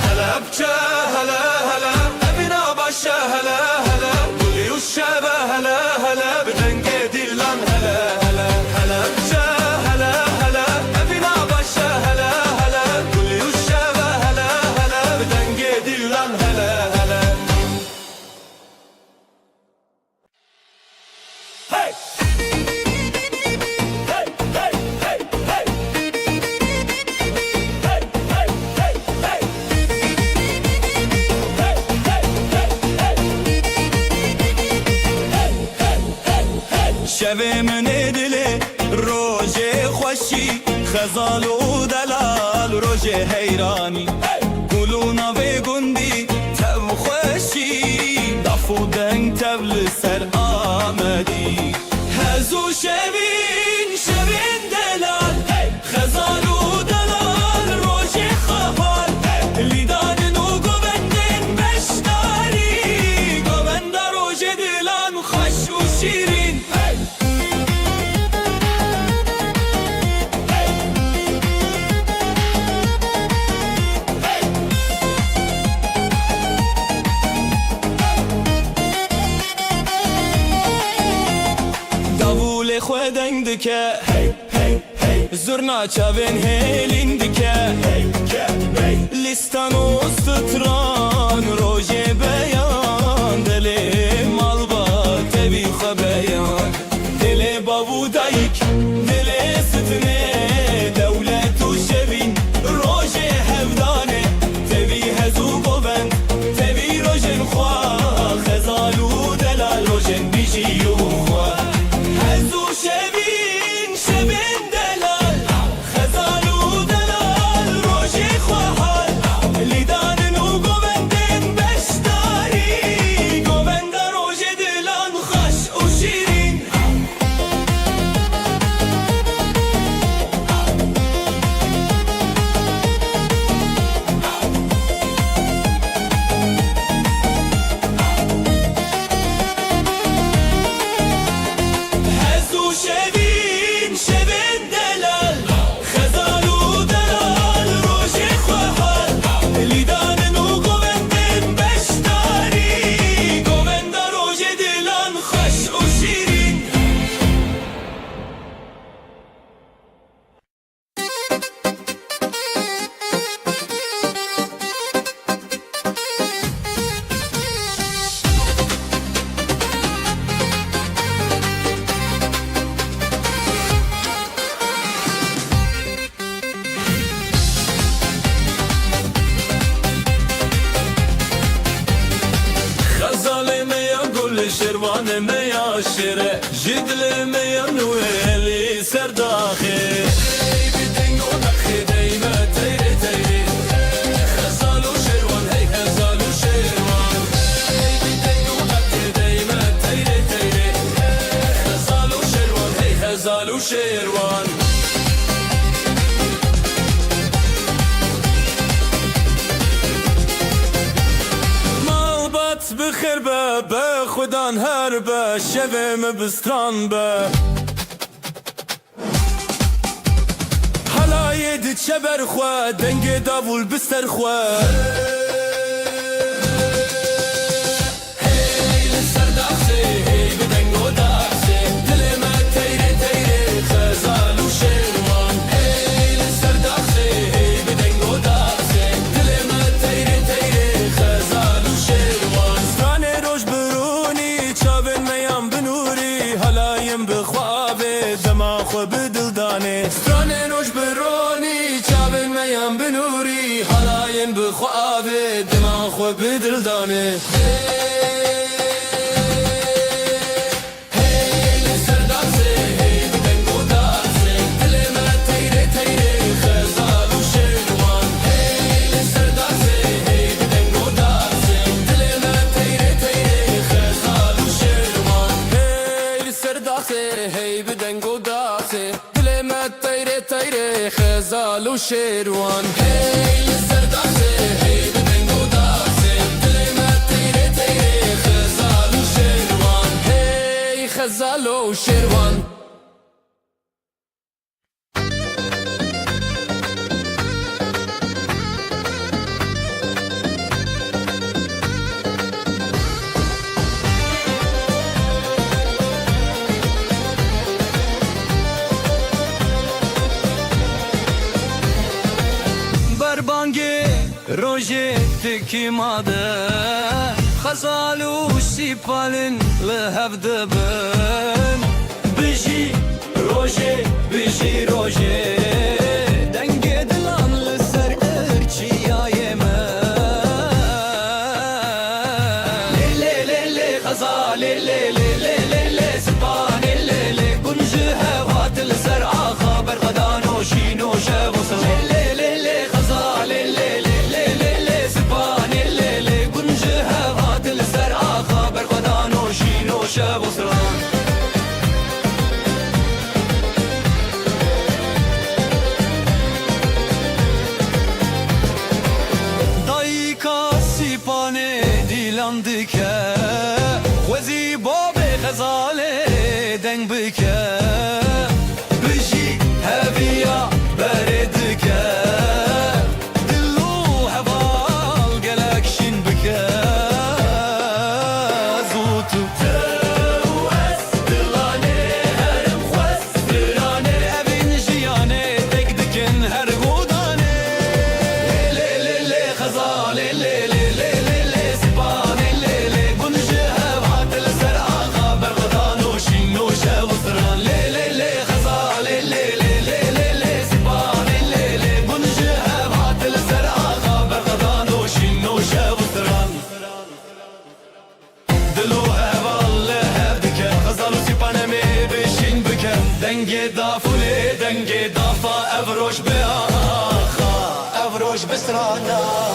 [SPEAKER 3] هلا بچه هلا هلا افینا باشه هلا هلا گلی و شب هلا هلا بدنگ دیلان هلا هلا هلا بچه هلا هلا افینا باشه هلا هلا گلی و شب هلا هلا بدنگ دیلان هلا هلا Hey! Hey! Hey! Hey! Hey! Hey! Hey! Hey! Hey! شب من دل روژه خوشی خزال و دلال روژه حیرانی گلونا و گندی تب خوشی دف و دنگ تبل سر آمدی هزو شبین شبین دلال خزال و دلال روژه خفال لیدان و گوندن بشتاری گوند روژه دلان خوش و شیرین davul خودنگ دکه زرنا چاوین هیلین دکه لیستان و ستران روژه بیان دل مال با تبی خبیان دل بابو دایک دل ستنه دولت و شبین روژه هفدانه خیر به خودان هر به شویم بستران به حلای دی چبر خواه دنگ داول بستر خواه هی لسر داخسه هی بدنگ و داخسه دل ما تیره تیره خزال و شیروان هی لسر داخسه هی بدنگ و داخسه دل ما تیره تیره خزال و شیروان سترانه روش برونی چاون میام بنوری حلایم بخوابه دما خو بدلدانه سترانه روش برونی چاون میام بنوری حلایم بخوابه دما خو بدلدانه خزال و شیروان هی لسر داخسه هی بدنگ و داخسه دل ما تیره تیره خزال و شیروان هی خزال و شیروان روژه تکی ماده خزال و سیپالن لحف دبن بجی روژه دنگ دلان لسر ارچیای من لیلی خزال لیلی سپان لیلی گنجه هوات لسر آخا برقدان و شین و شب و سلام لیلی خزال لیلی شب و سران دایی کاسی پانه دیلان دکه وزی باب غزاله دنگ بکه بجی هویا بردکه دلو هوال گلکشین بکه زوتو دنگ دافوله دنگ دافا افروش به آخا افروش بسرانا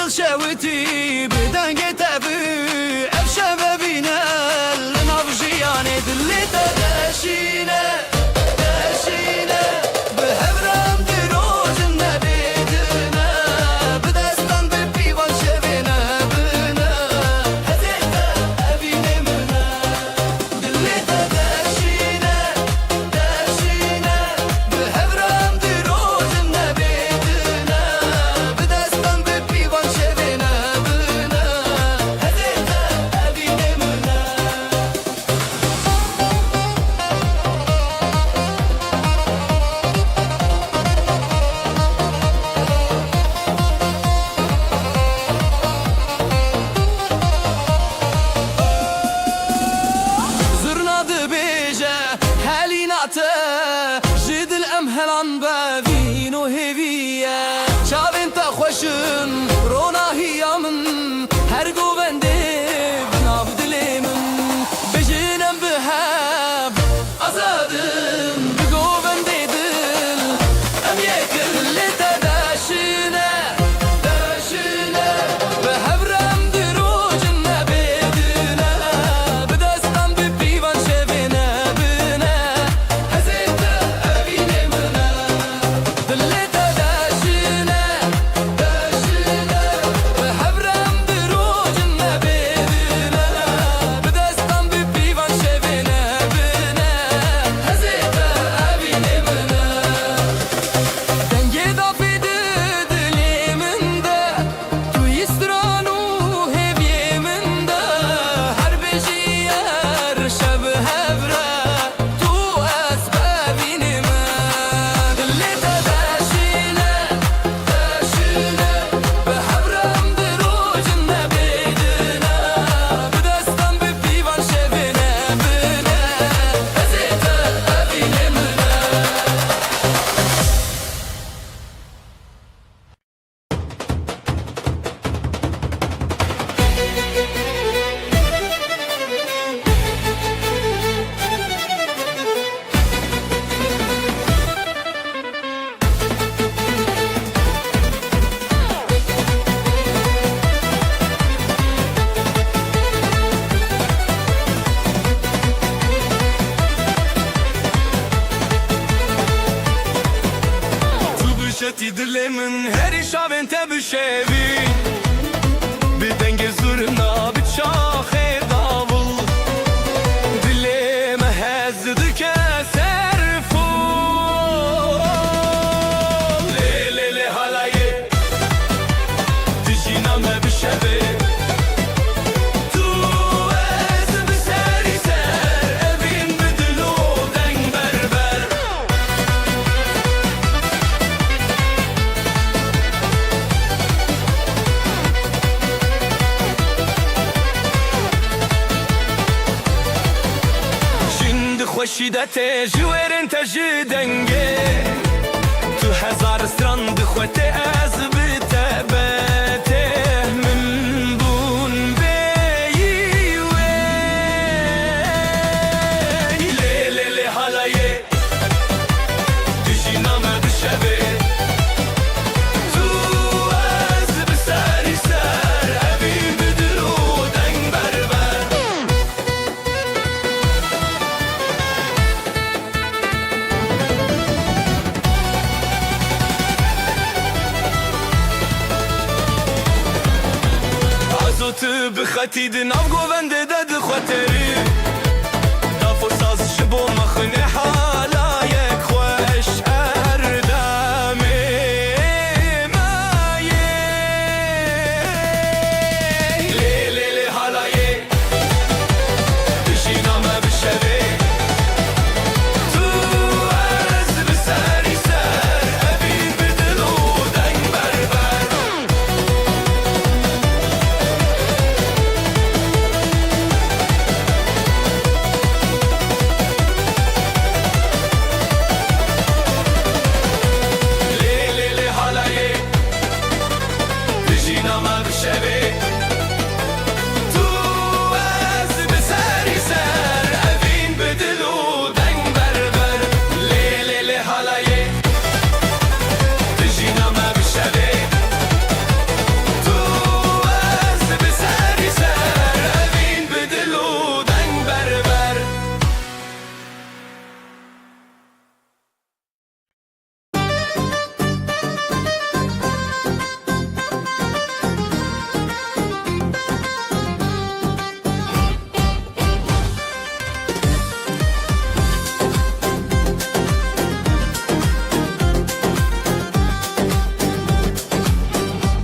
[SPEAKER 3] شوتي بدنج تابي افشى بينا لنفجياني دلي تداشينا داشينا بهبرام دروج النبيدنا بدستان ببيوان شبينا بنا هزيتا ابينا منا دلي تداشينا داشينا بهبرام دروج النبيدنا بدستان ببيوان شبينا بنا هزيتا ابينا منا خاتی دل من هری شاوین تبشوی به دنگ زورنا به چاخ داول دلم هزد که سرفو لیلی حالایه دجینم بشوی خوشیدت جویرن تجدنگه تو هزار سترند خوته از بتبته من بون بیوی لیلی حالایه دیجی نامه بشبه تو از بسری سر اوی بدلو دنگ بربر تو بخطی دناو گوونده داد خاطری دافو ساز شبو مخنه حالا یک خوش اردامه مایه لیلی حالایه دشینامه بشوی تو از بسری سر ابی بدلو دنگ بربر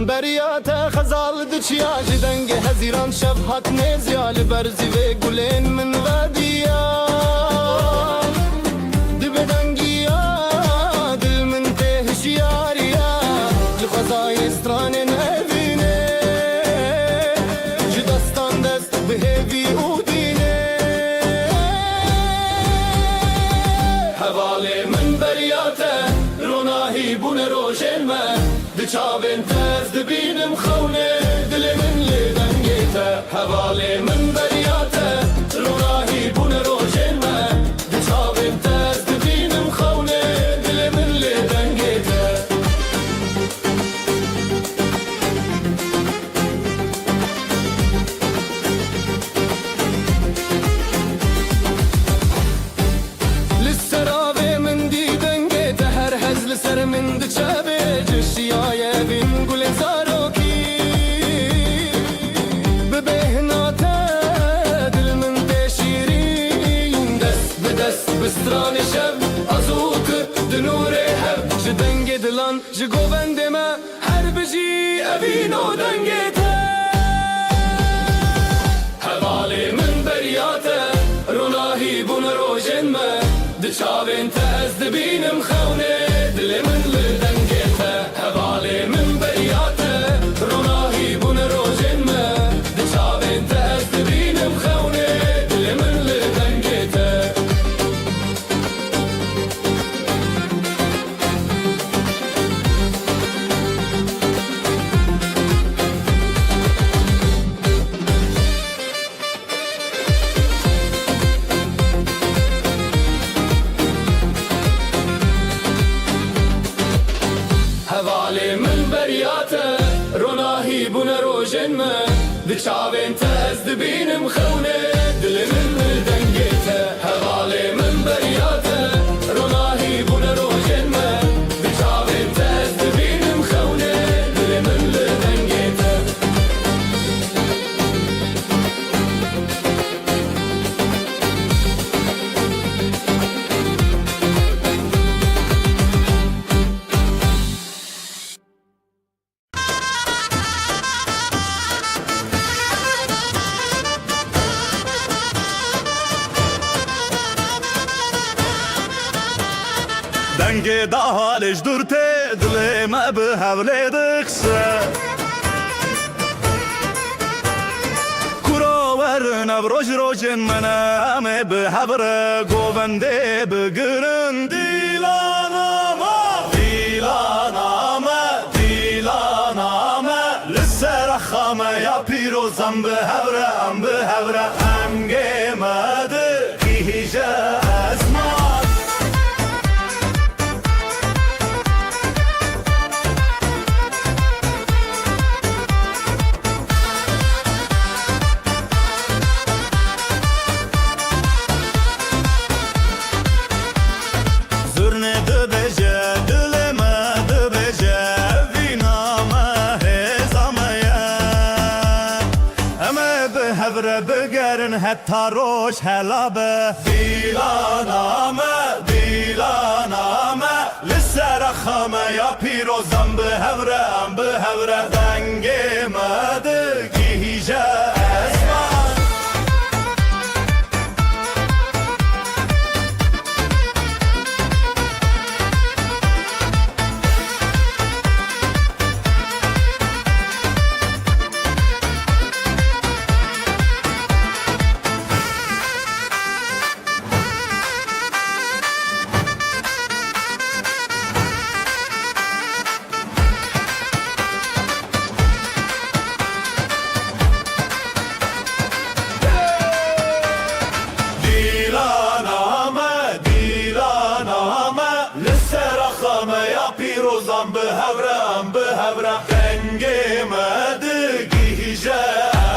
[SPEAKER 2] بریات خزال دچیا جدنگ هزیران شب هات نزیال برزی و گلین من ودیا دبدنگیا دل من تهشیاریا لخزای استران نبینه جدستان دست بهوی اودینه حواله من بریات روناهی بون روشن من دچاوین تز دبینم خونه دل من لدنگیته حواله من بریاته روناهی بون روشن من دچاوین تز دبینم خونه دل من لدنگیته لسراوی من دیدنگیته هر هزل سر من دچاوی جشیای بین گل زاروکی ببهناته دل من تشیرین دست به دست بستران شب ازوک دنور هب جدنگ دلان جگوبند ما هر بجی اوینو دنگیته حواله من بریاته روناهی بون روشن ما دچاوین تز دبینم خونه دل من لدنگیته حواله من بریاته روناهی بون روشن ما دچاوین تز دبینم خونه دل من لدنگیته حواله من بریاته روناهی بون روشن ما دچاوین تز دبینم خونه دل من لدنگیته حواله من بریاته روناهی بون روشن ما دچاوین تز
[SPEAKER 4] دنگ دا حالش دورته دل ما به حوله دخسه کراور نبروش روشن منامه به حبر گوونده بگرن دیلانامه دیلانامه دیلانامه لسر خامه یا پیروزم به حبره همگه مده هیجه ازمان بگرن حتی روش حلابه دیلانامه دیلانامه لسر خامه یا پیروزم به حوره دنگ مدگی هیجه اسمان پیروزم به حوره دنگ مدگی هیجه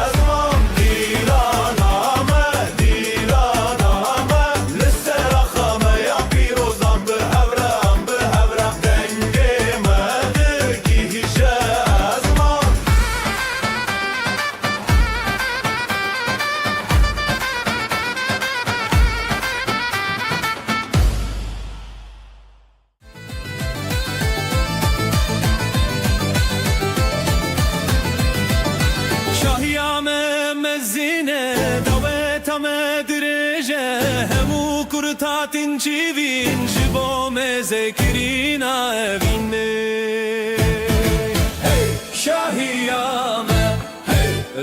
[SPEAKER 4] ازمان دیلانامه دیلانامه لسر خامه یا پیروزم به حوره دنگ مدگی هیجه ازمان تاتین چی وین جبو مذکرینا وینه شاهیامه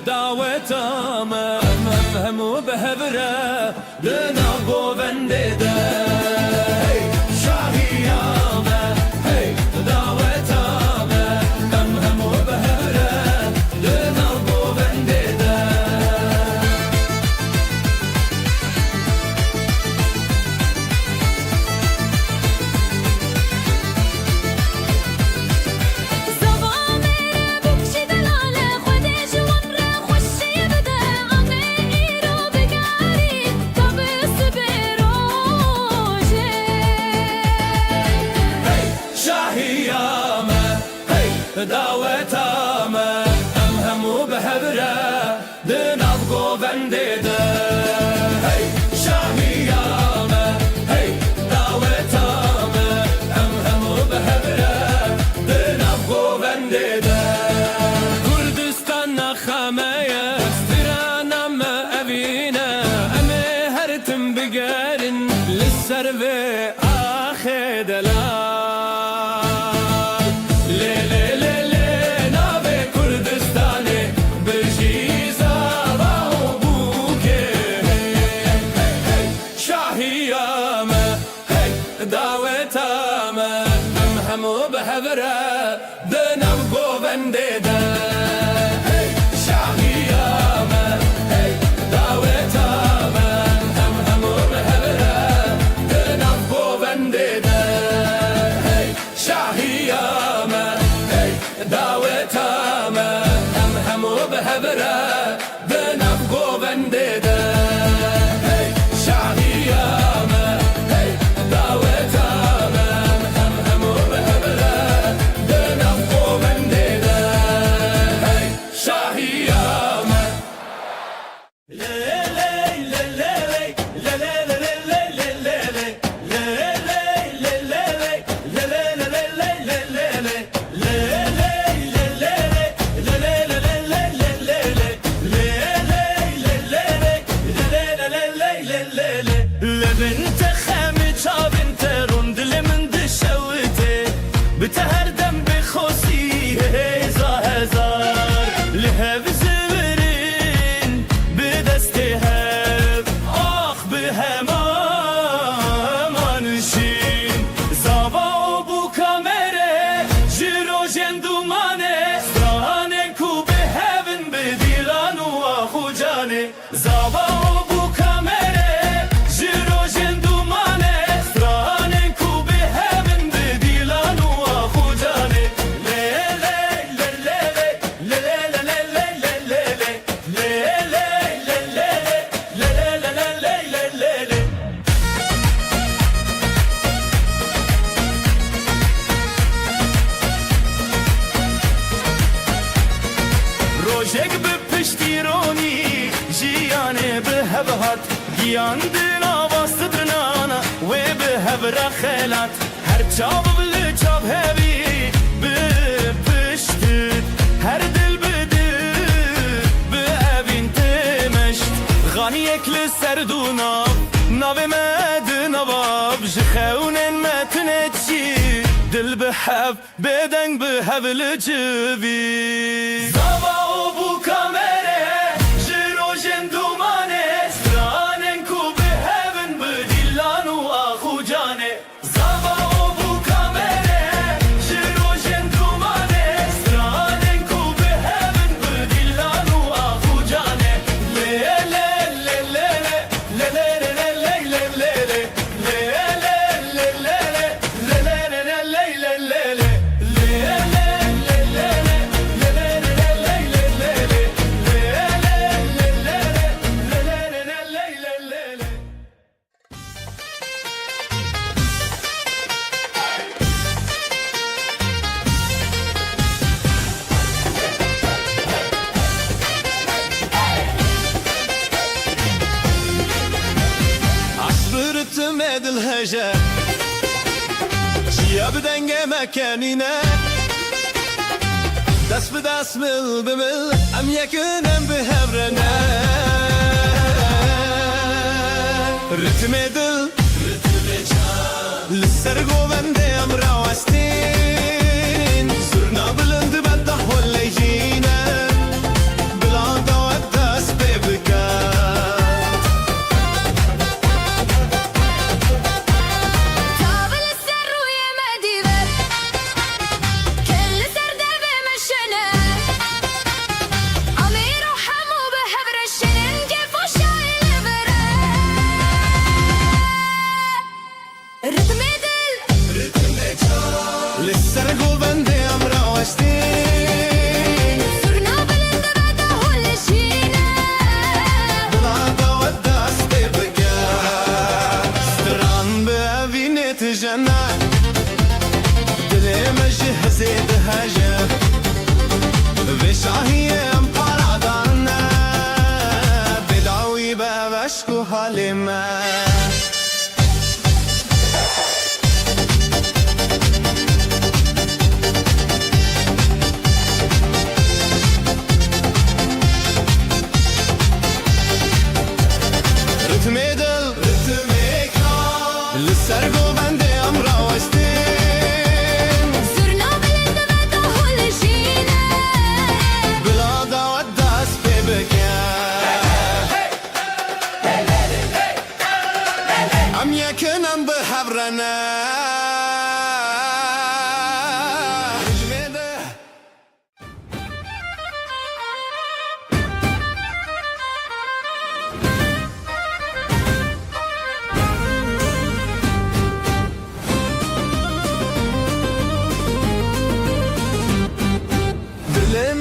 [SPEAKER 4] دعوتامه همو بهبره دنا گوونده ده شاهیامه دعوتامه همو بهبره دنا گوونده ده دعوتامه همو بهبره دناف گوونده ده شاهیامه دعوتامه همو بهبره دناف گوونده ده کردستان نخمه استرانم اوینه امه هرتم بگرن لسر و آخه دلال دعوتامه همو بهبره دنم گوونده ده شاهیامه دعوتامه همو بهبره دنم گوونده ده شاهیامه دعوتامه همو بهبره دنم گوونده ده دعوتامه همو بهبره دنم گوونده ده گیاندن آواست درنانا و به هفره خیلات هر چاو بلی چاو هبی به پشتت هر دل بده به اوین تمشت غانی اکل سردونا ناو مد نواب جخونن متنچی دل به هف بدنگ به هفل جوی زاوا و بو کامره جروجن دومانه سترانن کو به هفن به دیلان و آخو جانه زاوا و بو کامره جروجن دومانه سترانن کو به هفن به دیلان و آخو جانه لیله لیله لیله لیله
[SPEAKER 1] تمد الهجا جيا بدنگ مكاننا دست بدست مل بمل ام يكنم بهبرنا رتم دل للسرقو بندي ام راوستين زرنا بلند بده هولي جينا بلاد ودست ببكا للسرقو بندي ام راوستين
[SPEAKER 5] صرنا بلند بعده هلشينا
[SPEAKER 1] بلادا وداس ببقى ستران بأبيني تجنى دلي مجهزي دهجة بشاهي امبارا دارنا بدعوي بابشكو حالما للسرقو بندي ام راوستين
[SPEAKER 5] صرنا بلند بعده هلشينا
[SPEAKER 1] بلادا وداس ببكا ام يكنم بحبرنا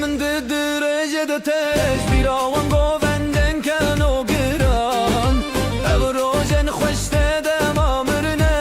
[SPEAKER 3] من ده درجه ده تش بیراوان گووندن کن و گران او روژن خوشته ده مامرنه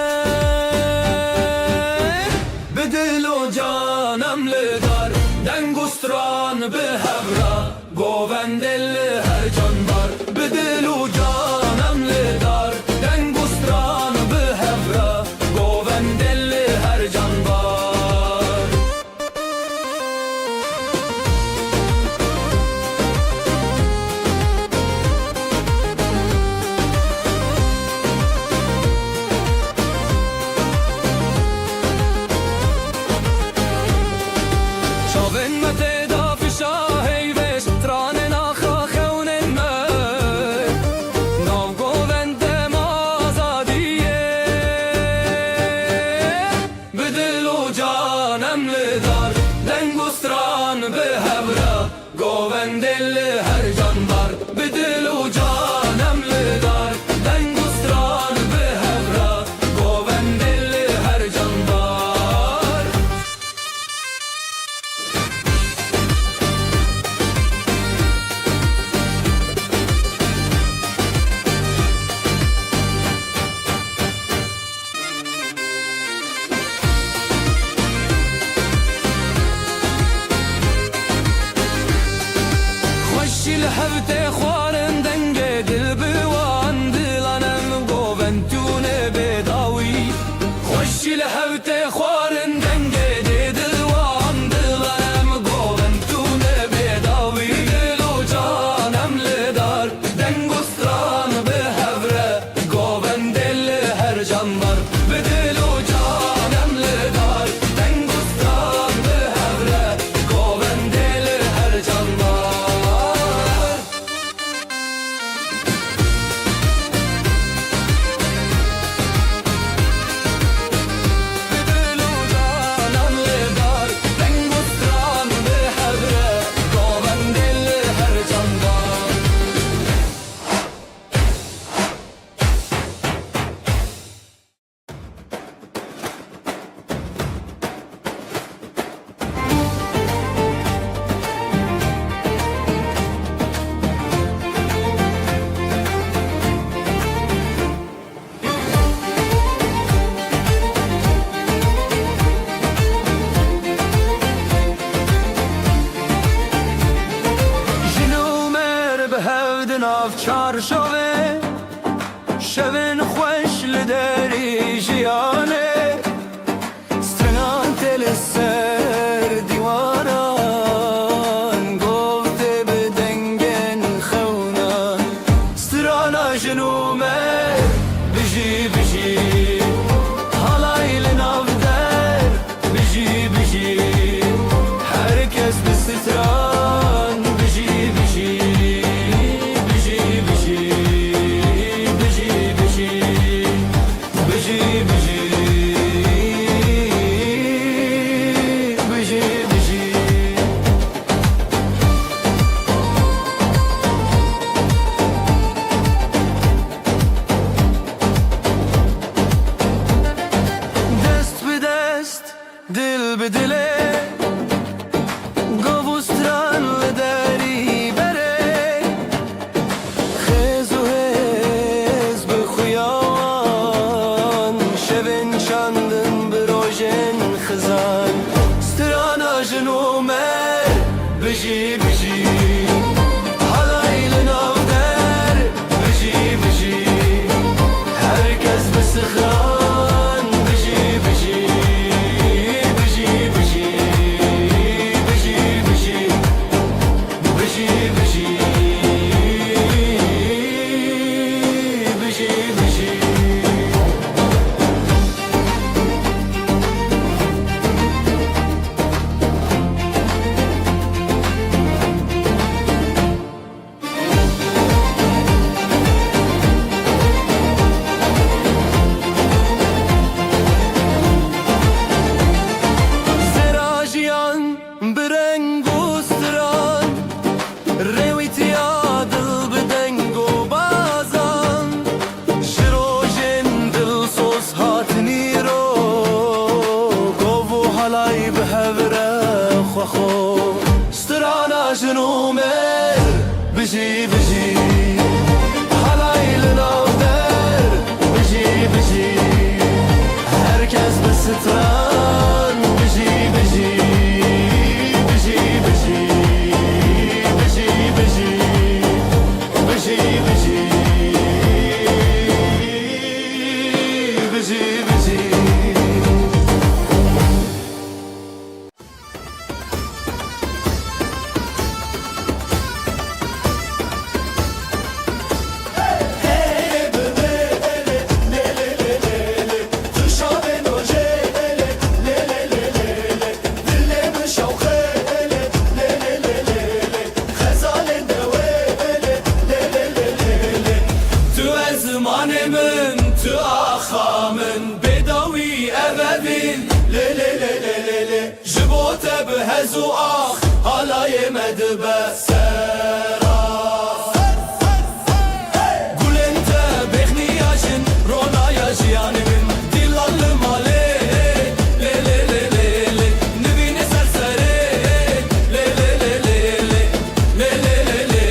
[SPEAKER 3] چی لحوت خوارن دنگه دیدل وان دلم گوون تونه بیداوی دل و جانم لدار دنگ و ستران به هفره گوون دل هر جانبار به دل و جانم لدار دنگ و ستران به هفره گوون دل هر جانبار چارشوه شوین خوش لدری جیانه سترنان تل سر دیواران گفته به دنگن خونان سترانا جنومه بجی بجی حالایل نافدر بجی بجی herkes bir stran بجی بجی دل به دله گوستران لدری بره خیز و هز به خویان شوین شاندن به روژن خزان سترانا جنومه بجی بجی حالایل نافدر بجی بجی herkes به سخران بجی بجی سترانا جنومر بجی بجی حالایل نافدر بجی بجی herkes به ستران بجی بجی بجی بجی بجی بجی بجی بجی بجی بجی زمانمن تو آخامن بدوی اولین لی لی لی لی لی لی جبوت به هزو آخ حالای مدبه سرا گلنت بخنیاجن رونایا جیانمن دیلاlı male لی لی لی لی لی نبین سرسره لی لی لی لی لی لی لی لی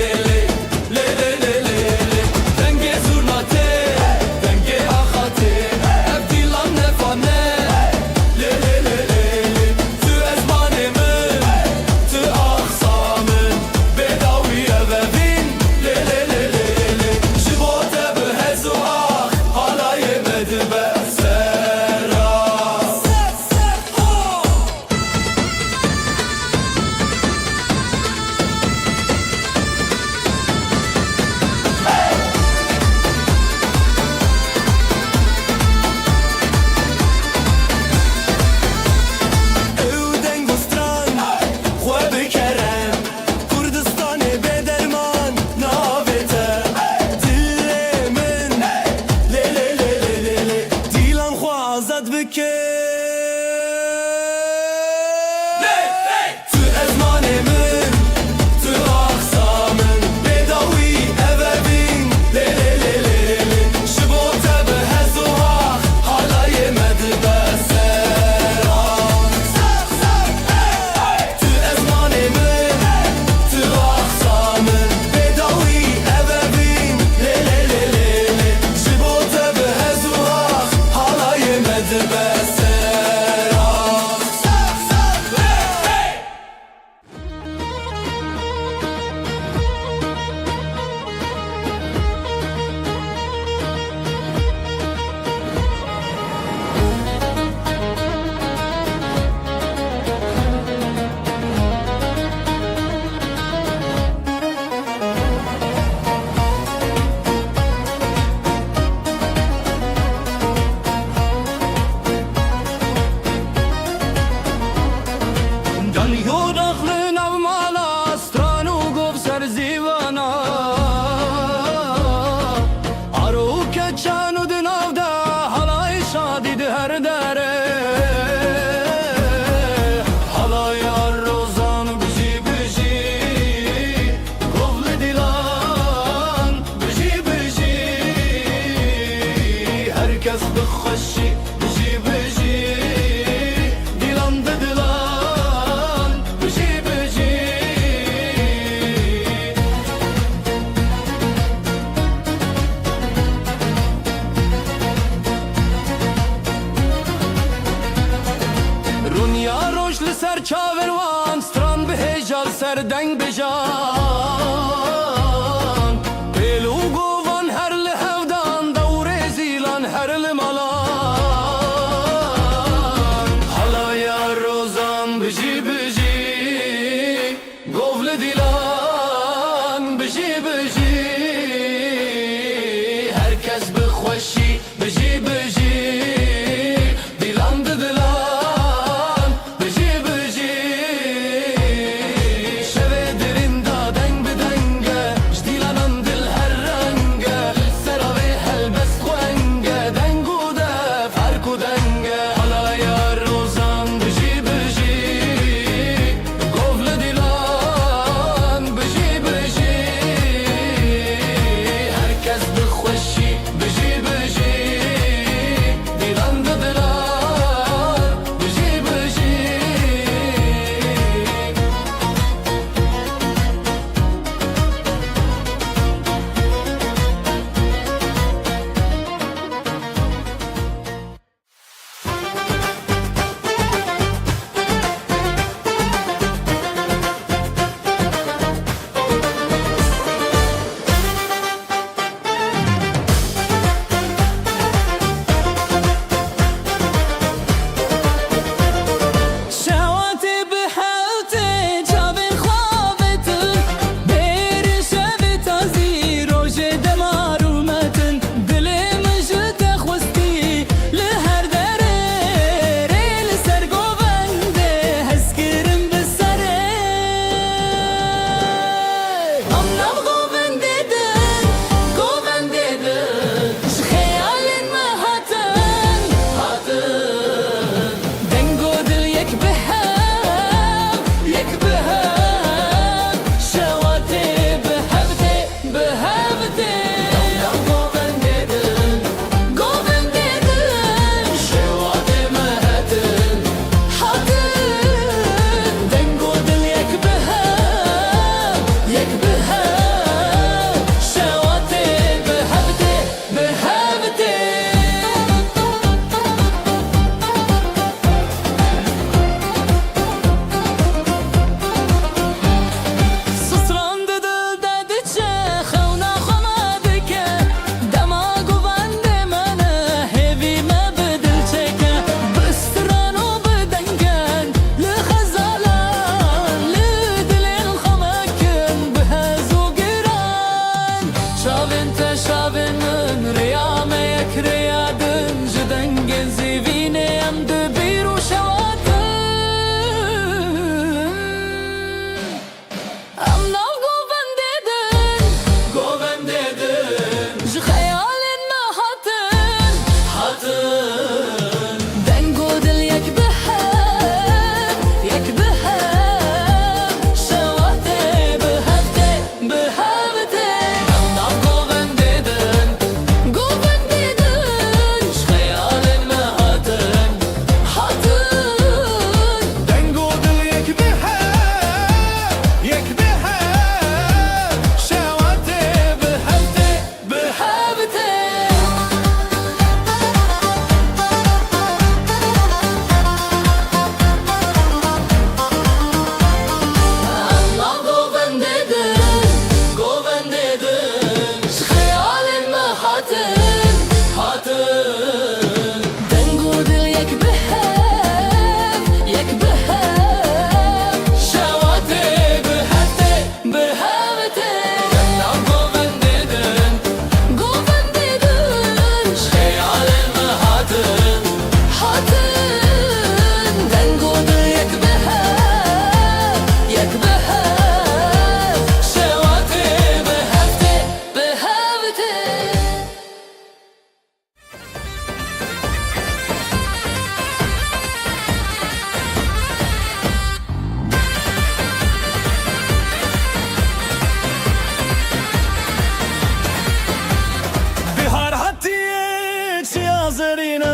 [SPEAKER 3] لی لی لی لی لی دنگ زورناته دنگ آخاته ابدیلان نفانه لی لی لی لی تو ezmanımın tu aksamın bedava آزاد بکه تو ازمان من تو اقسامن بداوی اوبین لیلی لیلی لی شبوته به هزوها حالای مدبسه تو ازمان من تو اقسامن بداوی اوبین لیلی لیلی لی شبوته به هزوها حالای مدبسه
[SPEAKER 4] دنیا داخل نومال استران و گفت سر زیوانا آرو که چند دناو ده حالای شادی ده هر دره حالای هر روزان بجی بجی قبل دیلان بجی بجی herkes بخشی بجی بجی دیلان ده دیلان بجی بجی رونیا روش لسر چاوروان ستران به هجال سر دنگ بجان پیلو گوان هر لحودان دور زیلان هر لمالان حالای روزان بجی بجی گوول دیلان بجی بجی herkes بخوشی بجی بجی دیلان ده دیلان بجی بجی شوه درین دادنگ بدنگه جدیلانان دل هر رنگه سراوی هلبس خوانگه دنگو دف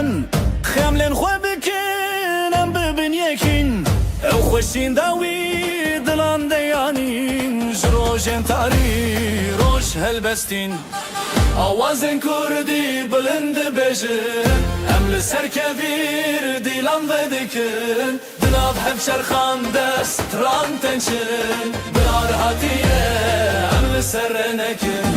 [SPEAKER 4] من خملن خو بکن ام ببین یکین او خوشین داوی دلان دیانین جروجن تاری روش هلبستین آوازن کردی بلند بجن ام لسر کبیر دیلان ودکن دلاب هفشر خان دست ران تنشن بلار هاتیه ام لسر نکن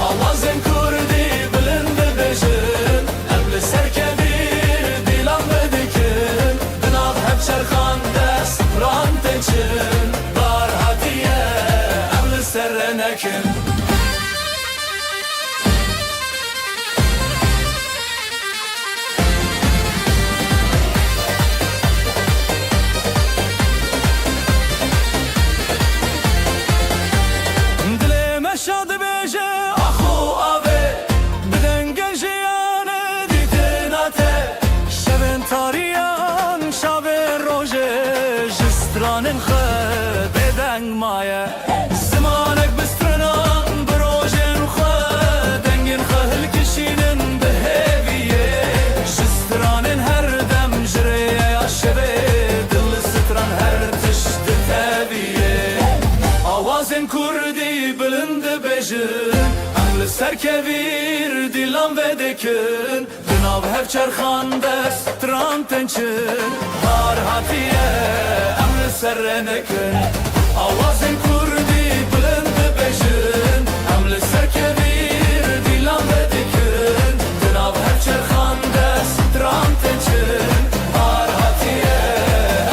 [SPEAKER 4] آوازن کردی بلند بجن ام لسر کبیر دیلان ودکن دلاب هفشر خان دست ران تنشن بلار هاتیه ام لسر نکن شاد بیجه آخو آوه بدن گنجیانه دیدناته شبن تاریان شبن روژه جسترانن خد بدن مایه زمانک بسترنان بروژن خد دنگن خهل کشینن بهویه جسترانن هر دم جریه یا شبه دل ستران هر تشت تبیه آوازن کردی بلند بجن ام لسر کبیر دیلان ودکن بناو هفچر خان دست تران تنچن هار هاتیه ام لسر نکن آوازن کردی بلند بجن ام لسر کبیر دیلان ودکن بناو هفچر خان دست تران تنچن هار هاتیه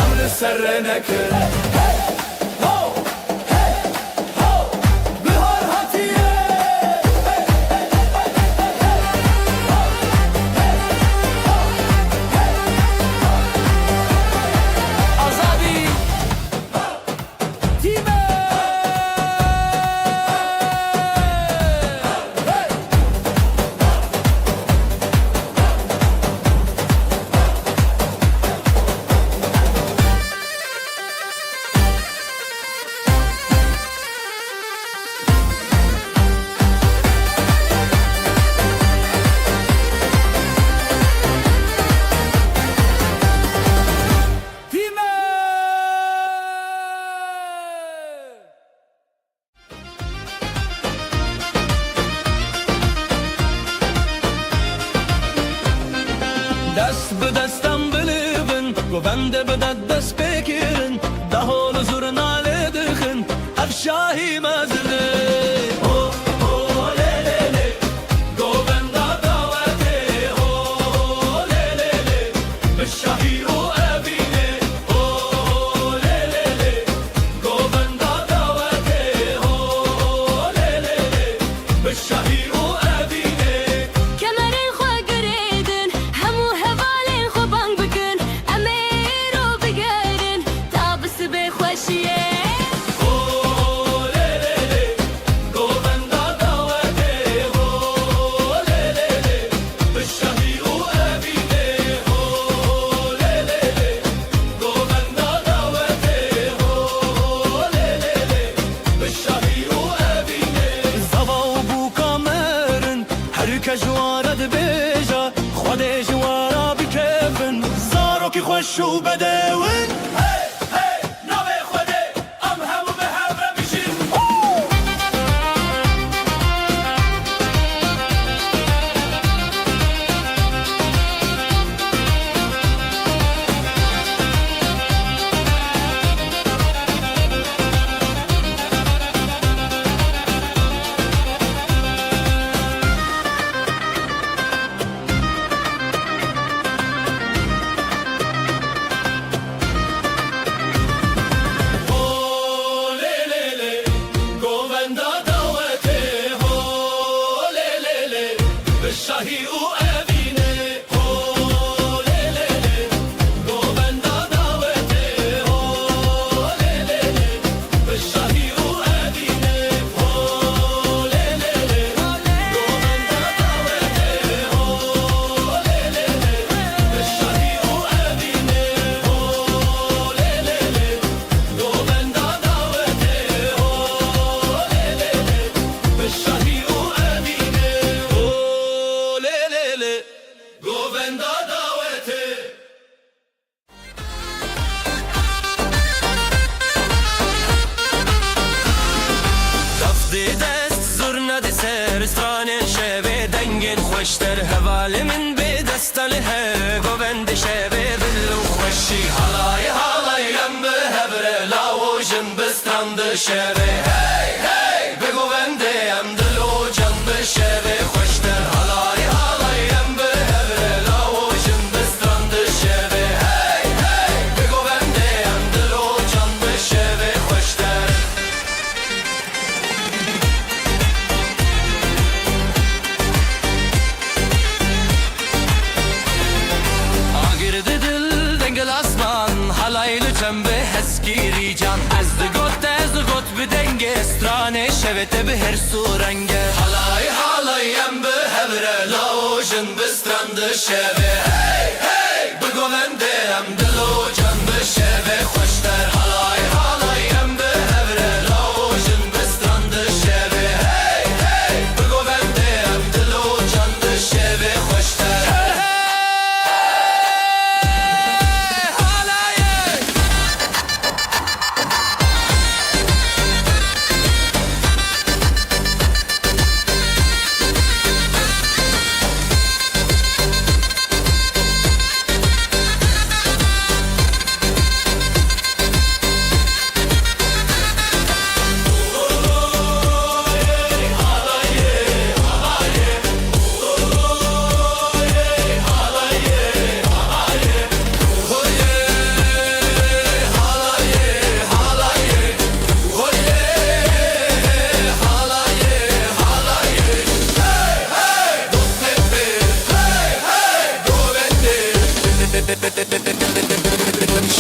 [SPEAKER 4] ام لسر نکن دست به دستم بلیبن گوونده به دست بگیرن ده حال زورناله دخن افشاهی مزنه جوارد بیجا خود جوارا بکفن زارو کی خوش و بدون
[SPEAKER 3] مستلی هی گوند شبه دلو خوشی حالای حالای ام به هبره لاوجن بسترند شبه هی هی به گونده ام دلو جان به شبه خوشتر حالای حالای ام به هبره لاوجن بسترند شبه هی هی به گونده ام دلو جان به شبه خوشتر girdi dil dengel asman halaylı cembe heskiri can az got bir denge strane şevete bir her surenge halay halay em be hevre lojun bir strandı şeve hey hey bu govende em dilo can bir şeve hoşter halay halay em be hevre lojun bir strandı şeve hey hey bu govende em dilo can bir şeve hoşter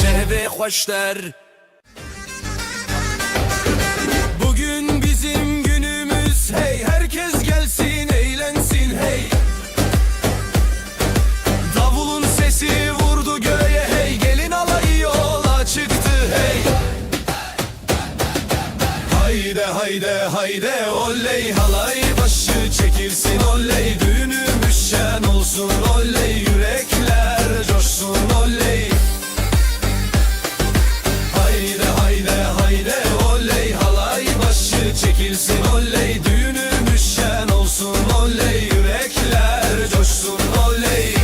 [SPEAKER 3] şehve hoşlar.
[SPEAKER 1] Bugün bizim günümüz hey, herkes gelsin eğlensin hey. Davulun sesi vurdu göğe hey, gelin alayı yola çıktı hey. Hayde hayde hayde oley, halay başı çekilsin oley, düğünümüz şen olsun oley, yürekler coşsun oley. Hayde hayde hayde oley, halay başı çekilsin oley, düğünümüz şen olsun oley, yürekler coşsun oley.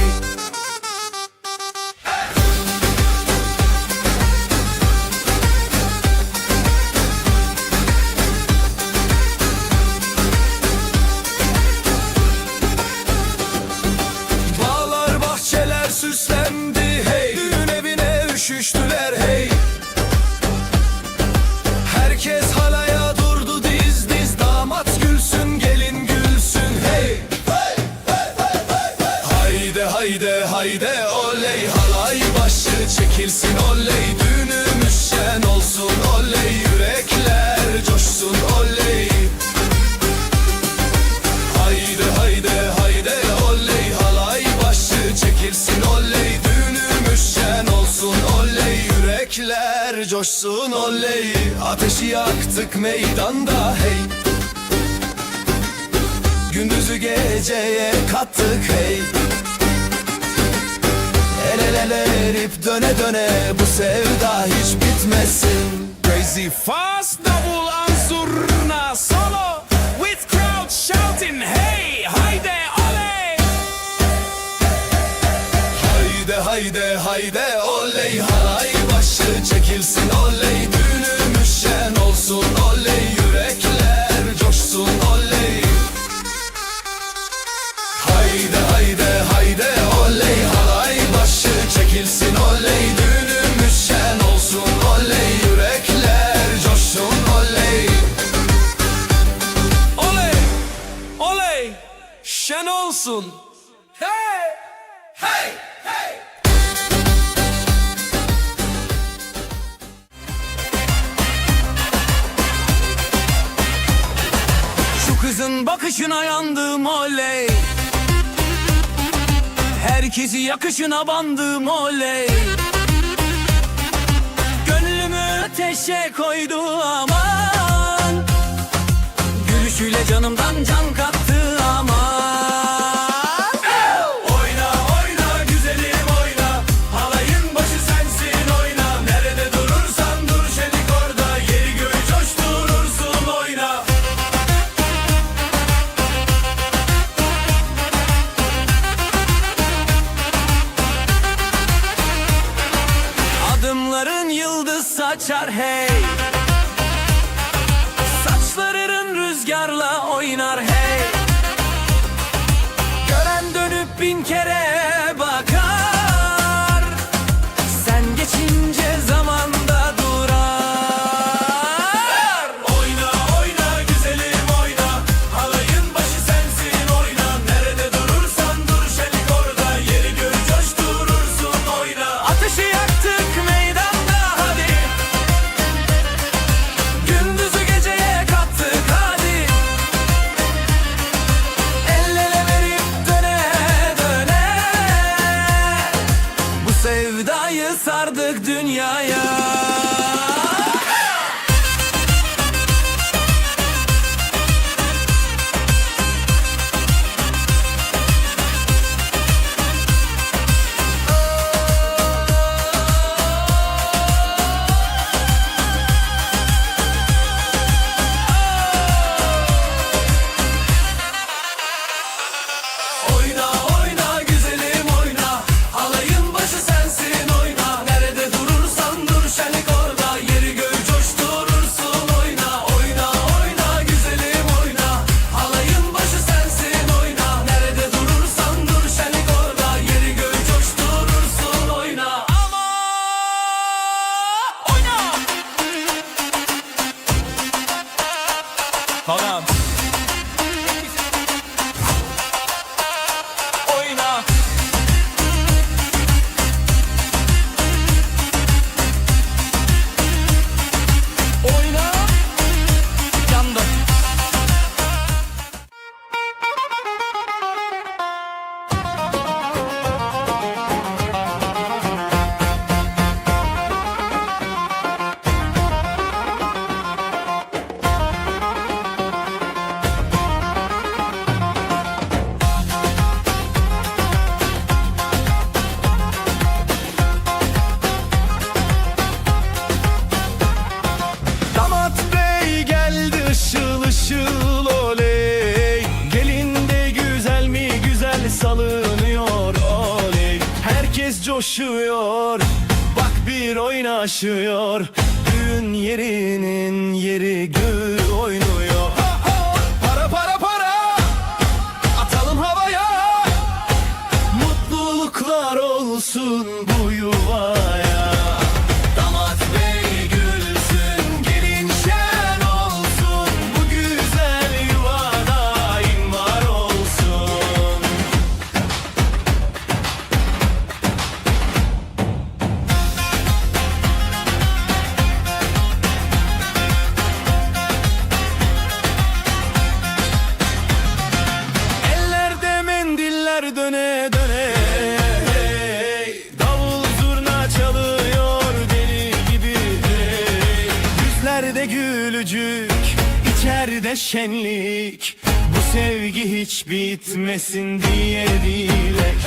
[SPEAKER 1] Bağlar bahçeler süslendi hey, düğün evine üşüştüler hey. Herkes halaya durdu diz diz, damat gülsün gelin gülsün hey. Hayde hayde hayde oley, halay başı çekilsin oley, düğünümüz şen olsun oley, yürekler coşsun oley. Hayde hayde hayde oley, halay başı çekilsin oley, düğünümüz şen olsun oley, yürekler coşsun oley. Ateşi yaktık meydanda hey, gündüzü geceye kattık hey. El ele ele erip döne döne, bu sevda hiç bitmesin.
[SPEAKER 4] Crazy fast double ansurna solo with crowd shouting hey hayde oley.
[SPEAKER 1] Hayde hayde hayde oley, halay başı çekilsin oley, düğünümüz şen olsun oley, yürekler coşsun oley. Hayde hayde hayde oley, halay başı çekilsin oley, düğünümüz şen olsun oley, yürekler coşsun oley.
[SPEAKER 4] Oley oley şen olsun hey hey hey. Şu kızın bakışına yandım oley, herkesi yakışına bandım oley. Gönlümü ateşe koydu aman, gülüşüyle canımdan can kattı aman. Oyna oyna güzelim oyna, halayın başı sensin oyna. Nerede durursan dur şenik orada, yeri göğü coşturursun oyna.
[SPEAKER 3] açar hey. Saçların rüzgarla oynar hey. Gören dönüp bin kere bakar, sen geçince zamanda durar. Oyna oyna güzelim oyna, halayın başı sensin oyna. Nerede durursan dur şelik orada, yeri gör coşturursun oyna. Ateşi yaktık meydanda hadi, gündüzü geceye kattık hadi. El ele verip döne döne, bu sevdayı sardık dünyaya. Oyna oyna güzelim oyna, halayın başı sensin oyna. Nerede durursan dur şenlik orada, yeri göğü coşturursun oyna. Oyna oyna güzelim oyna, halayın başı sensin oyna. Nerede durursan dur şenlik orada, yeri göğü coşturursun oyna. Ama oyna. Halam. Oyna. Oyna. Yandım.
[SPEAKER 4] Damat bey geldi ışıl ışıl oley. Gelin de güzel mi güzel salınıyor oley. Herkes coşuyor, bak bir oynaşıyor. Düğün yerinin yeri gül oynuyor. Para para para, atalım havaya. Mutluluklar olsun bu yuvaya. Damat bey gülsün, gelin şen olsun. Bu güzel yuva daim var olsun. Ellerde mendiller döne döne, davul zurna çalıyor deli gibi. Yüzlerde gülücük, içeride şenlik. Bu sevgi hiç bitmesin diye dilek.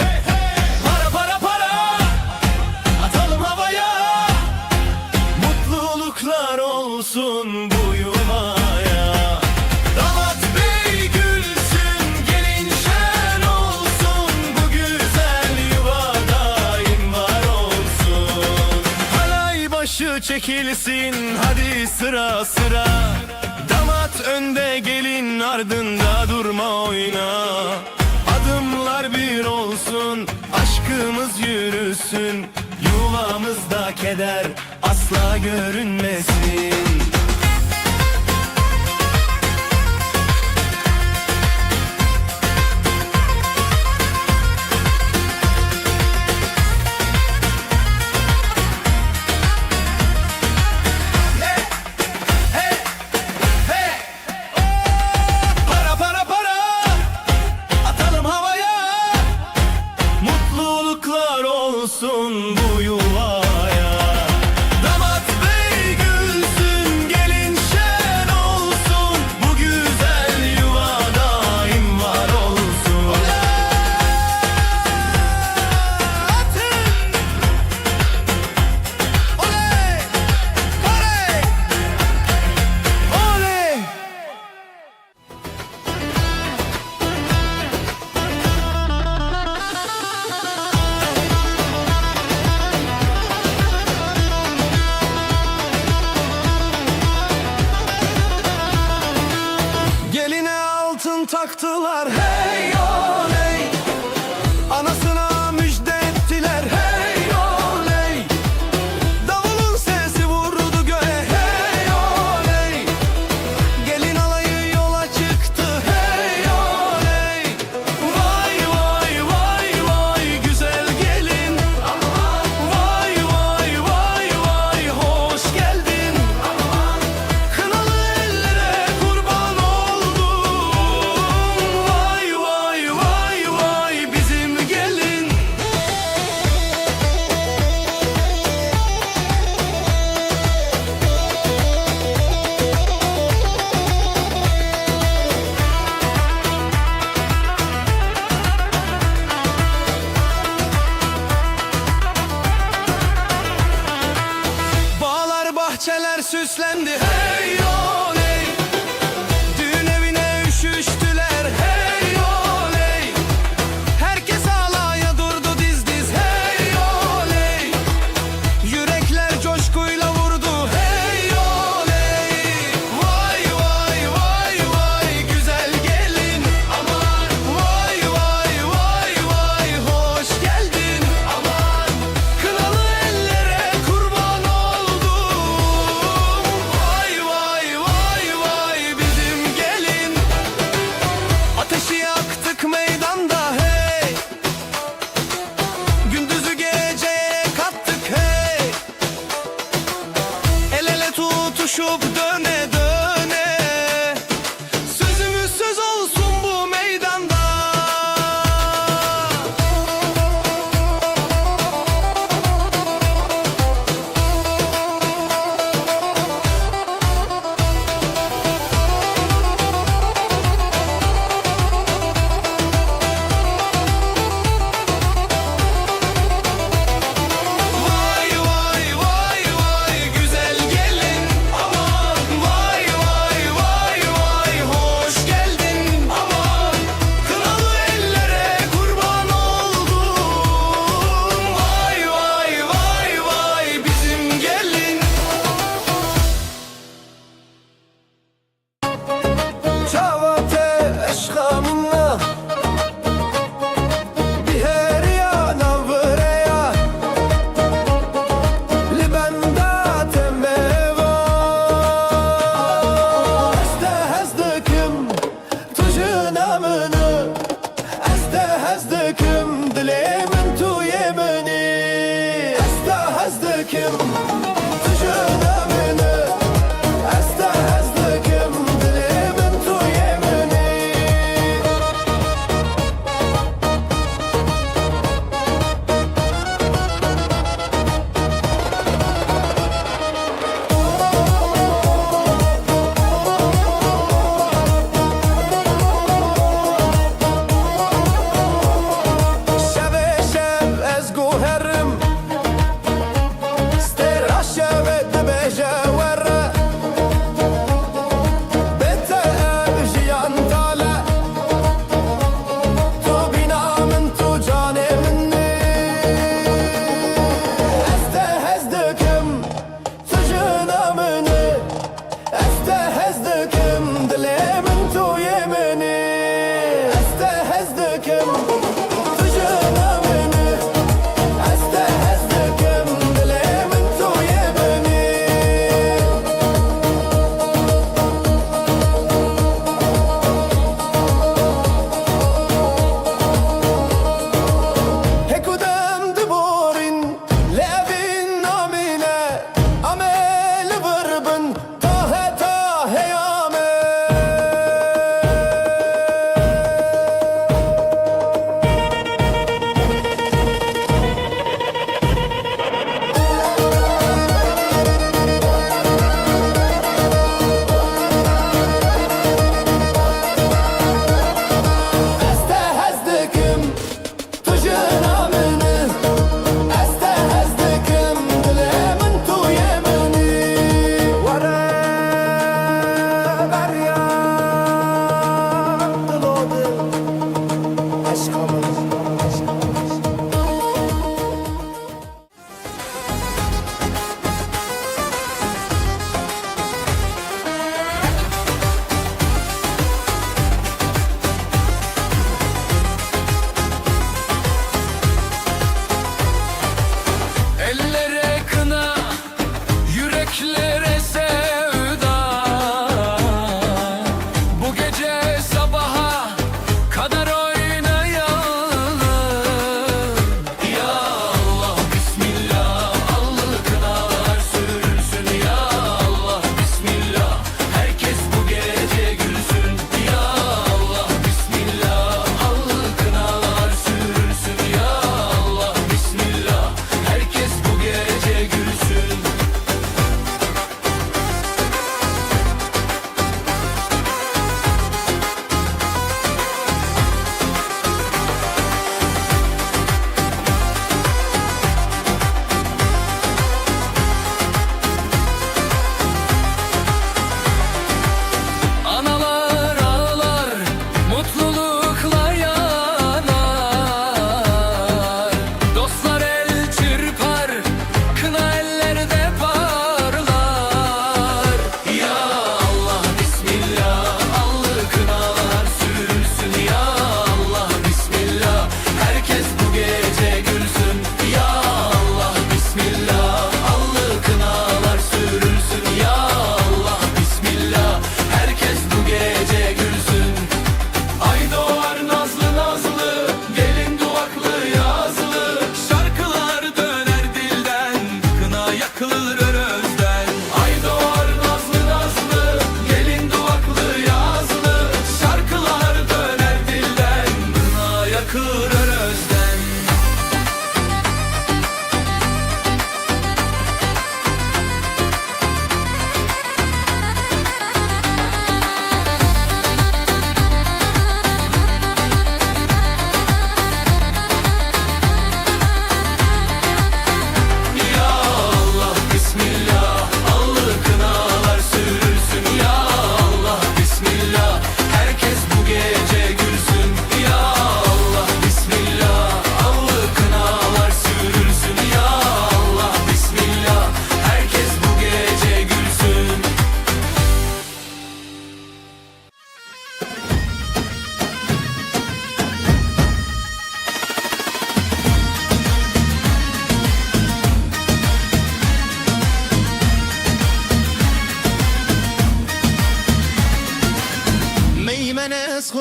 [SPEAKER 4] Para para para, atalım havaya. Mutluluklar olsun bu yuvaya. Damat bey gülsün, gelin şen olsun. Bu güzel yuva daim var olsun. Halay başı çekilsin hadi sıra sıra. Damat önde, gelin ardında, durma oyna. Adımlar bir olsun, aşkımız yürüsün. Yuvamızda keder asla görünmesin. Para para para, atalım havaya. Mutluluklar olsun bu yuvaya. Damat bey gülsün, gelin şen olsun. Bu güzel yuva daim var olsun. Atın. Oley! Oley! Oley!
[SPEAKER 2] yaktılar hey oley. Anasına müjde ettiler hey oley. Davulun sesi vurdu göğe hey oley. Gelin alayı yola çıktı hey oley. Vay vay vay vay güzel gelin. Vay vay vay vay hoş geldin. Kınalı ellere kurban oldum. Vay vay vay vay bizim gelin. Bağlar bahçeler süslendi hey oley. Düğün evine üşüştüler hey oley. Herkes alaya durdu diz diz hey oley. Yürekler coşkuyla vurdu hey oley. Vay vay vay vay güzel gelin. Aman vay vay vay vay hoş geldin. Aman kınalı ellere kurban oldum. Vay vay vay vay bizim gelin. Ateşi yaktık meydanda hey. Gündüzü geceye kattık hey. El ele tutuşup döne döne. Sözümüz söz olsun bu meydanda. Vay vay vay vay güzel gelin. Aman vay vay vay vay hoş geldin. Aman kınalı ellere kurban oldum. Vay vay vay vay bizim gelin.
[SPEAKER 1] شاوته عشقا منا بهريا نوريا لبندات ميوا استهزدكم تجنا منو استهزدكم دلي من تو يمني استهزدكم تجنا منو استهزدكم دلي من تو يمني شب شب از گوهرم استراشه و دبجه وره بته ابجیان تاله تو بینا من تو جان منی استهزدکم تو جنا منی استهزدکم دلی من تو یمنی استهزدکم تو جنا منی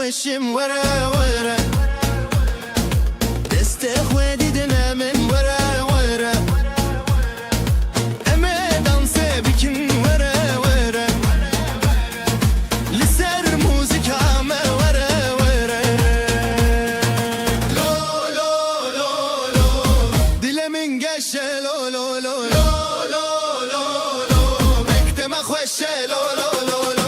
[SPEAKER 2] خوشم وره وره دست خودی دنه من وره وره امه دانسه بکن وره وره لسر موزیک همه وره وره لو لو لو لو دلمین گشه لو لو لو لو لو لو لو بکتم خوشه لو لو لو لو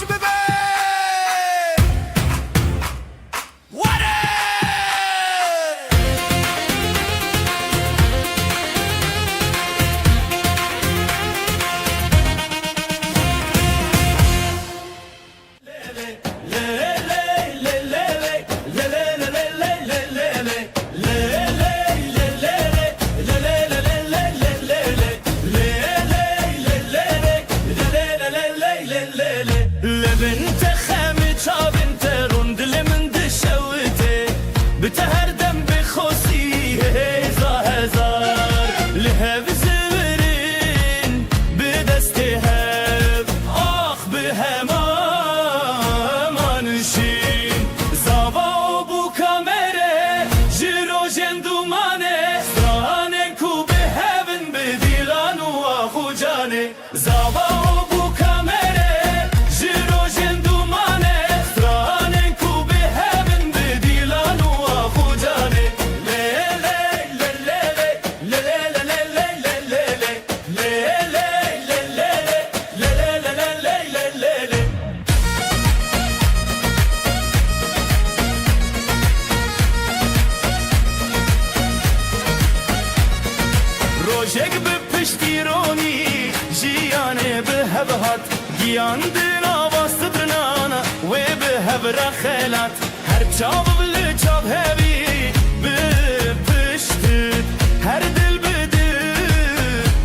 [SPEAKER 1] ببه وره
[SPEAKER 4] لبنت خامي بنت روند لمن دشوتي بتهردم بخوسي هزا هزار لهب زورين بدستي هب اخ بهما منشين زابا بو كاميرا جيرو جندوماني سترانن كو بهبن بديلان واخو جاني زابا بو كاميرا روشك بپشتیرونی جیانه به هبهات گیان دلا باستدرنانا و به هبرا خیلات هر چاب بل چاب هبی بپشتد هر دل بده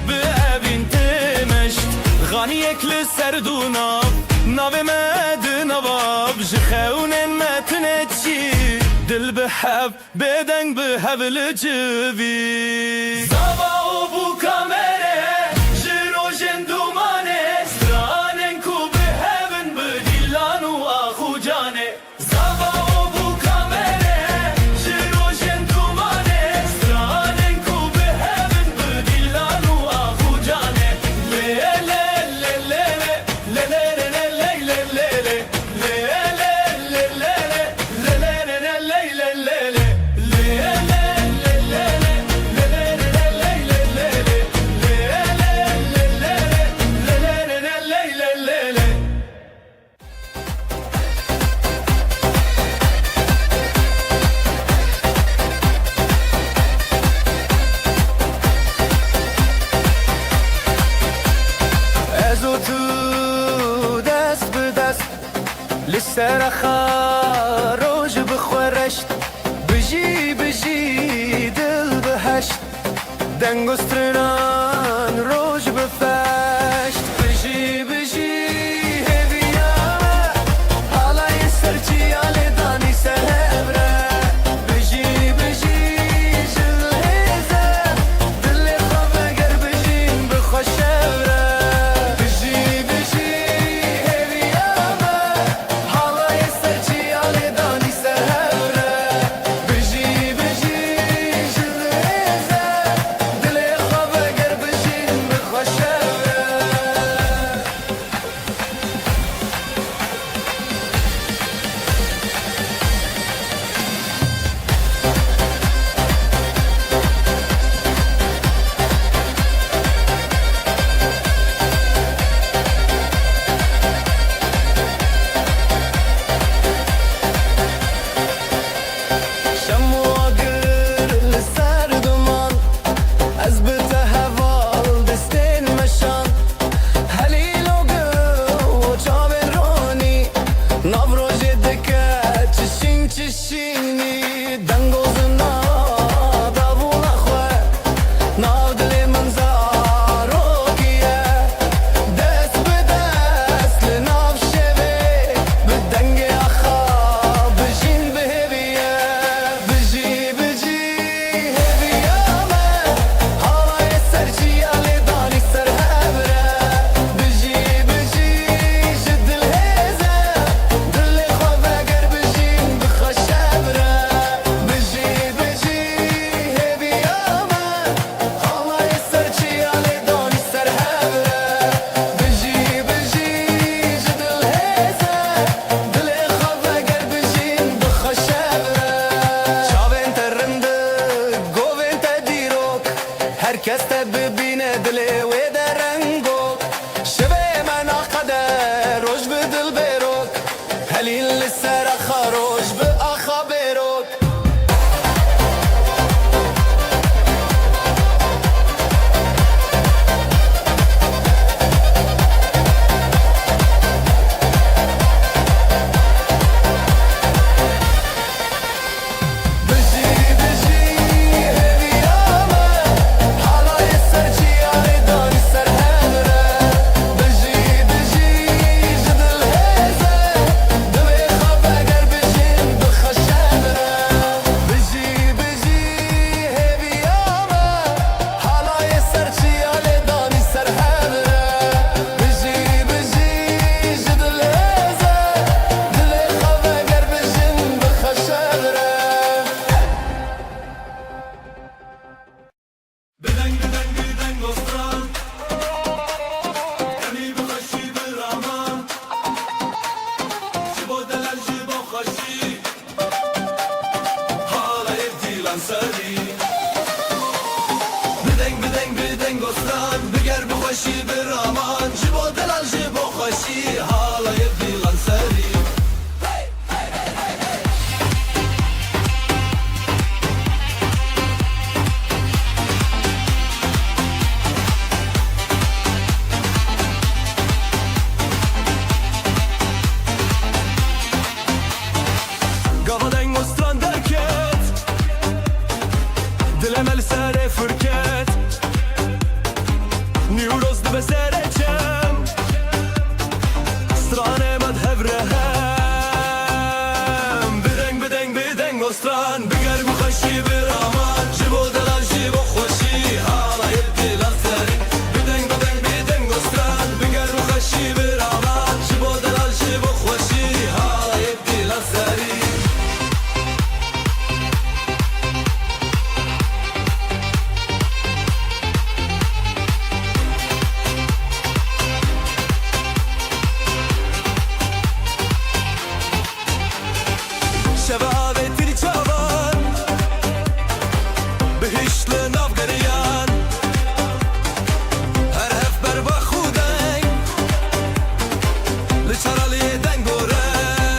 [SPEAKER 4] به اوین تمشت غانی اکل سردونا ناو مد نواب جخونن متنچی دل بحب بدنگ به هبل جوی زابا بو کامره جیرو جندومانه سترانن کو به هبن بدیلان و آخو جانه زابا بو کامره جیرو جندومانه سترانن کو به هبن بدیلان و آخو جانه لی لی لی لی لی لی لی لی
[SPEAKER 2] لسر خاروج بخورشت بجی بجی دل بهشت دنگستران روج بفشت بجی بجی هبیامه حالای سرچی آلی دانی سهبره بجی بجی جل هزه دل خواب گر بجین بخوشوره بجی بجی هبیامه حالای سرچی آلی دانی سهبره بجی بجی جل هزه دل خواب گر بجین بخوشوره هلين لسر خروج بأخبروك
[SPEAKER 3] بدنگ گستان بگر بخوشی برامان جبو دلال جبو خوشی حالای دیلان سری Gavadan gostran derket Dilemel sere fırket Neuroz dibe sereçem Strane mad hevrehem Bideng gostran Biger bu khashi bir aman Jibo delal jibo khoshi Halayet dilan seri Bideng gostran Biger bu khashi bir aman Jibo delal jibo khoshi Halayet dilan seri شبابتي الجوان بهشل نافقريان هر هف بربا خودين لشرالي دنگورن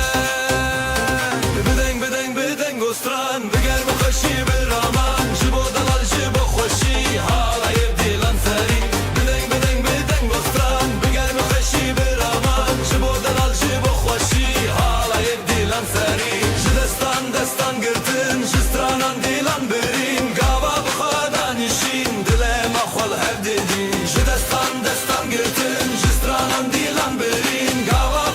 [SPEAKER 3] بدنگ گستران بگر بخشی برامان جبو دلال جبو خوشی حالای دیلان سری بدنگ گستران بگر بخشی برامان جبو دلال جبو خوشی حالای دیلان سری دستان گرتن جسترانان دیلان برین گاوا بخوادان işin dilem akhwal hev dedin دستان گرتن جسترانان دیلان برین گاوا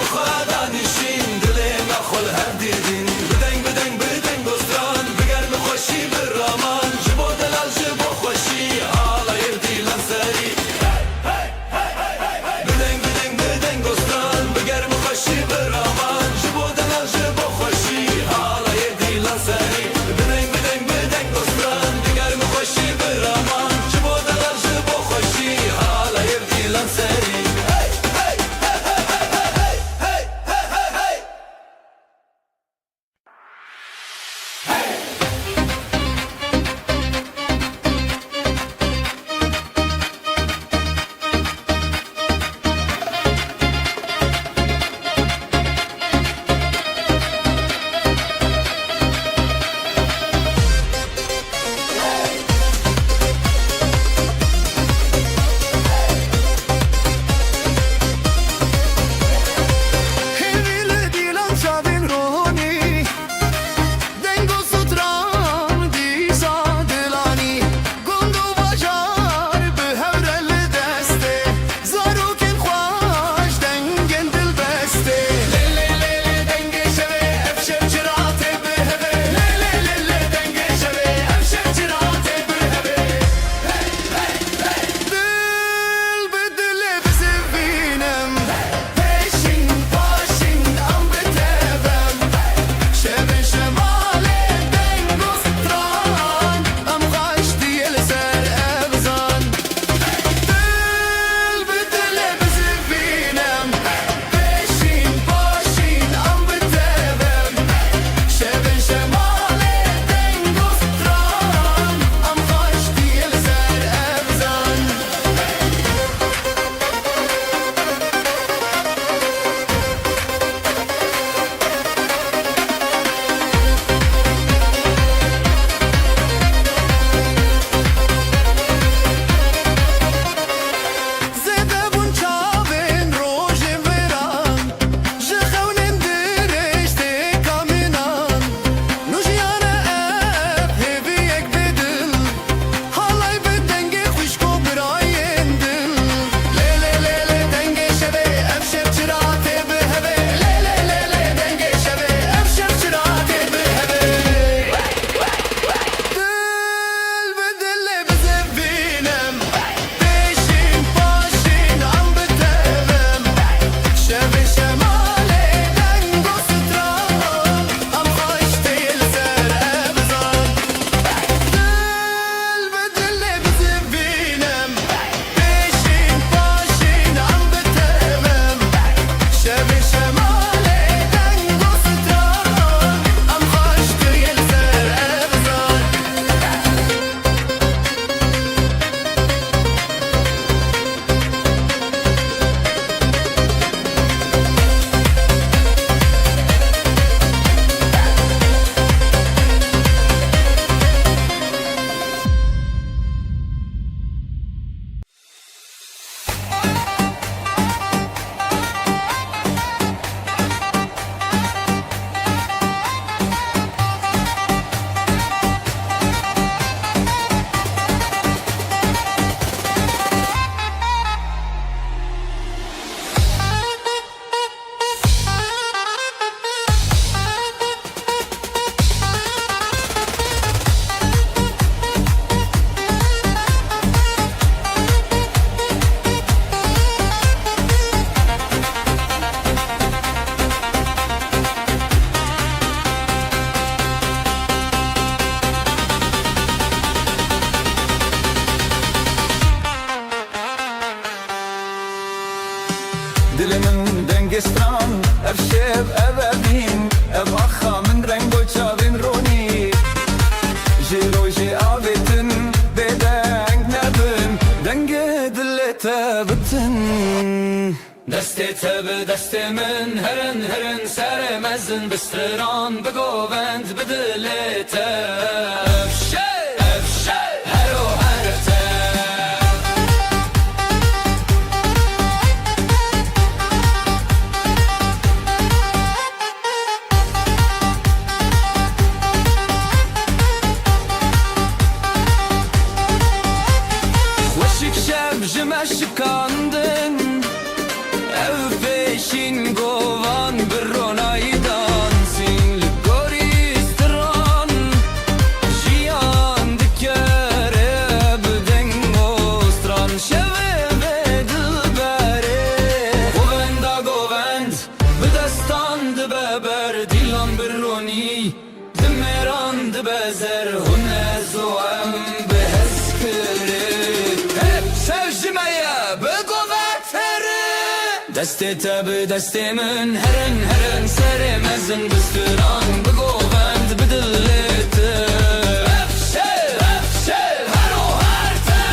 [SPEAKER 3] stran Ev şev ev evin Ev akha min rengo çavin roni Ji roji avetin Bedeng nebin Denge dillete bitin Deste tebe deste min Herin herin seremezin Bistiran begovend bedilete Ev şev hero herte Şikandın Ev peşin govan bir ronaydan Sinli goristran Jiyan dikere bden ostran Şeve ve dilbere Govenda govend Bedestan beber Dilan bir roni Dimeran bezer Hune zoem beheskere Sevcimeye begoveteri Deste tabi destemin Herin herin seremezin Bistiran begovend bedilleti Efşev her o herte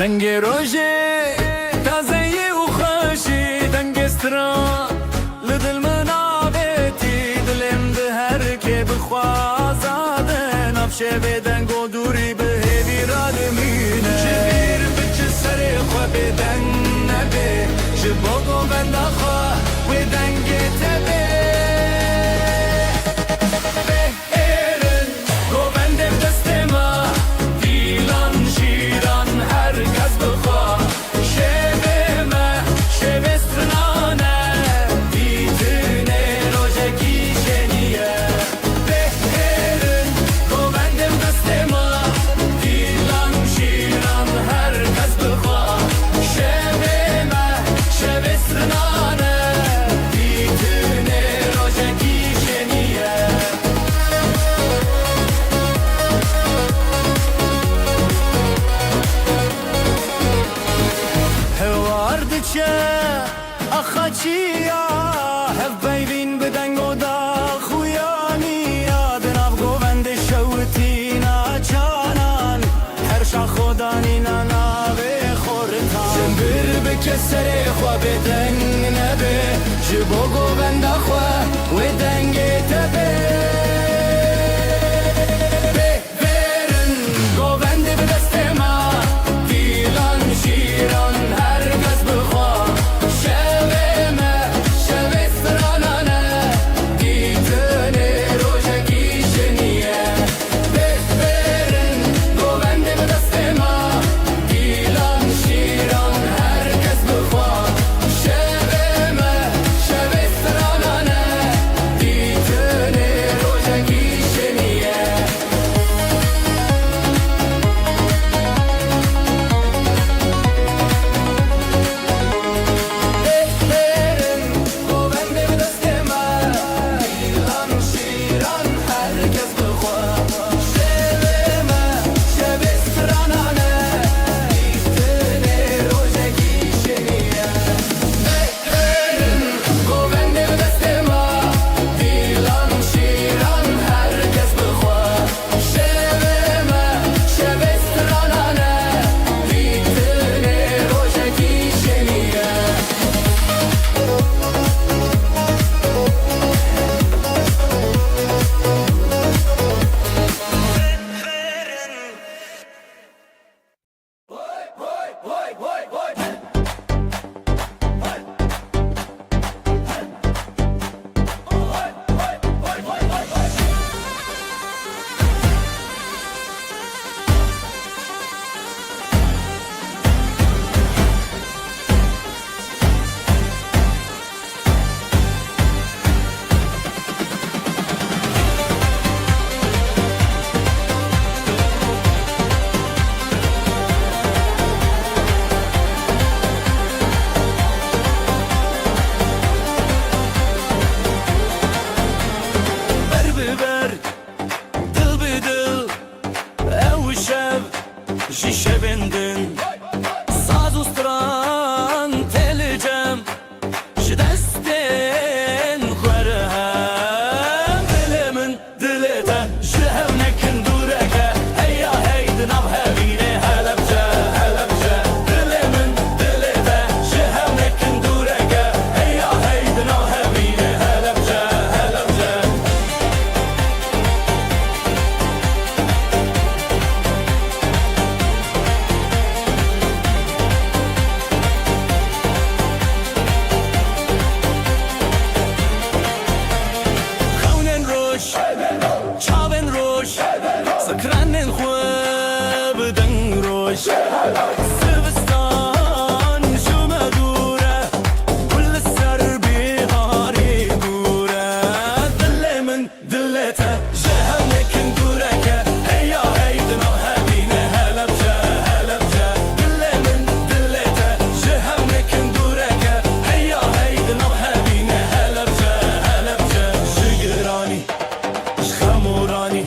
[SPEAKER 4] رنگ روژه تازه و خوشی دنگسترا لدل منابتی دلم ده هر که بخوازاده نفشه بدنگ و دوری به هیوی را دمینه جبیر بچه سر خواه بدنگ نبه جباگو بنده خواه و دنگ تبه Achachia, have baby bedang oda khuyaniya benav govende shawtina chanan her shakhodani na ve khortan jembir be kesere khwa bedang nabe jibo govenda khwa we dange tabe beverin govende bedastema dilan shiran her gaz bkhwa
[SPEAKER 3] Dite
[SPEAKER 4] زوستان جمع دوره كل السر بهاري دوره دل من دلته جهنك ندورك هيا هيدنا هبينا هلا بجا هلا بجا دل من دلته جهنك ندورك هيا هيدنا هبينا هلا بجا هلا بجا جگرانی خمورانی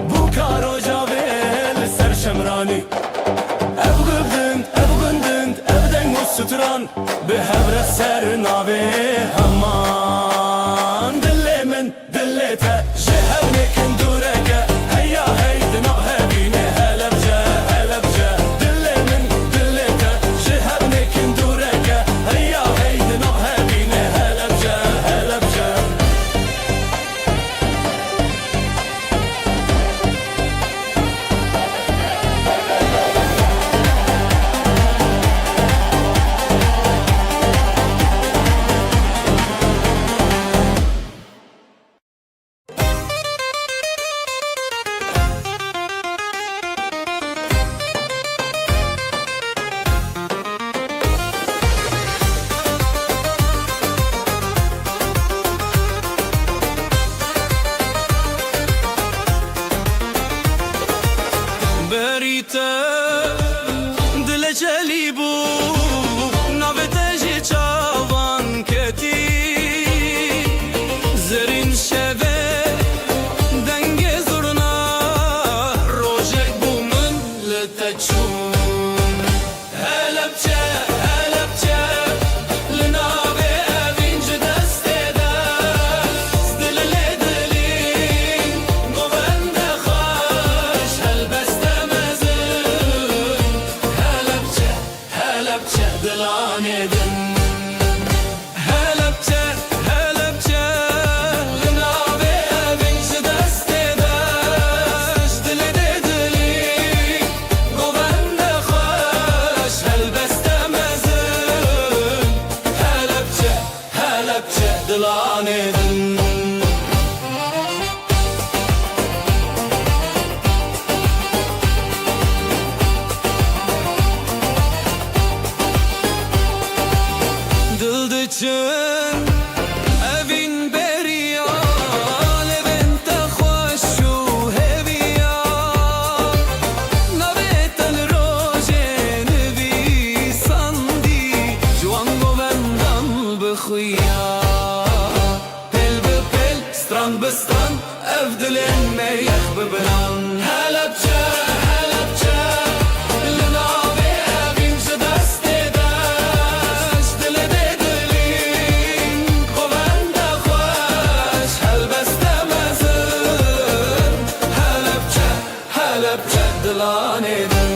[SPEAKER 4] بوكارو جاويل سر شمراني ابغندند ابغندند ابدن وستران بهبر السر نابي همان دل من دلته جهنك ندورك هيا هيدنا هبينا هلا بجا هلا بجا دل من دلته جهنك ندورك هيا هيدنا هبينا هلا بجا هلا بجا بريته دل جلیبو نوته جی چاوان کتی زرین شوه دنگ زرنا روژک بومن لتچون هلبچه هلبچه لناوه اوینج دسته دست دل لدلین گوند خوش هلبسته مزون هلبچه هلبچه دلانه دن هلبچه هلبچه لناوه اوینج دسته دست دل لدلین گوند خوش هلبسته مزون هلبچه هلبچه دلانه دن دلدچن اوین بریا لبنت خوش و هویا نبتن روژن بی سندی جوان گوندم بخویا پل به پل ستران به ستران افدلن میخ ببران هلبچه هلبچه لناوه اوینج دسته دست دل دلین گوند خوش هلبسته مزن هلبچه هلبچه دلانه دن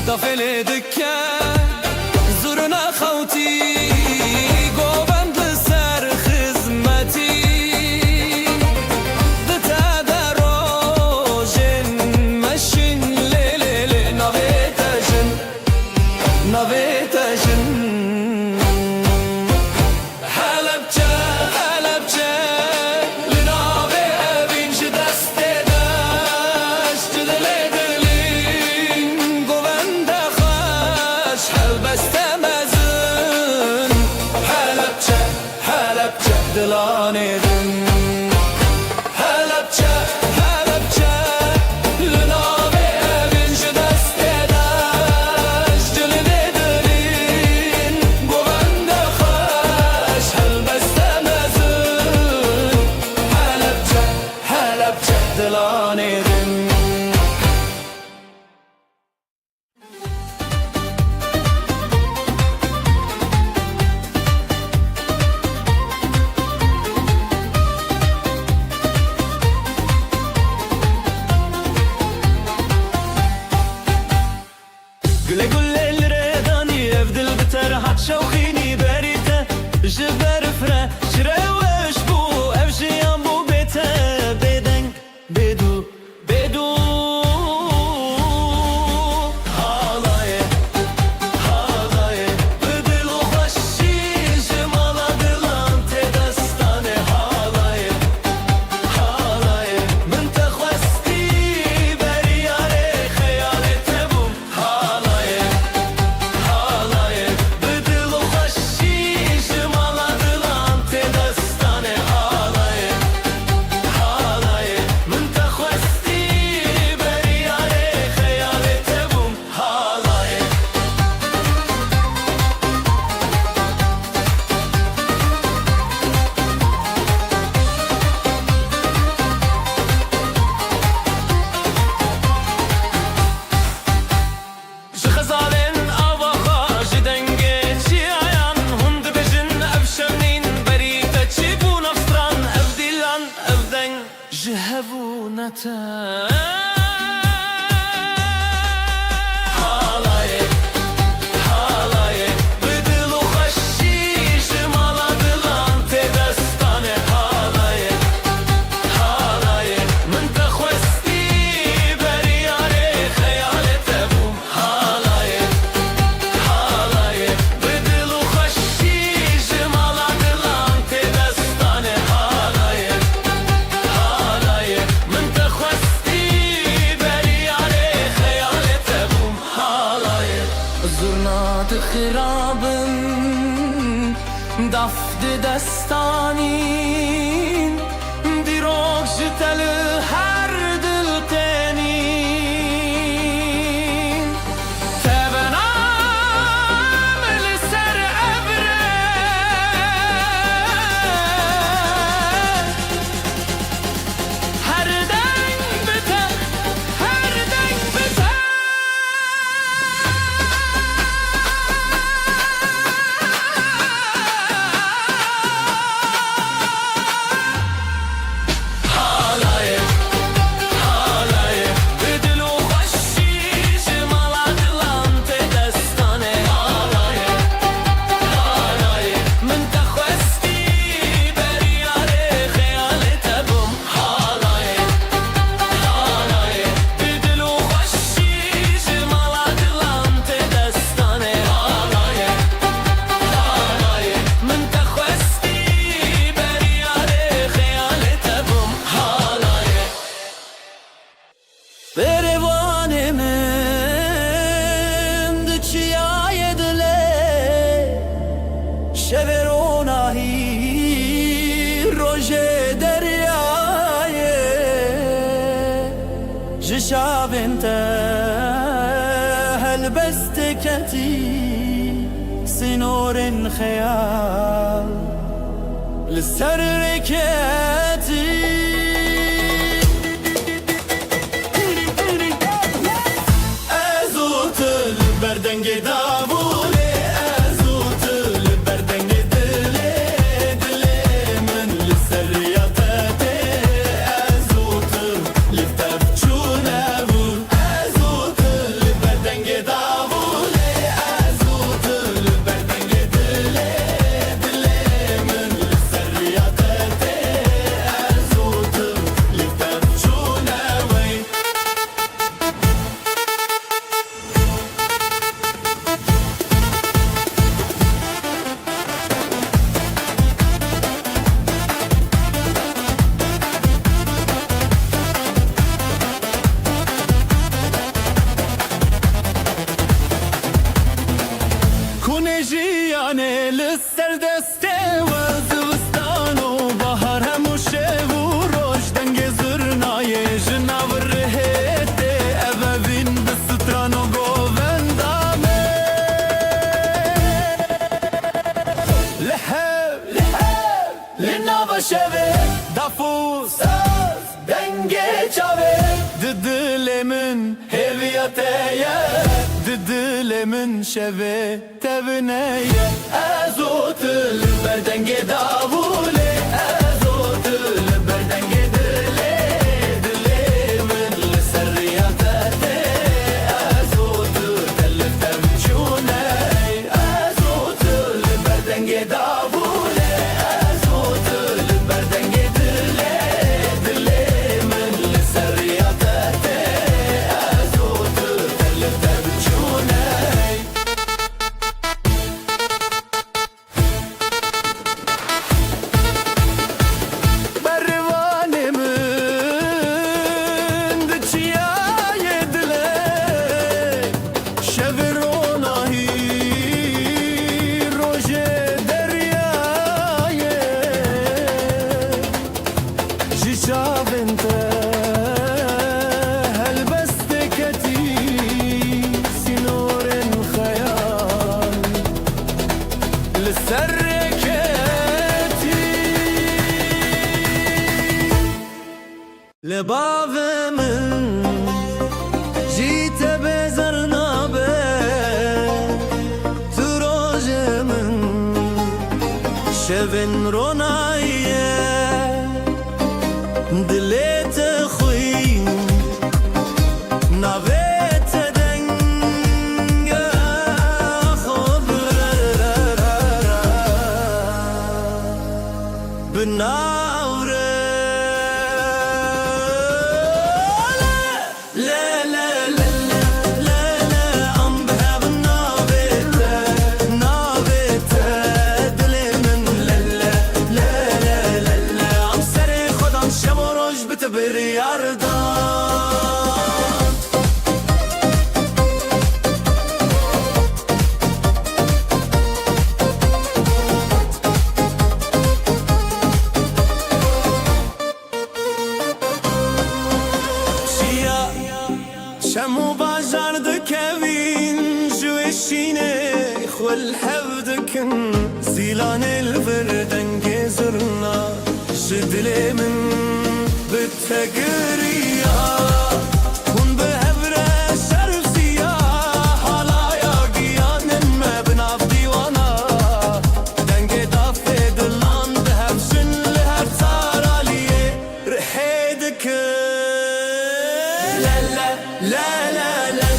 [SPEAKER 4] دافل دکه زورنا خوتی گوبند سر خدمتی دتا دروژن مشین لیلی نویتشن نویتشن هلبچه هلبچه لناوه اوینج دسته دست دل دلین گوند خوش هلبسته مزون هلبچه هلبچه دلانه دن هلبچه هلبچه لناوه اوینج دسته دست دل دلین گوند خوش هلبسته مزون هلبچه هلبچه دلانه دن Güle güle الرداني افدل بترحت شوخيني بريته جبر فره شروش بو افجيان بو بيته بدن خونته خرابم دفت دستانین دیروگ جتل هر دل تنین تبنام لسر ابره هر دنگ بته هر دنگ بته شابنت هلبستكتي سنور خيال للسركتي
[SPEAKER 1] ازوت البردنج دابولي ازوت البردنج دلي دلي من للسرياتاتي ازوت لفتف
[SPEAKER 4] جياني للسردستي وزوستان وبهر هموشه وروش دنگ زرناي جناور رهيتي أبابين بستران وغوفندامي لحب لحب لنابا شبه دافوس دنگ چاوه ددل من هویتيه ددل من شبه تبنيه ازوت البردنج دابولي ازوت البردنج دلي دلي من لسرياتاتي ازوت تلفت بجوني ازوت البردنج دابولي ازوت البردنج دلي دلي من لسرياتاتي ازوت تلفت بجوني لباب من جيت بزرنا تروج من شبن روناية دليت خوي
[SPEAKER 3] بالناورة شمو باجار دكوين جوشيني خول حفدكن زيلان الفردن جزرنا جدلي من بالتقرية كون بهبرة شرف سياح على ياقيان ما بناف ديوانا دنجي دافي دلان بهبشن لهر تاراليه رحيدك لا لا لا لا لا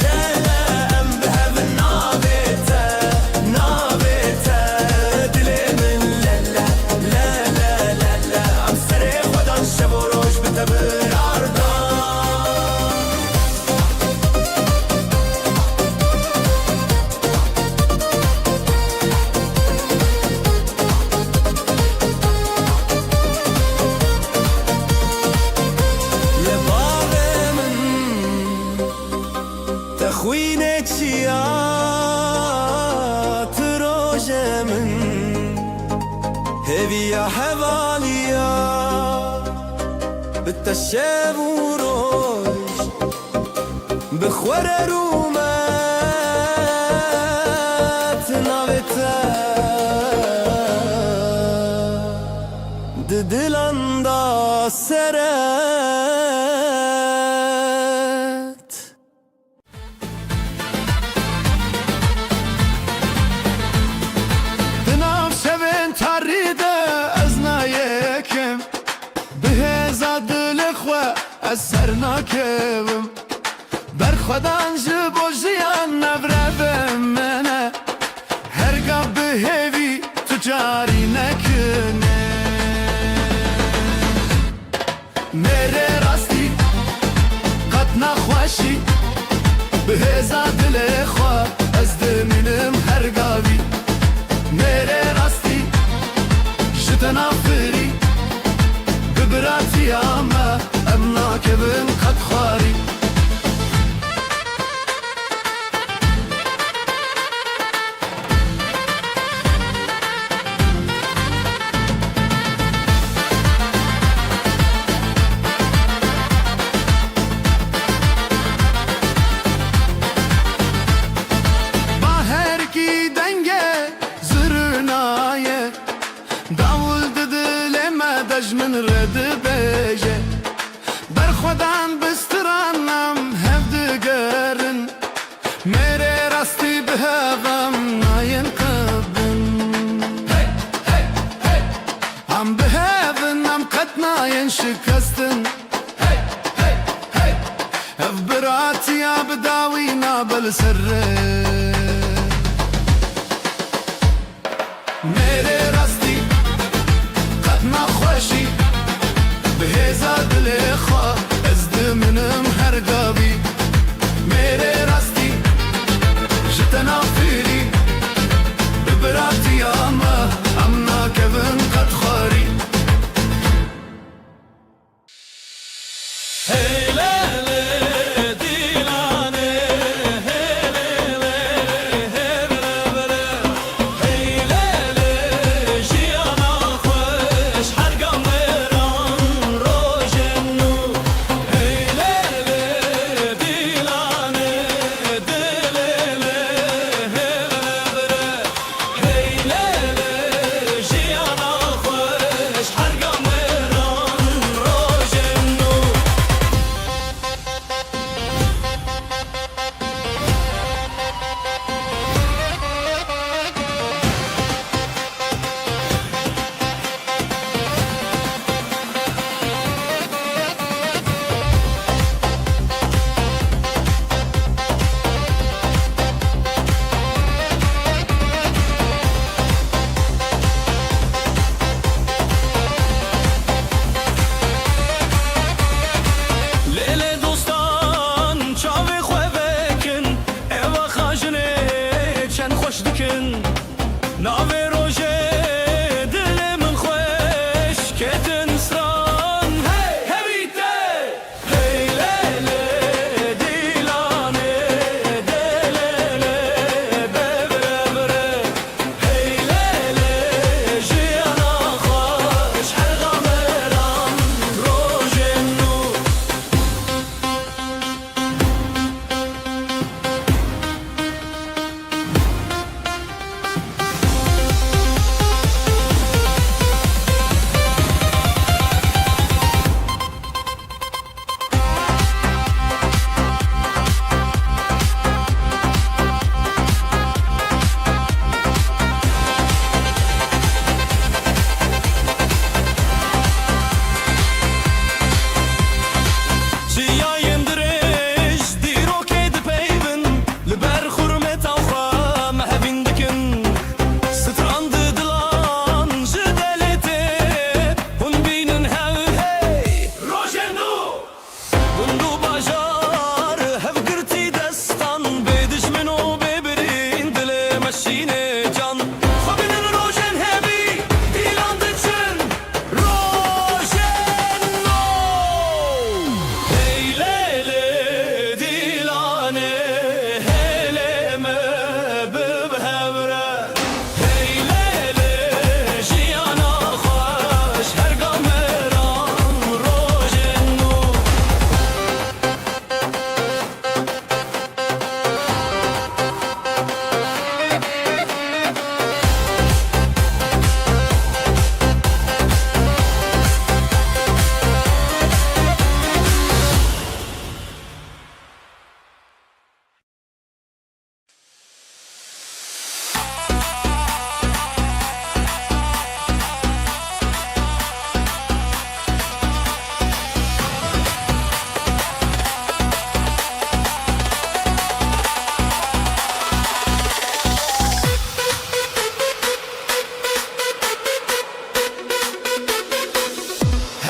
[SPEAKER 3] لا لا ام بهب نابته دلي من لا لا لا لا لا لا عم سريخ ودان شب وروج بتبر عرضان يا بابا من تخوينك شيات روجة من هبي يا حباليا بالتشاب وروج بخور رومات نابتا ددلان دا سرت
[SPEAKER 2] دناف شبن تاريده ازنا يكم بهزا دلخوا اسرناكم برخدان جبو جيان نبربم منه هرگاه بهوی تجاری نکنه میره راستی قد نخوشی بهزا دلخوا از دمینم هرگاوی میره راستی جتنا فری ببراتی اما امنا کبن قد خواری من رد بیجه بر خودم بسترانم هفدگرن میره راستی به هم ناین قبن هم به هم قد ناین شکستن اف براتی بداوی نابل سره میره راستی نخوشی بهزا دلخوا از دمنم هرگاوی میره راستی جتنا فیری ببراتی اما امنا کبن قد خواری
[SPEAKER 3] هیلله دیلانه هیلله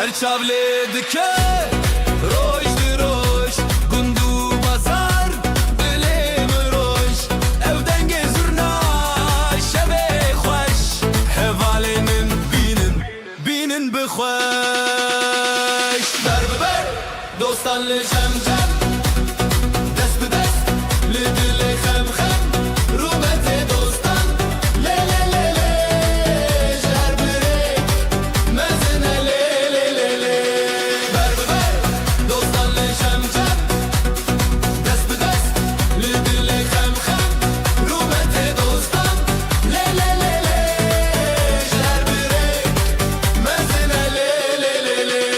[SPEAKER 3] هر چاوله دکه روش دی روش گندو بازار دلیم روش او دنگ زرنا شبه خوش حوالی من بینن بخوش در ببر دوستان لجم جم دست به دست لدل خم خم رومت دوستان لی لی لی لی جهر برک مزنه لی لی لی لی بر ببر دوستان لجم جم دست به دست لدل خم خم رومت دوستان لی لی لی لی جهر برک مزنه لی لی لی لی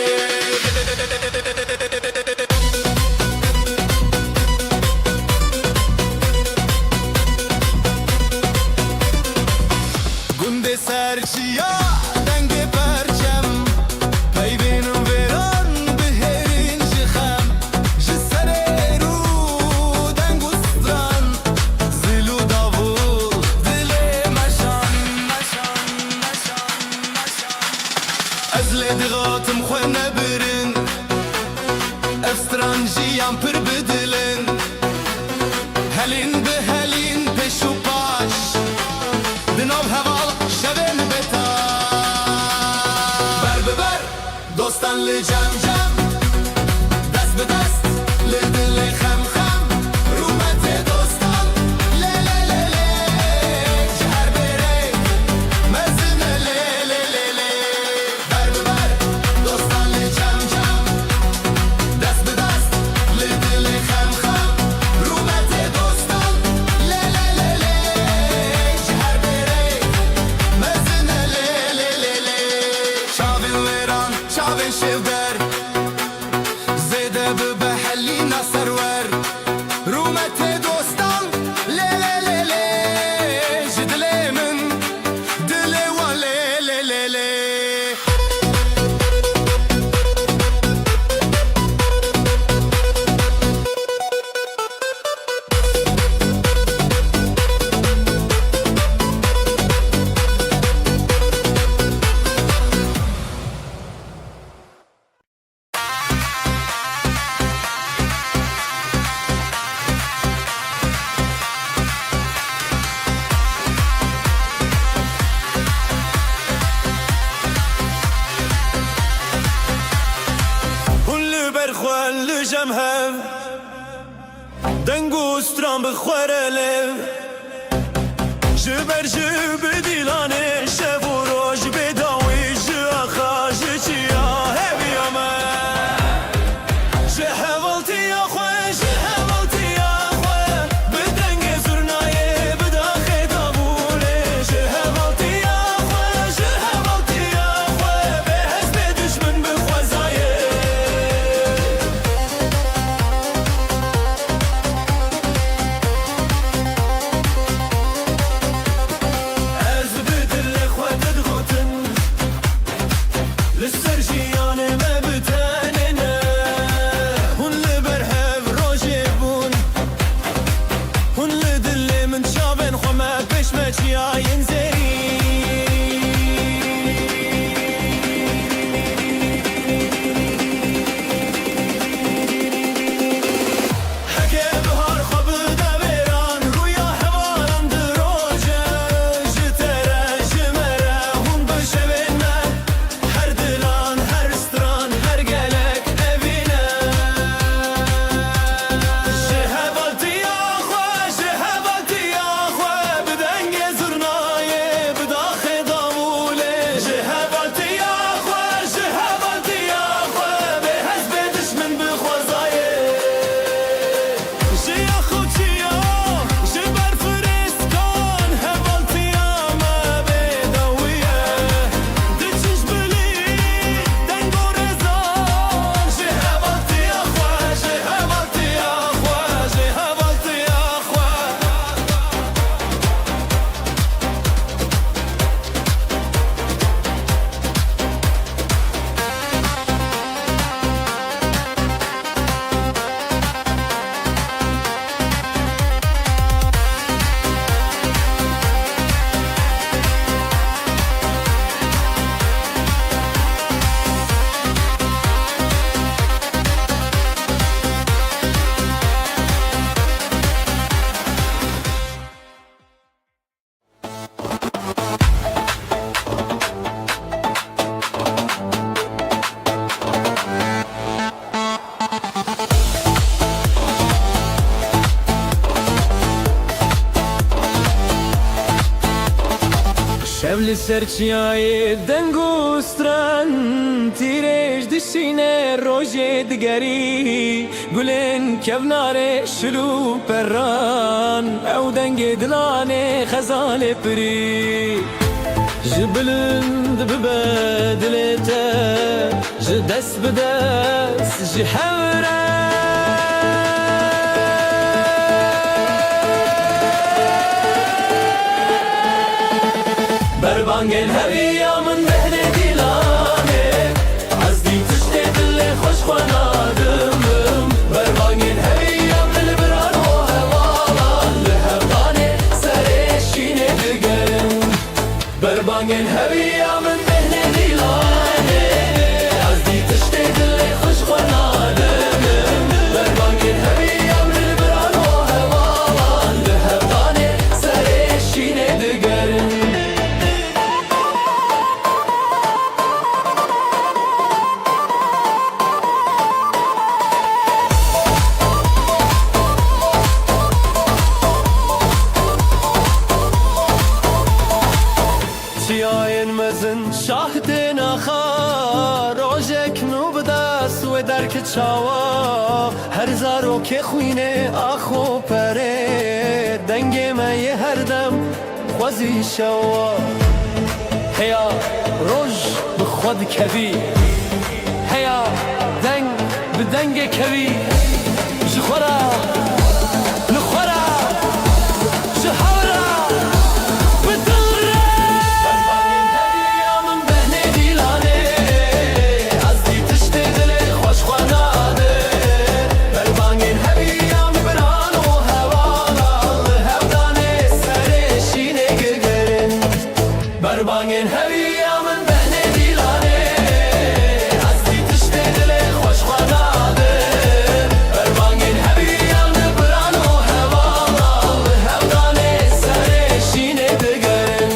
[SPEAKER 3] گنده سرچیا دنگ پرچم پیوین و ویران بهرین شخم جسر رو دنگ و ستران زلو داوول دل مشان از لدغاتم خو نبرن افسترانجیان پر بدلن هلین به هلین پش و پاش دناب هوال شبن بتا بر ببر دوستان لجم جم دست به دست لدل خم خم رومت دوستان لی لی لی لی جهر برک مزنه لی لی لی لی بر ببر دوستان لجم جم دست به دست لدل خم خم رومت دوستان لی لی لی لی جهر برک مزنه لی لی لی لی چاوین ویران چاوین شیودر زیده ببحلی نصرور رومت دوستان لی لی لی لی جدلی من دلی و لی لی لی لی هون برخوان لجم هم دنگو ستران بخوره لب جبر جب دیلانه شب و روش بداوی جاخا جچیا هبی آمد جه حوالتی یا خواه جه حوالتی یا خواه بدنگ زرنایه بداخه دابوله جه حوالتی یا خواه جه حوالتی یا خواه به حزب دشمن بخوازایه از بدل
[SPEAKER 4] لسرچیای دنگوستران تیرش دشینه روژه دگری گلن کبناره شلو پران او دنگ دلانه خزال پری جبلند ببدلته جدس بدس جحوره بربانگن هویا من بهنه دیلانه از دی تشته دل خوش خوانادمم بربانگن هویا من بران و هوالان لهفتانه سرشینه دگرم بربانگن هویا من بهنه دیلانه از دی تشته دل خوش خوانادمم بربانگن هویا من بران و هوالان لهفتانه سرشینه دگرم چیاین مزن شاهد نخا روزک نو بدست و درک چاوا هر زارو که خوینه آخو پره دنگ می هر دم خوزی شوا هیا روز بخود کوی هیا دنگ بدنگ کوی جخورا نخورا جهورا بربانگن هویا من بهنه دیلانه از دی تشته دل خوش خواناده بربانگن هویا من بران و هوالا هودانه سرشینه دگرن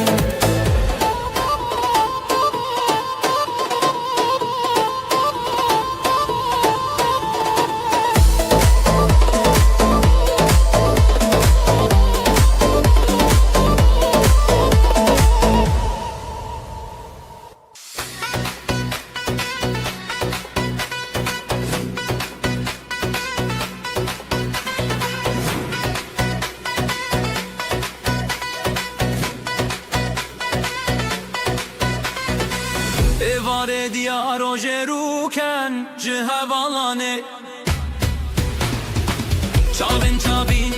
[SPEAKER 4] ایواره دیا روژه روکن جه هوالانه چاوین چاوین